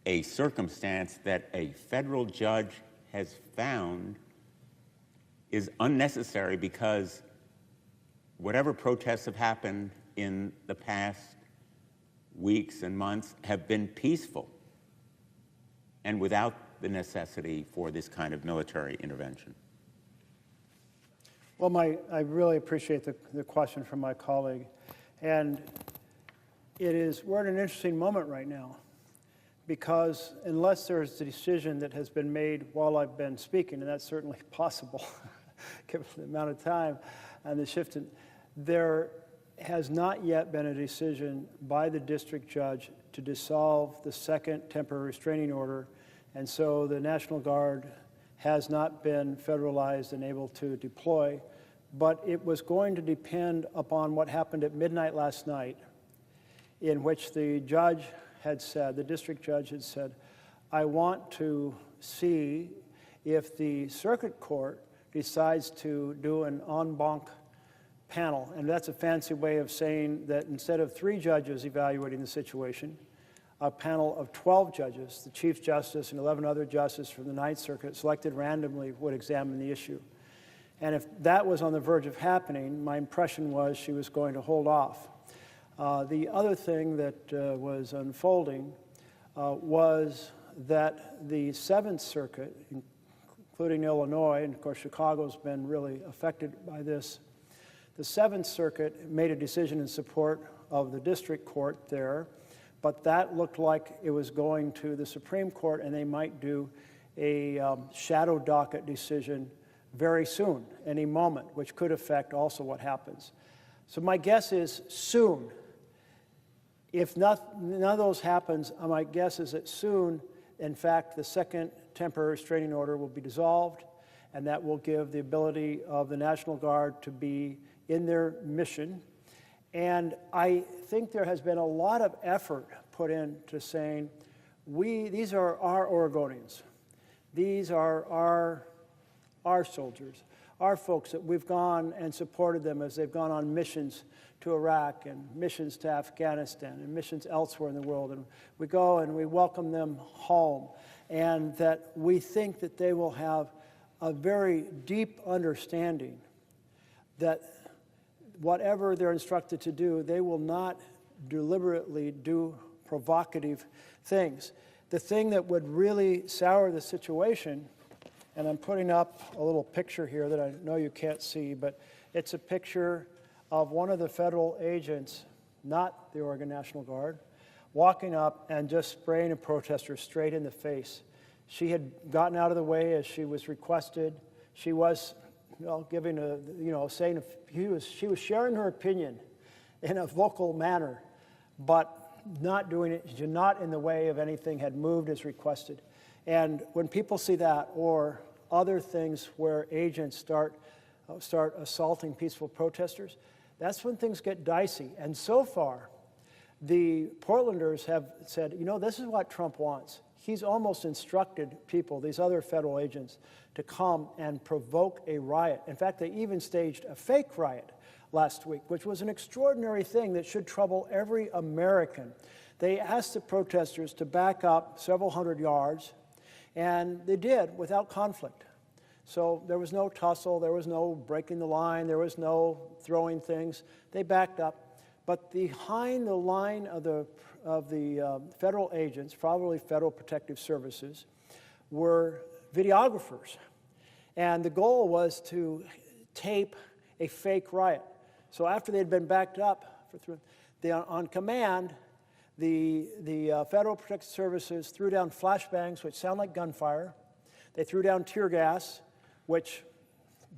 P: a circumstance that a federal judge has found is unnecessary because whatever protests have happened in the past weeks and months have been peaceful and without the necessity for this kind of military intervention?
A: Well, I really appreciate the question from my colleague. And we're at an interesting moment right now, because unless there's a decision that has been made while I've been speaking, and that's certainly possible, given the amount of time and the shift, there has not yet been a decision by the district judge to dissolve the second temporary restraining order, and so the National Guard has not been federalized and able to deploy. But it was going to depend upon what happened at midnight last night, in which the judge had said, the district judge had said, I want to see if the circuit court decides to do an en banc panel. And that's a fancy way of saying that instead of 3 judges evaluating the situation, a panel of 12 judges, the Chief Justice and 11 other justices from the Ninth Circuit, selected randomly, would examine the issue. And if that was on the verge of happening, my impression was she was going to hold off. The other thing that was unfolding was that the Seventh Circuit, including Illinois, and of course Chicago's been really affected by this, the Seventh Circuit made a decision in support of the district court there, but that looked like it was going to the Supreme Court, and they might do a shadow docket decision very soon, any moment, which could affect also what happens. So my guess is soon. If none of those happens, my guess is that soon, in fact, the second temporary restraining order will be dissolved, and that will give the ability of the National Guard to be in their mission. And I think there has been a lot of effort put into saying, these are our Oregonians. These are our soldiers, our folks that we've gone and supported them as they've gone on missions to Iraq and missions to Afghanistan and missions elsewhere in the world. And we go and we welcome them home, and that we think that they will have a very deep understanding that whatever they're instructed to do, they will not deliberately do provocative things. The thing that would really sour the situation, and I'm putting up a little picture here that I know you can't see, but it's a picture of one of the federal agents, not the Oregon National Guard, walking up and just spraying a protester straight in the face. She had gotten out of the way as she was requested. She was, giving a, saying she was sharing her opinion in a vocal manner, but not doing it, not in the way of anything had moved as requested. And when people see that, or other things where agents start assaulting peaceful protesters, that's when things get dicey. And so far, the Portlanders have said, this is what Trump wants. He's almost instructed people, these other federal agents, to come and provoke a riot. In fact, they even staged a fake riot last week, which was an extraordinary thing that should trouble every American. They asked the protesters to back up several hundred yards, and they did without conflict. So there was no tussle, there was no breaking the line, there was no throwing things. They backed up. But behind the line of the federal agents, probably Federal Protective Services, were videographers. And the goal was to tape a fake riot. So after they had been backed up, on command, the Federal Protective Services threw down flashbangs, which sound like gunfire. They threw down tear gas, which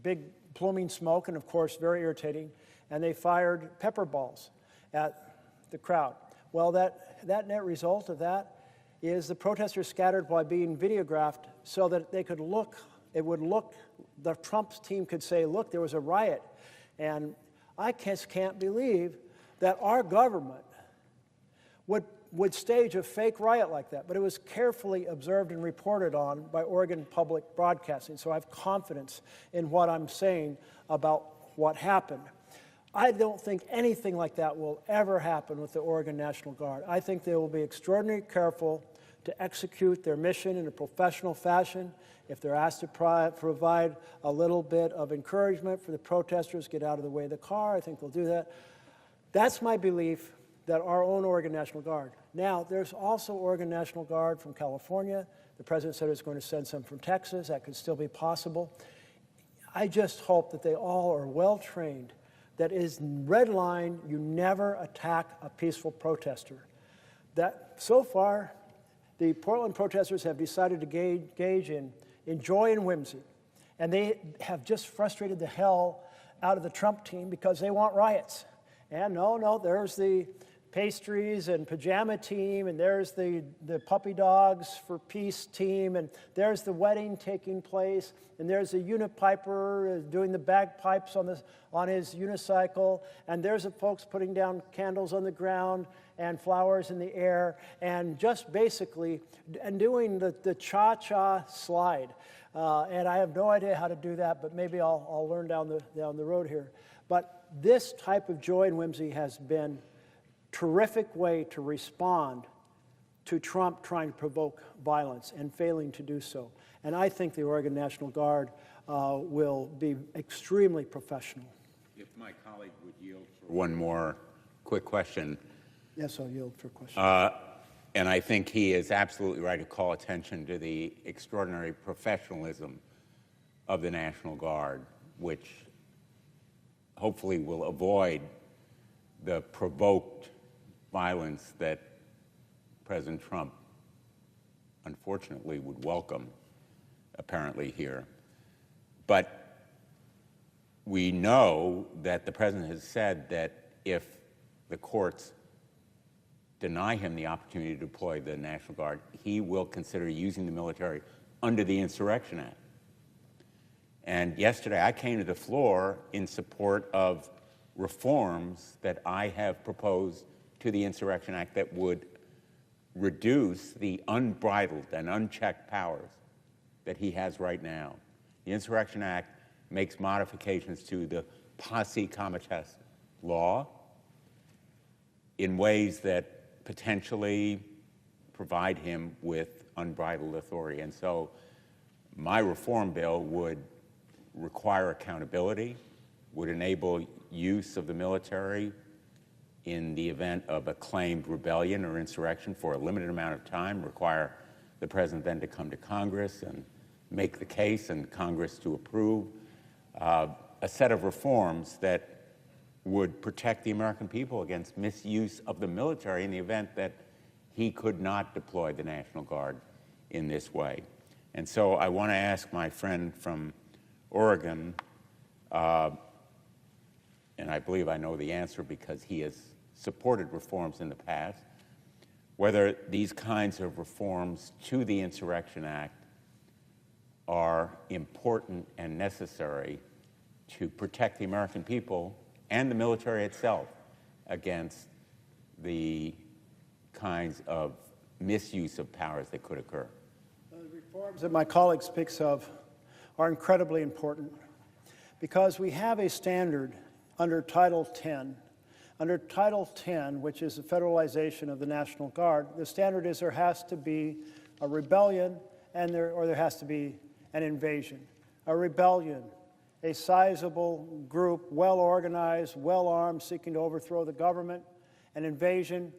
A: big pluming smoke, and of course very irritating. And they fired pepper balls at the crowd. Well, that net result of that is the protesters scattered by being videographed so that they could look, the Trump's team could say, look, there was a riot. And I just can't believe that our government would stage a fake riot like that. But it was carefully observed and reported on by Oregon Public Broadcasting. So I have confidence in what I'm saying about what happened. I don't think anything like that will ever happen with the Oregon National Guard. I think they will be extraordinarily careful to execute their mission in a professional fashion. If they're asked to provide a little bit of encouragement for the protesters, get out of the way of the car, I think they'll do that. That's my belief, that our own Oregon National Guard. Now, there's also Oregon National Guard from California. The president said he was going to send some from Texas. That could still be possible. I just hope that they all are well trained. That is red line, you never attack a peaceful protester. That so far, the Portland protesters have decided to engage in joy and whimsy. And they have just frustrated the hell out of the Trump team because they want riots. And no, there's the pastries and pajama team, and there's the puppy dogs for peace team, and there's the wedding taking place, and there's the unipiper doing the bagpipes on his unicycle, and there's the folks putting down candles on the ground and flowers in the air, and just basically and doing the cha-cha slide. And I have no idea how to do that, but maybe I'll learn down the road here. But this type of joy and whimsy has been terrific way to respond to Trump trying to provoke violence and failing to do so. And I think the Oregon National Guard will be extremely professional.
P: If my colleague would yield for one more quick question.
A: Yes, I'll yield for a question.
P: And I think he is absolutely right to call attention to the extraordinary professionalism of the National Guard, which hopefully will avoid the provoked violence that President Trump, unfortunately, would welcome, apparently, here. But we know that the President has said that if the courts deny him the opportunity to deploy the National Guard, he will consider using the military under the Insurrection Act. And yesterday, I came to the floor in support of reforms that I have proposed to the Insurrection Act that would reduce the unbridled and unchecked powers that he has right now. The Insurrection Act makes modifications to the posse comitatus law in ways that potentially provide him with unbridled authority. And so my reform bill would require accountability, would enable use of the military in the event of a claimed rebellion or insurrection for a limited amount of time, require the president then to come to Congress and make the case and Congress to approve a set of reforms that would protect the American people against misuse of the military in the event that he could not deploy the National Guard in this way. And so I want to ask my friend from Oregon, and I believe I know the answer because he has supported reforms in the past, whether these kinds of reforms to the Insurrection Act are important and necessary to protect the American people and the military itself against the kinds of misuse of powers that could occur.
A: The reforms that my colleague speaks of are incredibly important because we have a standard under Title 10. Under Title 10, which is the federalization of the National Guard, the standard is there has to be a rebellion or there has to be an invasion. A rebellion, a sizable group, well-organized, well-armed, seeking to overthrow the government. An invasion,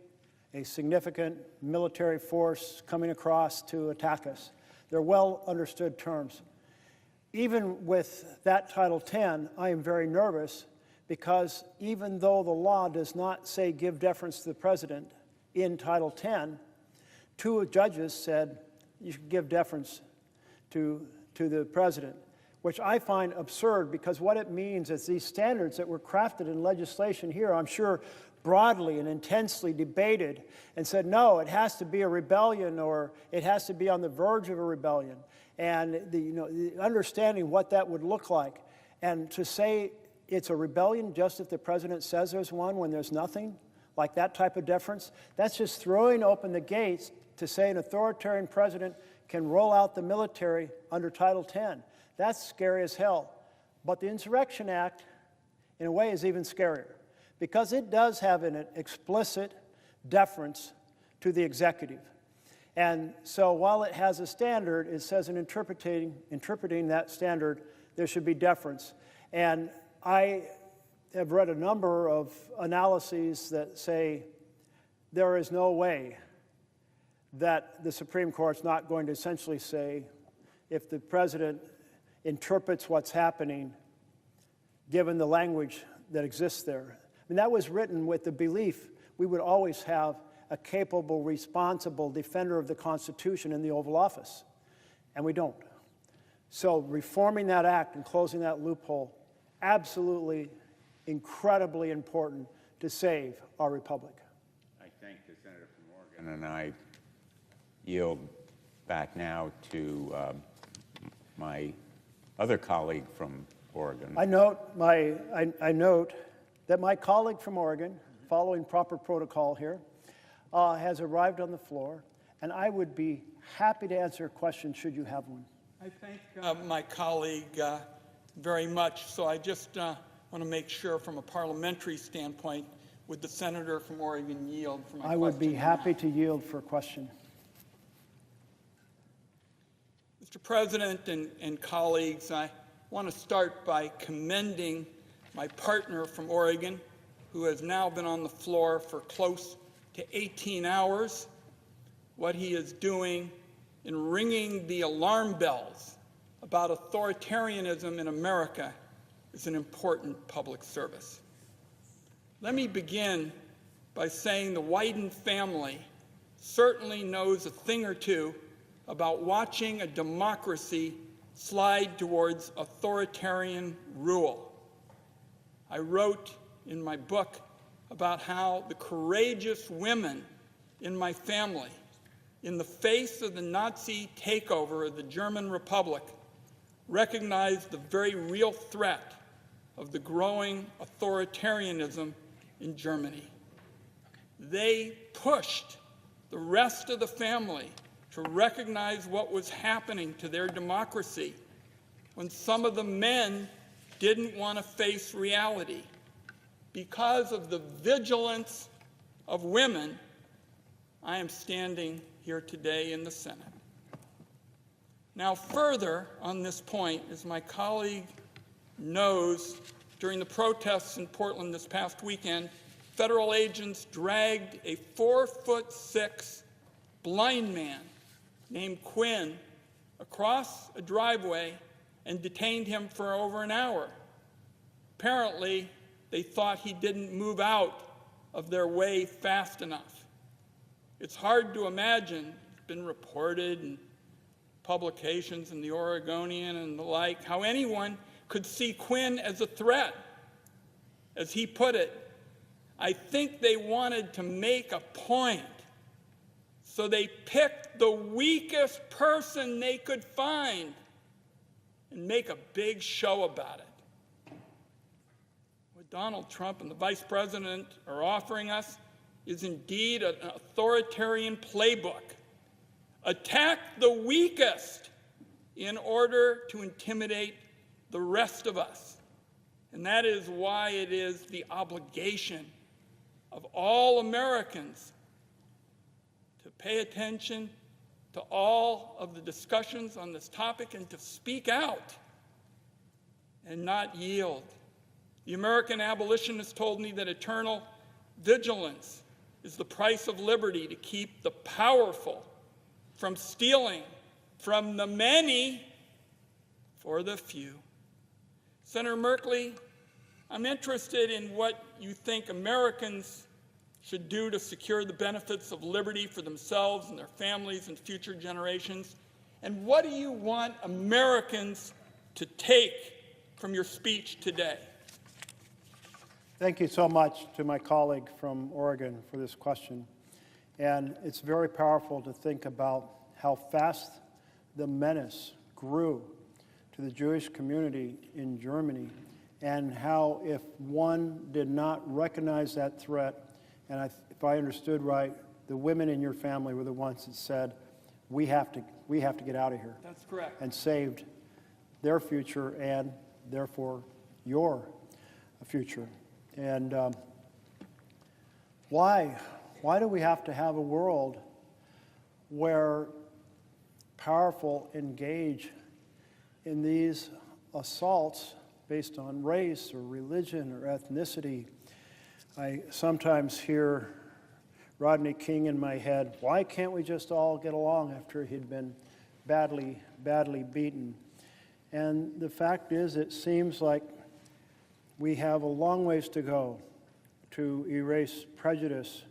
A: a significant military force coming across to attack us. They're well-understood terms. Even with that Title 10, I am very nervous because even though the law does not say give deference to the president in Title 10, two judges said you should give deference to the president, which I find absurd because what it means is these standards that were crafted in legislation here, I'm sure broadly and intensely debated and said, no, it has to be a rebellion or it has to be on the verge of a rebellion. And the understanding what that would look like. And to say it's a rebellion just if the president says there's one when there's nothing, like that type of deference, that's just throwing open the gates to say an authoritarian president can roll out the military under Title 10. That's scary as hell. But the Insurrection Act, in a way, is even scarier because it does have an explicit deference to the executive. And so while it has a standard, it says in interpreting that standard, there should be deference. And I have read a number of analyses that say there is no way that the Supreme Court's not going to essentially say if the president interprets what's happening, given the language that exists there. I mean, that was written with the belief we would always have a capable, responsible defender of the Constitution in the Oval Office, and we don't. So reforming that act and closing that loophole, absolutely incredibly important to save our republic.
P: I thank the senator from Oregon, and I yield back now to my other colleague from Oregon.
A: I note that my colleague from Oregon, following proper protocol here, has arrived on the floor, and I would be happy to answer a question should you have one.
Q: I thank my colleague very much. So I just want to make sure from a parliamentary standpoint, would the senator from Oregon yield for my question?
A: I would be happy to yield for a question.
Q: Mr. President and colleagues, I want to start by commending my partner from Oregon, who has now been on the floor for close to 18 hours. What he is doing in ringing the alarm bells about authoritarianism in America is an important public service. Let me begin by saying the Wyden family certainly knows a thing or two about watching a democracy slide towards authoritarian rule. I wrote in my book about how the courageous women in my family, in the face of the Nazi takeover of the German Republic, recognized the very real threat of the growing authoritarianism in Germany. They pushed the rest of the family to recognize what was happening to their democracy when some of the men didn't want to face reality. Because of the vigilance of women, I am standing here today in the Senate. Now, further on this point, as my colleague knows, during the protests in Portland this past weekend, federal agents dragged a 4'6" blind man named Quinn across a driveway and detained him for over an hour. Apparently, they thought he didn't move out of their way fast enough. It's hard to imagine, it's been reported in publications in the Oregonian and the like, how anyone could see Quinn as a threat. As he put it, I think they wanted to make a point, so they picked the weakest person they could find and make a big show about it. What Donald Trump and the Vice President are offering us is indeed an authoritarian playbook. Attack the weakest in order to intimidate the rest of us. And that is why it is the obligation of all Americans to pay attention to all of the discussions on this topic and to speak out and not yield. The American abolitionist told me that eternal vigilance is the price of liberty, to keep the powerful from stealing from the many for the few. Senator Merkley, I'm interested in what you think Americans should do to secure the benefits of liberty for themselves and their families and future generations. And what do you want Americans to take from your speech today?
A: Thank you so much to my colleague from Oregon for this question. And it's very powerful to think about how fast the menace grew to the Jewish community in Germany, and how if one did not recognize that threat, and if I understood right, the women in your family were the ones that said, we have to get out of here.
Q: That's correct.
A: And saved their future and therefore your future. And why do we have to have a world where powerful engage in these assaults based on race or religion or ethnicity? I sometimes hear Rodney King in my head, why can't we just all get along after he'd been badly beaten? And the fact is, it seems like we have a long ways to go to erase prejudice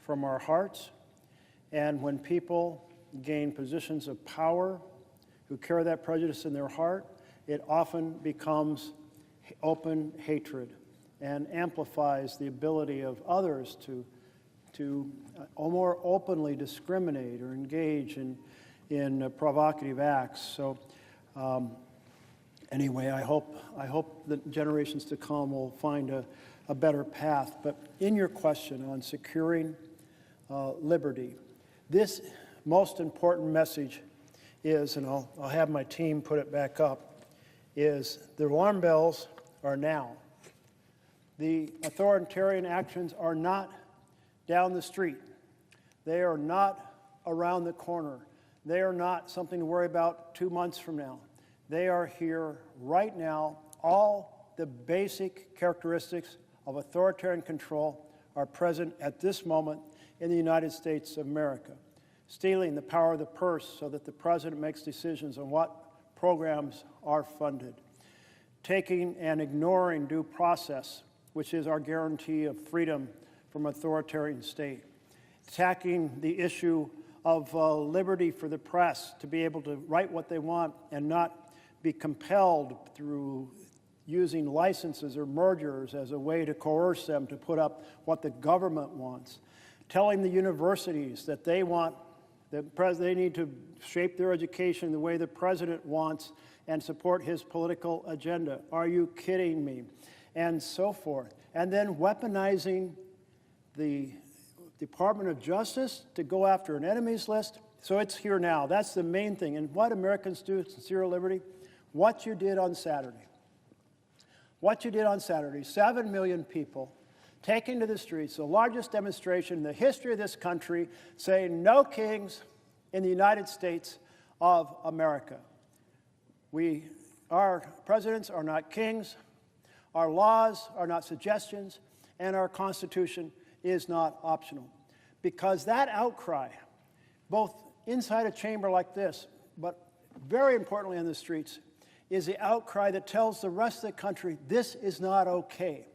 A: from our hearts. And when people gain positions of power who carry that prejudice in their heart, it often becomes open hatred and amplifies the ability of others to more openly discriminate or engage in provocative acts. So anyway, I hope that generations to come will find a better path. But in your question on securing liberty, this most important message is, and I'll have my team put it back up, is the alarm bells are now. The authoritarian actions are not down the street. They are not around the corner. They are not something to worry about 2 months from now. They are here right now. All the basic characteristics of authoritarian control are present at this moment in the United States of America. Stealing the power of the purse so that the president makes decisions on what programs are funded. Taking and ignoring due process, which is our guarantee of freedom from authoritarian state. Attacking the issue of liberty for the press to be able to write what they want and not be compelled through using licenses or mergers as a way to coerce them to put up what the government wants. Telling the universities that they need to shape their education the way the president wants and support his political agenda. Are you kidding me? And so forth. And then weaponizing the Department of Justice to go after an enemies list. So it's here now. That's the main thing. And what Americans do to secure liberty? What you did on Saturday. What you did on Saturday. 7 million people taking to the streets, the largest demonstration in the history of this country, saying no kings in the United States of America. Our presidents are not kings, our laws are not suggestions, and our Constitution is not optional. Because that outcry, both inside a chamber like this, but very importantly in the streets, is the outcry that tells the rest of the country this is not okay.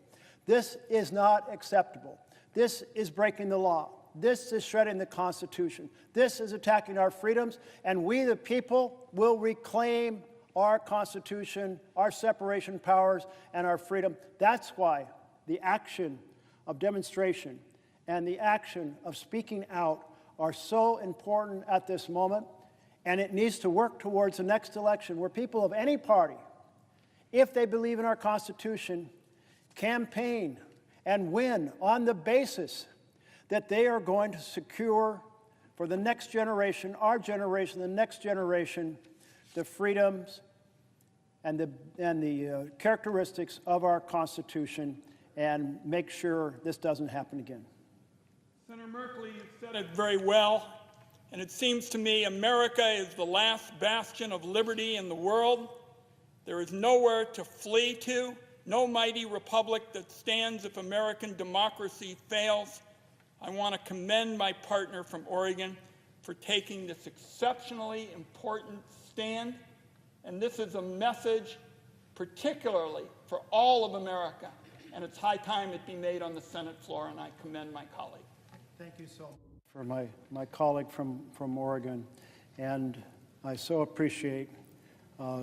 A: This is not acceptable. This is breaking the law. This is shredding the Constitution. This is attacking our freedoms, and we, the people, will reclaim our Constitution, our separation of powers, and our freedom. That's why the action of demonstration and the action of speaking out are so important at this moment, and it needs to work towards the next election where people of any party, if they believe in our Constitution, campaign and win on the basis that they are going to secure for the next generation, our generation, the next generation, the freedoms and the characteristics of our Constitution, and make sure this doesn't happen again.
Q: Senator Merkley, you said it very well, and it seems to me America is the last bastion of liberty in the world. There is nowhere to flee to, no mighty republic that stands if American democracy fails. I want to commend my partner from Oregon for taking this exceptionally important stand. And this is a message particularly for all of America. And it's high time it be made on the Senate floor, and I commend my colleague.
A: Thank you so much for my colleague from Oregon. And I so appreciate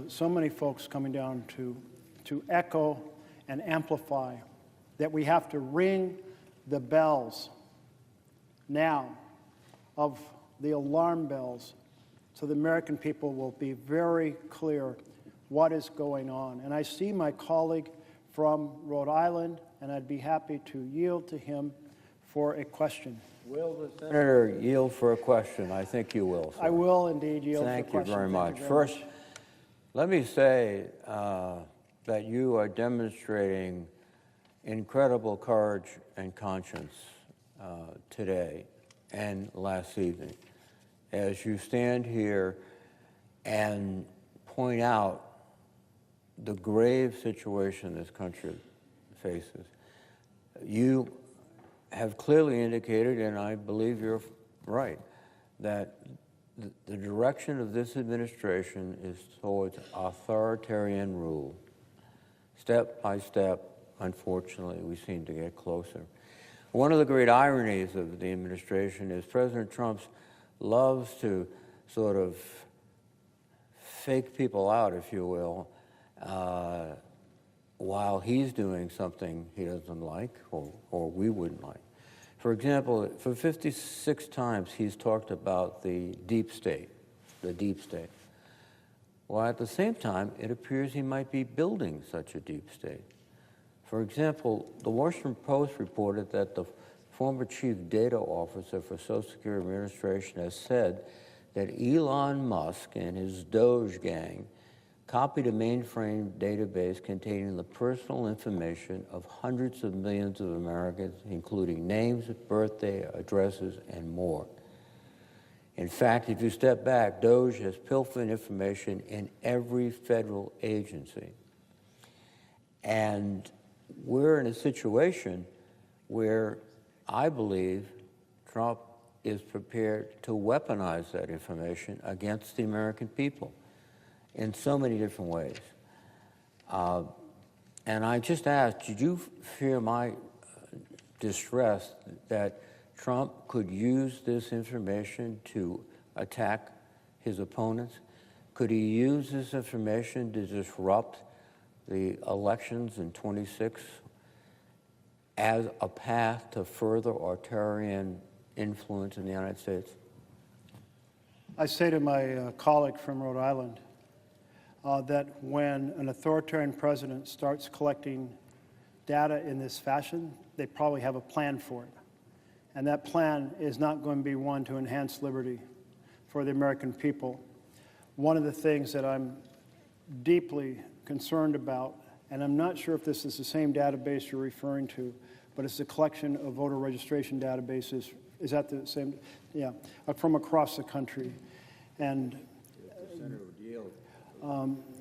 A: so many folks coming down to echo and amplify that we have to ring the bells now of the alarm bells so the American people will be very clear what is going on. And I see my colleague from Rhode Island, and I'd be happy to yield to him for a question.
R: Will the senator yield for a question? I think you will, sir.
A: I will indeed yield for a question.
R: Thank you very much. First, let me say that you are demonstrating incredible courage and conscience today and last evening as you stand here and point out the grave situation this country faces. You have clearly indicated, and I believe you're right, that the direction of this administration is towards authoritarian rule. Step by step, unfortunately, we seem to get closer. One of the great ironies of the administration is President Trump loves to sort of fake people out, if you will, while he's doing something he doesn't like or we wouldn't like. For example, for 56 times he's talked about the deep state, While at the same time, it appears he might be building such a deep state. For example, the Washington Post reported that the former chief data officer for Social Security Administration has said that Elon Musk and his Doge gang copied a mainframe database containing the personal information of hundreds of millions of Americans, including names, birthday, addresses, and more. In fact, if you step back, Doge has pilfered information in every federal agency. And we're in a situation where I believe Trump is prepared to weaponize that information against the American people in so many different ways. And I just asked, did you fear my distress that Trump could use this information to attack his opponents? Could he use this information to disrupt the elections in 26 as a path to further authoritarian influence in the United States?
A: I say to my colleague from Rhode Island that when an authoritarian president starts collecting data in this fashion, they probably have a plan for it. And that plan is not going to be one to enhance liberty for the American people. One of the things that I'm deeply concerned about, and I'm not sure if this is the same database you're referring to, but it's a collection of voter registration databases. Is that the same? Yeah, from across the country. And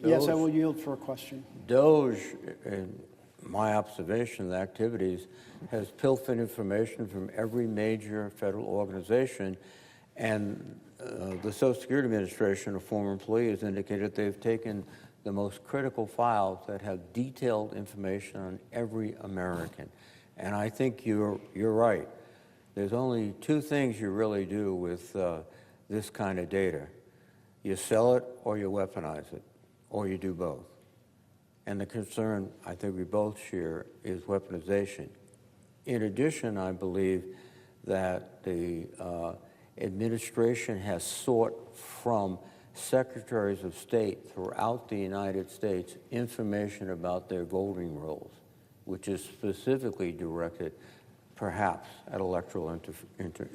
A: yes, I will yield for a question.
R: Doge, in my observation of the activities, has pilfered information from every major federal organization, and the Social Security Administration, a former employee, has indicated they've taken the most critical files that have detailed information on every American. And I think you're right. there's only two things you really do with this kind of data. You sell it or you weaponize it, or you do both. And the concern I think we both share is weaponization. In addition, I believe that the administration has sought from secretaries of state throughout the United States information about their voting rolls, which is specifically directed perhaps at electoral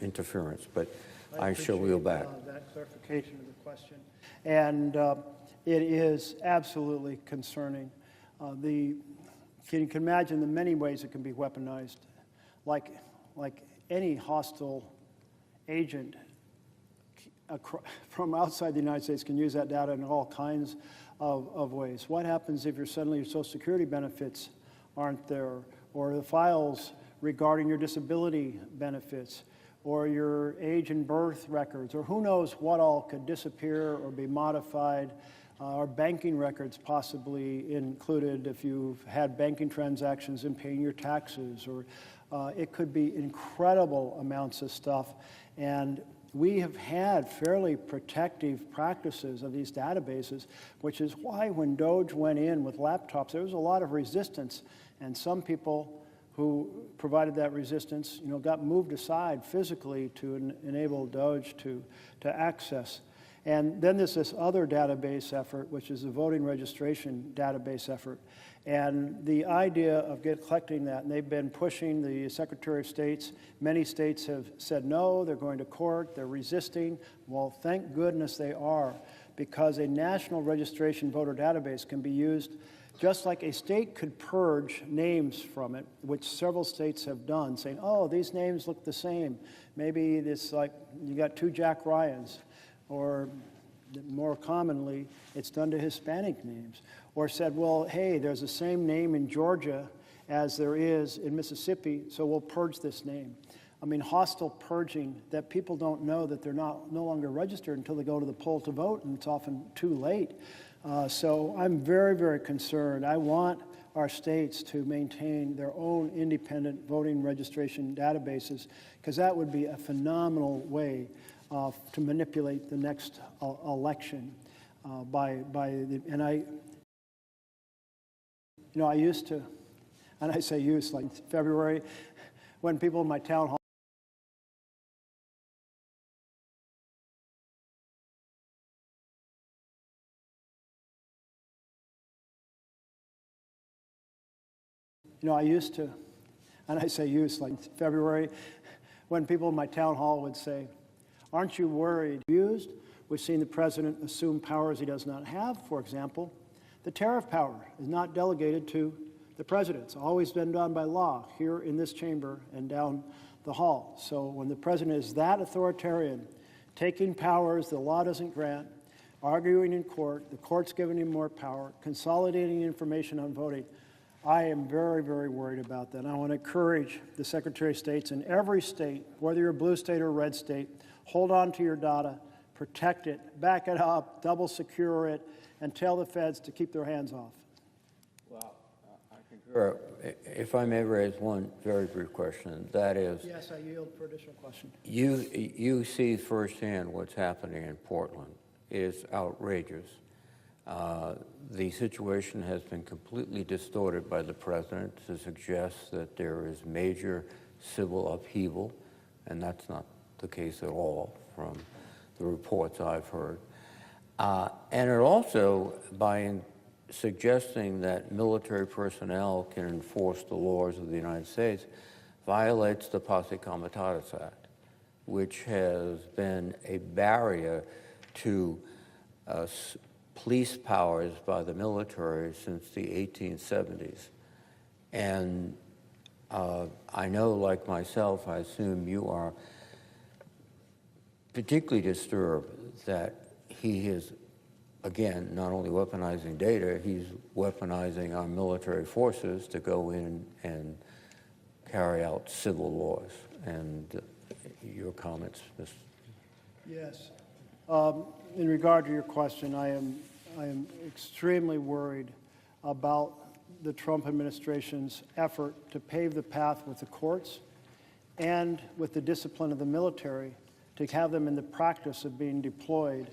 R: interference. But I shall wheel back.
A: That clarification of the question. And it is absolutely concerning. You can imagine the many ways it can be weaponized. Like any hostile agent from outside the United States can use that data in all kinds of ways. What happens if suddenly your Social Security benefits aren't there, or the files regarding your disability benefits, or your age and birth records, or who knows what all could disappear or be modified, or banking records possibly included if you've had banking transactions in paying your taxes, or it could be incredible amounts of stuff. And we have had fairly protective practices of these databases, which is why when DOJ went in with laptops, there was a lot of resistance, and some people who provided that resistance, got moved aside physically to enable DOJ to access. And then there's this other database effort, which is the voting registration database effort. And the idea of collecting that, and they've been pushing the Secretary of States. Many states have said no, they're going to court, they're resisting. Well, thank goodness they are, because a national registration voter database can be used just like a state could purge names from it, which several states have done, saying, oh, these names look the same. Maybe it's like you got two Jack Ryans, or more commonly, it's done to Hispanic names. Or said, well, hey, there's the same name in Georgia as there is in Mississippi, so we'll purge this name. I mean, hostile purging that people don't know that they're no longer registered until they go to the poll to vote, and it's often too late. So I'm very, very concerned. I want our states to maintain their own independent voting registration databases, because that would be a phenomenal way to manipulate the next election. I used to, and I say used, like February, when people in my town hall I used to, and I say used, like February, when people in my town hall would say, aren't you worried? Used, we've seen the president assume powers he does not have. For example, the tariff power is not delegated to the president. It's always been done by law here in this chamber and down the hall. So when the president is that authoritarian, taking powers the law doesn't grant, arguing in court, the court's giving him more power, consolidating information on voting, I am very, very worried about that. And I want to encourage the Secretary of States in every state, whether you're a blue state or a red state, hold on to your data, protect it, back it up, double secure it, and tell the feds to keep their hands off.
R: Well, I concur. If I may raise one very brief question, that is...
A: Yes, I yield for additional question.
R: You see firsthand what's happening in Portland. It is outrageous. The situation has been completely distorted by the president to suggest that there is major civil upheaval, and that's not the case at all from the reports I've heard. And it also, by suggesting that military personnel can enforce the laws of the United States, violates the Posse Comitatus Act, which has been a barrier to police powers by the military since the 1870s. And I know, like myself, I assume you are particularly disturbed that he is, again, not only weaponizing data, he's weaponizing our military forces to go in and carry out civil laws. And your comments, Mr.
A: Yes. In regard to your question, I am extremely worried about the Trump administration's effort to pave the path with the courts and with the discipline of the military, to have them in the practice of being deployed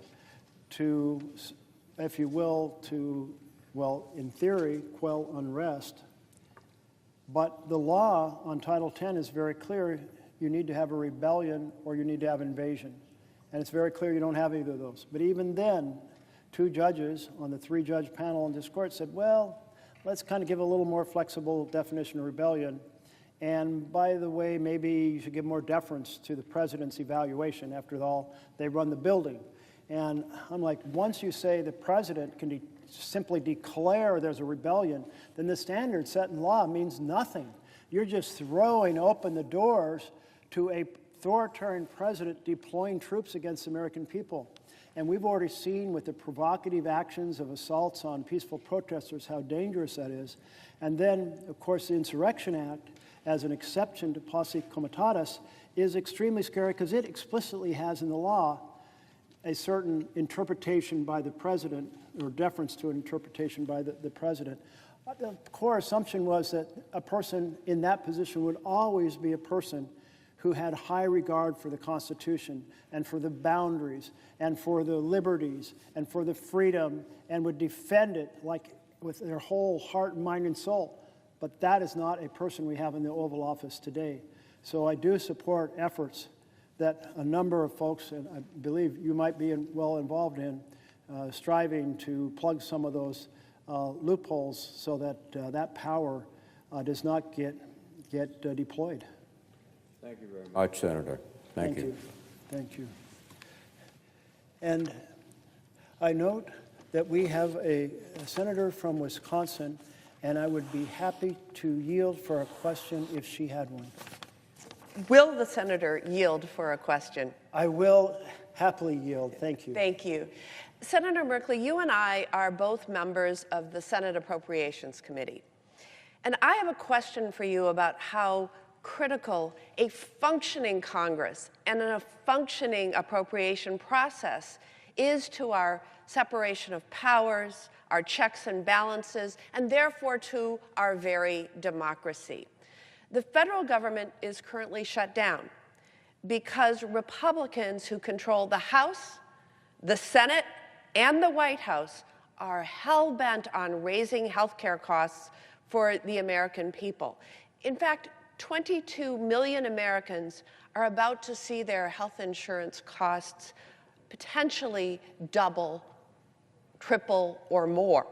A: to, if you will, to, well, in theory, quell unrest. But the law on Title 10 is very clear. You need to have a rebellion or you need to have invasion. And it's very clear you don't have either of those. But even then, 2 judges on the 3-judge panel in this court said, well, let's kind of give a little more flexible definition of rebellion. And by the way, maybe you should give more deference to the president's evaluation. After all, they run the building. And I'm like, once you say the president can simply declare there's a rebellion, then the standard set in law means nothing. You're just throwing open the doors to a authoritarian president deploying troops against the American people. And we've already seen with the provocative actions of assaults on peaceful protesters how dangerous that is. And then, of course, the Insurrection Act, as an exception to posse comitatus, is extremely scary because it explicitly has in the law a certain interpretation by the president, or deference to an interpretation by the president. The core assumption was that a person in that position would always be a person who had high regard for the Constitution and for the boundaries and for the liberties and for the freedom and would defend it like with their whole heart, mind, and soul. But that is not a person we have in the Oval Office today. So I do support efforts that a number of folks, and I believe you might be well involved in, striving to plug some of those loopholes so that that power does not get deployed.
R: Thank you very much, Senator. Thank you.
A: Thank you. And I note that we have a senator from Wisconsin, and I would be happy to yield for a question if she had one.
S: Will the senator yield for a question?
A: I will happily yield. Thank you.
S: Thank you. Senator Merkley, you and I are both members of the Senate Appropriations Committee. And I have a question for you about how critical a functioning Congress and a functioning appropriation process is to our separation of powers, our checks and balances, and therefore to our very democracy. The federal government is currently shut down because Republicans who control the House, the Senate, and the White House are hell-bent on raising health care costs for the American people. In fact, 22 million Americans are about to see their health insurance costs potentially double, triple, or more.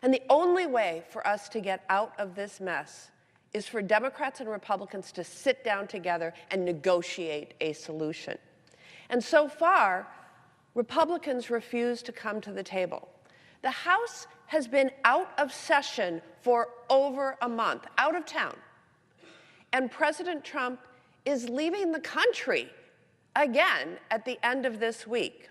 S: And the only way for us to get out of this mess is for Democrats and Republicans to sit down together and negotiate a solution. And so far, Republicans refuse to come to the table. The House has been out of session for over a month, out of town. And President Trump is leaving the country again at the end of this week.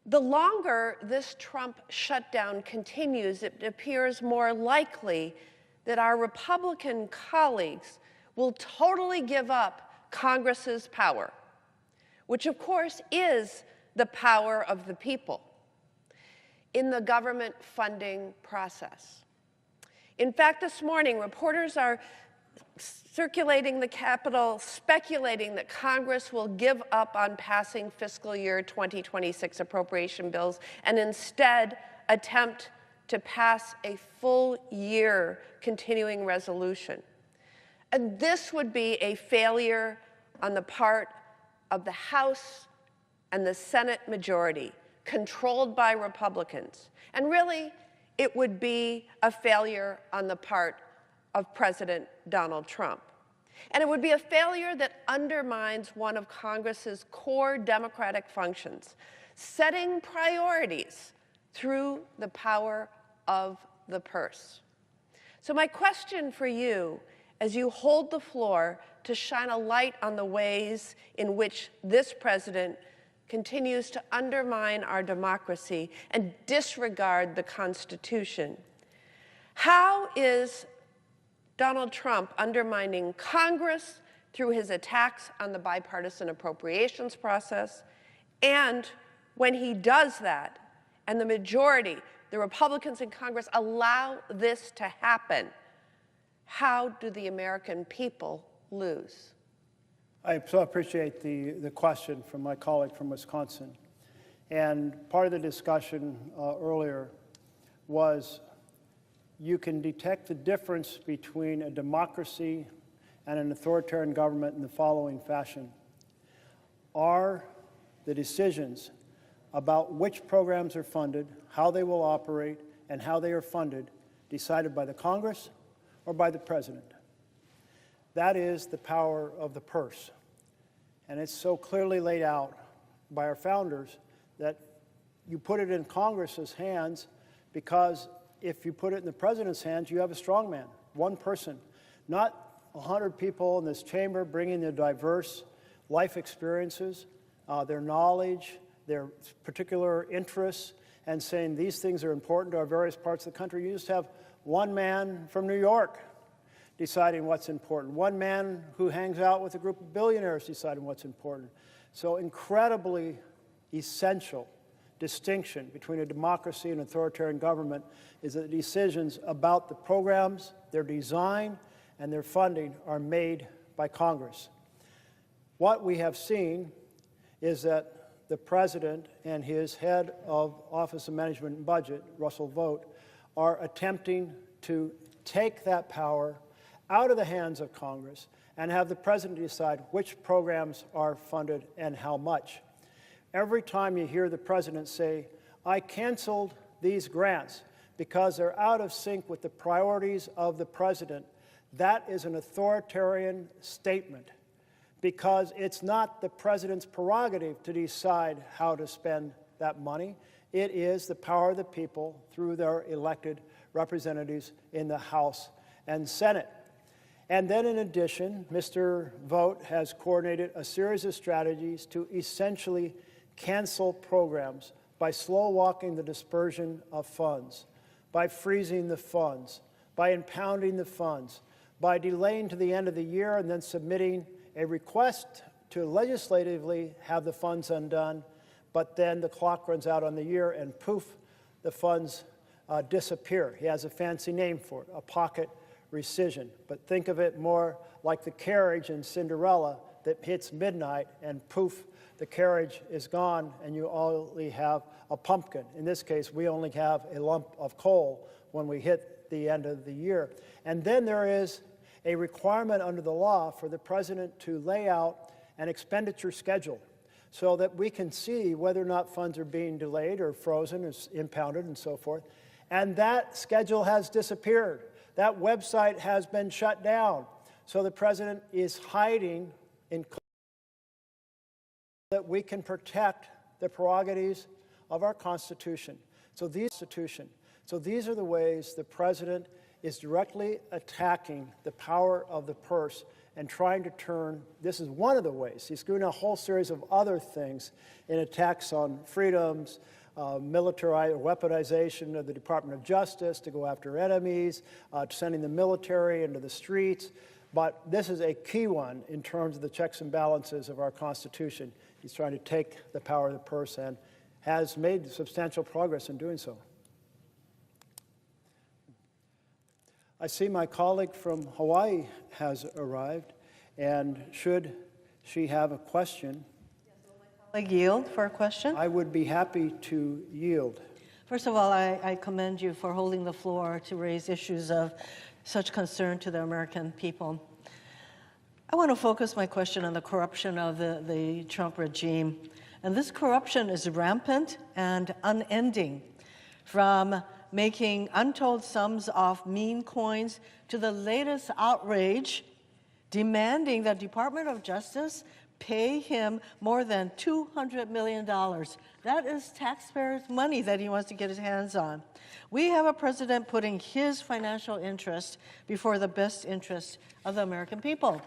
S: The longer this Trump shutdown continues, it appears more likely that our Republican colleagues will totally give up Congress's power, which of course is the power of the people, in the government funding process. In fact, this morning, reporters are circulating the Capitol, speculating that Congress will give up on passing fiscal year 2026 appropriation bills and instead attempt to pass a full year continuing resolution. And this would be a failure on the part of the House and the Senate majority, controlled by Republicans. And really, it would be a failure on the part of President Donald Trump. And it would be a failure that undermines one of Congress's core democratic functions, setting priorities through the power of the purse. So my question for you, as you hold the floor to shine a light on the ways in which this president continues to undermine our democracy and disregard the Constitution, how is Donald Trump undermining Congress through his attacks on the bipartisan appropriations process? And when he does that, and the majority, the Republicans in Congress, allow this to happen, how do the American people lose?
A: I so appreciate the question from my colleague from Wisconsin. And part of the discussion earlier was you can detect the difference between a democracy and an authoritarian government in the following fashion. Are the decisions about which programs are funded, how they will operate, and how they are funded decided by the Congress or by the President? That is the power of the purse. And it's so clearly laid out by our founders that you put it in Congress's hands, because if you put it in the President's hands, you have a strongman, one person, not 100 people in this chamber bringing their diverse life experiences, their knowledge, their particular interests, and saying these things are important to our various parts of the country. You just have one man from New York deciding what's important, one man who hangs out with a group of billionaires deciding what's important. So incredibly essential distinction between a democracy and authoritarian government is that decisions about the programs, their design, and their funding are made by Congress. What we have seen is that the President and his head of Office of Management and Budget, Russell Vought, are attempting to take that power out of the hands of Congress and have the President decide which programs are funded and how much. Every time you hear the President say, I canceled these grants because they're out of sync with the priorities of the President, that is an authoritarian statement, because it's not the President's prerogative to decide how to spend that money. It is the power of the people through their elected representatives in the House and Senate. And then in addition, Mr. Vought has coordinated a series of strategies to essentially cancel programs by slow-walking the dispersion of funds, by freezing the funds, by impounding the funds, by delaying to the end of the year and then submitting a request to legislatively have the funds undone, but then the clock runs out on the year and poof, the funds disappear. He has a fancy name for it, a pocket rescission. But think of it more like the carriage in Cinderella that hits midnight and poof, the carriage is gone and you only have a pumpkin. In this case, we only have a lump of coal when we hit the end of the year. And then there is a requirement under the law for the President to lay out an expenditure schedule so that we can see whether or not funds are being delayed or frozen or impounded and so forth. And that schedule has disappeared. That website has been shut down. So the President is hiding in that we can protect the prerogatives of our Constitution. So these are the ways the President is directly attacking the power of the purse and trying to turn, this is one of the ways, he's doing a whole series of other things in attacks on freedoms, military weaponization of the Department of Justice to go after enemies, sending the military into the streets. But this is a key one in terms of the checks and balances of our Constitution. He's trying to take the power of the purse and has made substantial progress in doing so. I see my colleague from Hawaii has arrived, and should she have a question,
T: yield for a question?
A: I would be happy to yield.
T: First of all, I commend you for holding the floor to raise issues of such concern to the American people. I want to focus my question on the corruption of the Trump regime. And this corruption is rampant and unending, from making untold sums off meme coins to the latest outrage demanding the Department of Justice pay him more than $200 million. That is taxpayers' money that he wants to get his hands on. We have a president putting his financial interest before the best interest of the American people.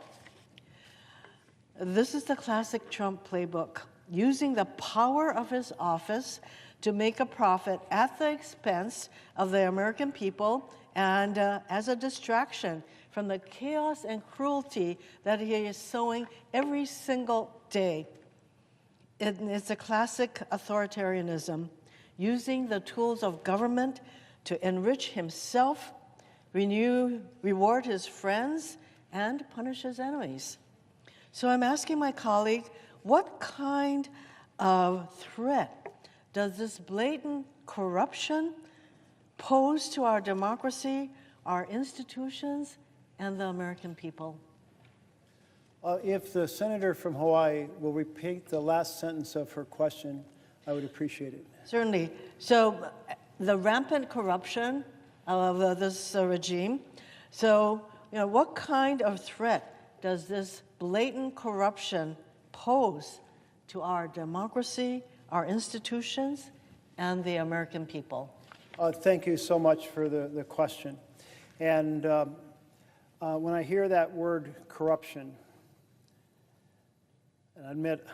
T: This is the classic Trump playbook, using the power of his office to make a profit at the expense of the American people and as a distraction from the chaos and cruelty that he is sowing every single day. It's a classic authoritarianism, using the tools of government to enrich himself, reward his friends, and punishes enemies. So I'm asking my colleague, what kind of threat does this blatant corruption pose to our democracy, our institutions, and the American people?
A: If the senator from Hawaii will repeat the last sentence of her question, I would appreciate it.
T: Certainly. So the rampant corruption of this regime. So, what kind of threat does this blatant corruption pose to our democracy, our institutions, and the American people?
A: Thank you so much for the question. And when I hear that word corruption, and I admit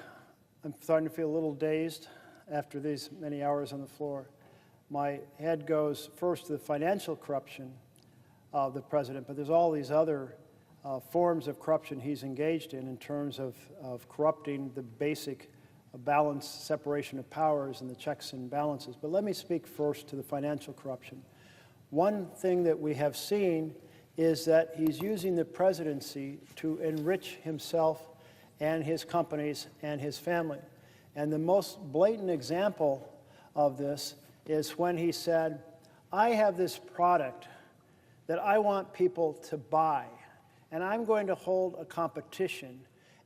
A: I'm starting to feel a little dazed after these many hours on the floor, my head goes first to the financial corruption of the president, but there's all these other forms of corruption he's engaged in terms of corrupting the basic balance, separation of powers, and the checks and balances. But let me speak first to the financial corruption. One thing that we have seen is that he's using the presidency to enrich himself and his companies and his family. And the most blatant example of this is when he said, I have this product that I want people to buy, and I'm going to hold a competition,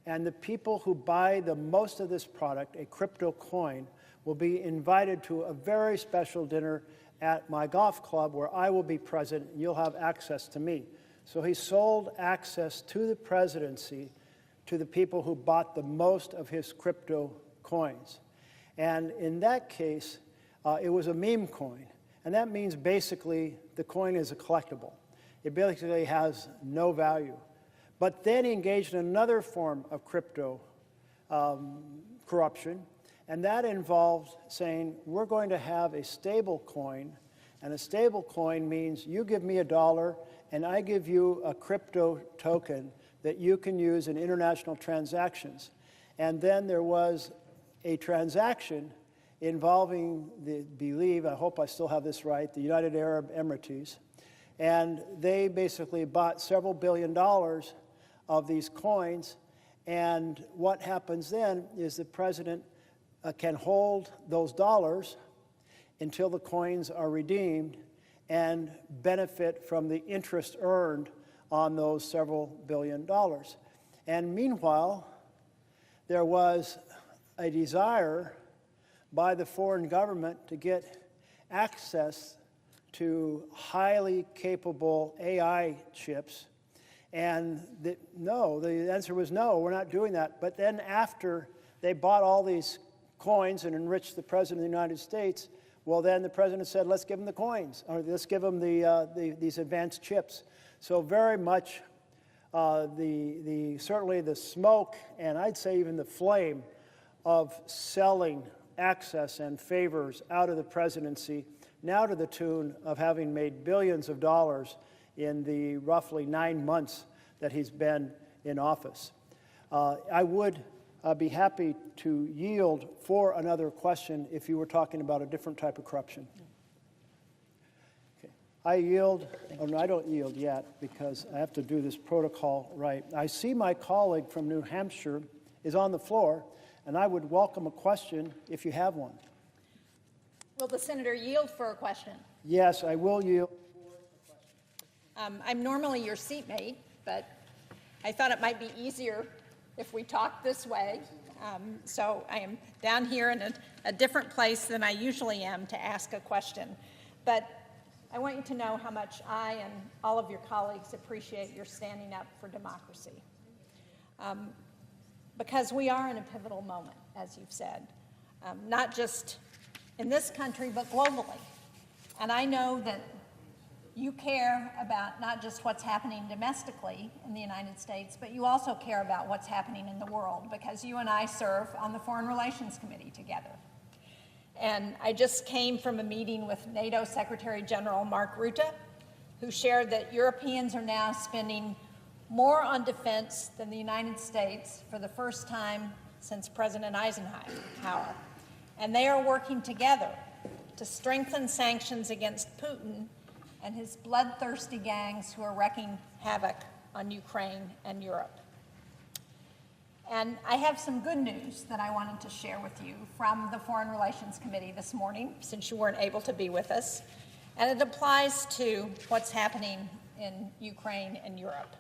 A: and the people who buy the most of this product, a crypto coin, will be invited to a very special dinner at my golf club where I will be present, and you'll have access to me. So he sold access to the presidency to the people who bought the most of his crypto coins. And in that case, it was a meme coin. And that means basically the coin is a collectible. It basically has no value. But then he engaged in another form of crypto corruption, and that involved saying, we're going to have a stable coin, and a stable coin means you give me $1 and I give you a crypto token that you can use in international transactions. And then there was a transaction involving I hope I still have this right, the United Arab Emirates, and they basically bought several $billion of these coins, and what happens then is the president can hold those dollars until the coins are redeemed and benefit from the interest earned on those several $billion. And meanwhile, there was a desire by the foreign government to get access to highly capable AI chips. And the answer was no, we're not doing that. But then after they bought all these coins and enriched the president of the United States, well, then the president said, let's give them the coins, or let's give them these advanced chips. So very much certainly the smoke, and I'd say even the flame of selling access and favors out of the presidency, now to the tune of having made billions of dollars in the roughly 9 months that he's been in office. I would be happy to yield for another question if you were talking about a different type of corruption. Okay. I yield, oh no, I don't yield yet because I have to do this protocol right. I see my colleague from New Hampshire is on the floor, and I would welcome a question if you have one.
B: Will the senator yield for a question?
A: Yes, I will yield.
B: I'm normally your seatmate, but I thought it might be easier if we talked this way. So I am down here in a different place than I usually am to ask a question. But I want you to know how much I and all of your colleagues appreciate your standing up for democracy. Because we are in a pivotal moment, as you've said, not just in this country, but globally. And I know that you care about not just what's happening domestically in the United States, but you also care about what's happening in the world, because you and I serve on the Foreign Relations Committee together. And I just came from a meeting with NATO Secretary General Mark Rutte, who shared that Europeans are now spending more on defense than the United States for the first time since President Eisenhower. And they are working together to strengthen sanctions against Putin and his bloodthirsty gangs who are wreaking havoc on Ukraine and Europe. And I have some good news that I wanted to share with you from the Foreign Relations Committee this morning, since you weren't able to be with us. And it applies to what's happening in Ukraine and Europe.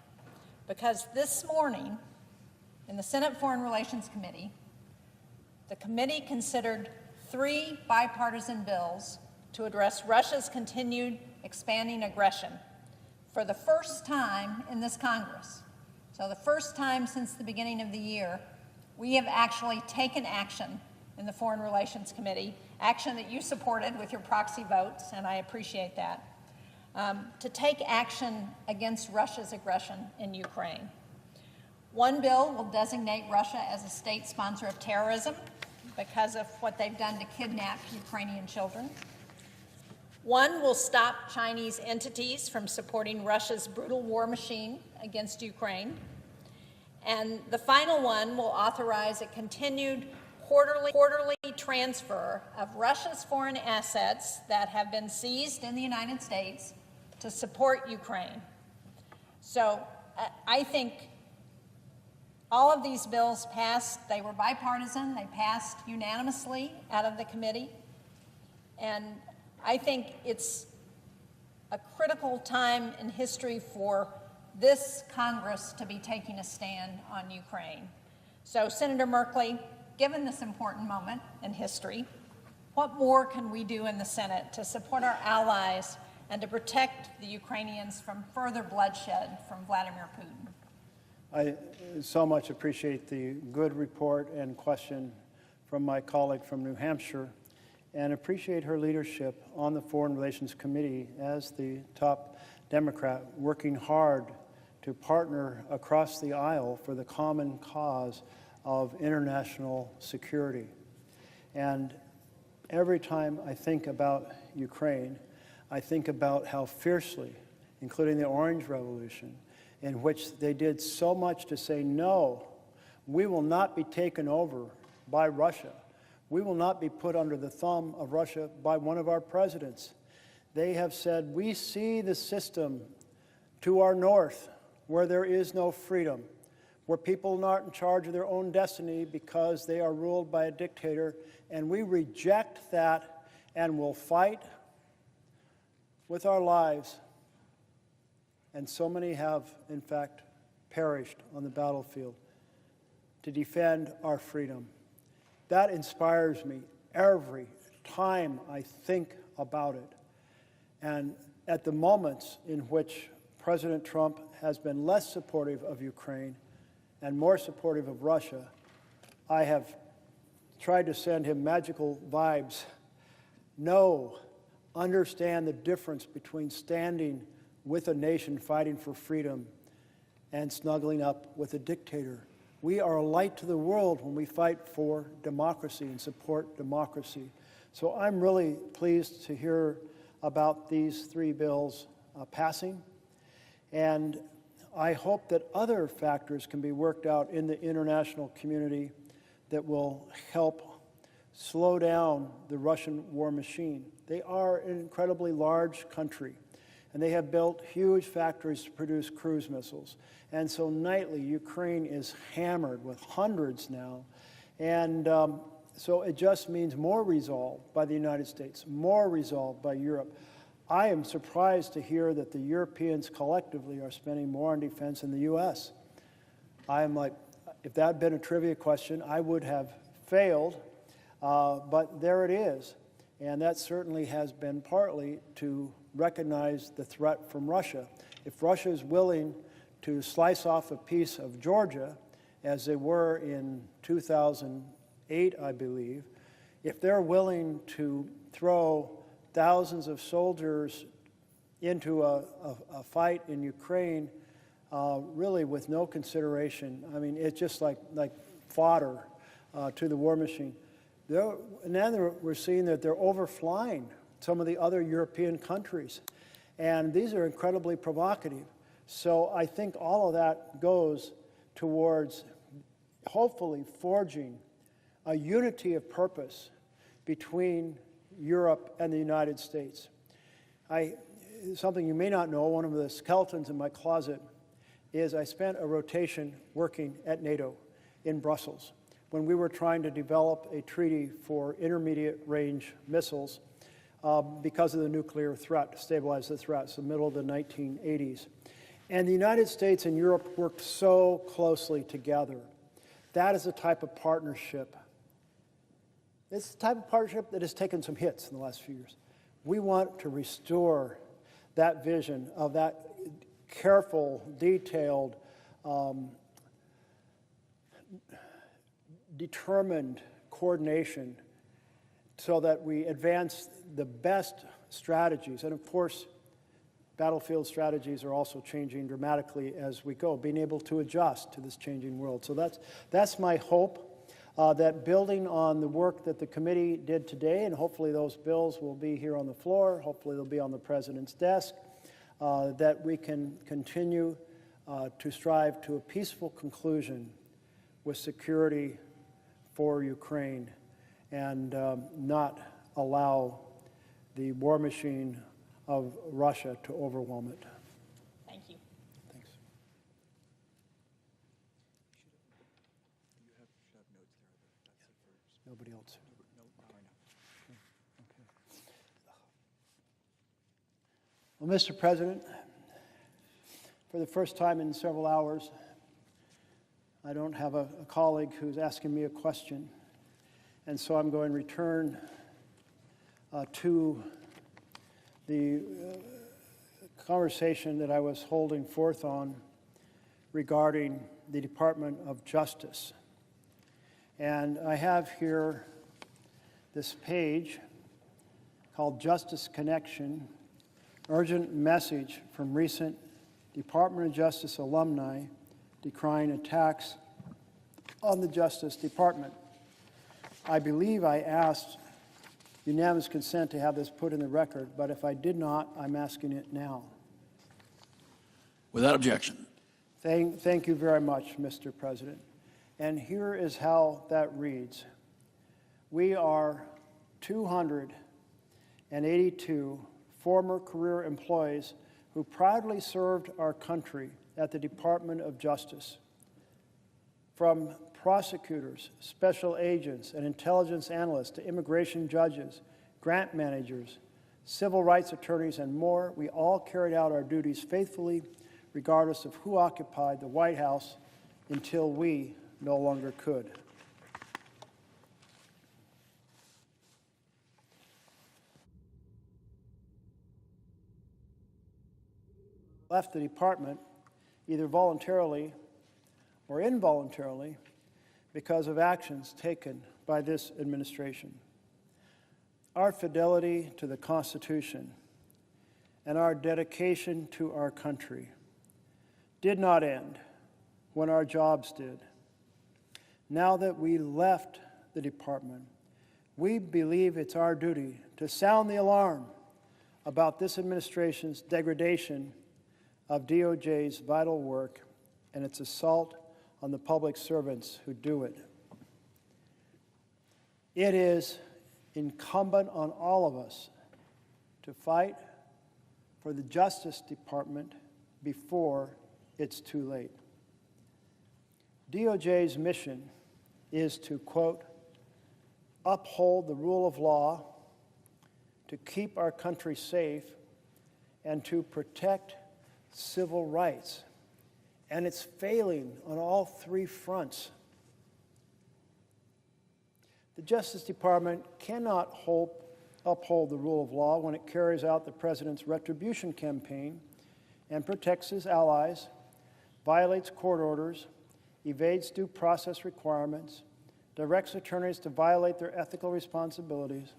B: Because this morning, in the Senate Foreign Relations Committee, the committee considered 3 bipartisan bills to address Russia's continued expanding aggression for the first time in this Congress. So the first time since the beginning of the year, we have actually taken action in the Foreign Relations Committee, action that you supported with your proxy votes, and I appreciate that, to take action against Russia's aggression in Ukraine. One bill will designate Russia as a state sponsor of terrorism because of what they've done to kidnap Ukrainian children. One will stop Chinese entities from supporting Russia's brutal war machine against Ukraine. And the final one will authorize a continued quarterly transfer of Russia's foreign assets that have been seized in the United States to support Ukraine. So I think all of these bills passed. They were bipartisan. They passed unanimously out of the committee. And I think it's a critical time in history for this Congress to be taking a stand on Ukraine. So, Senator Merkley, given this important moment in history, what more can we do in the Senate to support our allies and to protect the Ukrainians from further bloodshed from Vladimir Putin?
A: I so much appreciate the good report and question from my colleague from New Hampshire, and appreciate her leadership on the Foreign Relations Committee as the top Democrat, working hard to partner across the aisle for the common cause of international security. And every time I think about Ukraine, I think about how fiercely, including the Orange Revolution, in which they did so much to say, no, we will not be taken over by Russia. We will not be put under the thumb of Russia by one of our presidents. They have said, we see the system to our north where there is no freedom, where people are not in charge of their own destiny because they are ruled by a dictator, and we reject that and will fight with our lives. And so many have, in fact, perished on the battlefield to defend our freedom. That inspires me every time I think about it. And at the moments in which President Trump has been less supportive of Ukraine and more supportive of Russia, I have tried to send him magical vibes. No, understand the difference between standing with a nation fighting for freedom and snuggling up with a dictator. We are a light to the world when we fight for democracy and support democracy. So I'm really pleased to hear about these 3 bills passing. And I hope that other factors can be worked out in the international community that will help slow down the Russian war machine. They are an incredibly large country, and they have built huge factories to produce cruise missiles. And so nightly, Ukraine is hammered with hundreds now. And so it just means more resolve by the United States, more resolve by Europe. I am surprised to hear that the Europeans collectively are spending more on defense than the U.S. I am like, if that had been a trivia question, I would have failed, but there it is. And that certainly has been partly to recognize the threat from Russia. If Russia is willing to slice off a piece of Georgia, as they were in 2008, I believe, if they're willing to throw thousands of soldiers into a fight in Ukraine, really with no consideration, I mean, it's just like fodder to the war machine. And then we're seeing that they're overflying some of the other European countries. And these are incredibly provocative. So I think all of that goes towards hopefully forging a unity of purpose between Europe and the United States. Something you may not know, one of the skeletons in my closet is I spent a rotation working at NATO in Brussels when we were trying to develop a treaty for intermediate range missiles because of the nuclear threat, to stabilize the threat. It's the middle of the 1980s. And the United States and Europe worked so closely together. That is the type of partnership. It's the type of partnership that has taken some hits in the last few years. We want to restore that vision of that careful, detailed, determined coordination so that we advance the best strategies. And of course, battlefield strategies are also changing dramatically as we go, being able to adjust to this changing world. So that's my hope, that building on the work that the committee did today, and hopefully those bills will be here on the floor, hopefully they'll be on the President's desk, that we can continue to strive to a peaceful conclusion with security for Ukraine and not allow the war machine of Russia to overwhelm it.
B: Thank you.
A: Thanks. Nobody else? Well, Mr. President, for the first time in several hours, I don't have a colleague who's asking me a question, and so I'm going to return to the conversation that I was holding forth on regarding the Department of Justice. And I have here this page called Justice Connection, urgent message from recent Department of Justice alumni decrying attacks on the Justice Department. I believe I asked unanimous consent to have this put in the record, but if I did not, I'm asking it now.
U: Without objection.
A: Thank you very much, Mr. President. And here is how that reads. We are 282 former career employees who proudly served our country at the Department of Justice. From prosecutors, special agents, and intelligence analysts to immigration judges, grant managers, civil rights attorneys, and more, we all carried out our duties faithfully, regardless of who occupied the White House, until we no longer could. Left the department, either voluntarily or involuntarily, because of actions taken by this administration. Our fidelity to the Constitution and our dedication to our country did not end when our jobs did. Now that we left the department, we believe it's our duty to sound the alarm about this administration's degradation of DOJ's vital work and its assault on the public servants who do it. It is incumbent on all of us to fight for the Justice Department before it's too late. DOJ's mission is to, quote, uphold the rule of law, to keep our country safe, and to protect civil rights. And it's failing on all three fronts. The Justice Department cannot uphold the rule of law when it carries out the President's retribution campaign and protects his allies, violates court orders, evades due process requirements, directs attorneys to violate their ethical responsibilities,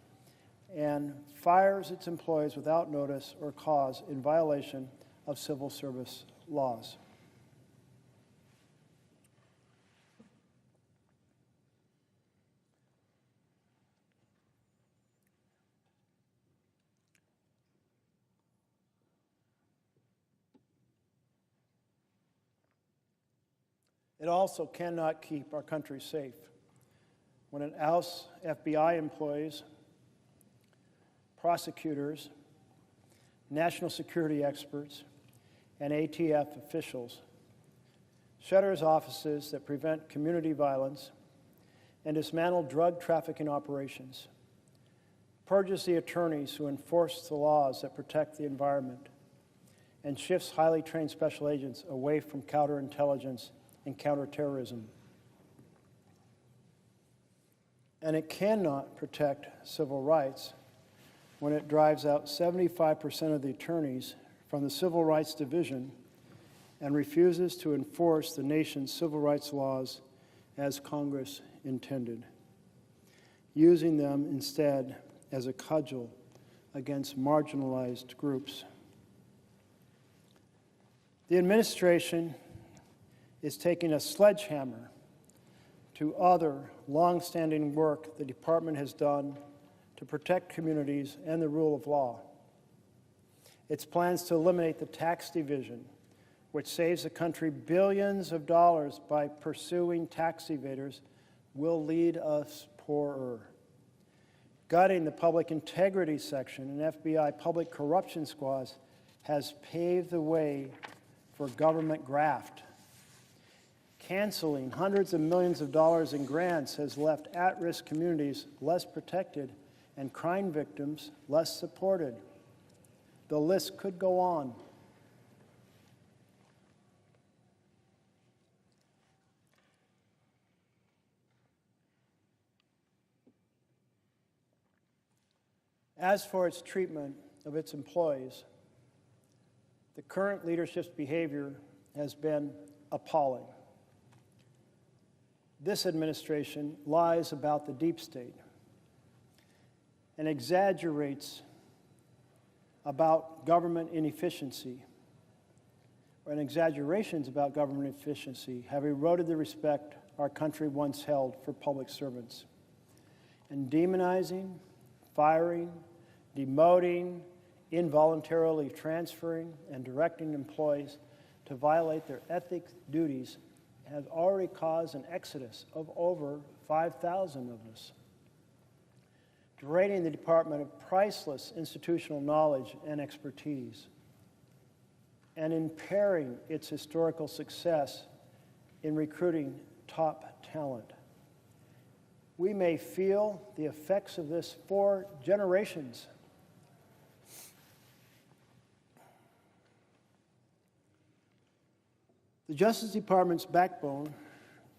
A: and fires its employees without notice or cause in violation of civil service laws. It also cannot keep our country safe when it ousts FBI employees, prosecutors, national security experts, and ATF officials shutters offices that prevent community violence, and dismantle drug trafficking operations, purges the attorneys who enforce the laws that protect the environment, and shifts highly trained special agents away from counterintelligence and counterterrorism. And it cannot protect civil rights when it drives out 75% of the attorneys from the Civil Rights Division and refuses to enforce the nation's civil rights laws as Congress intended, using them instead as a cudgel against marginalized groups. The administration is taking a sledgehammer to other long-standing work the department has done to protect communities and the rule of law. Its plans to eliminate the tax division, which saves the country billions of dollars by pursuing tax evaders, will lead us poorer. Gutting the public integrity section and FBI public corruption squads has paved the way for government graft. Canceling hundreds of millions of dollars in grants has left at-risk communities less protected and crime victims less supported. The list could go on. As for its treatment of its employees, the current leadership's behavior has been appalling. This administration lies about the deep state and exaggerates about government inefficiency, and exaggerations about government efficiency have eroded the respect our country once held for public servants. And demonizing, firing, demoting, involuntarily transferring, and directing employees to violate their ethic duties has already caused an exodus of over 5,000 of us, draining the department of priceless institutional knowledge and expertise, and impairing its historical success in recruiting top talent. We may feel the effects of this for generations. The Justice Department's backbone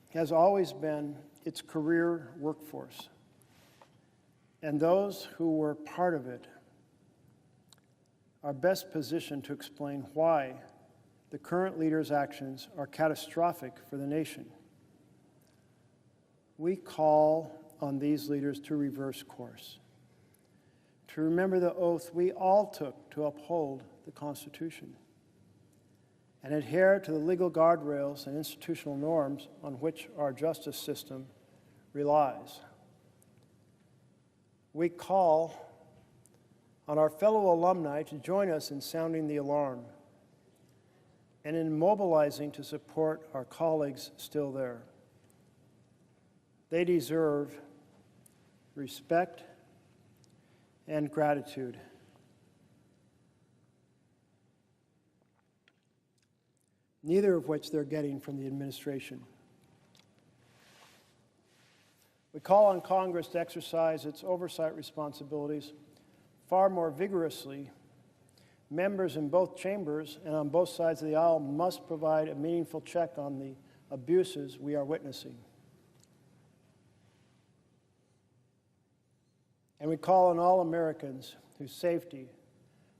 A: has always been its career workforce, and those who were part of it are best positioned to explain why the current leader's actions are catastrophic for the nation. We call on these leaders to reverse course, to remember the oath we all took to uphold the Constitution, and adhere to the legal guardrails and institutional norms on which our justice system relies. We call on our fellow alumni to join us in sounding the alarm and in mobilizing to support our colleagues still there. They deserve respect and gratitude. Neither of which they're getting from the administration. We call on Congress to exercise its oversight responsibilities far more vigorously. Members in both chambers and on both sides of the aisle must provide a meaningful check on the abuses we are witnessing. And we call on all Americans whose safety,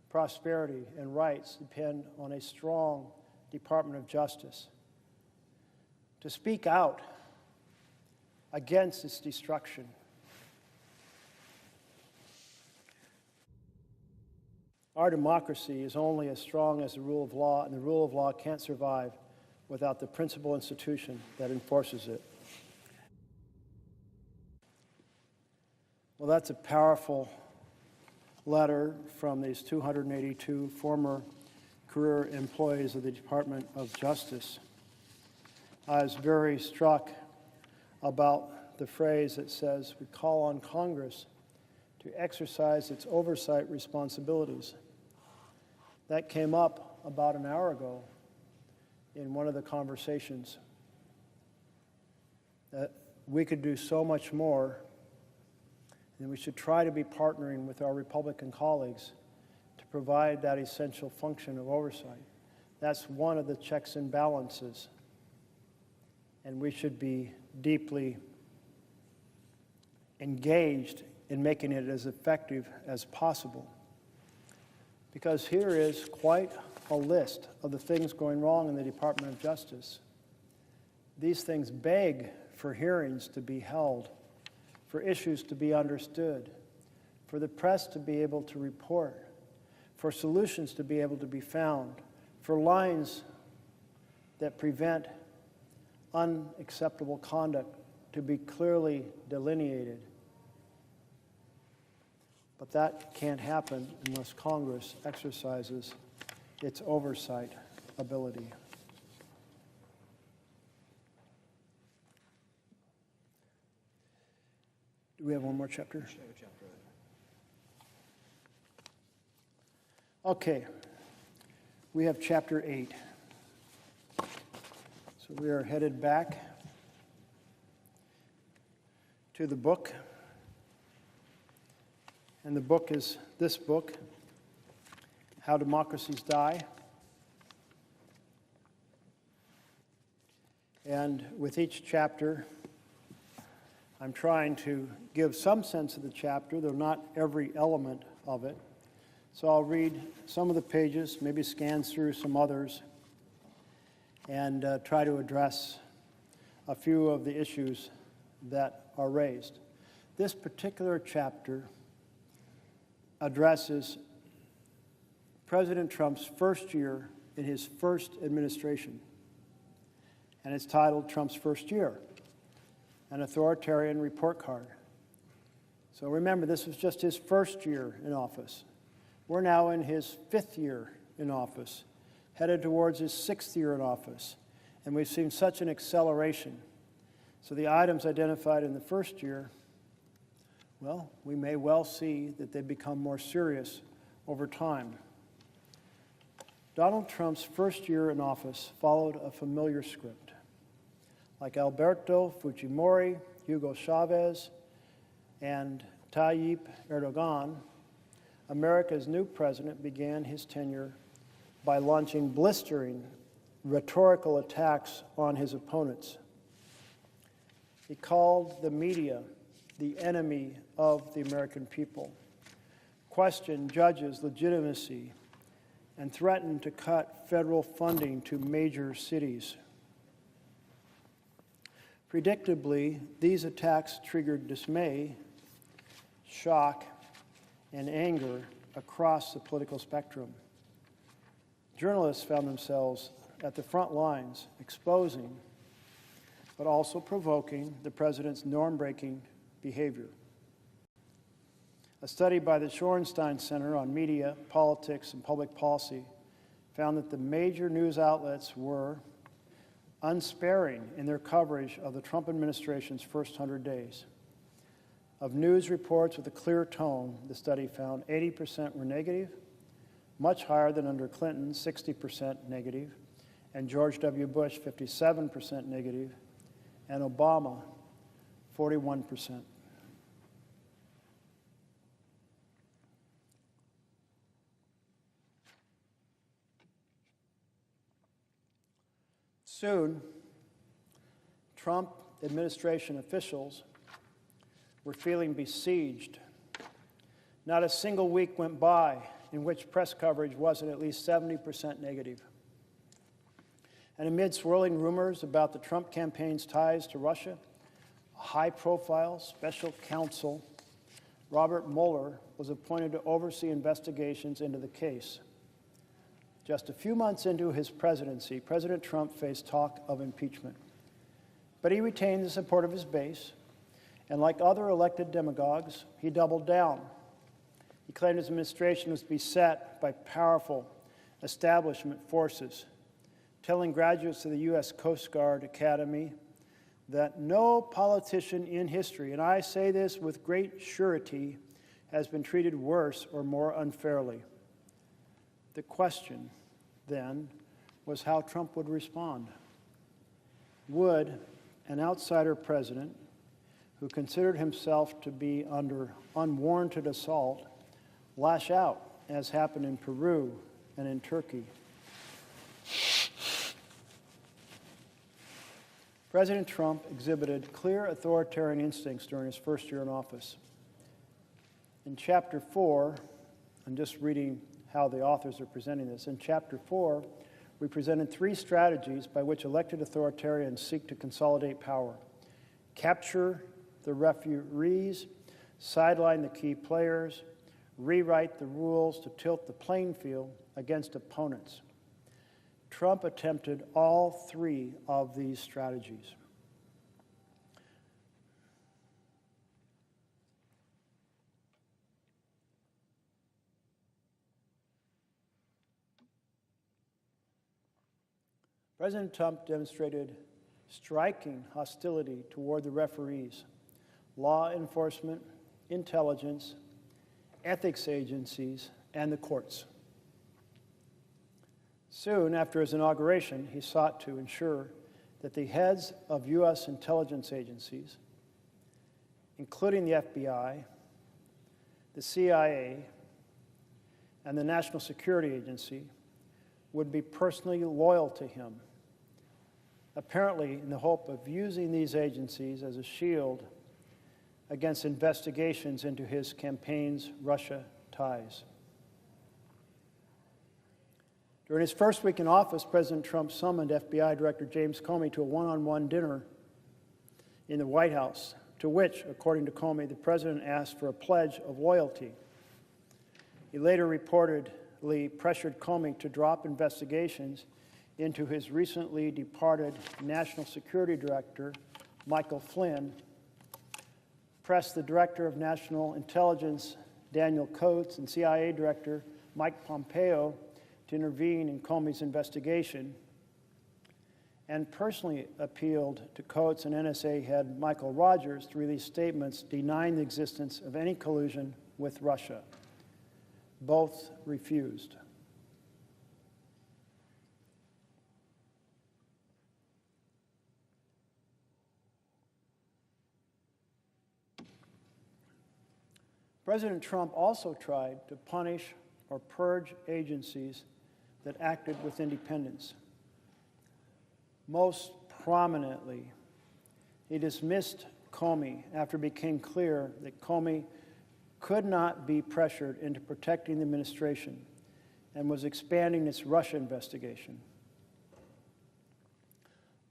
A: prosperity, and rights depend on a strong Department of Justice to speak out against its destruction. Our democracy is only as strong as the rule of law, and the rule of law can't survive without the principal institution that enforces it. Well, that's a powerful letter from these 282 former career employees of the Department of Justice. I was very struck about the phrase that says, we call on Congress to exercise its oversight responsibilities. That came up about an hour ago in one of the conversations that we could do so much more, and we should try to be partnering with our Republican colleagues to provide that essential function of oversight. That's one of the checks and balances, and we should be deeply engaged in making it as effective as possible. Because here is quite a list of the things going wrong in the Department of Justice. These things beg for hearings to be held, for issues to be understood, for the press to be able to report, for solutions to be able to be found, for lines that prevent unacceptable conduct to be clearly delineated. But that can't happen unless Congress exercises its oversight ability. Do we have one more chapter? Okay. We have chapter 8. So we are headed back to the book. And the book is this book, How Democracies Die. And with each chapter, I'm trying to give some sense of the chapter, though not every element of it. So I'll read some of the pages, maybe scan through some others, and try to address a few of the issues that are raised. This particular chapter addresses President Trump's first year in his first administration, and it's titled Trump's First Year, an authoritarian report card. So remember, this was just his first year in office. We're now in his 5th year in office, headed towards his 6th year in office, and we've seen such an acceleration. So the items identified in the first year, well, we may well see that they become more serious over time. Donald Trump's first year in office followed a familiar script. Like Alberto Fujimori, Hugo Chavez, and Tayyip Erdogan, America's new president began his tenure by launching blistering rhetorical attacks on his opponents. He called the media the enemy of the American people, questioned judges' legitimacy, and threatened to cut federal funding to major cities. Predictably, these attacks triggered dismay, shock, and anger across the political spectrum. Journalists found themselves at the front lines, exposing, but also provoking the president's norm-breaking behavior. A study by the Shorenstein Center on Media, Politics, and Public Policy found that the major news outlets were unsparing in their coverage of the Trump administration's first 100 days. Of news reports with a clear tone, the study found 80% were negative, much higher than under Clinton, 60% negative, and George W. Bush, 57% negative, and Obama, 41%. Soon, Trump administration officials were feeling besieged. Not a single week went by in which press coverage wasn't at least 70% negative. And amid swirling rumors about the Trump campaign's ties to Russia, a high-profile special counsel, Robert Mueller, was appointed to oversee investigations into the case. Just a few months into his presidency, President Trump faced talk of impeachment. But he retained the support of his base, and like other elected demagogues, he doubled down. He claimed his administration was beset by powerful establishment forces, telling graduates of the U.S. Coast Guard Academy that no politician in history, and I say this with great surety, has been treated worse or more unfairly. The question, then, was how Trump would respond. Would an outsider president who considered himself to be under unwarranted assault lash out, as happened in Peru and in Turkey? President Trump exhibited clear authoritarian instincts during his first year in office. In Chapter 4, I'm just reading how the authors are presenting this. In Chapter 4, we presented 3 strategies by which elected authoritarians seek to consolidate power: capture the referees, sideline the key players, rewrite the rules to tilt the playing field against opponents. Trump attempted all 3 of these strategies. President Trump demonstrated striking hostility toward the referees, law enforcement, intelligence, ethics agencies, and the courts. Soon after his inauguration, he sought to ensure that the heads of U.S. intelligence agencies, including the FBI, the CIA, and the National Security Agency, would be personally loyal to him, apparently in the hope of using these agencies as a shield against investigations into his campaign's Russia ties. During his first week in office, President Trump summoned FBI Director James Comey to a one-on-one dinner in the White House, to which, according to Comey, the president asked for a pledge of loyalty. He later reportedly pressured Comey to drop investigations into his recently departed National Security Director, Michael Flynn, pressed the Director of National Intelligence, Daniel Coats, and CIA Director Mike Pompeo to intervene in Comey's investigation, and personally appealed to Coats and NSA head Michael Rogers to release statements denying the existence of any collusion with Russia. Both refused. President Trump also tried to punish or purge agencies that acted with independence. Most prominently, he dismissed Comey after it became clear that Comey could not be pressured into protecting the administration and was expanding its Russia investigation.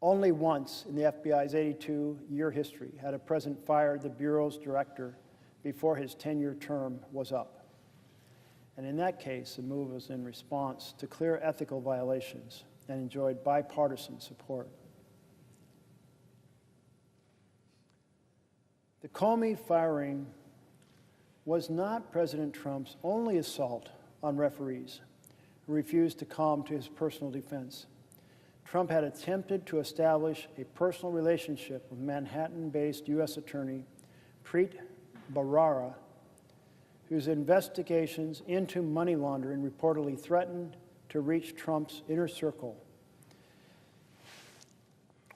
A: Only once in the FBI's 82-year history had a president fired the Bureau's director before his 10-year term was up. And in that case, the move was in response to clear ethical violations and enjoyed bipartisan support. The Comey firing was not President Trump's only assault on referees who refused to come to his personal defense. Trump had attempted to establish a personal relationship with Manhattan-based U.S. Attorney Preet Bharara, whose investigations into money laundering reportedly threatened to reach Trump's inner circle.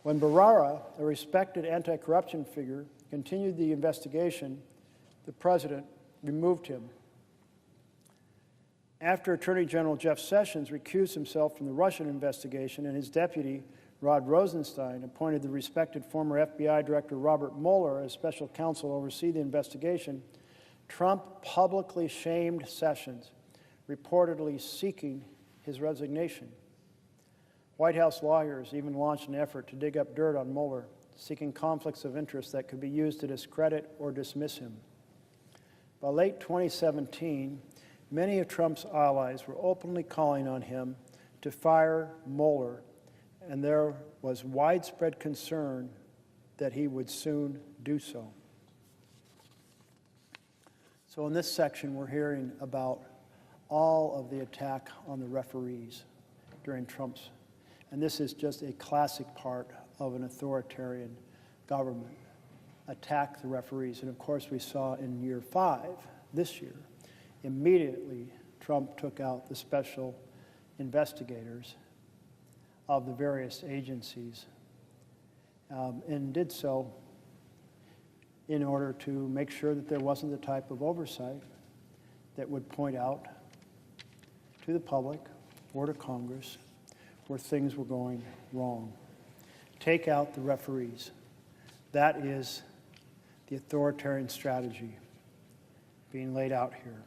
A: When Bharara, a respected anti-corruption figure, continued the investigation, the president removed him. After Attorney General Jeff Sessions recused himself from the Russian investigation and his deputy, Rod Rosenstein, appointed the respected former FBI Director Robert Mueller as special counsel to oversee the investigation, Trump publicly shamed Sessions, reportedly seeking his resignation. White House lawyers even launched an effort to dig up dirt on Mueller, seeking conflicts of interest that could be used to discredit or dismiss him. By late 2017, many of Trump's allies were openly calling on him to fire Mueller, and there was widespread concern that he would soon do so. So in this section, we're hearing about all of the attack on the referees during Trump's, and this is just a classic part of an authoritarian government, attack the referees. And of course, we saw in year 5, this year, immediately Trump took out the special investigators of the various agencies, and did so in order to make sure that there wasn't the type of oversight that would point out to the public or to Congress where things were going wrong. Take out the referees. That is the authoritarian strategy being laid out here.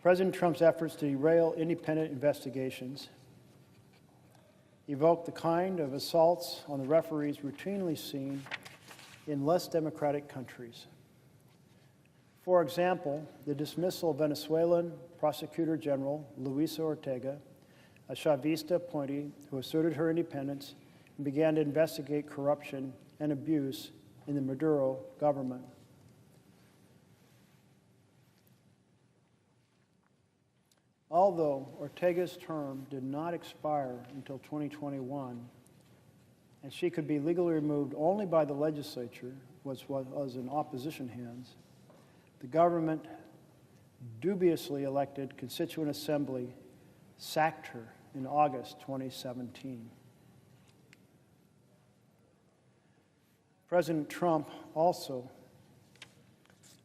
A: President Trump's efforts to derail independent investigations evoke the kind of assaults on the referees routinely seen in less democratic countries. For example, the dismissal of Venezuelan Prosecutor General Luisa Ortega, a Chavista appointee who asserted her independence and began to investigate corruption and abuse in the Maduro government. Although Ortega's term did not expire until 2021, and she could be legally removed only by the legislature, which was in opposition hands, the government dubiously elected Constituent Assembly sacked her in August 2017. President Trump also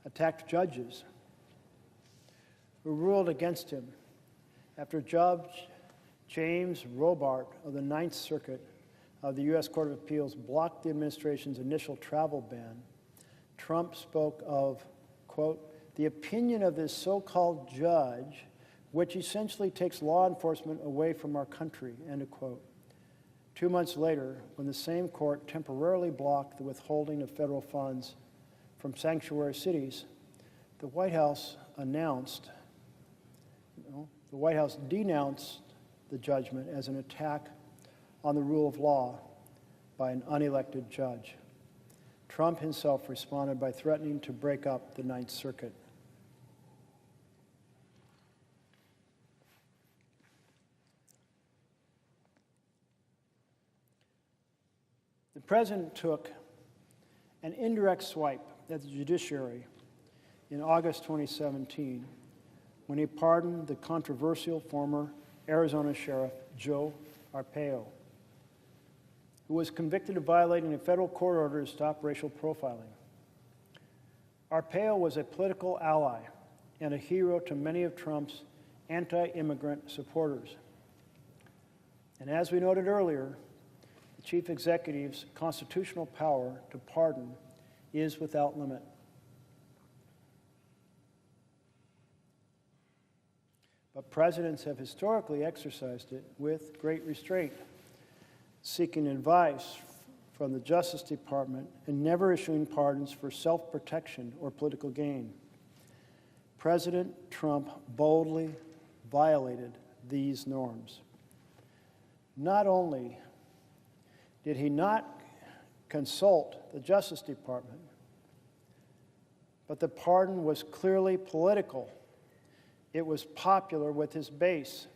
A: attacked judges who ruled against him after Judge James Robart of the Ninth Circuit of the U.S. Court of Appeals blocked the administration's initial travel ban. Trump spoke of, quote, the opinion of this so-called judge, which essentially takes law enforcement away from our country, end of quote. 2 months later, when the same court temporarily blocked the withholding of federal funds from sanctuary cities, the White House denounced the judgment as an attack on the rule of law by an unelected judge. Trump himself responded by threatening to break up the Ninth Circuit. The president took an indirect swipe at the judiciary in August 2017 when he pardoned the controversial former Arizona Sheriff Joe Arpaio, who was convicted of violating a federal court order to stop racial profiling. Arpaio was a political ally and a hero to many of Trump's anti-immigrant supporters. And as we noted earlier, the chief executive's constitutional power to pardon is without limit. But presidents have historically exercised it with great restraint, seeking advice from the Justice Department and never issuing pardons for self-protection or political gain. President Trump boldly violated these norms. Not only did he not consult the Justice Department, but the pardon was clearly political. It was popular with his base.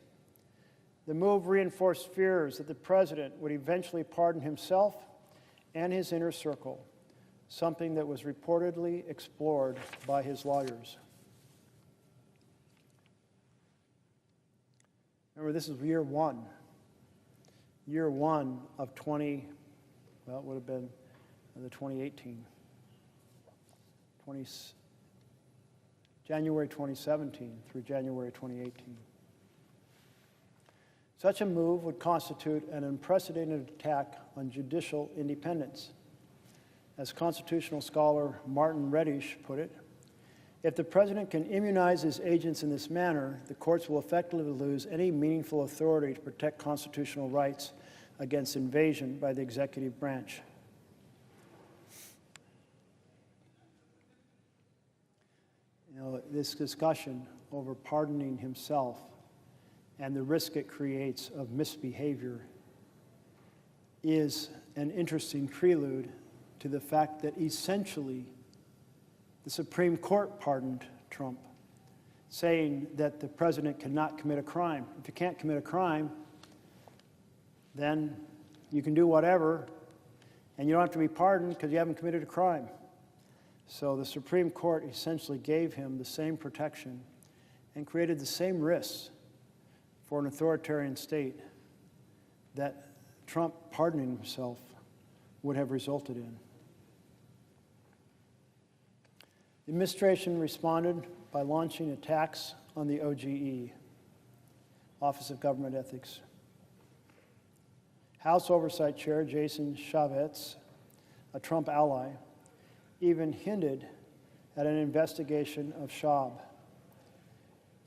A: The move reinforced fears that the president would eventually pardon himself and his inner circle, something that was reportedly explored by his lawyers. Remember, this is year one of it would have been the 2018, January 2017 through January 2018. Such a move would constitute an unprecedented attack on judicial independence. As constitutional scholar Martin Reddish put it, if the president can immunize his agents in this manner, the courts will effectively lose any meaningful authority to protect constitutional rights against invasion by the executive branch. This discussion over pardoning himself and the risk it creates of misbehavior is an interesting prelude to the fact that essentially the Supreme Court pardoned Trump, saying that the president cannot commit a crime. If you can't commit a crime, then you can do whatever, and you don't have to be pardoned because you haven't committed a crime. So the Supreme Court essentially gave him the same protection and created the same risks for an authoritarian state that Trump pardoning himself would have resulted in. The administration responded by launching attacks on the OGE, Office of Government Ethics. House Oversight Chair Jason Chaffetz, a Trump ally, even hinted at an investigation of Schaub.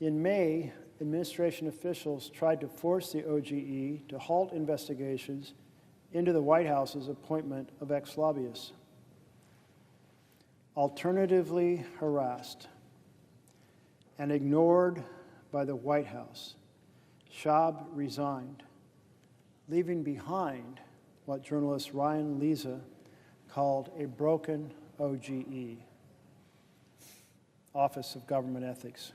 A: In May, administration officials tried to force the OGE to halt investigations into the White House's appointment of ex-lobbyists. Alternatively harassed and ignored by the White House, Schaub resigned, leaving behind what journalist Ryan Leza called a broken OGE, Office of Government Ethics.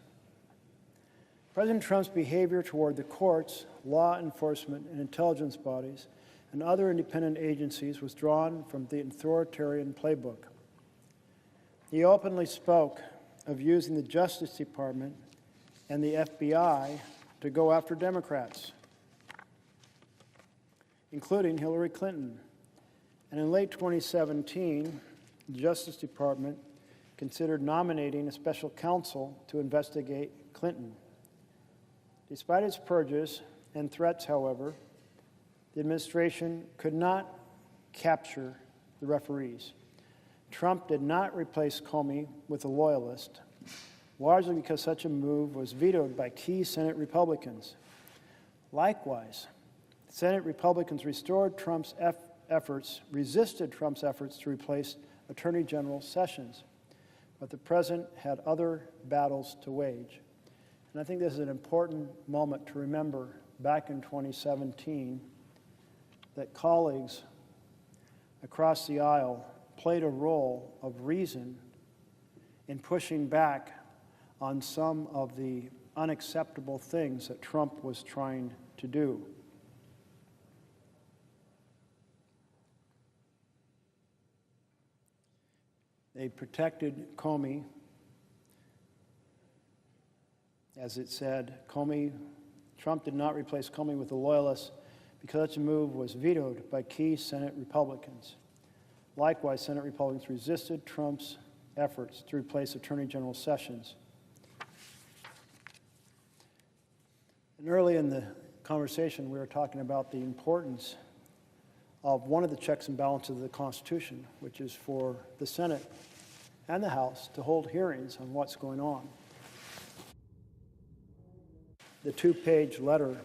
A: President Trump's behavior toward the courts, law enforcement, and intelligence bodies, and other independent agencies was drawn from the authoritarian playbook. He openly spoke of using the Justice Department and the FBI to go after Democrats, including Hillary Clinton. And in late 2017, the Justice Department considered nominating a special counsel to investigate Clinton. Despite its purges and threats, however, the administration could not capture the referees. Trump did not replace Comey with a loyalist, largely because such a move was vetoed by key Senate Republicans. Likewise, Senate Republicans resisted Trump's efforts to replace Attorney General Sessions, but the president had other battles to wage. And I think this is an important moment to remember back in 2017 that colleagues across the aisle played a role of reason in pushing back on some of the unacceptable things that Trump was trying to do. They protected Comey. As it said, Trump did not replace Comey with a loyalist because such a move was vetoed by key Senate Republicans. Likewise, Senate Republicans resisted Trump's efforts to replace Attorney General Sessions. And early in the conversation, we were talking about the importance of one of the checks and balances of the Constitution, which is for the Senate and the House to hold hearings on what's going on. The two-page letter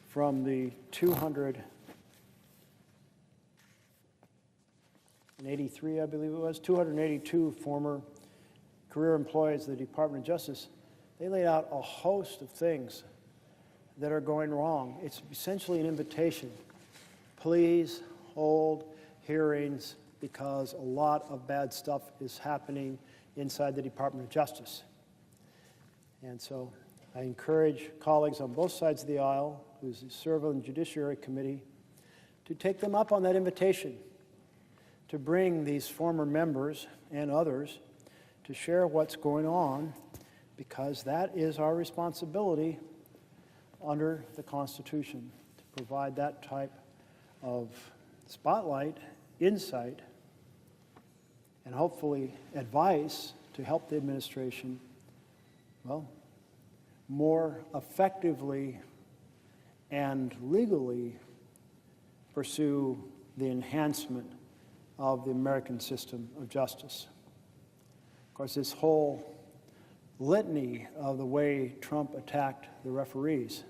A: from the 283, I believe it was, 282 former career employees of the Department of Justice, they laid out a host of things that are going wrong. It's essentially an invitation. Please hold hearings because a lot of bad stuff is happening inside the Department of Justice. And so I encourage colleagues on both sides of the aisle who serve on the Judiciary Committee to take them up on that invitation to bring these former members and others to share what's going on, because that is our responsibility under the Constitution, to provide that type of spotlight, insight, and hopefully advice to help the administration, well, more effectively and legally pursue the enhancement of the American system of justice. Of course, this whole litany of the way Trump attacked the referees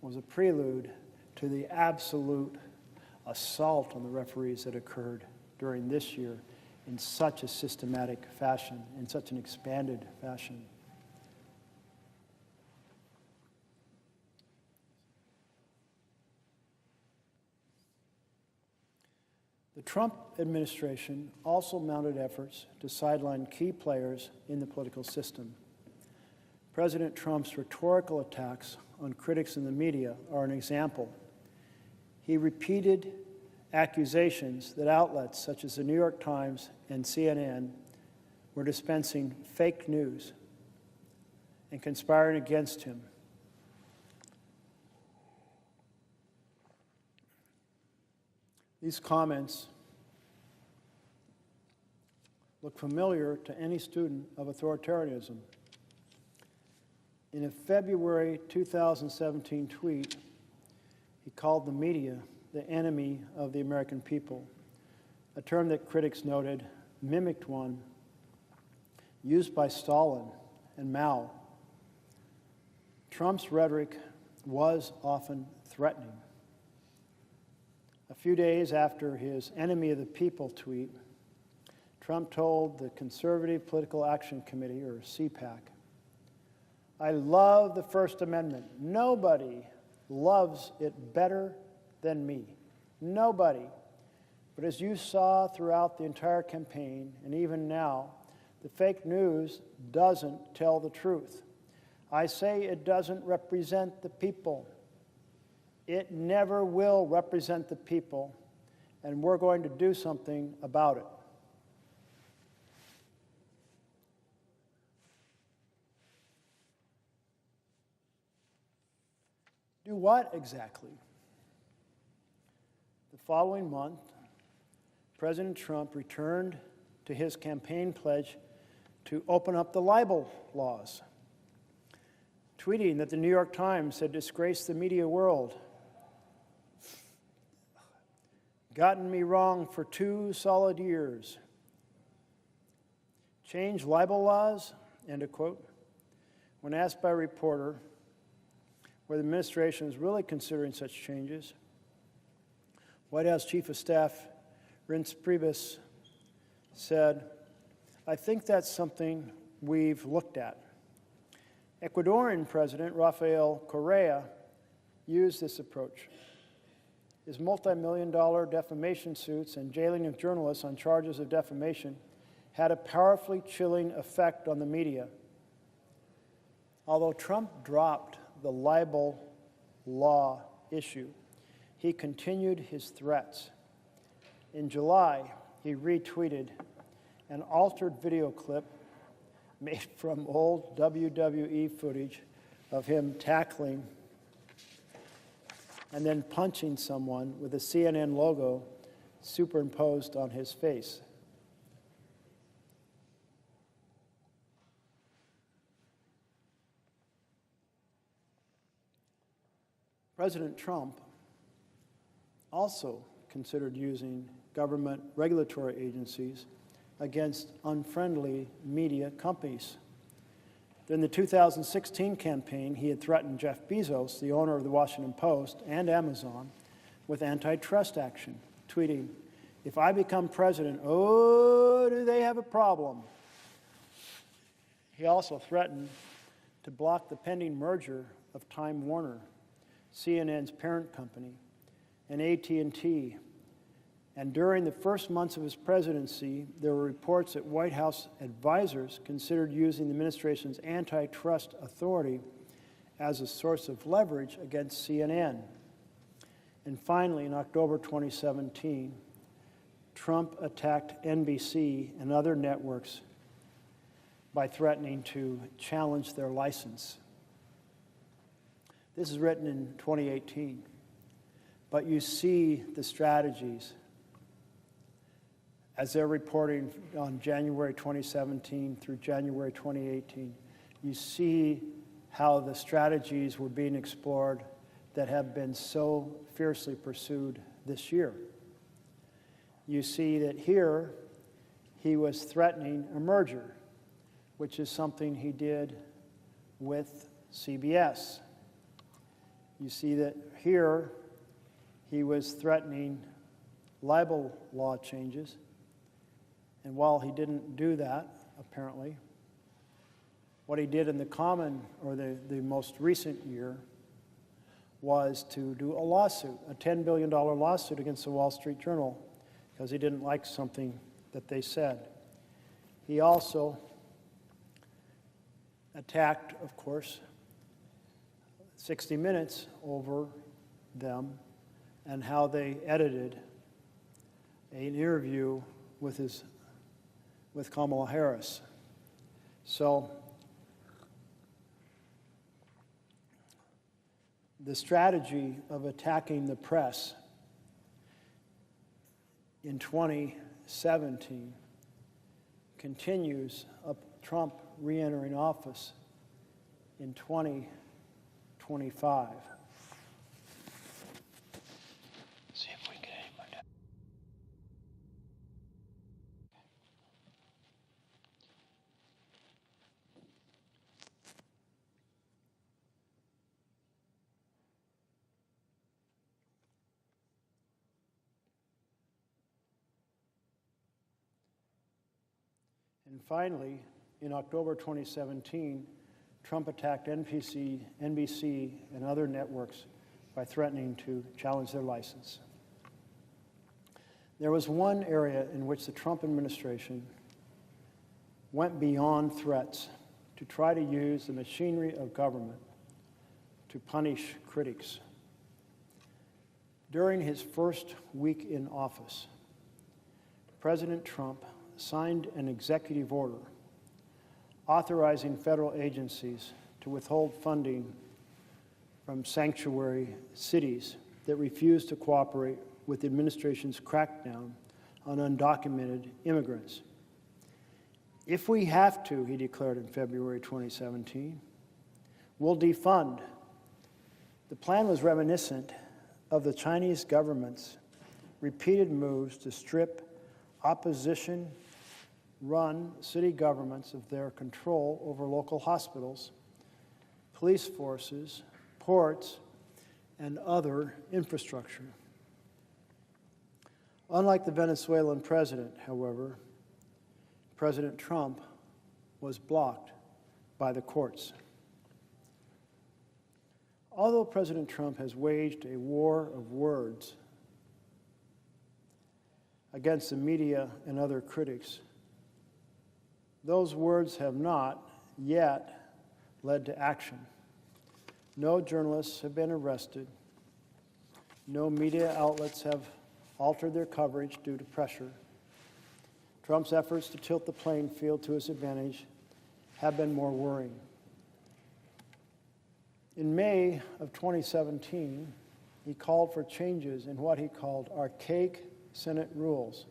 A: was a prelude to the absolute assault on the referees that occurred during this year in such a systematic fashion, in such an expanded fashion. The Trump administration also mounted efforts to sideline key players in the political system. President Trump's rhetorical attacks on critics in the media are an example. He repeated accusations that outlets such as the New York Times and CNN were dispensing fake news and conspiring against him. These comments look familiar to any student of authoritarianism. In a February 2017 tweet, he called the media the enemy of the American people, a term that critics noted mimicked one used by Stalin and Mao. Trump's rhetoric was often threatening. A few days after his enemy of the people tweet, Trump told the Conservative Political Action Committee, or CPAC, "I love the First Amendment. Nobody loves it better than me. Nobody. But as you saw throughout the entire campaign, and even now, the fake news doesn't tell the truth. I say it doesn't represent the people. It never will represent the people, and we're going to do something about it." Do what exactly? The following month, President Trump returned to his campaign pledge to open up the libel laws, tweeting that the New York Times had disgraced the media world, gotten me wrong for 2 solid years. Change libel laws, end of quote. When asked by a reporter whether the administration is really considering such changes, White House Chief of Staff Reince Priebus said, "I think that's something we've looked at." Ecuadorian President Rafael Correa used this approach. His multi-million-dollar defamation suits and jailing of journalists on charges of defamation had a powerfully chilling effect on the media. Although Trump dropped the libel law issue, he continued his threats. In July, he retweeted an altered video clip made from old WWE footage of him tackling and then punching someone with a CNN logo superimposed on his face. President Trump also considered using government regulatory agencies against unfriendly media companies. During the 2016 campaign, he had threatened Jeff Bezos, the owner of the Washington Post and Amazon, with antitrust action, tweeting, "If I become president, oh, do they have a problem." He also threatened to block the pending merger of Time Warner, CNN's parent company, and AT&T. And during the first months of his presidency, there were reports that White House advisors considered using the administration's antitrust authority as a source of leverage against CNN. And finally, in October 2017, Trump attacked NBC and other networks by threatening to challenge their license. This is written in 2018, but you see the strategies as they're reporting on January 2017 through January 2018. You see how the strategies were being explored that have been so fiercely pursued this year. You see that here he was threatening a merger, which is something he did with CBS. You see that here he was threatening libel law changes. And while he didn't do that, apparently, what he did in the most recent year was to do a lawsuit, a $10 billion lawsuit against the Wall Street Journal because he didn't like something that they said. He also attacked, of course, 60 Minutes over them and how they edited an interview with Kamala Harris. So the strategy of attacking the press in 2017 continues up Trump re-entering office in 2025.
N: See if we can get anybody down.
A: And finally, in October 2017, Trump attacked NBC, and other networks by threatening to challenge their license. There was one area in which the Trump administration went beyond threats to try to use the machinery of government to punish critics. During his first week in office, President Trump signed an executive order authorizing federal agencies to withhold funding from sanctuary cities that refuse to cooperate with the administration's crackdown on undocumented immigrants. If we have to, he declared in February 2017, we'll defund. The plan was reminiscent of the Chinese government's repeated moves to strip opposition-run city governments of their control over local hospitals, police forces, ports, and other infrastructure. Unlike the Venezuelan president, however, President Trump was blocked by the courts. Although President Trump has waged a war of words against the media and other critics, those words have not yet led to action. No journalists have been arrested. No media outlets have altered their coverage due to pressure. Trump's efforts to tilt the playing field to his advantage have been more worrying. In May of 2017, he called for changes in what he called archaic Senate rules,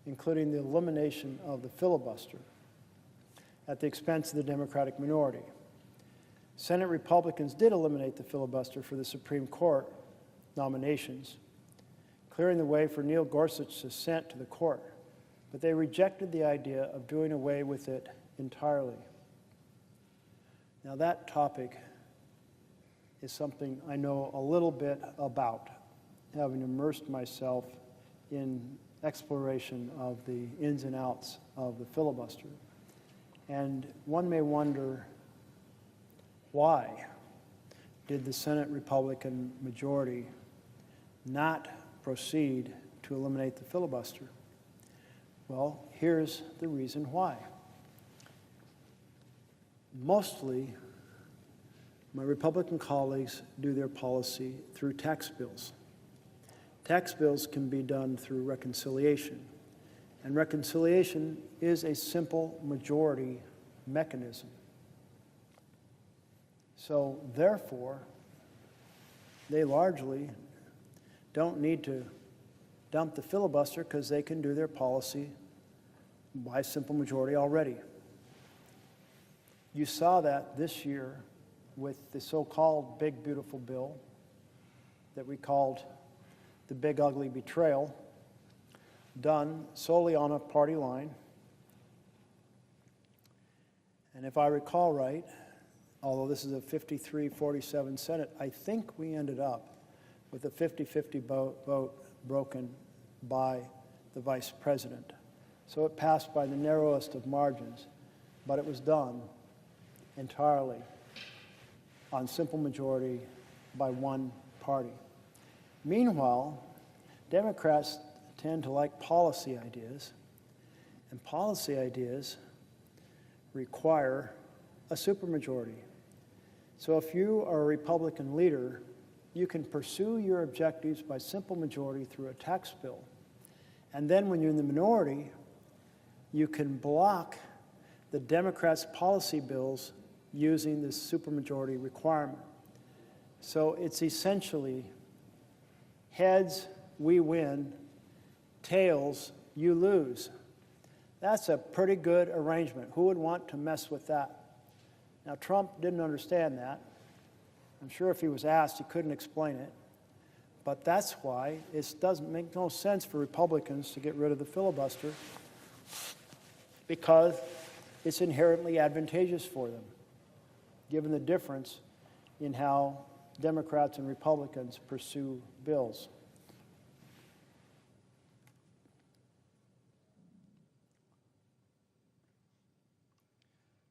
A: including the elimination of the filibuster at the expense of the Democratic minority. Senate Republicans did eliminate the filibuster for the Supreme Court nominations, clearing the way for Neil Gorsuch's ascent to the court, but they rejected the idea of doing away with it entirely. Now that topic is something I know a little bit about, having immersed myself in exploration of the ins and outs of the filibuster. And one may wonder, why did the Senate Republican majority not proceed to eliminate the filibuster? Well, here's the reason why. Mostly, my Republican colleagues do their policy through tax bills. Tax bills can be done through reconciliation, and reconciliation is a simple majority mechanism. So therefore, they largely don't need to dump the filibuster because they can do their policy by simple majority already. You saw that this year with the so-called Big Beautiful Bill that we called the Big Ugly Betrayal, done solely on a party line. And if I recall right, although this is a 53-47 Senate, I think we ended up with a 50-50 vote broken by the vice president. So it passed by the narrowest of margins, but it was done entirely on simple majority by one party. Meanwhile, Democrats tend to like policy ideas, and policy ideas require a supermajority. So if you are a Republican leader, you can pursue your objectives by simple majority through a tax bill. And then when you're in the minority, you can block the Democrats' policy bills using this supermajority requirement. So it's essentially heads, we win, tails, you lose. That's a pretty good arrangement. Who would want to mess with that? Now, Trump didn't understand that. I'm sure if he was asked, he couldn't explain it. But that's why it doesn't make no sense for Republicans to get rid of the filibuster, because it's inherently advantageous for them, given the difference in how Democrats and Republicans pursue bills.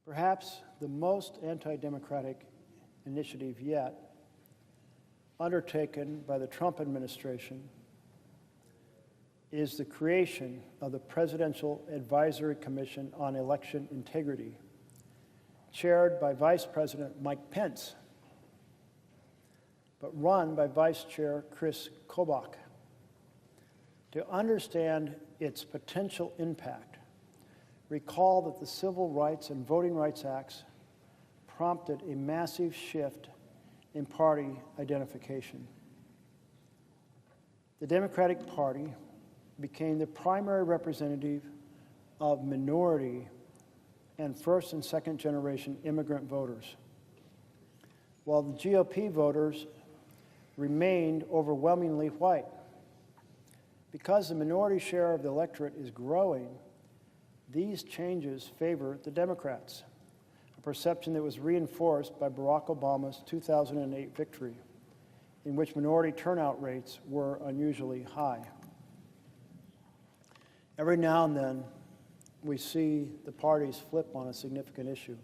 A: Perhaps the most anti-democratic initiative yet undertaken by the Trump administration is the creation of the Presidential Advisory Commission on Election Integrity, chaired by Vice President Mike Pence, but run by Vice Chair Chris Kobach. To understand its potential impact, recall that the Civil Rights and Voting Rights Acts prompted a massive shift in party identification. The Democratic Party became the primary representative of minority and first and second generation immigrant voters, while the GOP voters remained overwhelmingly white. Because the minority share of the electorate is growing, these changes favor the Democrats, a perception that was reinforced by Barack Obama's 2008 victory, in which minority turnout rates were unusually high. Every now and then, we see the parties flip on a significant issue,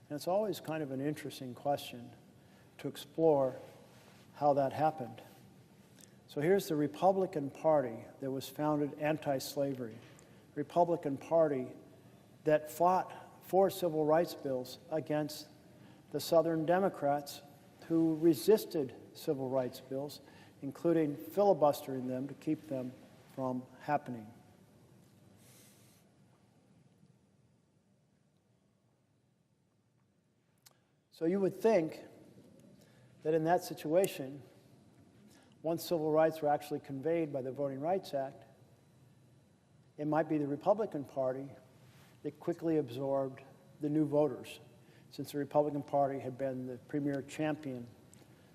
A: and it's always kind of an interesting question to explore how that happened. So here's the Republican Party that was founded anti-slavery, Republican Party that fought for civil rights bills against the Southern Democrats who resisted civil rights bills, including filibustering them to keep them from happening. So you would think that in that situation, once civil rights were actually conveyed by the Voting Rights Act, it might be the Republican Party that quickly absorbed the new voters, since the Republican Party had been the premier champion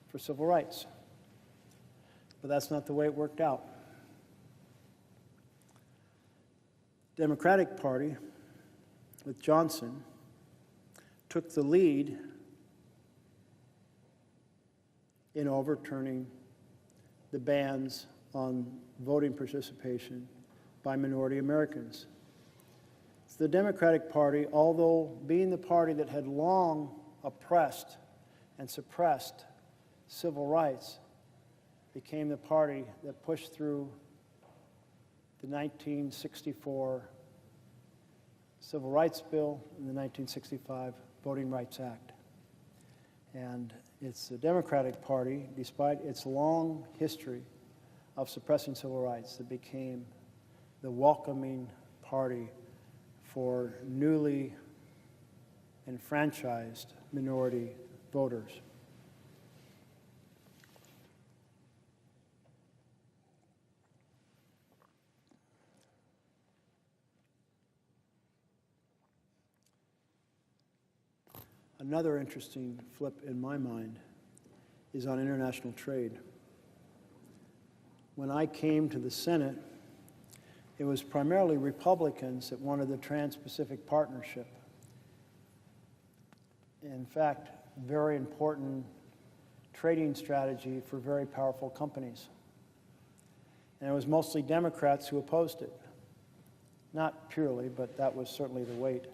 A: for civil rights. But that's not the way it worked out. The Democratic Party, with Johnson, took the lead in overturning the bans on voting participation by minority Americans. The Democratic Party, although being the party that had long oppressed and suppressed civil rights, became the party that pushed through the 1964 Civil Rights Bill and the 1965 Voting Rights Act. And it's the Democratic Party, despite its long history of suppressing civil rights, that became the welcoming party for newly enfranchised minority voters. Another interesting flip in my mind is on international trade. When I came to the Senate, it was primarily Republicans that wanted the Trans-Pacific Partnership. In fact, very important trading strategy for very powerful companies. And it was mostly Democrats who opposed it. Not purely, but that was certainly the weight.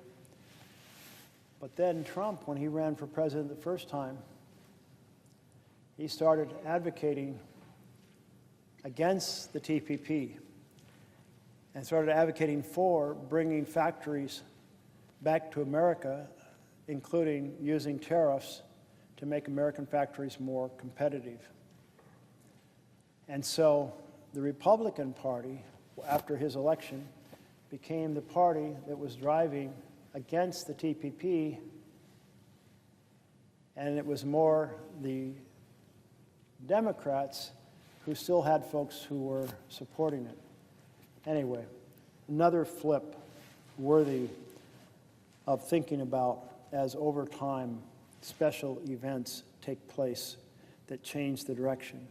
A: But then Trump, when he ran for president the first time, he started advocating against the TPP and started advocating for bringing factories back to America, including using tariffs to make American factories more competitive. And so the Republican Party, after his election, became the party that was driving against the TPP, and it was more the Democrats who still had folks who were supporting it. Anyway, another flip worthy of thinking about as over time special events take place that change the direction.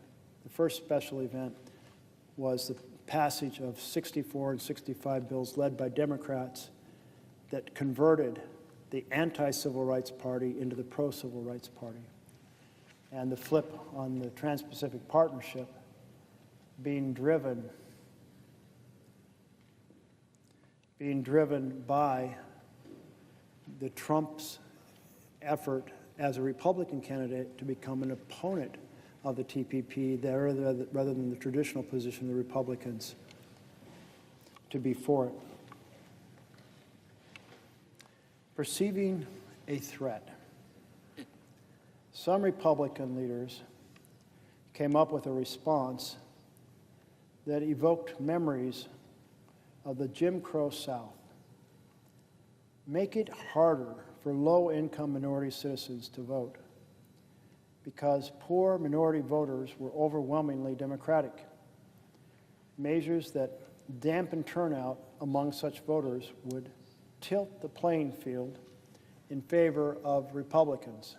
A: The first special event was the passage of 64 and 65 bills led by Democrats that converted the anti-civil rights party into the pro-civil rights party. And the flip on the Trans-Pacific Partnership being driven by the Trump's effort as a Republican candidate to become an opponent of the TPP rather than the traditional position of the Republicans to be for it. Perceiving a threat. Some Republican leaders came up with a response that evoked memories of the Jim Crow South. Make it harder for low-income minority citizens to vote because poor minority voters were overwhelmingly Democratic. Measures that dampen turnout among such voters would tilt the playing field in favor of Republicans.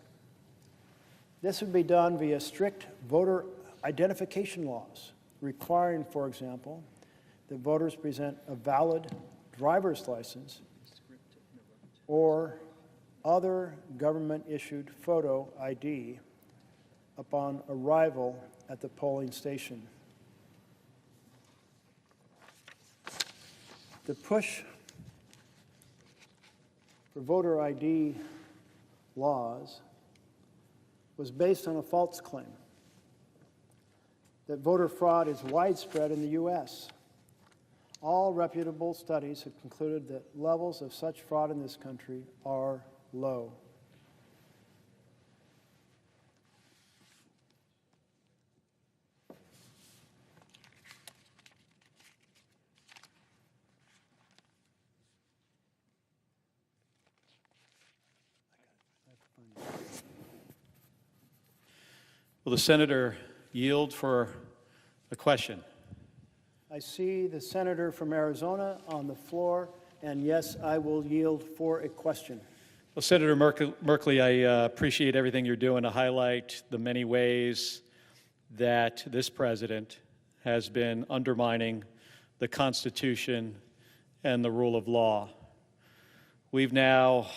A: This would be done via strict voter identification laws, requiring, for example, that voters present a valid driver's license or other government-issued photo ID upon arrival at the polling station. The push for voter ID laws was based on a false claim that voter fraud is widespread in the U.S. All reputable studies have concluded that levels of such fraud in this country are low.
J: Will the senator yield for a question?
A: I see the senator from Arizona on the floor, and yes, I will yield for a question.
J: Well, Senator Merkley, I appreciate everything you're doing to highlight the many ways that this president has been undermining the Constitution and the rule of law. We've now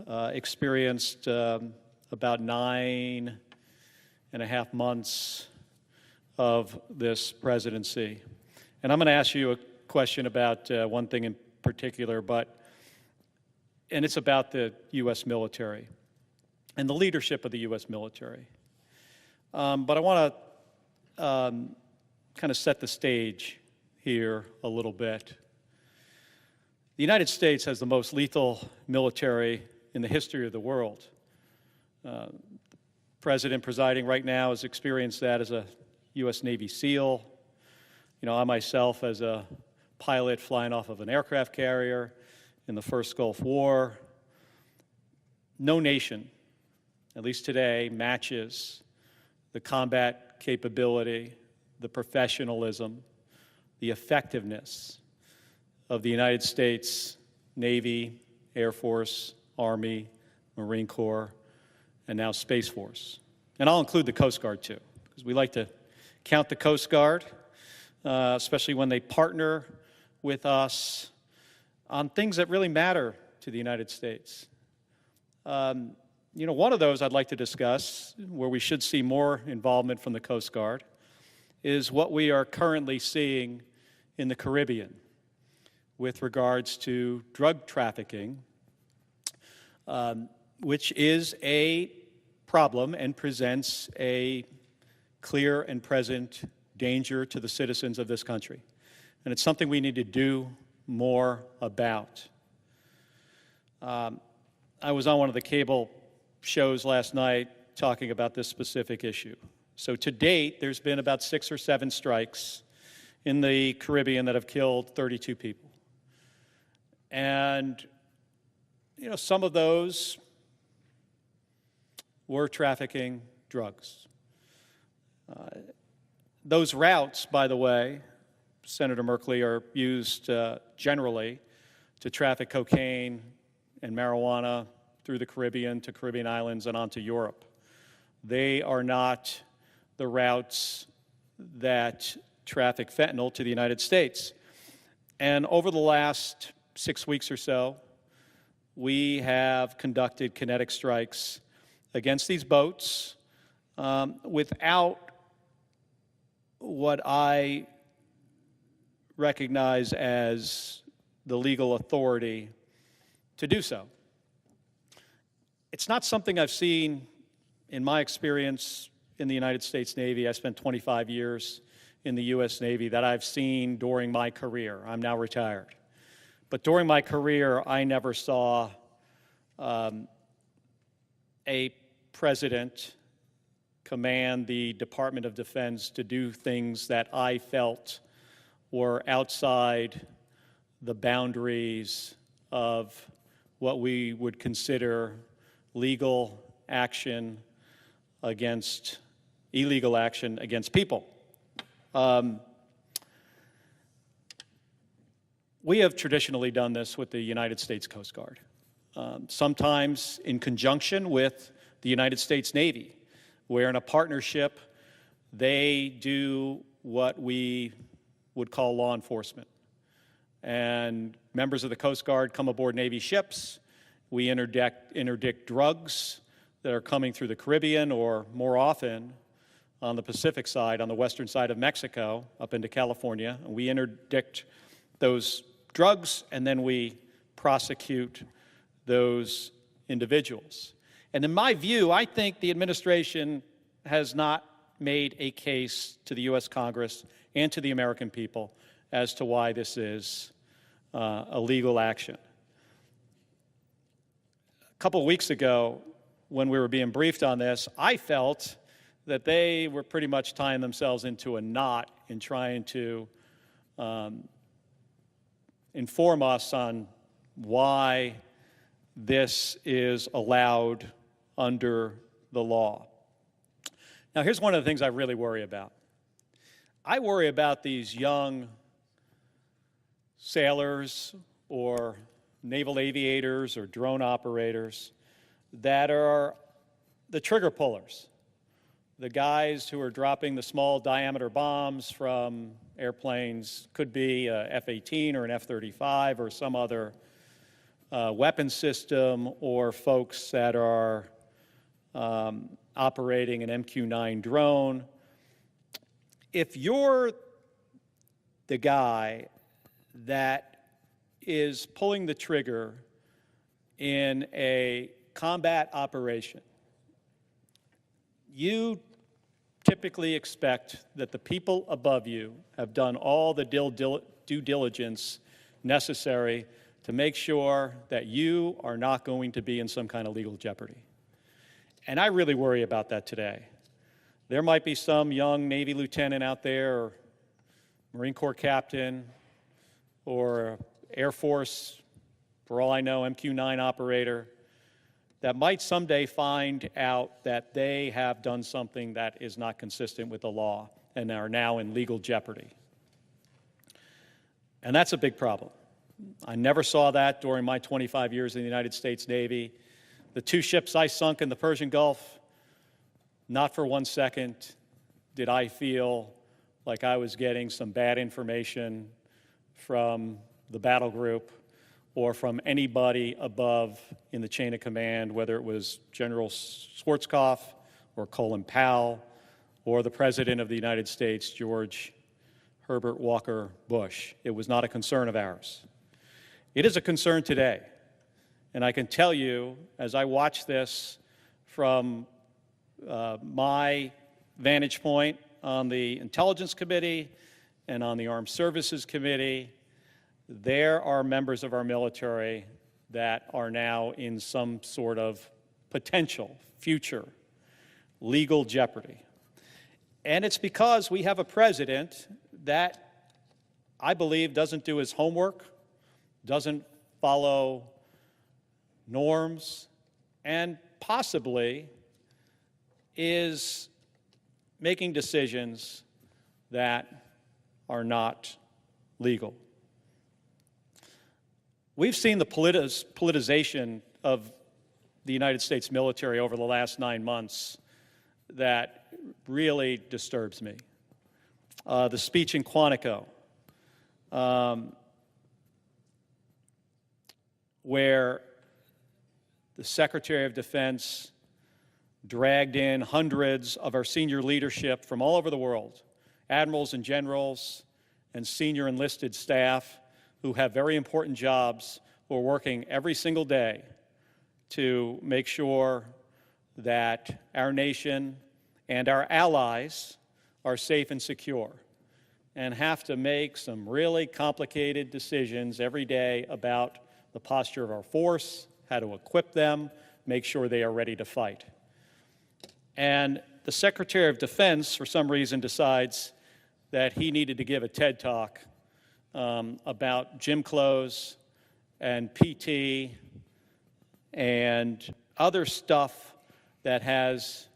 J: experienced about 9.5 months of this presidency. And I'm going to ask you a question about one thing in particular, and it's about the U.S. military and the leadership of the U.S. military. But I want to kind of set the stage here a little bit. The United States has the most lethal military in the history of the world. The president presiding right now has experienced that as a U.S. Navy SEAL. You know, I myself, as a pilot flying off of an aircraft carrier in the first Gulf War, no nation, at least today, matches the combat capability, the professionalism, the effectiveness of the United States Navy, Air Force, Army, Marine Corps, and now Space Force. And I'll include the Coast Guard, too, because we like to count the Coast Guard, especially when they partner with us on things that really matter to the United States. You know, one of those I'd like to discuss, where we should see more involvement from the Coast Guard, is what we are currently seeing in the Caribbean with regards to drug trafficking, which is a problem and presents a clear and present danger to the citizens of this country. And it's something we need to do more about. I was on one of the cable shows last night talking about this specific issue. So to date, there's been about 6 or 7 strikes in the Caribbean that have killed 32 people. And, you know, some of those were trafficking drugs. Those routes, by the way,
U: Senator Merkley, are used generally to traffic cocaine and marijuana through the Caribbean to Caribbean islands and onto Europe. They are not the routes that traffic fentanyl to the United States. And over the last 6 weeks or so, we have conducted kinetic strikes against these boats without what I recognize as the legal authority to do so. It's not something I've seen in my experience in the United States Navy. I spent 25 years in the U.S. Navy that I've seen during my career. I'm now retired. But during my career, I never saw a president command the Department of Defense to do things that I felt were outside the boundaries of what we would consider legal action against, illegal action against people. We have traditionally done this with the United States Coast Guard, sometimes in conjunction with the United States Navy, where in a partnership they do what we would call law enforcement. And members of the Coast Guard come aboard Navy ships. We interdict drugs that are coming through the Caribbean, or more often on the Pacific side, on the western side of Mexico, up into California. And we interdict those drugs, and then we prosecute those individuals. And in my view, I think the administration has not made a case to the U.S. Congress and to the American people as to why this is a legal action. A couple of weeks ago, when we were being briefed on this, I felt that they were pretty much tying themselves into a knot in trying to inform us on why this is allowed under the law. Now, here's one of the things I really worry about. I worry about these young sailors or naval aviators or drone operators that are the trigger pullers, the guys who are dropping the small diameter bombs from airplanes, could be a F-18 or an F-35 or some other weapon system, or folks that are operating an MQ-9 drone. If you're the guy that is pulling the trigger in a combat operation, you typically expect that the people above you have done all the due diligence necessary to make sure that you are not going to be in some kind of legal jeopardy. And I really worry about that today. There might be some young Navy lieutenant out there, or Marine Corps captain, or Air Force, for all I know, MQ-9 operator, that might someday find out that they have done something that is not consistent with the law and are now in legal jeopardy. And that's a big problem. I never saw that during my 25 years in the United States Navy. The 2 ships I sunk in the Persian Gulf, not for 1 second did I feel like I was getting some bad information from the battle group or from anybody above in the chain of command, whether it was General Schwarzkopf or Colin Powell or the President of the United States, George Herbert Walker Bush. It was not a concern of ours. It is a concern today. And I can tell you, as I watch this from my vantage point on the Intelligence Committee and on the Armed Services Committee, there are members of our military that are now in some sort of potential future legal jeopardy. And it's because we have a president that I believe doesn't do his homework, doesn't follow norms, and possibly is making decisions that are not legal. We've seen the politicization of the United States military over the last 9 months that really disturbs me. The speech in Quantico, where the Secretary of Defense dragged in hundreds of our senior leadership from all over the world, admirals and generals and senior enlisted staff who have very important jobs, who are working every single day to make sure that our nation and our allies are safe and secure, and have to make some really complicated decisions every day about the posture of our force, how to equip them, make sure they are ready to fight. And the Secretary of Defense, for some reason, decides that he needed to give a TED Talk about gym clothes and PT and other stuff that has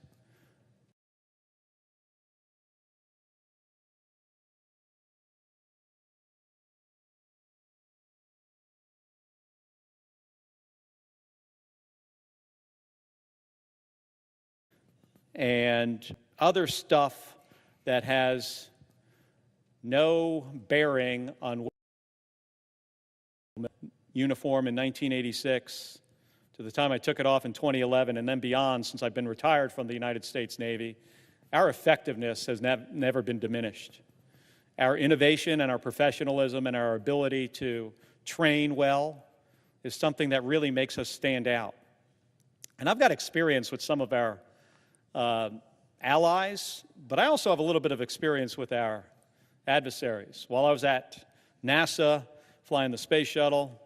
U: no bearing on uniform in 1986 to the time I took it off in 2011 and then beyond since I've been retired from the United States Navy. Our effectiveness has never been diminished. Our innovation and our professionalism and our ability to train well is something that really makes us stand out. And I've got experience with some of our allies, but I also have a little bit of experience with our adversaries. While I was at NASA, flying the space shuttle,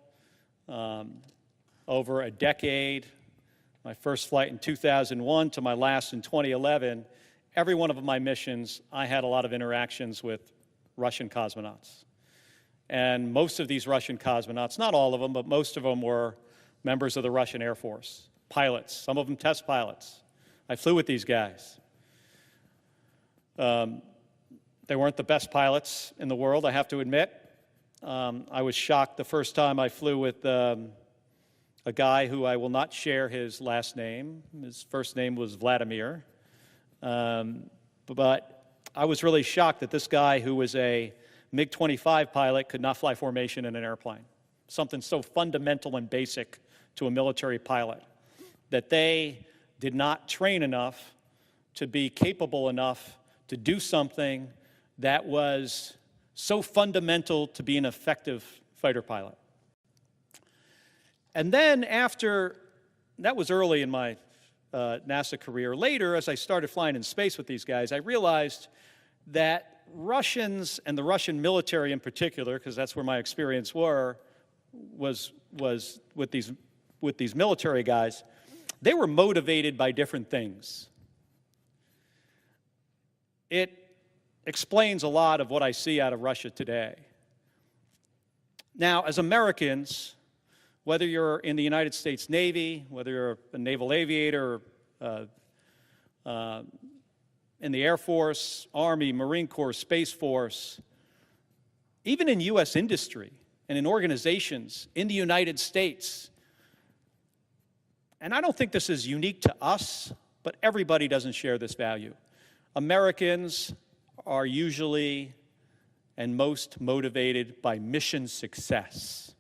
U: over a decade, my first flight in 2001 to my last in 2011, every one of my missions, I had a lot of interactions with Russian cosmonauts. And most of these Russian cosmonauts, not all of them, but most of them were members of the Russian Air Force, pilots, some of them test pilots. I flew with these guys. They weren't the best pilots in the world, I have to admit. I was shocked the first time I flew with a guy who I will not share his last name. His first name was Vladimir. But I was really shocked that this guy, who was a MiG-25 pilot, could not fly formation in an airplane. Something so fundamental and basic to a military pilot, that they did not train enough to be capable enough to do something that was so fundamental to be an effective fighter pilot. And then after, that was early in my NASA career. Later, as I started flying in space with these guys, I realized that Russians, and the Russian military in particular, because that's where my experience was with these military guys, they were motivated by different things. It explains a lot of what I see out of Russia today. Now, as Americans, whether you're in the United States Navy, whether you're a naval aviator, in the Air Force, Army, Marine Corps, Space Force, even in U.S. industry and in organizations in the United States, and I don't think this is unique to us, but everybody doesn't share this value. Americans are usually and most motivated by mission success.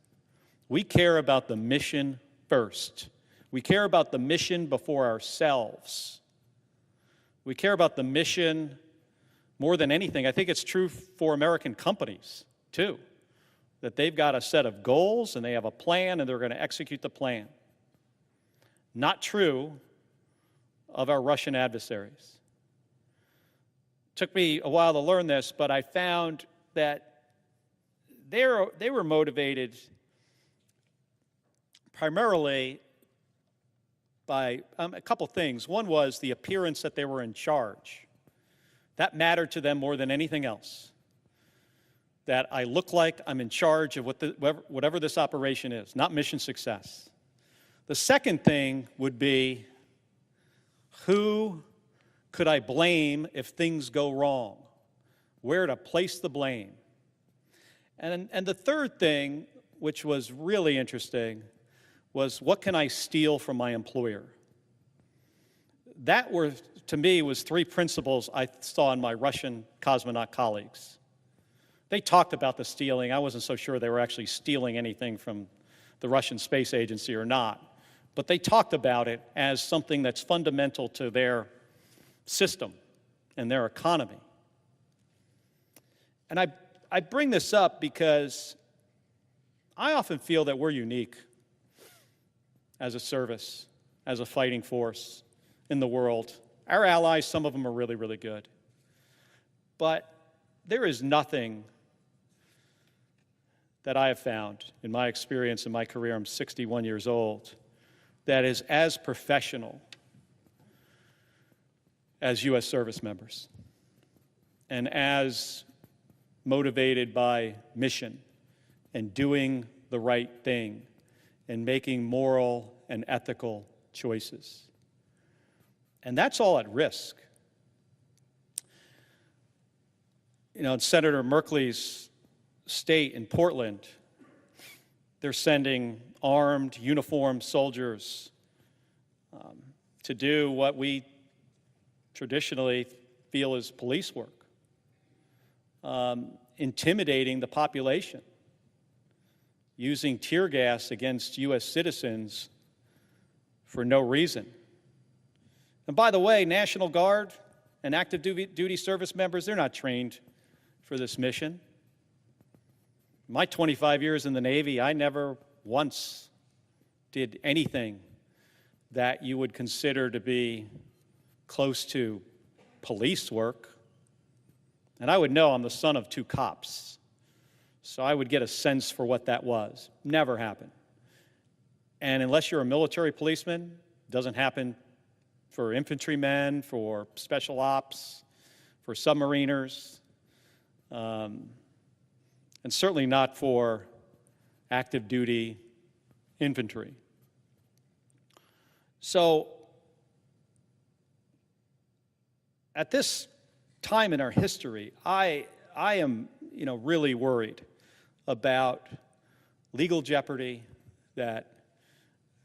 U: We care about the mission first. We care about the mission before ourselves. We care about the mission more than anything. I think it's true for American companies, too, that they've got a set of goals and they have a plan and they're going to execute the plan. Not true of our Russian adversaries. Took me a while to learn this, but I found that they were motivated primarily by a couple things. One was the appearance that they were in charge. That mattered to them more than anything else. That I look like I'm in charge of whatever this operation is, not mission success. The second thing would be, who could I blame if things go wrong? Where to place the blame? And the third thing, which was really interesting, was what can I steal from my employer? That were, to me, was three principles I saw in my Russian cosmonaut colleagues. They talked about the stealing. I wasn't so sure they were actually stealing anything from the Russian Space Agency or not. But they talked about it as something that's fundamental to their system and their economy. And I bring this up because I often feel that we're unique as a service, as a fighting force in the world. Our allies, some of them are really, really good. But there is nothing that I have found in my experience in my career, I'm 61 years old, that is as professional as U.S. service members and as motivated by mission and doing the right thing and making moral and ethical choices. And that's all at risk. You know, in Senator Merkley's state in Portland, they're sending armed, uniformed soldiers to do what we traditionally feel is police work, intimidating the population, using tear gas against U.S. citizens for no reason. And by the way, National Guard and active duty service members, they're not trained for this mission. My 25 years in the Navy, I never once did anything that you would consider to be close to police work. And I would know I'm the son of two cops, so I would get a sense for what that was. Never happened. And unless you're a military policeman, it doesn't happen for infantrymen, for special ops, for submariners, and certainly not for active duty infantry. So at this time in our history, I am, really worried about legal jeopardy that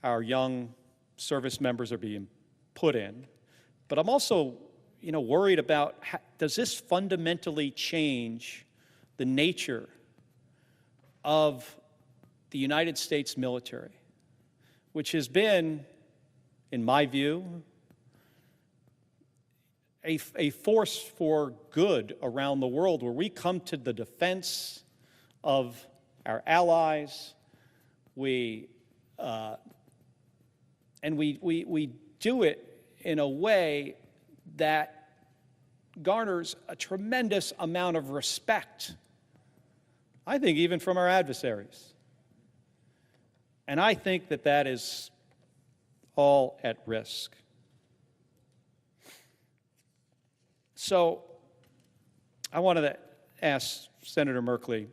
U: our young service members are being put in. But I'm also, worried about does this fundamentally change the nature of the United States military, which has been, in my view, a force for good around the world, where we come to the defense of our allies, we do it in a way that garners a tremendous amount of respect, I think even from our adversaries. And I think that that is all at risk. So I wanted to ask Senator Merkley,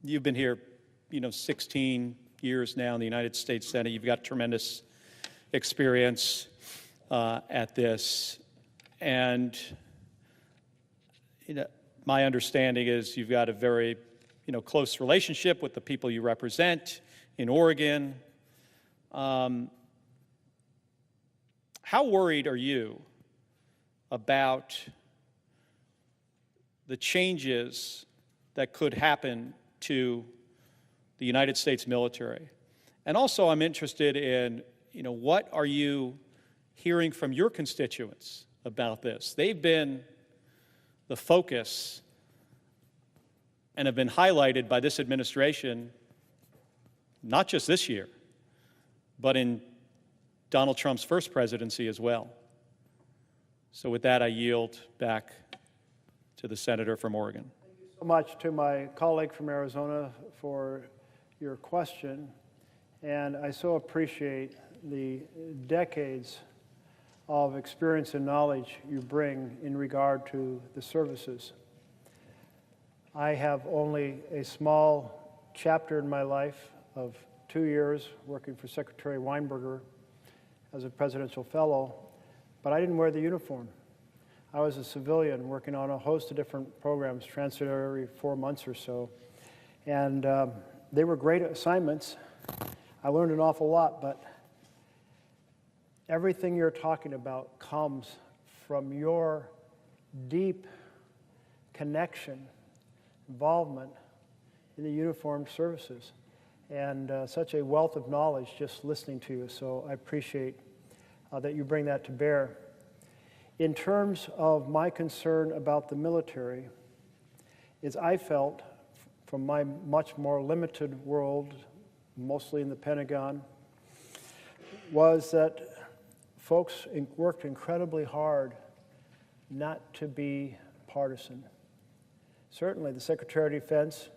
U: you've been here, 16 years now in the United States Senate. You've got tremendous experience at this. And, my understanding is you've got a very, close relationship with the people you represent in Oregon. How worried are you about the changes that could happen to the United States military? And also, I'm interested in, what are you hearing from your constituents about this? They've been the focus and have been highlighted by this administration, not just this year, but in Donald Trump's first presidency as well. So with that, I yield back to the senator from Oregon.
A: Thank you so much to my colleague from Arizona for your question. And I so appreciate the decades of experience and knowledge you bring in regard to the services. I have only a small chapter in my life of 2 years working for Secretary Weinberger as a presidential fellow, but I didn't wear the uniform. I was a civilian working on a host of different programs, transferred every 4 months or so. And they were great assignments. I learned an awful lot, but everything you're talking about comes from your deep connection, involvement in the uniformed services, and such a wealth of knowledge just listening to you. So I appreciate that you bring that to bear. In terms of my concern about the military, is I felt from my much more limited world, mostly in the Pentagon, was that folks worked incredibly hard not to be partisan. Certainly, the Secretary of Defense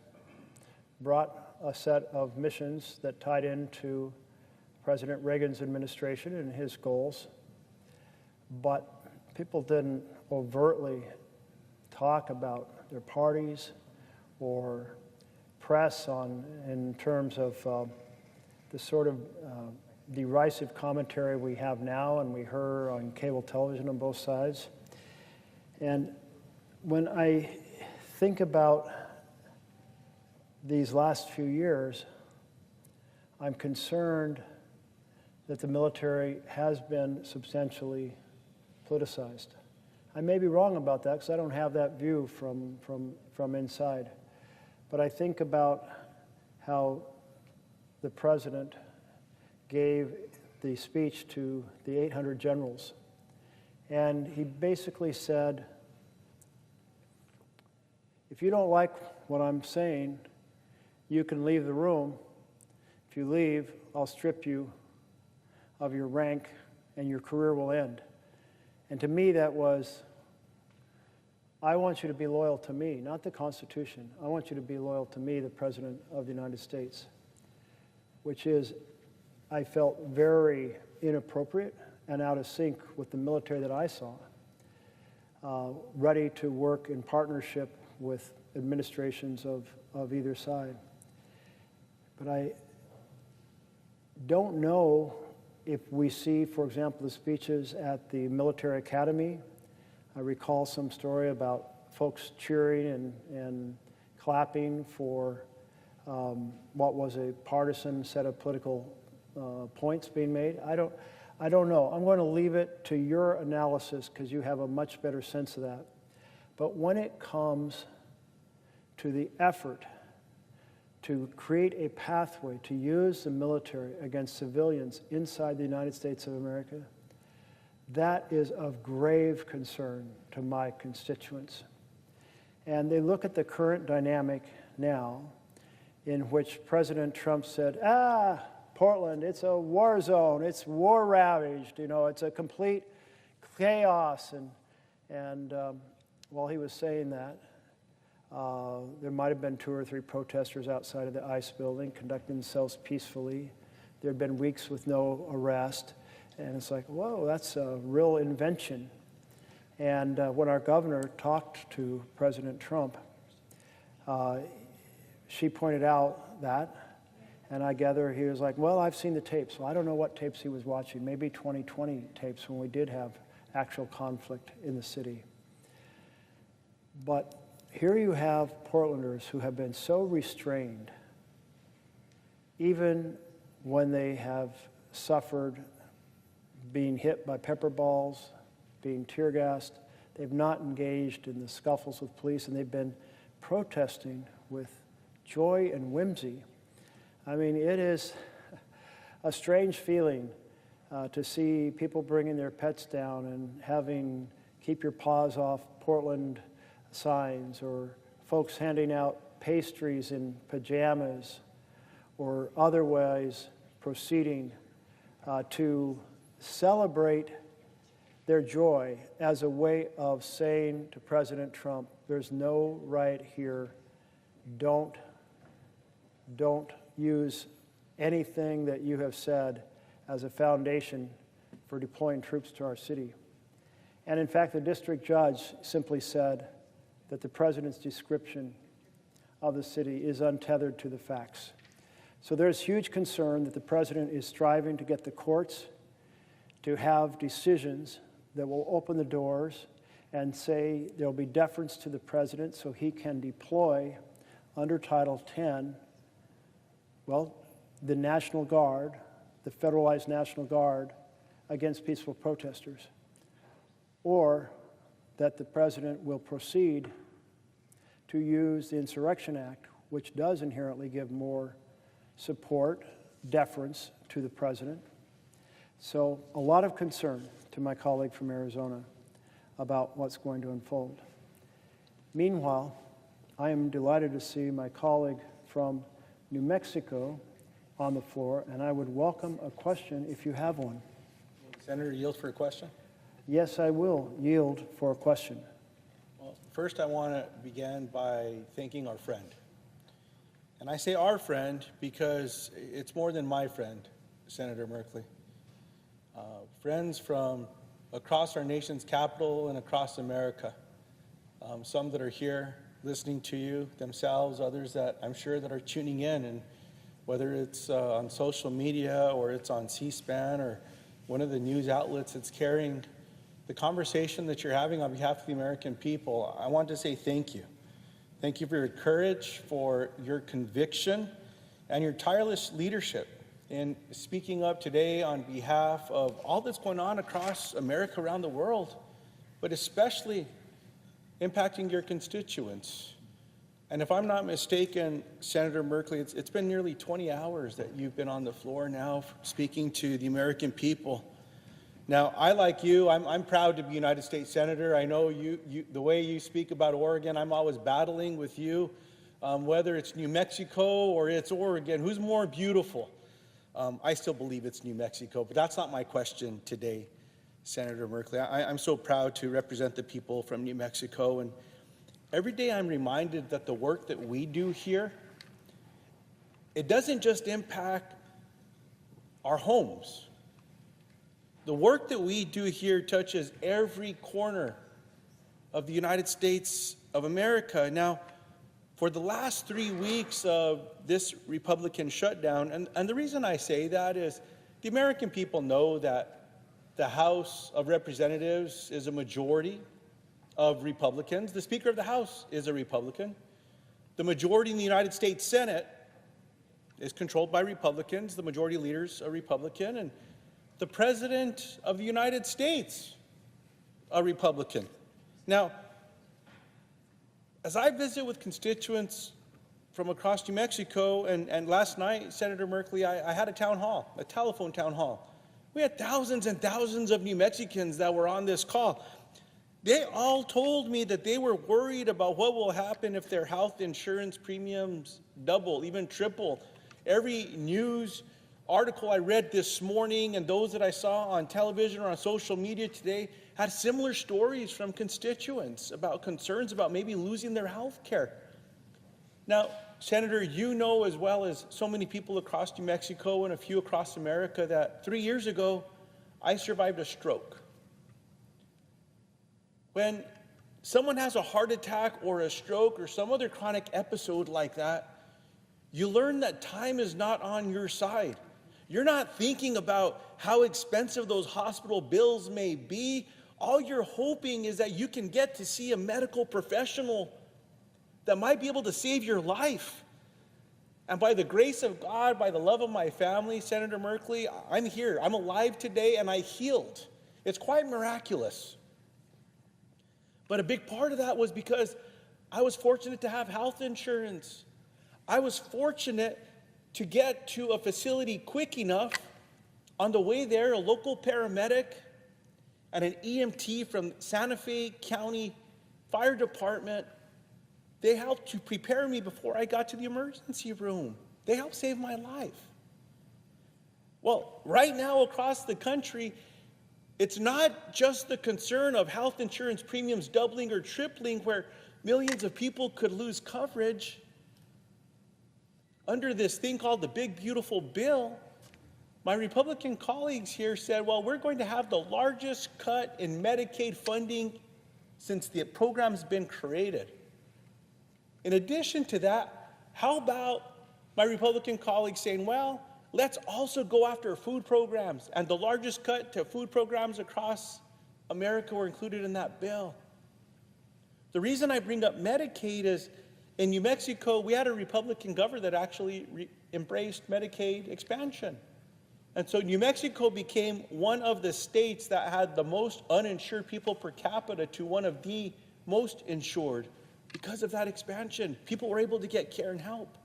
A: brought a set of missions that tied into President Reagan's administration and his goals, but people didn't overtly talk about their parties or press on in terms of the sort of derisive commentary we have now and we heard on cable television on both sides. And when I think about these last few years, I'm concerned that the military has been substantially politicized. I may be wrong about that because I don't have that view from inside. But I think about how the president gave the speech to the 800 generals. And he basically said, if you don't like what I'm saying, you can leave the room. If you leave, I'll strip you of your rank and your career will end. And to me, that was, I want you to be loyal to me, not the Constitution. I want you to be loyal to me, the President of the United States, which is, I felt, very inappropriate and out of sync with the military that I saw, ready to work in partnership with administrations of either side. But I don't know if we see, for example, the speeches at the military academy. I recall some story about folks cheering and clapping for what was a partisan set of political points being made. I don't know. I'm going to leave it to your analysis because you have a much better sense of that. But when it comes to the effort to create a pathway to use the military against civilians inside the United States of America, that is of grave concern to my constituents. And they look at the current dynamic now in which President Trump said, Portland, it's a war zone, it's war ravaged, it's a complete chaos. And while he was saying that, there might have been 2 or 3 protesters outside of the ICE building conducting themselves peacefully. There had been weeks with no arrest. And it's like, whoa, that's a real invention. And when our governor talked to President Trump, she pointed out that, and I gather he was like, well, I've seen the tapes. Well, I don't know what tapes he was watching, maybe 2020 tapes when we did have actual conflict in the city. But here you have Portlanders who have been so restrained, even when they have suffered being hit by pepper balls, being tear gassed. They've not engaged in the scuffles with police, and they've been protesting with joy and whimsy. I mean, it is a strange feeling to see people bringing their pets down and having keep your paws off Portland signs, or folks handing out pastries in pajamas, or otherwise proceeding to celebrate their joy as a way of saying to President Trump, there's no right here. Don't use anything that you have said as a foundation for deploying troops to our city. And in fact, the district judge simply said that the president's description of the city is untethered to the facts. So there's huge concern that the president is striving to get the courts to have decisions that will open the doors and say there'll be deference to the president so he can deploy under Title X, well, the National Guard, the federalized National Guard, against peaceful protesters, or that the president will proceed to use the Insurrection Act, which does inherently give more support, deference to the president. So a lot of concern to my colleague from Arizona about what's going to unfold. Meanwhile, I am delighted to see my colleague from New Mexico on the floor, and I would welcome a question if you have one.
C: Senator, yield for a question?
A: Yes, I will yield for a question.
C: Well, first I want to begin by thanking our friend. And I say our friend because it's more than my friend, Senator Merkley. Friends from across our nation's capital and across America. Some that are here listening to you themselves, others that I'm sure that are tuning in, and whether it's on social media or it's on C-SPAN or one of the news outlets that's carrying the conversation that you're having on behalf of the American people, I want to say thank you. Thank you for your courage, for your conviction, and your tireless leadership in speaking up today on behalf of all that's going on across America, around the world, but especially impacting your constituents. And if I'm not mistaken, Senator Merkley, it's been nearly 20 hours that you've been on the floor now speaking to the American people. Now, I, like you, I'm proud to be United States Senator. I know the way you speak about Oregon, I'm always battling with you, whether it's New Mexico or it's Oregon. Who's more beautiful? I still believe it's New Mexico, but that's not my question today, Senator Merkley. I'm so proud to represent the people from New Mexico, and every day I'm reminded that the work that we do here, it doesn't just impact our homes. The work that we do here touches every corner of the United States of America. Now, for the last 3 weeks of this Republican shutdown, and the reason I say that is the American people know that the House of Representatives is a majority of Republicans. The Speaker of the House is a Republican. The majority in the United States Senate is controlled by Republicans. The majority leader's a Republican, and the President of the United States, a Republican. Now, as I visit with constituents from across New Mexico, and last night, Senator Merkley, I had a town hall, a telephone town hall. We had thousands and thousands of New Mexicans that were on this call. They all told me that they were worried about what will happen if their health insurance premiums double, even triple. Every news article I read this morning and those that I saw on television or on social media today had similar stories from constituents about concerns about maybe losing their health care. Now, Senator, you know as well as so many people across New Mexico and a few across America that 3 years ago, I survived a stroke. When someone has a heart attack or a stroke or some other chronic episode like that, you learn that time is not on your side. You're not thinking about how expensive those hospital bills may be. All you're hoping is that you can get to see a medical professional that might be able to save your life. And by the grace of God, by the love of my family, Senator Merkley, I'm here. I'm alive today, and I healed. It's quite miraculous. But a big part of that was because I was fortunate to have health insurance. I was fortunate to get to a facility quick enough. On the way there, a local paramedic and an EMT from Santa Fe County Fire Department, they helped to prepare me before I got to the emergency room. They helped save my life. Well, right now across the country, it's not just the concern of health insurance premiums doubling or tripling where millions of people could lose coverage under this thing called the Big Beautiful Bill. My Republican colleagues here said, well, we're going to have the largest cut in Medicaid funding since the program's been created. In addition to that, how about my Republican colleagues saying, well, let's also go after food programs, and the largest cut to food programs across America were included in that bill. The reason I bring up Medicaid is in New Mexico, we had a Republican governor that actually embraced Medicaid expansion. And so New Mexico became one of the states that had the most uninsured people per capita to one of the most insured because of that expansion. People were able to get care and help.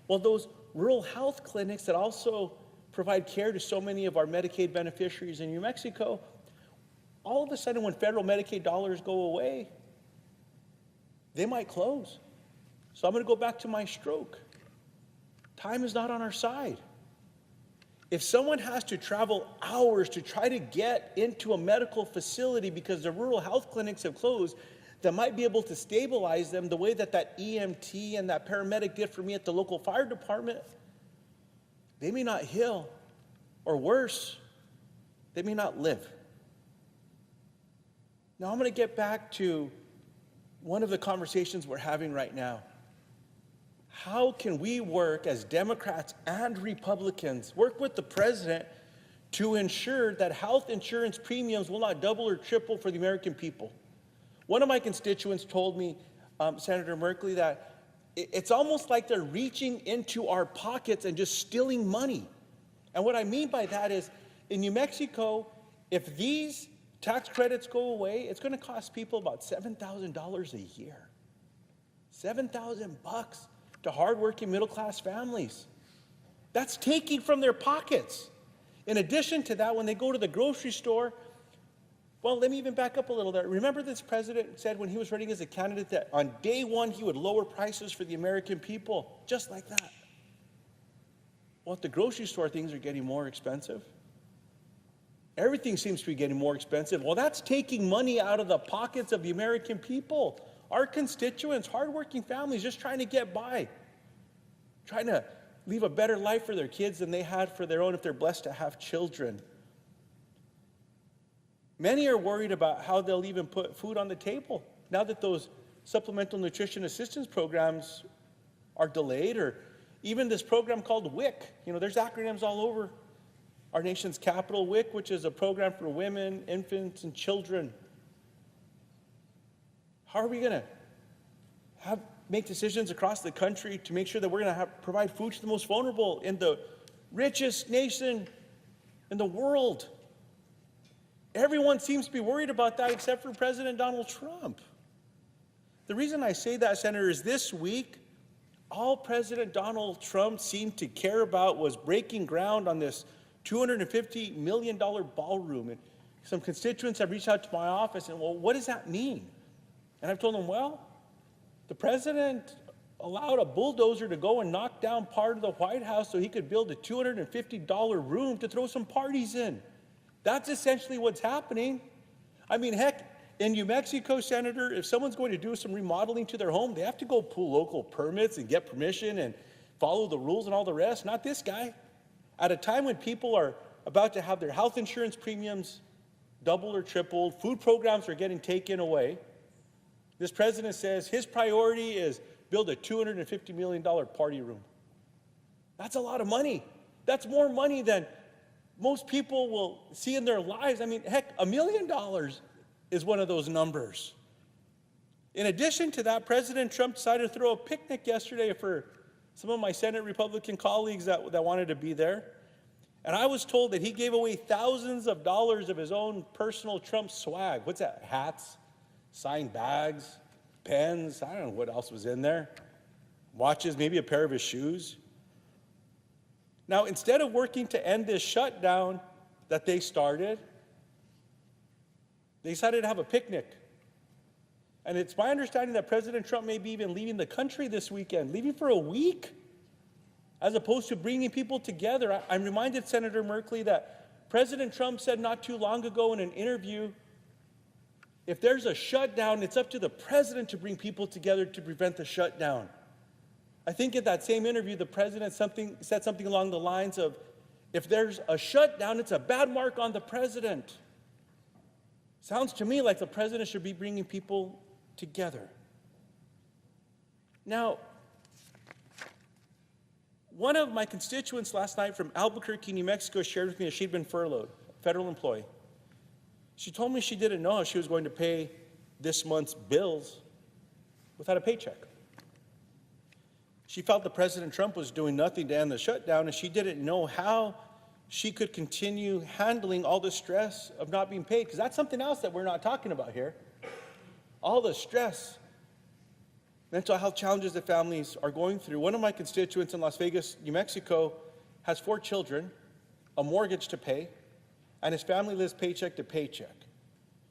C: Well, those rural health clinics that also provide care to so many of our Medicaid beneficiaries in New Mexico, all of a sudden when federal Medicaid dollars go away, they might close. So I'm going to go back to my stroke. Time is not on our side. If someone has to travel hours to try to get into a medical facility because the rural health clinics have closed, that might be able to stabilize them the way that that EMT and that paramedic did for me at the local fire department, they may not heal, or worse, they may not live. Now I'm going to get back to one of the conversations we're having right now. How can we work as Democrats and Republicans, work with the president to ensure that health insurance premiums will not double or triple for the American people? One of my constituents told me, Senator Merkley, that it's almost like they're reaching into our pockets and just stealing money. And what I mean by that is, in New Mexico, if these tax credits go away, it's going to cost people about $7,000 a year. $7,000 to hardworking middle-class families. That's taking from their pockets. In addition to that, when they go to the grocery store, well, let me even back up a little there. Remember this president said when he was running as a candidate that on day one he would lower prices for the American people, just like that. Well, at the grocery store, things are getting more expensive. Everything seems to be getting more expensive. Well, that's taking money out of the pockets of the American people. Our constituents, hardworking families, just trying to get by, trying to leave a better life for their kids than they had for their own if they're blessed to have children. Many are worried about how they'll even put food on the table now that those supplemental nutrition assistance programs are delayed, or even this program called WIC. You know, there's acronyms all over our nation's capital. WIC, which is a program for women, infants, and children. How are we going to make decisions across the country to make sure that we're going to provide food to the most vulnerable in the richest nation in the world? Everyone seems to be worried about that except for President Donald Trump. The reason I say that, Senator, is this week, all President Donald Trump seemed to care about was breaking ground on this $250 million ballroom. And some constituents have reached out to my office and, well, what does that mean? And I've told them, well, the president allowed a bulldozer to go and knock down part of the White House so he could build a $250 room to throw some parties in. That's essentially what's happening. I mean, heck, in New Mexico, Senator, if someone's going to do some remodeling to their home, they have to go pull local permits and get permission and follow the rules and all the rest. Not this guy. At a time when people are about to have their health insurance premiums doubled or tripled, food programs are getting taken away, this president says his priority is build a $250 million party room. That's a lot of money. That's more money than most people will see in their lives. I mean, heck, $1 million is one of those numbers. In addition to that, President Trump decided to throw a picnic yesterday for some of my Senate Republican colleagues that wanted to be there. And I was told that he gave away thousands of dollars of his own personal Trump swag. What's that? Hats? Signed bags, pens, I don't know what else was in there, watches, maybe a pair of his shoes. Now, instead of working to end this shutdown that they started, they decided to have a picnic. And it's my understanding that President Trump may be even leaving the country this weekend, leaving for a week, as opposed to bringing people together. I'm reminded, Senator Merkley, that President Trump said not too long ago in an interview, if there's a shutdown, it's up to the president to bring people together to prevent the shutdown. I think in that same interview, the president said something along the lines of, if there's a shutdown, it's a bad mark on the president. Sounds to me like the president should be bringing people together. Now, one of my constituents last night from Albuquerque, New Mexico, shared with me that she'd been furloughed, a federal employee. She told me she didn't know how she was going to pay this month's bills without a paycheck. She felt that President Trump was doing nothing to end the shutdown, and she didn't know how she could continue handling all the stress of not being paid, because that's something else that we're not talking about here. All the stress, mental health challenges that families are going through. One of my constituents in Las Vegas, New Mexico, has 4 children, a mortgage to pay, and his family lives paycheck to paycheck.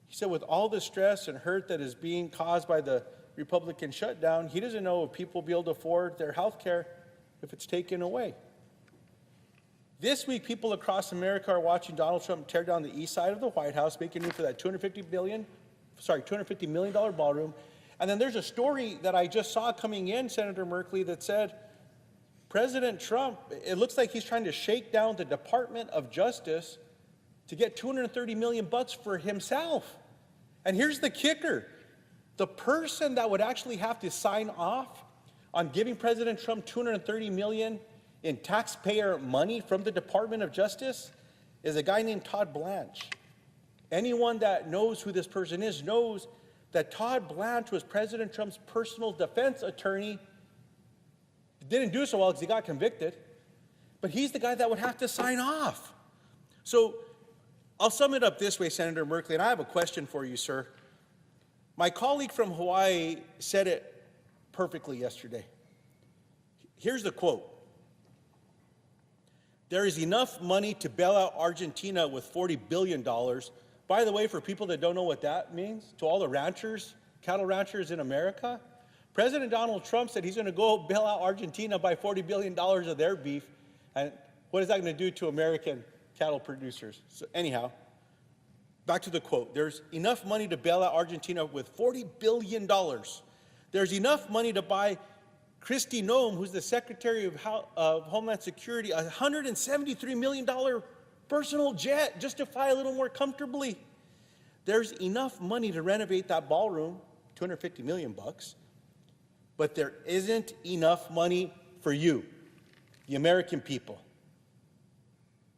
C: He said with all the stress and hurt that is being caused by the Republican shutdown, he doesn't know if people will be able to afford their health care if it's taken away. This week, people across America are watching Donald Trump tear down the east side of the White House, making room for that $250 million ballroom. And then there's a story that I just saw coming in, Senator Merkley, that said President Trump, it looks like he's trying to shake down the Department of Justice to get $230 million for himself. And here's the kicker. The person that would actually have to sign off on giving President Trump $230 million in taxpayer money from the Department of Justice is a guy named Todd Blanche. Anyone that knows who this person is knows that Todd Blanche was President Trump's personal defense attorney. Didn't do so well because he got convicted, but he's the guy that would have to sign off. So I'll sum it up this way, Senator Merkley, and I have a question for you, sir. My colleague from Hawaii said it perfectly yesterday. Here's the quote. There is enough money to bail out Argentina with $40 billion. By the way, for people that don't know what that means, to all the ranchers, cattle ranchers in America, President Donald Trump said he's going to go bail out Argentina by $40 billion of their beef. And what is that going to do to American cattle producers? So anyhow, back to the quote. There's enough money to bail out Argentina with $40 billion. There's enough money to buy Kristi Noem, who's the Secretary of Homeland Security, a $173 million personal jet just to fly a little more comfortably. There's enough money to renovate that ballroom, $250 million bucks, but there isn't enough money for you, the American people.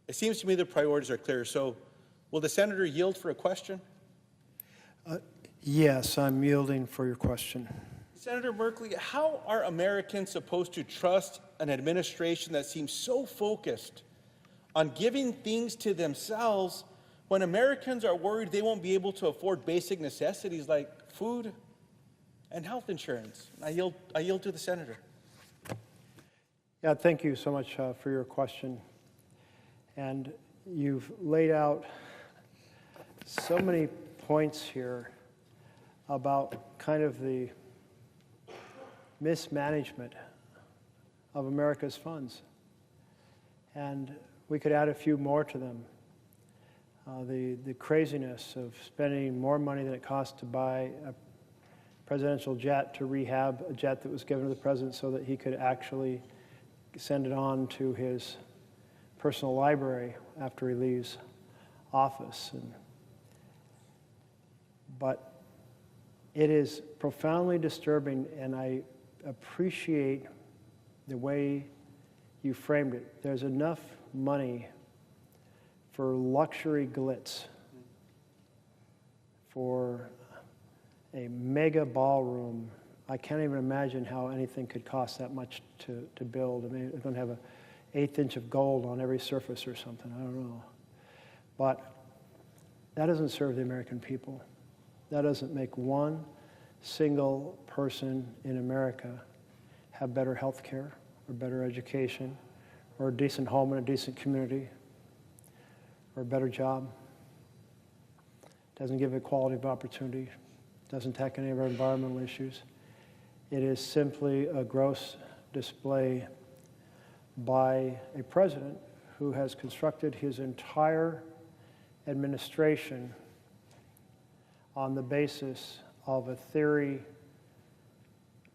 C: It seems to me the priorities are clear. So will the senator yield for a question?
A: Yes, I'm yielding for your question.
C: Senator Merkley, how are Americans supposed to trust an administration that seems so focused on giving things to themselves when Americans are worried they won't be able to afford basic necessities like food and health insurance? I yield to the senator.
A: Yeah, thank you so much for your question. And you've laid out so many points here about kind of the mismanagement of America's funds. And we could add a few more to them. The craziness of spending more money than it costs to buy a presidential jet to rehab a jet that was given to the president so that he could actually send it on to his personal library after he leaves office. But it is profoundly disturbing, and I appreciate the way you framed it. There's enough money for luxury glitz, for a mega ballroom. I can't even imagine how anything could cost that much to build. I mean, it's going to have an 1/8 inch of gold on every surface or something. I don't know. But that doesn't serve the American people. That doesn't make one single person in America have better health care or better education or a decent home and a decent community or a better job. Doesn't give equality of opportunity. Doesn't tackle any of our environmental issues. It is simply a gross display by a president who has constructed his entire administration on the basis of a theory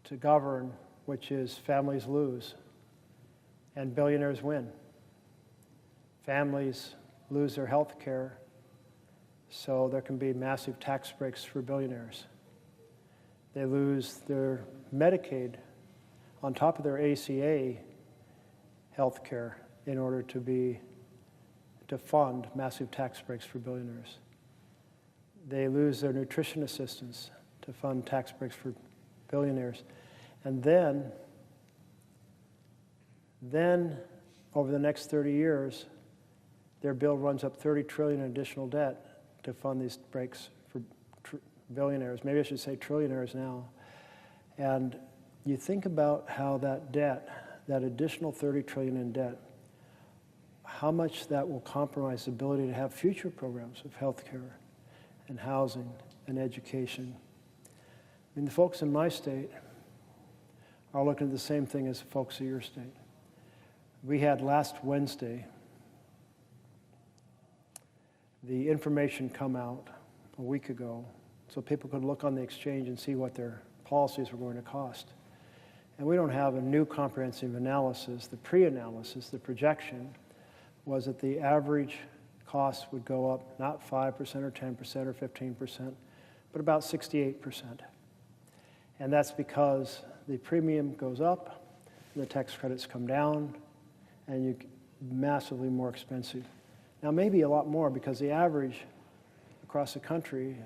A: to govern, which is families lose and billionaires win. Families lose their health care, so there can be massive tax breaks for billionaires. They lose their Medicaid on top of their ACA health care in order to fund massive tax breaks for billionaires. They lose their nutrition assistance to fund tax breaks for billionaires. And then over the next 30 years, their bill runs up $30 trillion in additional debt to fund these breaks for billionaires. Maybe I should say trillionaires now. And you think about how that debt, that additional $30 trillion in debt, how much that will compromise the ability to have future programs of health care and housing and education. I mean, the folks in my state are looking at the same thing as the folks of your state. We had last Wednesday the information come out a week ago so people could look on the exchange and see what their policies were going to cost. And we don't have a new comprehensive analysis. The pre-analysis, the projection, was that the average cost would go up not 5% or 10% or 15%, but about 68%. And that's because the premium goes up, the tax credits come down, and you're massively more expensive. Now, maybe a lot more because the average across the country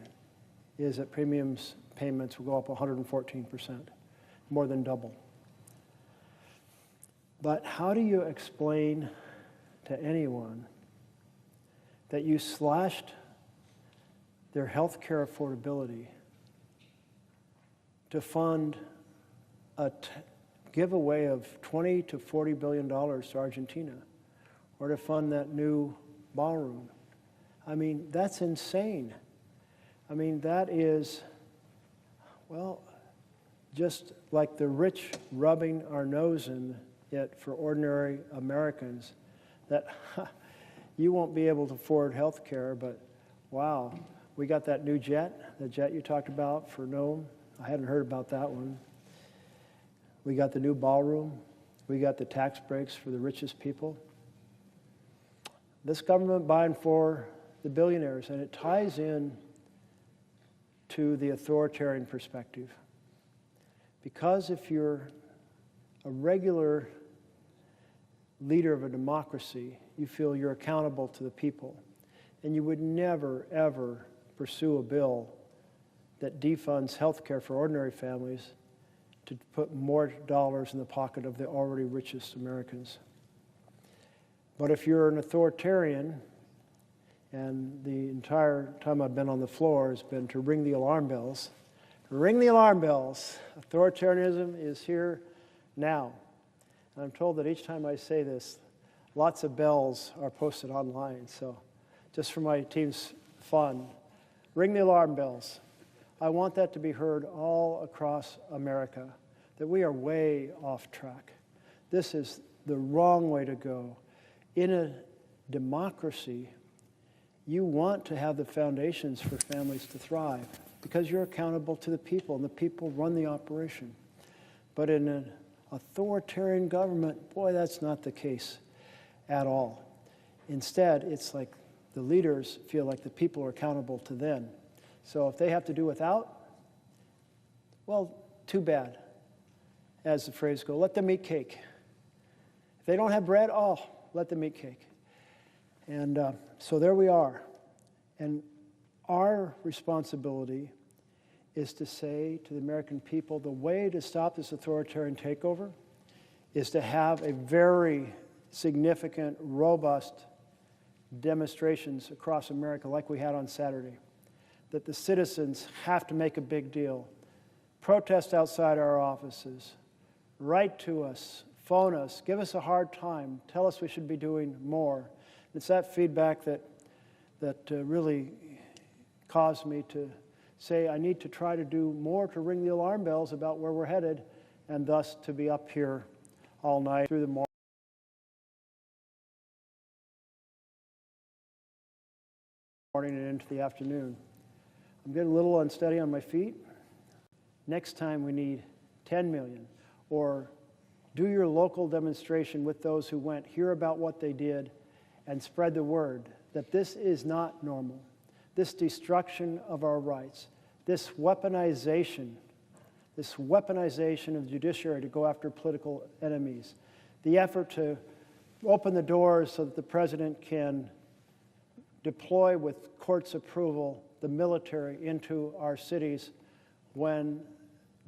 A: is that premiums payments will go up 114%, more than double. But how do you explain to anyone that you slashed their health care affordability to fund a giveaway of $20 to $40 billion to Argentina, or to fund that new ballroom? I mean, that's insane. I mean, that is, well, just like the rich rubbing our nose in it for ordinary Americans, that you won't be able to afford health care, but wow, we got that new jet, the jet you talked about for Nome. I hadn't heard about that one. We got the new ballroom. We got the tax breaks for the richest people. This government buying for the billionaires, and it ties in to the authoritarian perspective. Because if you're a regular leader of a democracy, you feel you're accountable to the people. And you would never, ever pursue a bill that defunds health care for ordinary families to put more dollars in the pocket of the already richest Americans. But if you're an authoritarian, and the entire time I've been on the floor has been to ring the alarm bells. Ring the alarm bells. Authoritarianism is here now. And I'm told that each time I say this, lots of bells are posted online. So just for my team's fun, ring the alarm bells. I want that to be heard all across America, that we are way off track. This is the wrong way to go. In a democracy, you want to have the foundations for families to thrive because you're accountable to the people, and the people run the operation. But in an authoritarian government, boy, that's not the case at all. Instead, it's like the leaders feel like the people are accountable to them. So if they have to do without, well, too bad. As the phrase goes, let them eat cake. If they don't have bread, oh, let them eat cake. And so there we are. And our responsibility is to say to the American people, the way to stop this authoritarian takeover is to have a very significant, robust demonstrations across America like we had on Saturday, that the citizens have to make a big deal, protest outside our offices, write to us, phone us, give us a hard time, tell us we should be doing more. It's that feedback that really caused me to say I need to try to do more to ring the alarm bells about where we're headed, and thus to be up here all night through the morning and into the afternoon. I'm getting a little unsteady on my feet. Next time we need 10 million, or do your local demonstration with those who went, hear about what they did, and spread the word that this is not normal. This destruction of our rights, this weaponization of the judiciary to go after political enemies, the effort to open the doors so that the president can deploy with court's approval the military into our cities when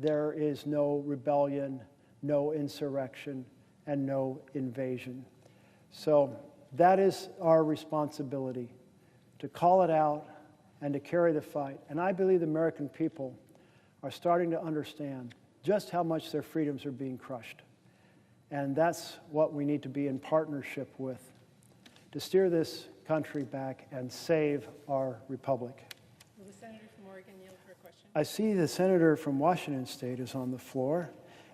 A: there is no rebellion, no insurrection, and no invasion. So that is our responsibility, to call it out and to carry the fight. And I believe the American people are starting to understand just how much their freedoms are being crushed. And that's what we need to be in partnership with, to steer this country back and save our republic.
E: Will the senator from Oregon yield for a question?
A: I see the senator from Washington State is on the floor,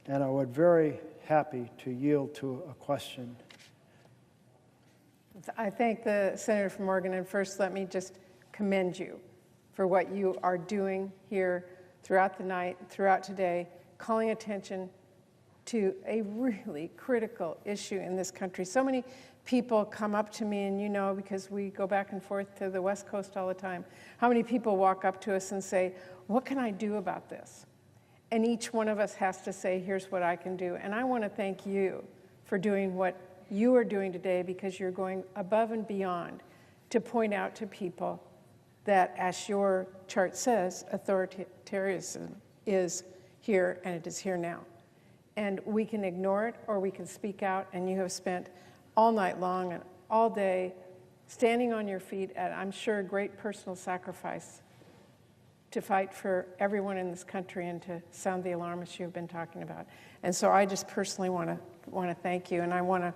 A: and I would very happy to yield to a question.
E: I thank the senator from Oregon, and first let me just commend you for what you are doing here throughout the night, throughout today, calling attention to a really critical issue in this country. So many people come up to me, and you know, because we go back and forth to the West Coast all the time, how many people walk up to us and say, what can I do about this? And each one of us has to say, here's what I can do. And I want to thank you for doing what you are doing today, because you're going above and beyond to point out to people that, as your chart says, authoritarianism is here, and it is here now. And we can ignore it, or we can speak out, and you have spent all night long and all day standing on your feet at, I'm sure, great personal sacrifice to fight for everyone in this country and to sound the alarm, as you've been talking about. And so I just personally want to thank you, and I want to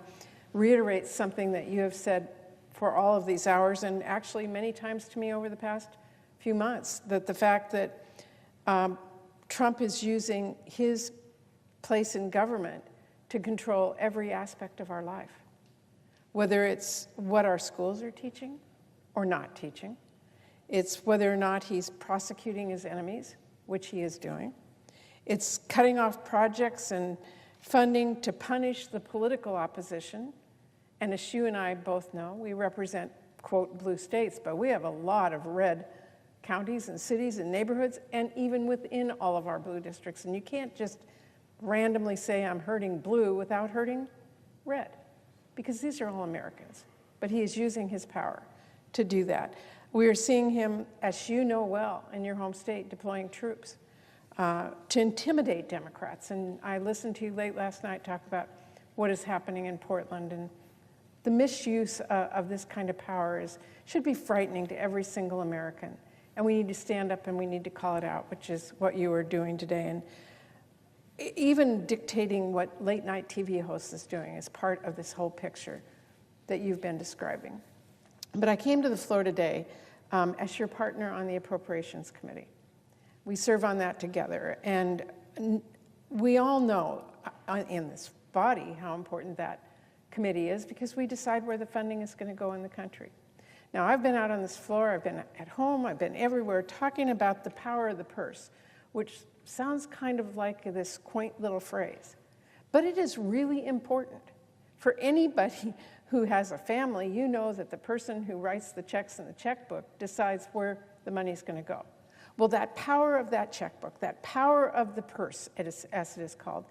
E: reiterate something that you have said for all of these hours, and actually many times to me over the past few months, that the fact that Trump is using his place in government to control every aspect of our life, whether it's what our schools are teaching or not teaching. It's whether or not he's prosecuting his enemies, which he is doing. It's cutting off projects and funding to punish the political opposition. And as you and I both know, we represent, quote, blue states, but we have a lot of red counties and cities and neighborhoods, and even within all of our blue districts. And you can't just randomly say I'm hurting blue without hurting red, because these are all Americans. But he is using his power to do that. We are seeing him, as you know well, in your home state, deploying troops to intimidate Democrats. And I listened to you late last night talk about what is happening in Portland, and the misuse of this kind of power should be frightening to every single American. And we need to stand up and we need to call it out, which is what you are doing today. And even dictating what late night TV host is doing is part of this whole picture that you've been describing. But I came to the floor today as your partner on the Appropriations Committee. We serve on that together, and we all know in this body how important that committee is, because we decide where the funding is going to go in the country. Now, I've been out on this floor, I've been at home, I've been everywhere talking about the power of the purse, which sounds kind of like this quaint little phrase. But it is really important. For anybody who has a family, you know that the person who writes the checks in the checkbook decides where the money's going to go. Well, that power of that checkbook, that power of the purse, as it is called,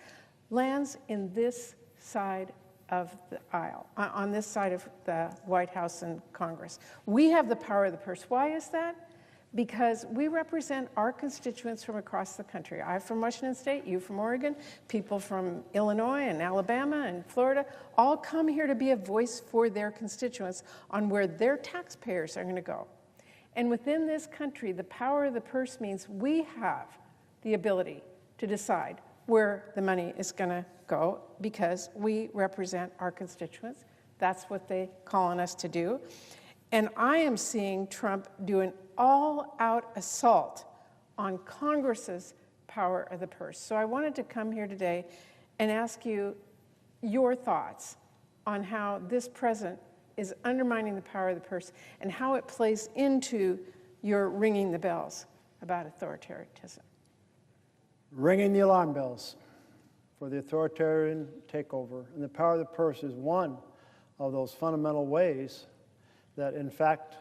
E: lands in this side of the aisle, on this side of the White House and Congress. We have the power of the purse. Why is that? Because we represent our constituents from across the country. I'm from Washington State, you from Oregon, people from Illinois and Alabama and Florida all come here to be a voice for their constituents on where their taxpayers are going to go. And within this country, the power of the purse means we have the ability to decide where the money is going to go, because we represent our constituents. That's what they call on us to do. And I am seeing Trump do an all-out assault on Congress's power of the purse. So I wanted to come here today and ask you your thoughts on how this president is undermining the power of the purse and how it plays into your ringing the bells about authoritarianism.
A: Ringing the alarm bells for the authoritarian takeover. And the power of the purse is one of those fundamental ways that, in fact,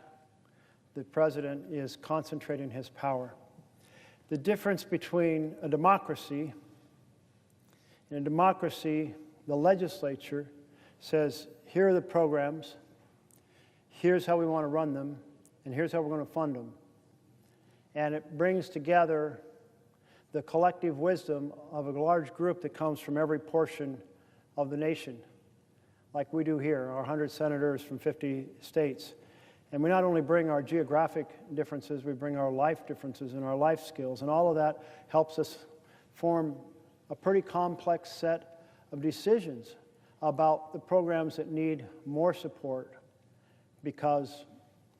A: the president is concentrating his power. The difference between a democracy, in a democracy, the legislature says, here are the programs, here's how we want to run them, and here's how we're going to fund them. And it brings together the collective wisdom of a large group that comes from every portion of the nation, like we do here, our 100 senators from 50 states. And we not only bring our geographic differences, we bring our life differences and our life skills, and all of that helps us form a pretty complex set of decisions about the programs that need more support because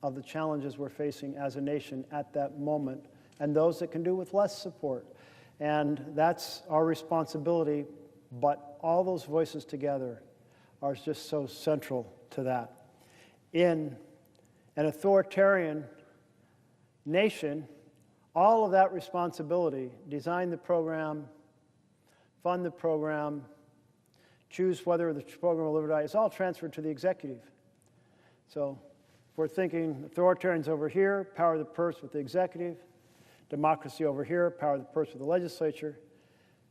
A: of the challenges we're facing as a nation at that moment, and those that can do with less support. And that's our responsibility, but all those voices together are just so central to that. In an authoritarian nation, all of that responsibility, design the program, fund the program, choose whether the program will live or die, is all transferred to the executive. So if we're thinking authoritarians over here, power of the purse with the executive, democracy over here, power of the purse with the legislature.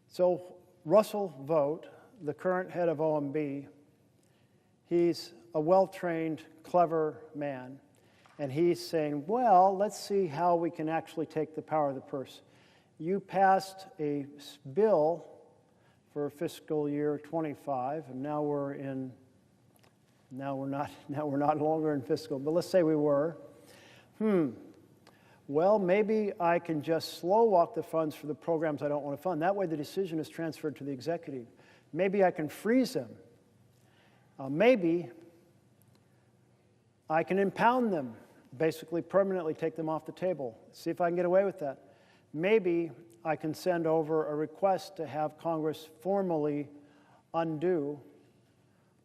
A: So Russell Vought, the current head of OMB, he's a well-trained, clever man, and he's saying, well, let's see how we can actually take the power of the purse. You passed a bill for fiscal year 25, and now we're not longer in fiscal, but let's say we were. Well, maybe I can just slow walk the funds for the programs I don't want to fund. That way the decision is transferred to the executive. Maybe I can freeze them. Maybe I can impound them, basically permanently take them off the table. See if I can get away with that. Maybe I can send over a request to have Congress formally undo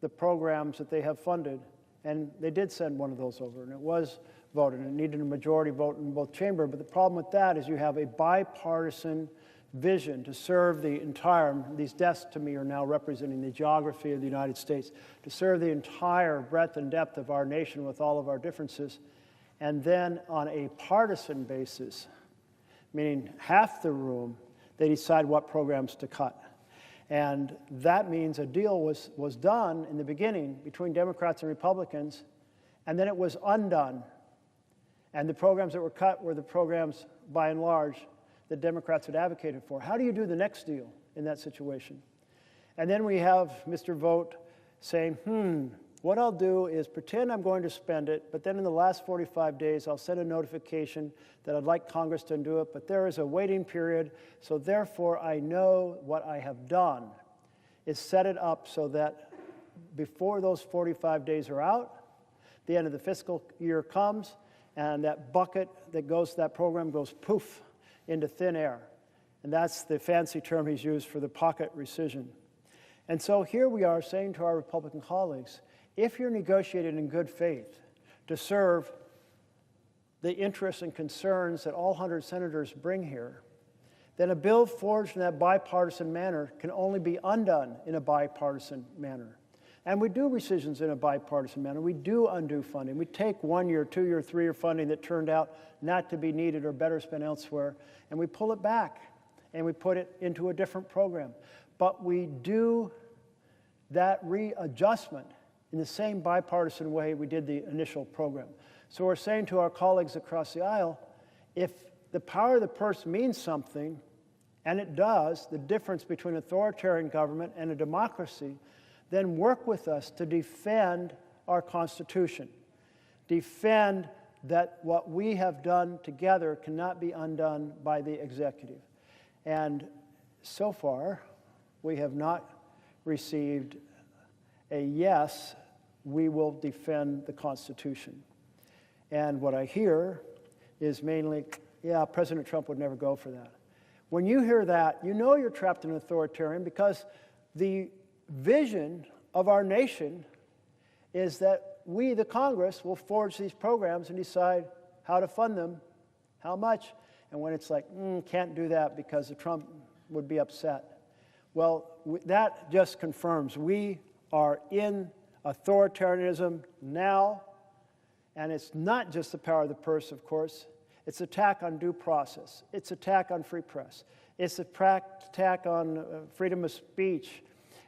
A: the programs that they have funded. And they did send one of those over, and it was voted, and it needed a majority vote in both chambers. But the problem with that is you have a bipartisan vision to serve the entire, these desks to me are now representing the geography of the United States, to serve the entire breadth and depth of our nation with all of our differences. And then on a partisan basis, meaning half the room, they decide what programs to cut. And that means a deal was done in the beginning between Democrats and Republicans, and then it was undone. And the programs that were cut were the programs, by and large, that Democrats had advocated for. How do you do the next deal in that situation? And then we have Mr. Vought saying, what I'll do is pretend I'm going to spend it, but then in the last 45 days, I'll send a notification that I'd like Congress to undo it, but there is a waiting period, so therefore I know what I have done is set it up so that before those 45 days are out, the end of the fiscal year comes, and that bucket that goes to that program goes poof into thin air. And that's the fancy term he's used for the pocket rescission. And so here we are saying to our Republican colleagues, if you're negotiating in good faith to serve the interests and concerns that all 100 senators bring here, then a bill forged in that bipartisan manner can only be undone in a bipartisan manner. And we do rescissions in a bipartisan manner. We do undo funding. We take 1 year, 2 year, 3 year funding that turned out not to be needed or better spent elsewhere, and we pull it back and we put it into a different program. But we do that readjustment in the same bipartisan way we did the initial program. So we're saying to our colleagues across the aisle, if the power of the purse means something, and it does, the difference between authoritarian government and a democracy, then work with us to defend our Constitution. Defend that what we have done together cannot be undone by the executive. And so far, we have not received a yes, we will defend the Constitution. And what I hear is mainly, yeah, President Trump would never go for that. When you hear that, you know you're trapped in an authoritarian, because the vision of our nation is that we, the Congress, will forge these programs and decide how to fund them, how much. And when it's like, can't do that because Trump would be upset. Well, that just confirms we are in authoritarianism now, and it's not just the power of the purse, of course. It's attack on due process. It's attack on free press. It's attack on freedom of speech.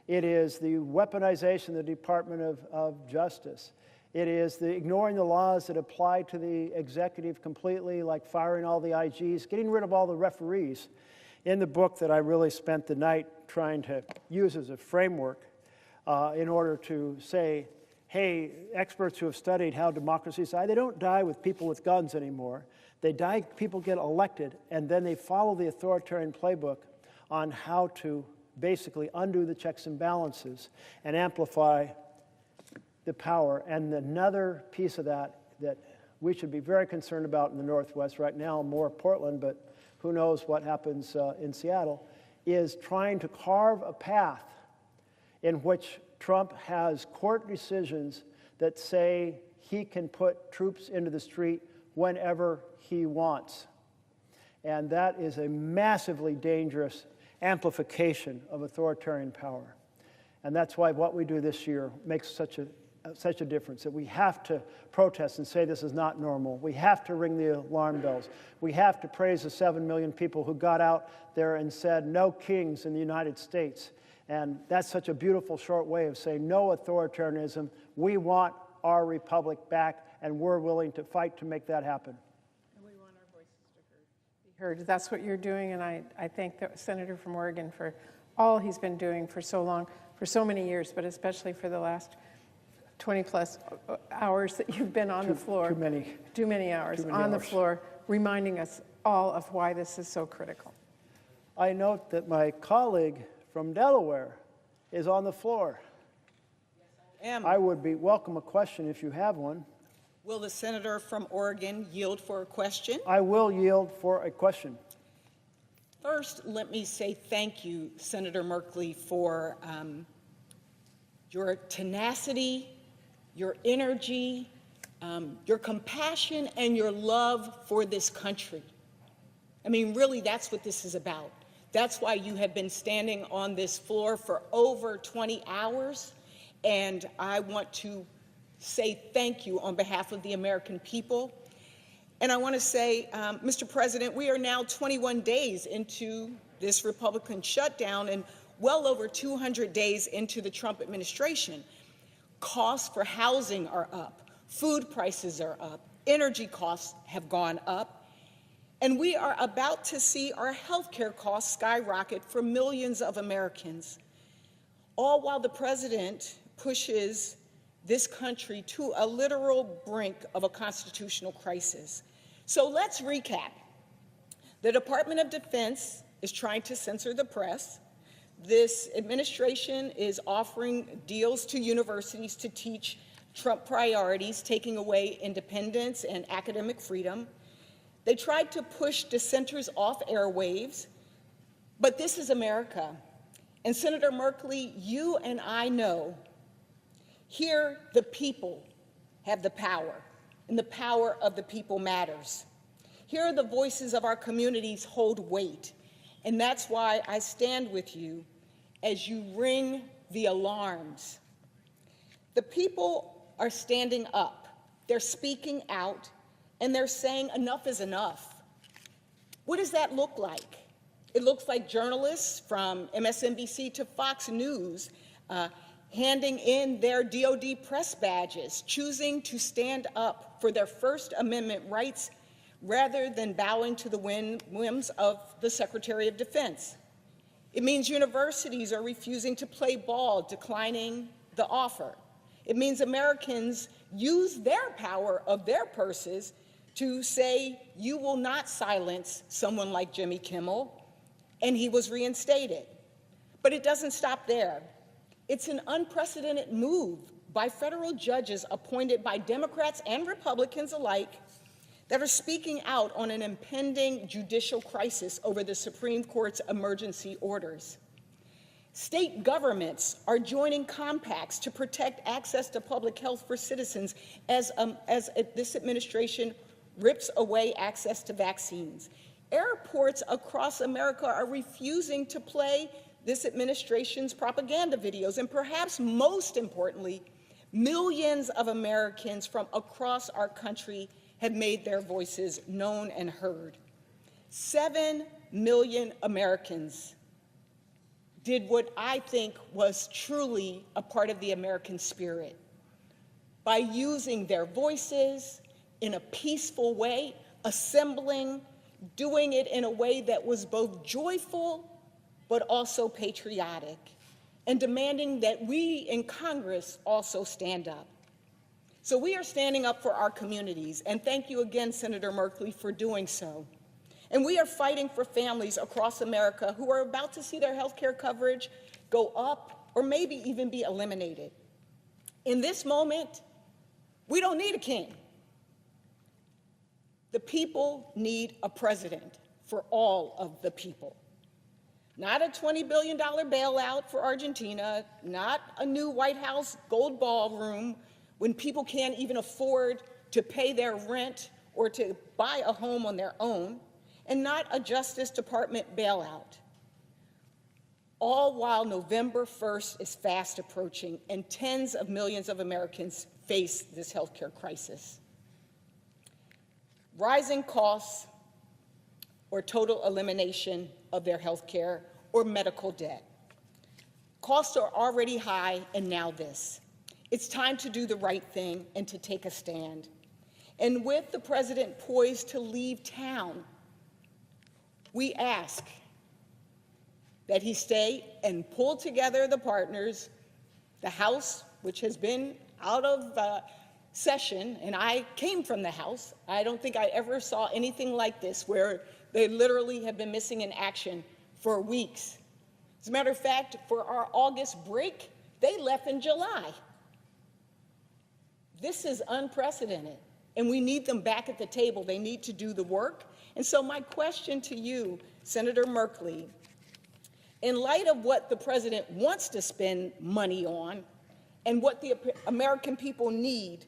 A: It is the weaponization of the Department of Justice. It is the ignoring the laws that apply to the executive completely, like firing all the IGs, getting rid of all the referees. In the book that I really spent the night trying to use as a framework in order to say, hey, experts who have studied how democracies die, they don't die with people with guns anymore. They die, people get elected, and then they follow the authoritarian playbook on how to basically undo the checks and balances and amplify the power. And another piece of that we should be very concerned about in the Northwest right now, more Portland, but who knows what happens in Seattle, is trying to carve a path in which Trump has court decisions that say he can put troops into the street whenever he wants. And that is a massively dangerous amplification of authoritarian power. And that's why what we do this year makes such a difference, that we have to protest and say this is not normal. We have to ring the alarm bells. We have to praise the 7 million people who got out there and said no kings in the United States. And that's such a beautiful short way of saying no authoritarianism. We want our republic back, and we're willing to fight to make that happen.
E: And we want our voices to be heard. That's what you're doing, and I thank the senator from Oregon for all he's been doing for so long, for so many years, but especially for the last 20-plus hours that you've been on the floor. Too many hours on the floor, reminding us all of why this is so critical.
A: I note that my colleague from Delaware is on the floor.
F: Yes,
A: I would welcome a question if you have one.
F: Will the senator from Oregon yield for a question?
A: I will yield for a question.
F: First, let me say thank you, Senator Merkley, for your tenacity, your energy, your compassion, and your love for this country. I mean, really, that's what this is about. That's why you have been standing on this floor for over 20 hours, and I want to say thank you on behalf of the American people. And I want to say, Mr. President, we are now 21 days into this Republican shutdown and well over 200 days into the Trump administration. Costs for housing are up, food prices are up, energy costs have gone up, and we are about to see our health care costs skyrocket for millions of Americans, all while the president pushes this country to a literal brink of a constitutional crisis. So let's recap. The Department of Defense is trying to censor the press. This administration is offering deals to universities to teach Trump priorities, taking away independence and academic freedom. They tried to push dissenters off airwaves, but this is America. And Senator Merkley, you and I know here the people have the power, and the power of the people matters. Here the voices of our communities hold weight, and that's why I stand with you as you ring the alarms. The people are standing up, they're speaking out, and they're saying enough is enough. What does that look like? It looks like journalists from MSNBC to Fox News handing in their DOD press badges, choosing to stand up for their First Amendment rights rather than bowing to the whims of the Secretary of Defense. It means universities are refusing to play ball, declining the offer. It means Americans use their power of their purses to say, you will not silence someone like Jimmy Kimmel, and he was reinstated. But it doesn't stop there. It's an unprecedented move by federal judges appointed by Democrats and Republicans alike that are speaking out on an impending judicial crisis over the Supreme Court's emergency orders. State governments are joining compacts to protect access to public health for citizens as this administration rips away access to vaccines. Airports across America are refusing to play this administration's propaganda videos, and perhaps most importantly, millions of Americans from across our country have made their voices known and heard. 7 million Americans did what I think was truly a part of the American spirit by using their voices in a peaceful way, assembling doing it in a way that was both joyful but also patriotic, and demanding that we in Congress also stand up. So we are standing up for our communities, and thank you again, Senator Merkley, for doing so. And we are fighting for families across America who are about to see their health care coverage go up or maybe even be eliminated. In this moment, we don't need a king. The people need a president for all of the people. Not a $20 billion bailout for Argentina, not a new White House gold ballroom when people can't even afford to pay their rent or to buy a home on their own, and not a Justice Department bailout. All while November 1st is fast approaching and tens of millions of Americans face this healthcare crisis. Rising costs or total elimination of their health care or medical debt. Costs are already high, and now this. It's time to do the right thing and to take a stand. And with the president poised to leave town, we ask that he stay and pull together the partners, the House, which has been out of session, and I came from the House. I don't think I ever saw anything like this, where they literally have been missing in action for weeks. As a matter of fact, for our August break, they left in July. This is unprecedented, and we need them back at the table. They need to do the work. And so my question to you, Senator Merkley, in light of what the president wants to spend money on and what the American people need,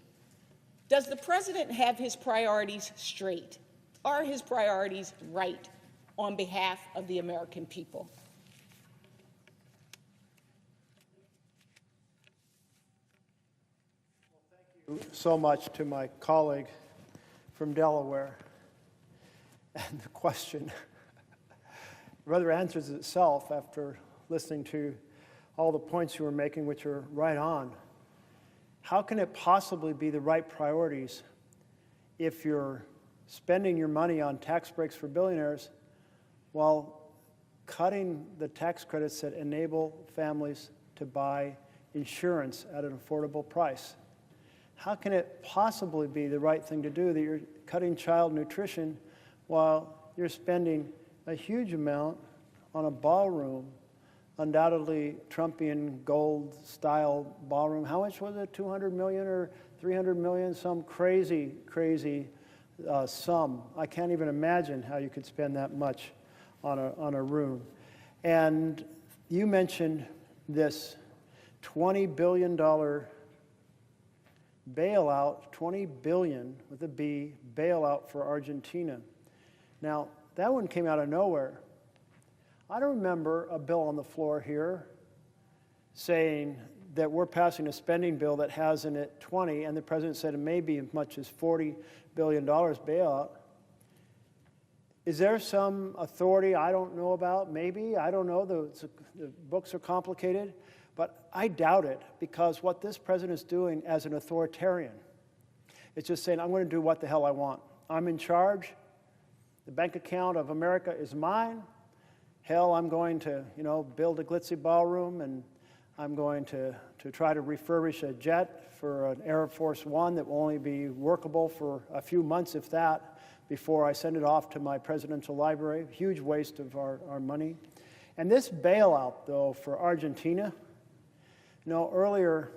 F: does the president have his priorities straight? Are his priorities right on behalf of the American people?
A: Thank you so much to my colleague from Delaware. And the question rather answers itself after listening to all the points you were making, which are right on. How can it possibly be the right priorities if you're spending your money on tax breaks for billionaires while cutting the tax credits that enable families to buy insurance at an affordable price? How can it possibly be the right thing to do that you're cutting child nutrition while you're spending a huge amount on a ballroom, undoubtedly Trumpian gold-style ballroom? How much was it, 200 million or 300 million? Some crazy, crazy sum. I can't even imagine how you could spend that much on a room. And you mentioned this $20 billion bailout, 20 billion with a B, bailout for Argentina. Now, that one came out of nowhere. I don't remember a bill on the floor here saying that we're passing a spending bill that has in it 20, and the president said it may be as much as $40 billion bailout. Is there some authority I don't know about? Maybe, I don't know. The books are complicated, but I doubt it, because what this president is doing as an authoritarian, it's just saying, I'm going to do what the hell I want. I'm in charge. The bank account of America is mine. Hell, I'm going to, build a glitzy ballroom, and I'm going to try to refurbish a jet for an Air Force One that will only be workable for a few months, if that, before I send it off to my presidential library. Huge waste of our money. And this bailout, though, for Argentina, earlier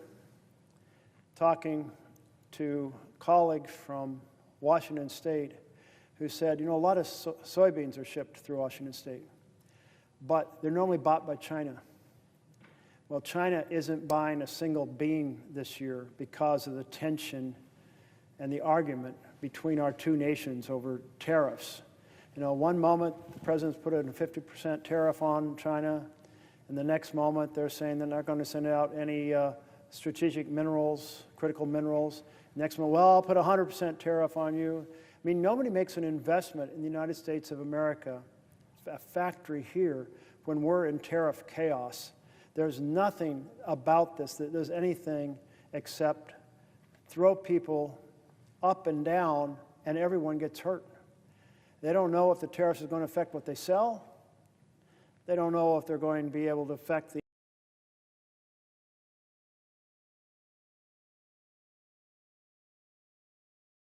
A: talking to a colleague from Washington State who said, a lot of soybeans are shipped through Washington State, but they're normally bought by China. Well, China isn't buying a single bean this year because of the tension and the argument between our two nations over tariffs. One moment the president's put a 50% tariff on China, and the next moment they're saying they're not going to send out any strategic minerals, critical minerals. Next moment, well, I'll put a 100% tariff on you. I mean, nobody makes an investment in the United States of America, a factory here, when we're in tariff chaos. There's nothing about this that does anything except throw people up and down, and everyone gets hurt. They don't know if the tariffs is going to affect what they sell. They don't know if they're going to be able to affect the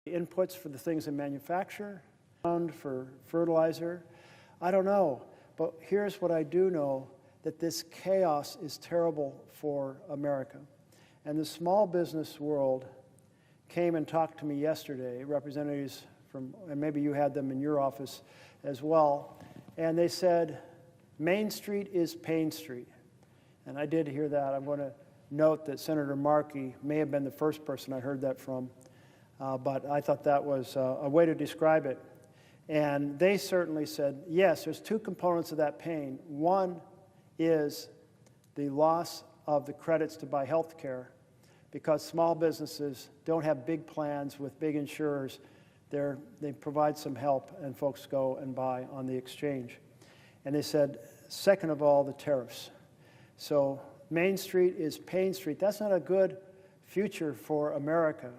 A: inputs for the things they manufacture, for fertilizer. I don't know. But here's what I do know, that this chaos is terrible for America. And the small business world came and talked to me yesterday, representatives from, and maybe you had them in your office as well, and they said, Main Street is Pain Street. And I did hear that. I'm going to note that Senator Markey may have been the first person I heard that from, but I thought that was a way to describe it. And they certainly said, yes, there's two components of that pain. One is the loss of the credits to buy health care, because small businesses don't have big plans with big insurers. They provide some help, and folks go and buy on the exchange. And they said, second of all, the tariffs. So Main Street is Pain Street. That's not a good future for America.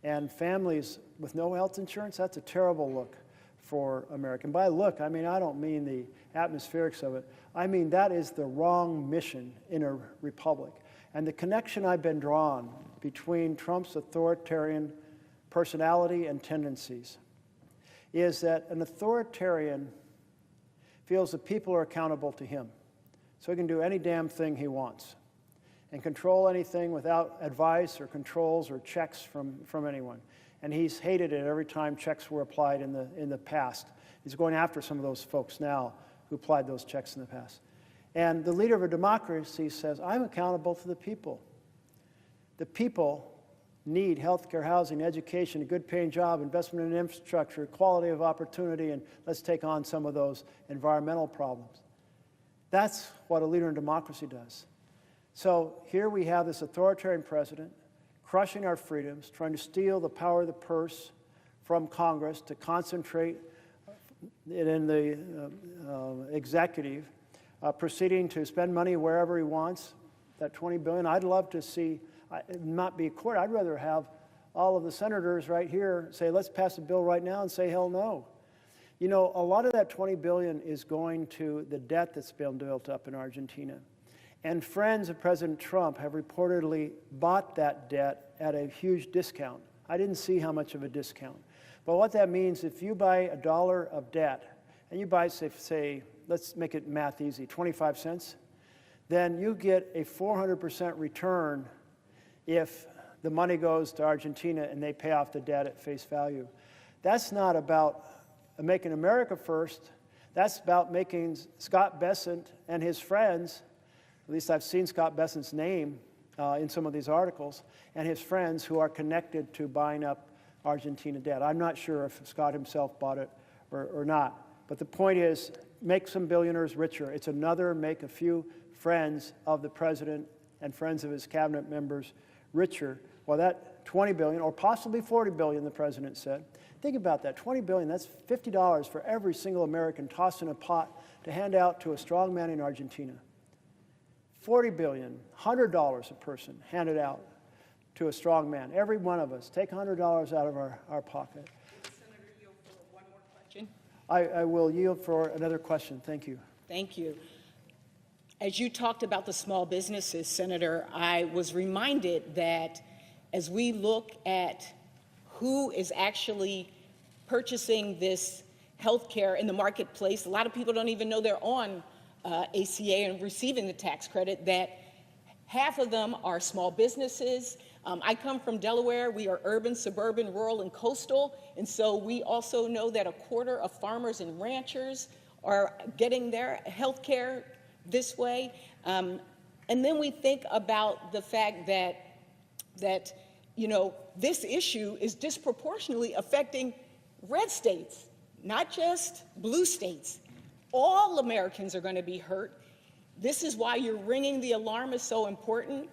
A: And families with no health insurance, that's a terrible look for America. And by look, I mean, I don't mean the atmospherics of it. I mean, that is the wrong mission in a republic. And the connection I've been drawn between Trump's authoritarian personality and tendencies is that an authoritarian feels that people are accountable to him. So he can do any damn thing he wants and control anything without advice or controls or checks from anyone. And he's hated it every time checks were applied in the past. He's going after some of those folks now who applied those checks in the past. And the leader of a democracy says, I'm accountable to the people. The people need health care, housing, education, a good paying job, investment in infrastructure, equality of opportunity, and let's take on some of those environmental problems. That's what a leader in democracy does. So here we have this authoritarian president crushing our freedoms, trying to steal the power of the purse from Congress to concentrate it in the executive, proceeding to spend money wherever he wants, that $20 billion. I'd love to see not be a court. I'd rather have all of the senators right here say, let's pass a bill right now, and say, hell no. You know, a lot of that $20 billion is going to the debt that's been built up in Argentina. And friends of President Trump have reportedly bought that debt at a huge discount. I didn't see how much of a discount. But what that means, if you buy $1 of debt, and you buy, say, let's make it math easy, 25 cents, then you get a 400% return if the money goes to Argentina and they pay off the debt at face value. That's not about making America first. That's about making Scott Bessent and his friends, at least I've seen Scott Bessent's name in some of these articles, and his friends who are connected to buying up Argentina debt. I'm not sure if Scott himself bought it or not. But the point is, make some billionaires richer. It's another make a few friends of the president and friends of his cabinet members richer. Well, that $20 billion, or possibly $40 billion, the president said. Think about that, $20 billion, that's $50 for every single American tossed in a pot to hand out to a strong man in Argentina. $40 billion, $100 a person handed out to a strong man. Every one of us, take $100 out of our pocket.
F: Senator, yield for one more question.
A: I will yield for another question. Thank you.
F: Thank you. As you talked about the small businesses, Senator, I was reminded that as we look at who is actually purchasing this health care in the marketplace, a lot of people don't even know they're on ACA and receiving the tax credit, that half of them are small businesses. I come from Delaware. We are urban, suburban, rural, and coastal. And so we also know that a quarter of farmers and ranchers are getting their health care this way. And then we think about the fact that you know, this issue is disproportionately affecting red states, not just blue states. All Americans are going to be hurt. This is why your ringing the alarm is so important.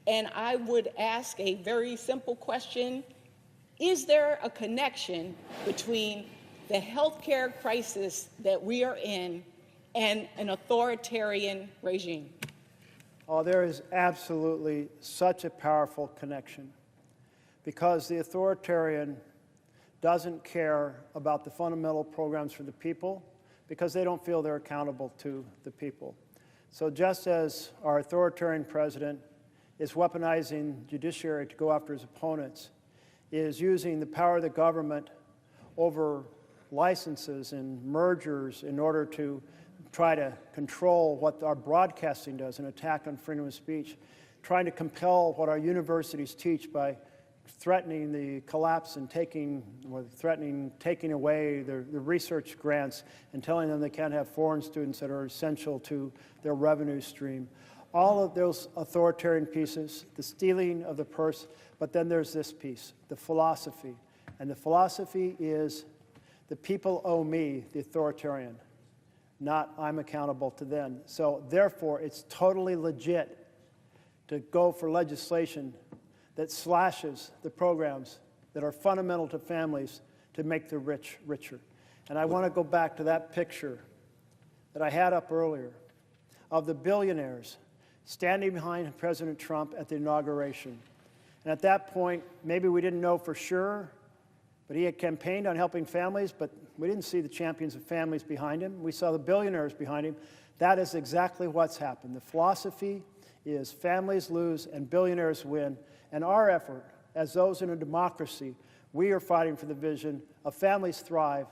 F: And I would ask a very simple question. Is there a connection between the healthcare crisis that we are in and an authoritarian regime?
A: Oh, there is absolutely such a powerful connection, because the authoritarian doesn't care about the fundamental programs for the people because they don't feel they're accountable to the people. So just as our authoritarian president is weaponizing judiciary to go after his opponents, is using the power of the government over licenses and mergers in order to try to control what our broadcasting does, an attack on freedom of speech, trying to compel what our universities teach by threatening the collapse and taking away the research grants and telling them they can't have foreign students that are essential to their revenue stream. All of those authoritarian pieces, the stealing of the purse, but then there's this piece, the philosophy. And the philosophy is the people owe me, the authoritarian, not I'm accountable to them. So therefore, it's totally legit to go for legislation that slashes the programs that are fundamental to families to make the rich richer. And I want to go back to that picture that I had up earlier of the billionaires standing behind President Trump at the inauguration. And at that point, maybe we didn't know for sure, but he had campaigned on helping families, but we didn't see the champions of families behind him. We saw the billionaires behind him. That is exactly what's happened. The philosophy is families lose and billionaires win. And our effort, as those in a democracy, we are fighting for the vision of families thrive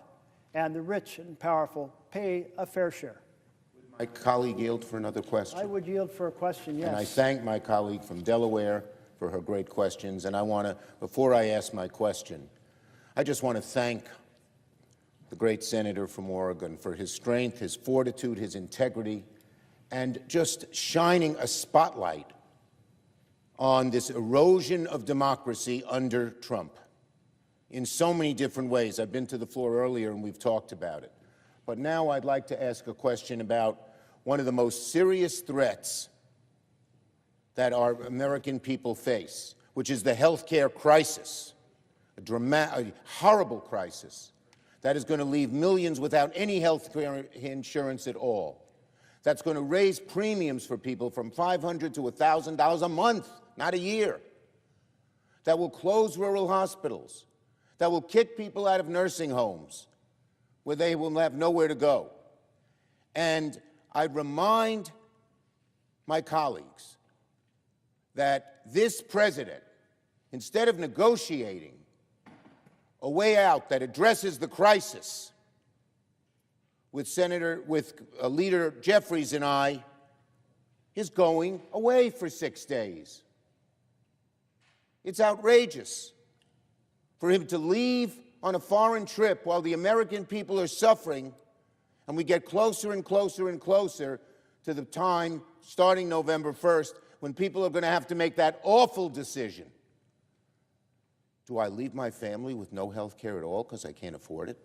A: and the rich and powerful pay a fair share.
D: My colleague yield for another question.
A: I would yield for a question, yes.
D: And I thank my colleague from Delaware for her great questions. And I want to, before I ask my question, I just want to thank the great senator from Oregon for his strength, his fortitude, his integrity, and just shining a spotlight on this erosion of democracy under Trump in so many different ways. I've been to the floor earlier and we've talked about it. But now I'd like to ask a question about one of the most serious threats that our American people face, which is the health care crisis, a horrible crisis that is going to leave millions without any health care insurance at all. That's going to raise premiums for people from $500 to $1,000 a month, not a year. That will close rural hospitals. That will kick people out of nursing homes where they will have nowhere to go. And I remind my colleagues that this president, instead of negotiating a way out that addresses the crisis with Leader Jeffries and I, is going away for 6 days. It's outrageous for him to leave on a foreign trip while the American people are suffering, and we get closer and closer and closer to the time, starting November 1st, when people are going to have to make that awful decision. Do I leave my family with no health care at all because I can't afford it?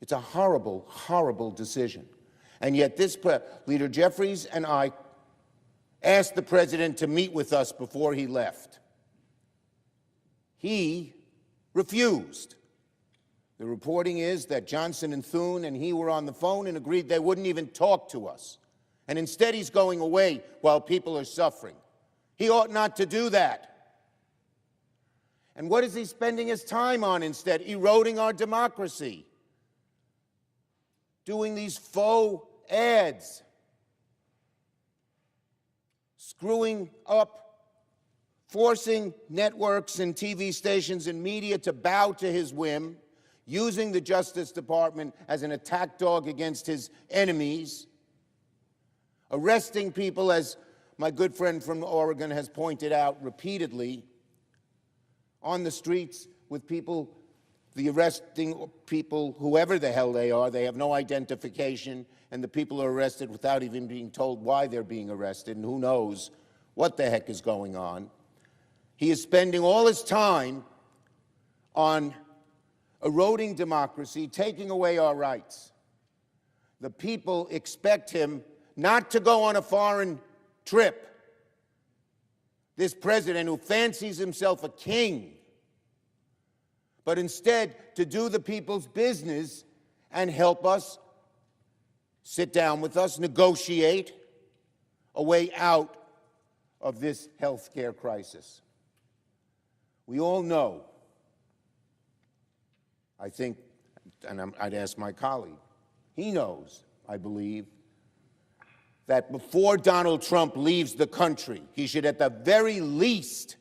D: It's a horrible, horrible decision. And yet Leader Jeffries and I asked the president to meet with us before he left. He refused. The reporting is that Johnson and Thune and he were on the phone and agreed they wouldn't even talk to us. And instead he's going away while people are suffering. He ought not to do that. And what is he spending his time on instead? Eroding our democracy. Doing these faux ads. Screwing up, forcing networks and TV stations and media to bow to his whim, using the Justice Department as an attack dog against his enemies, arresting people, as my good friend from Oregon has pointed out repeatedly, on the streets with people, the arresting people, whoever the hell they are, they have no identification, and the people are arrested without even being told why they're being arrested, and who knows what the heck is going on. He is spending all his time on eroding democracy, taking away our rights. The people expect him not to go on a foreign trip. This president who fancies himself a king, but instead to do the people's business and help us, sit down with us, negotiate a way out of this health care crisis. We all know I think, and I'd ask my colleague, he knows, I believe, that before Donald Trump leaves the country, he should at the very least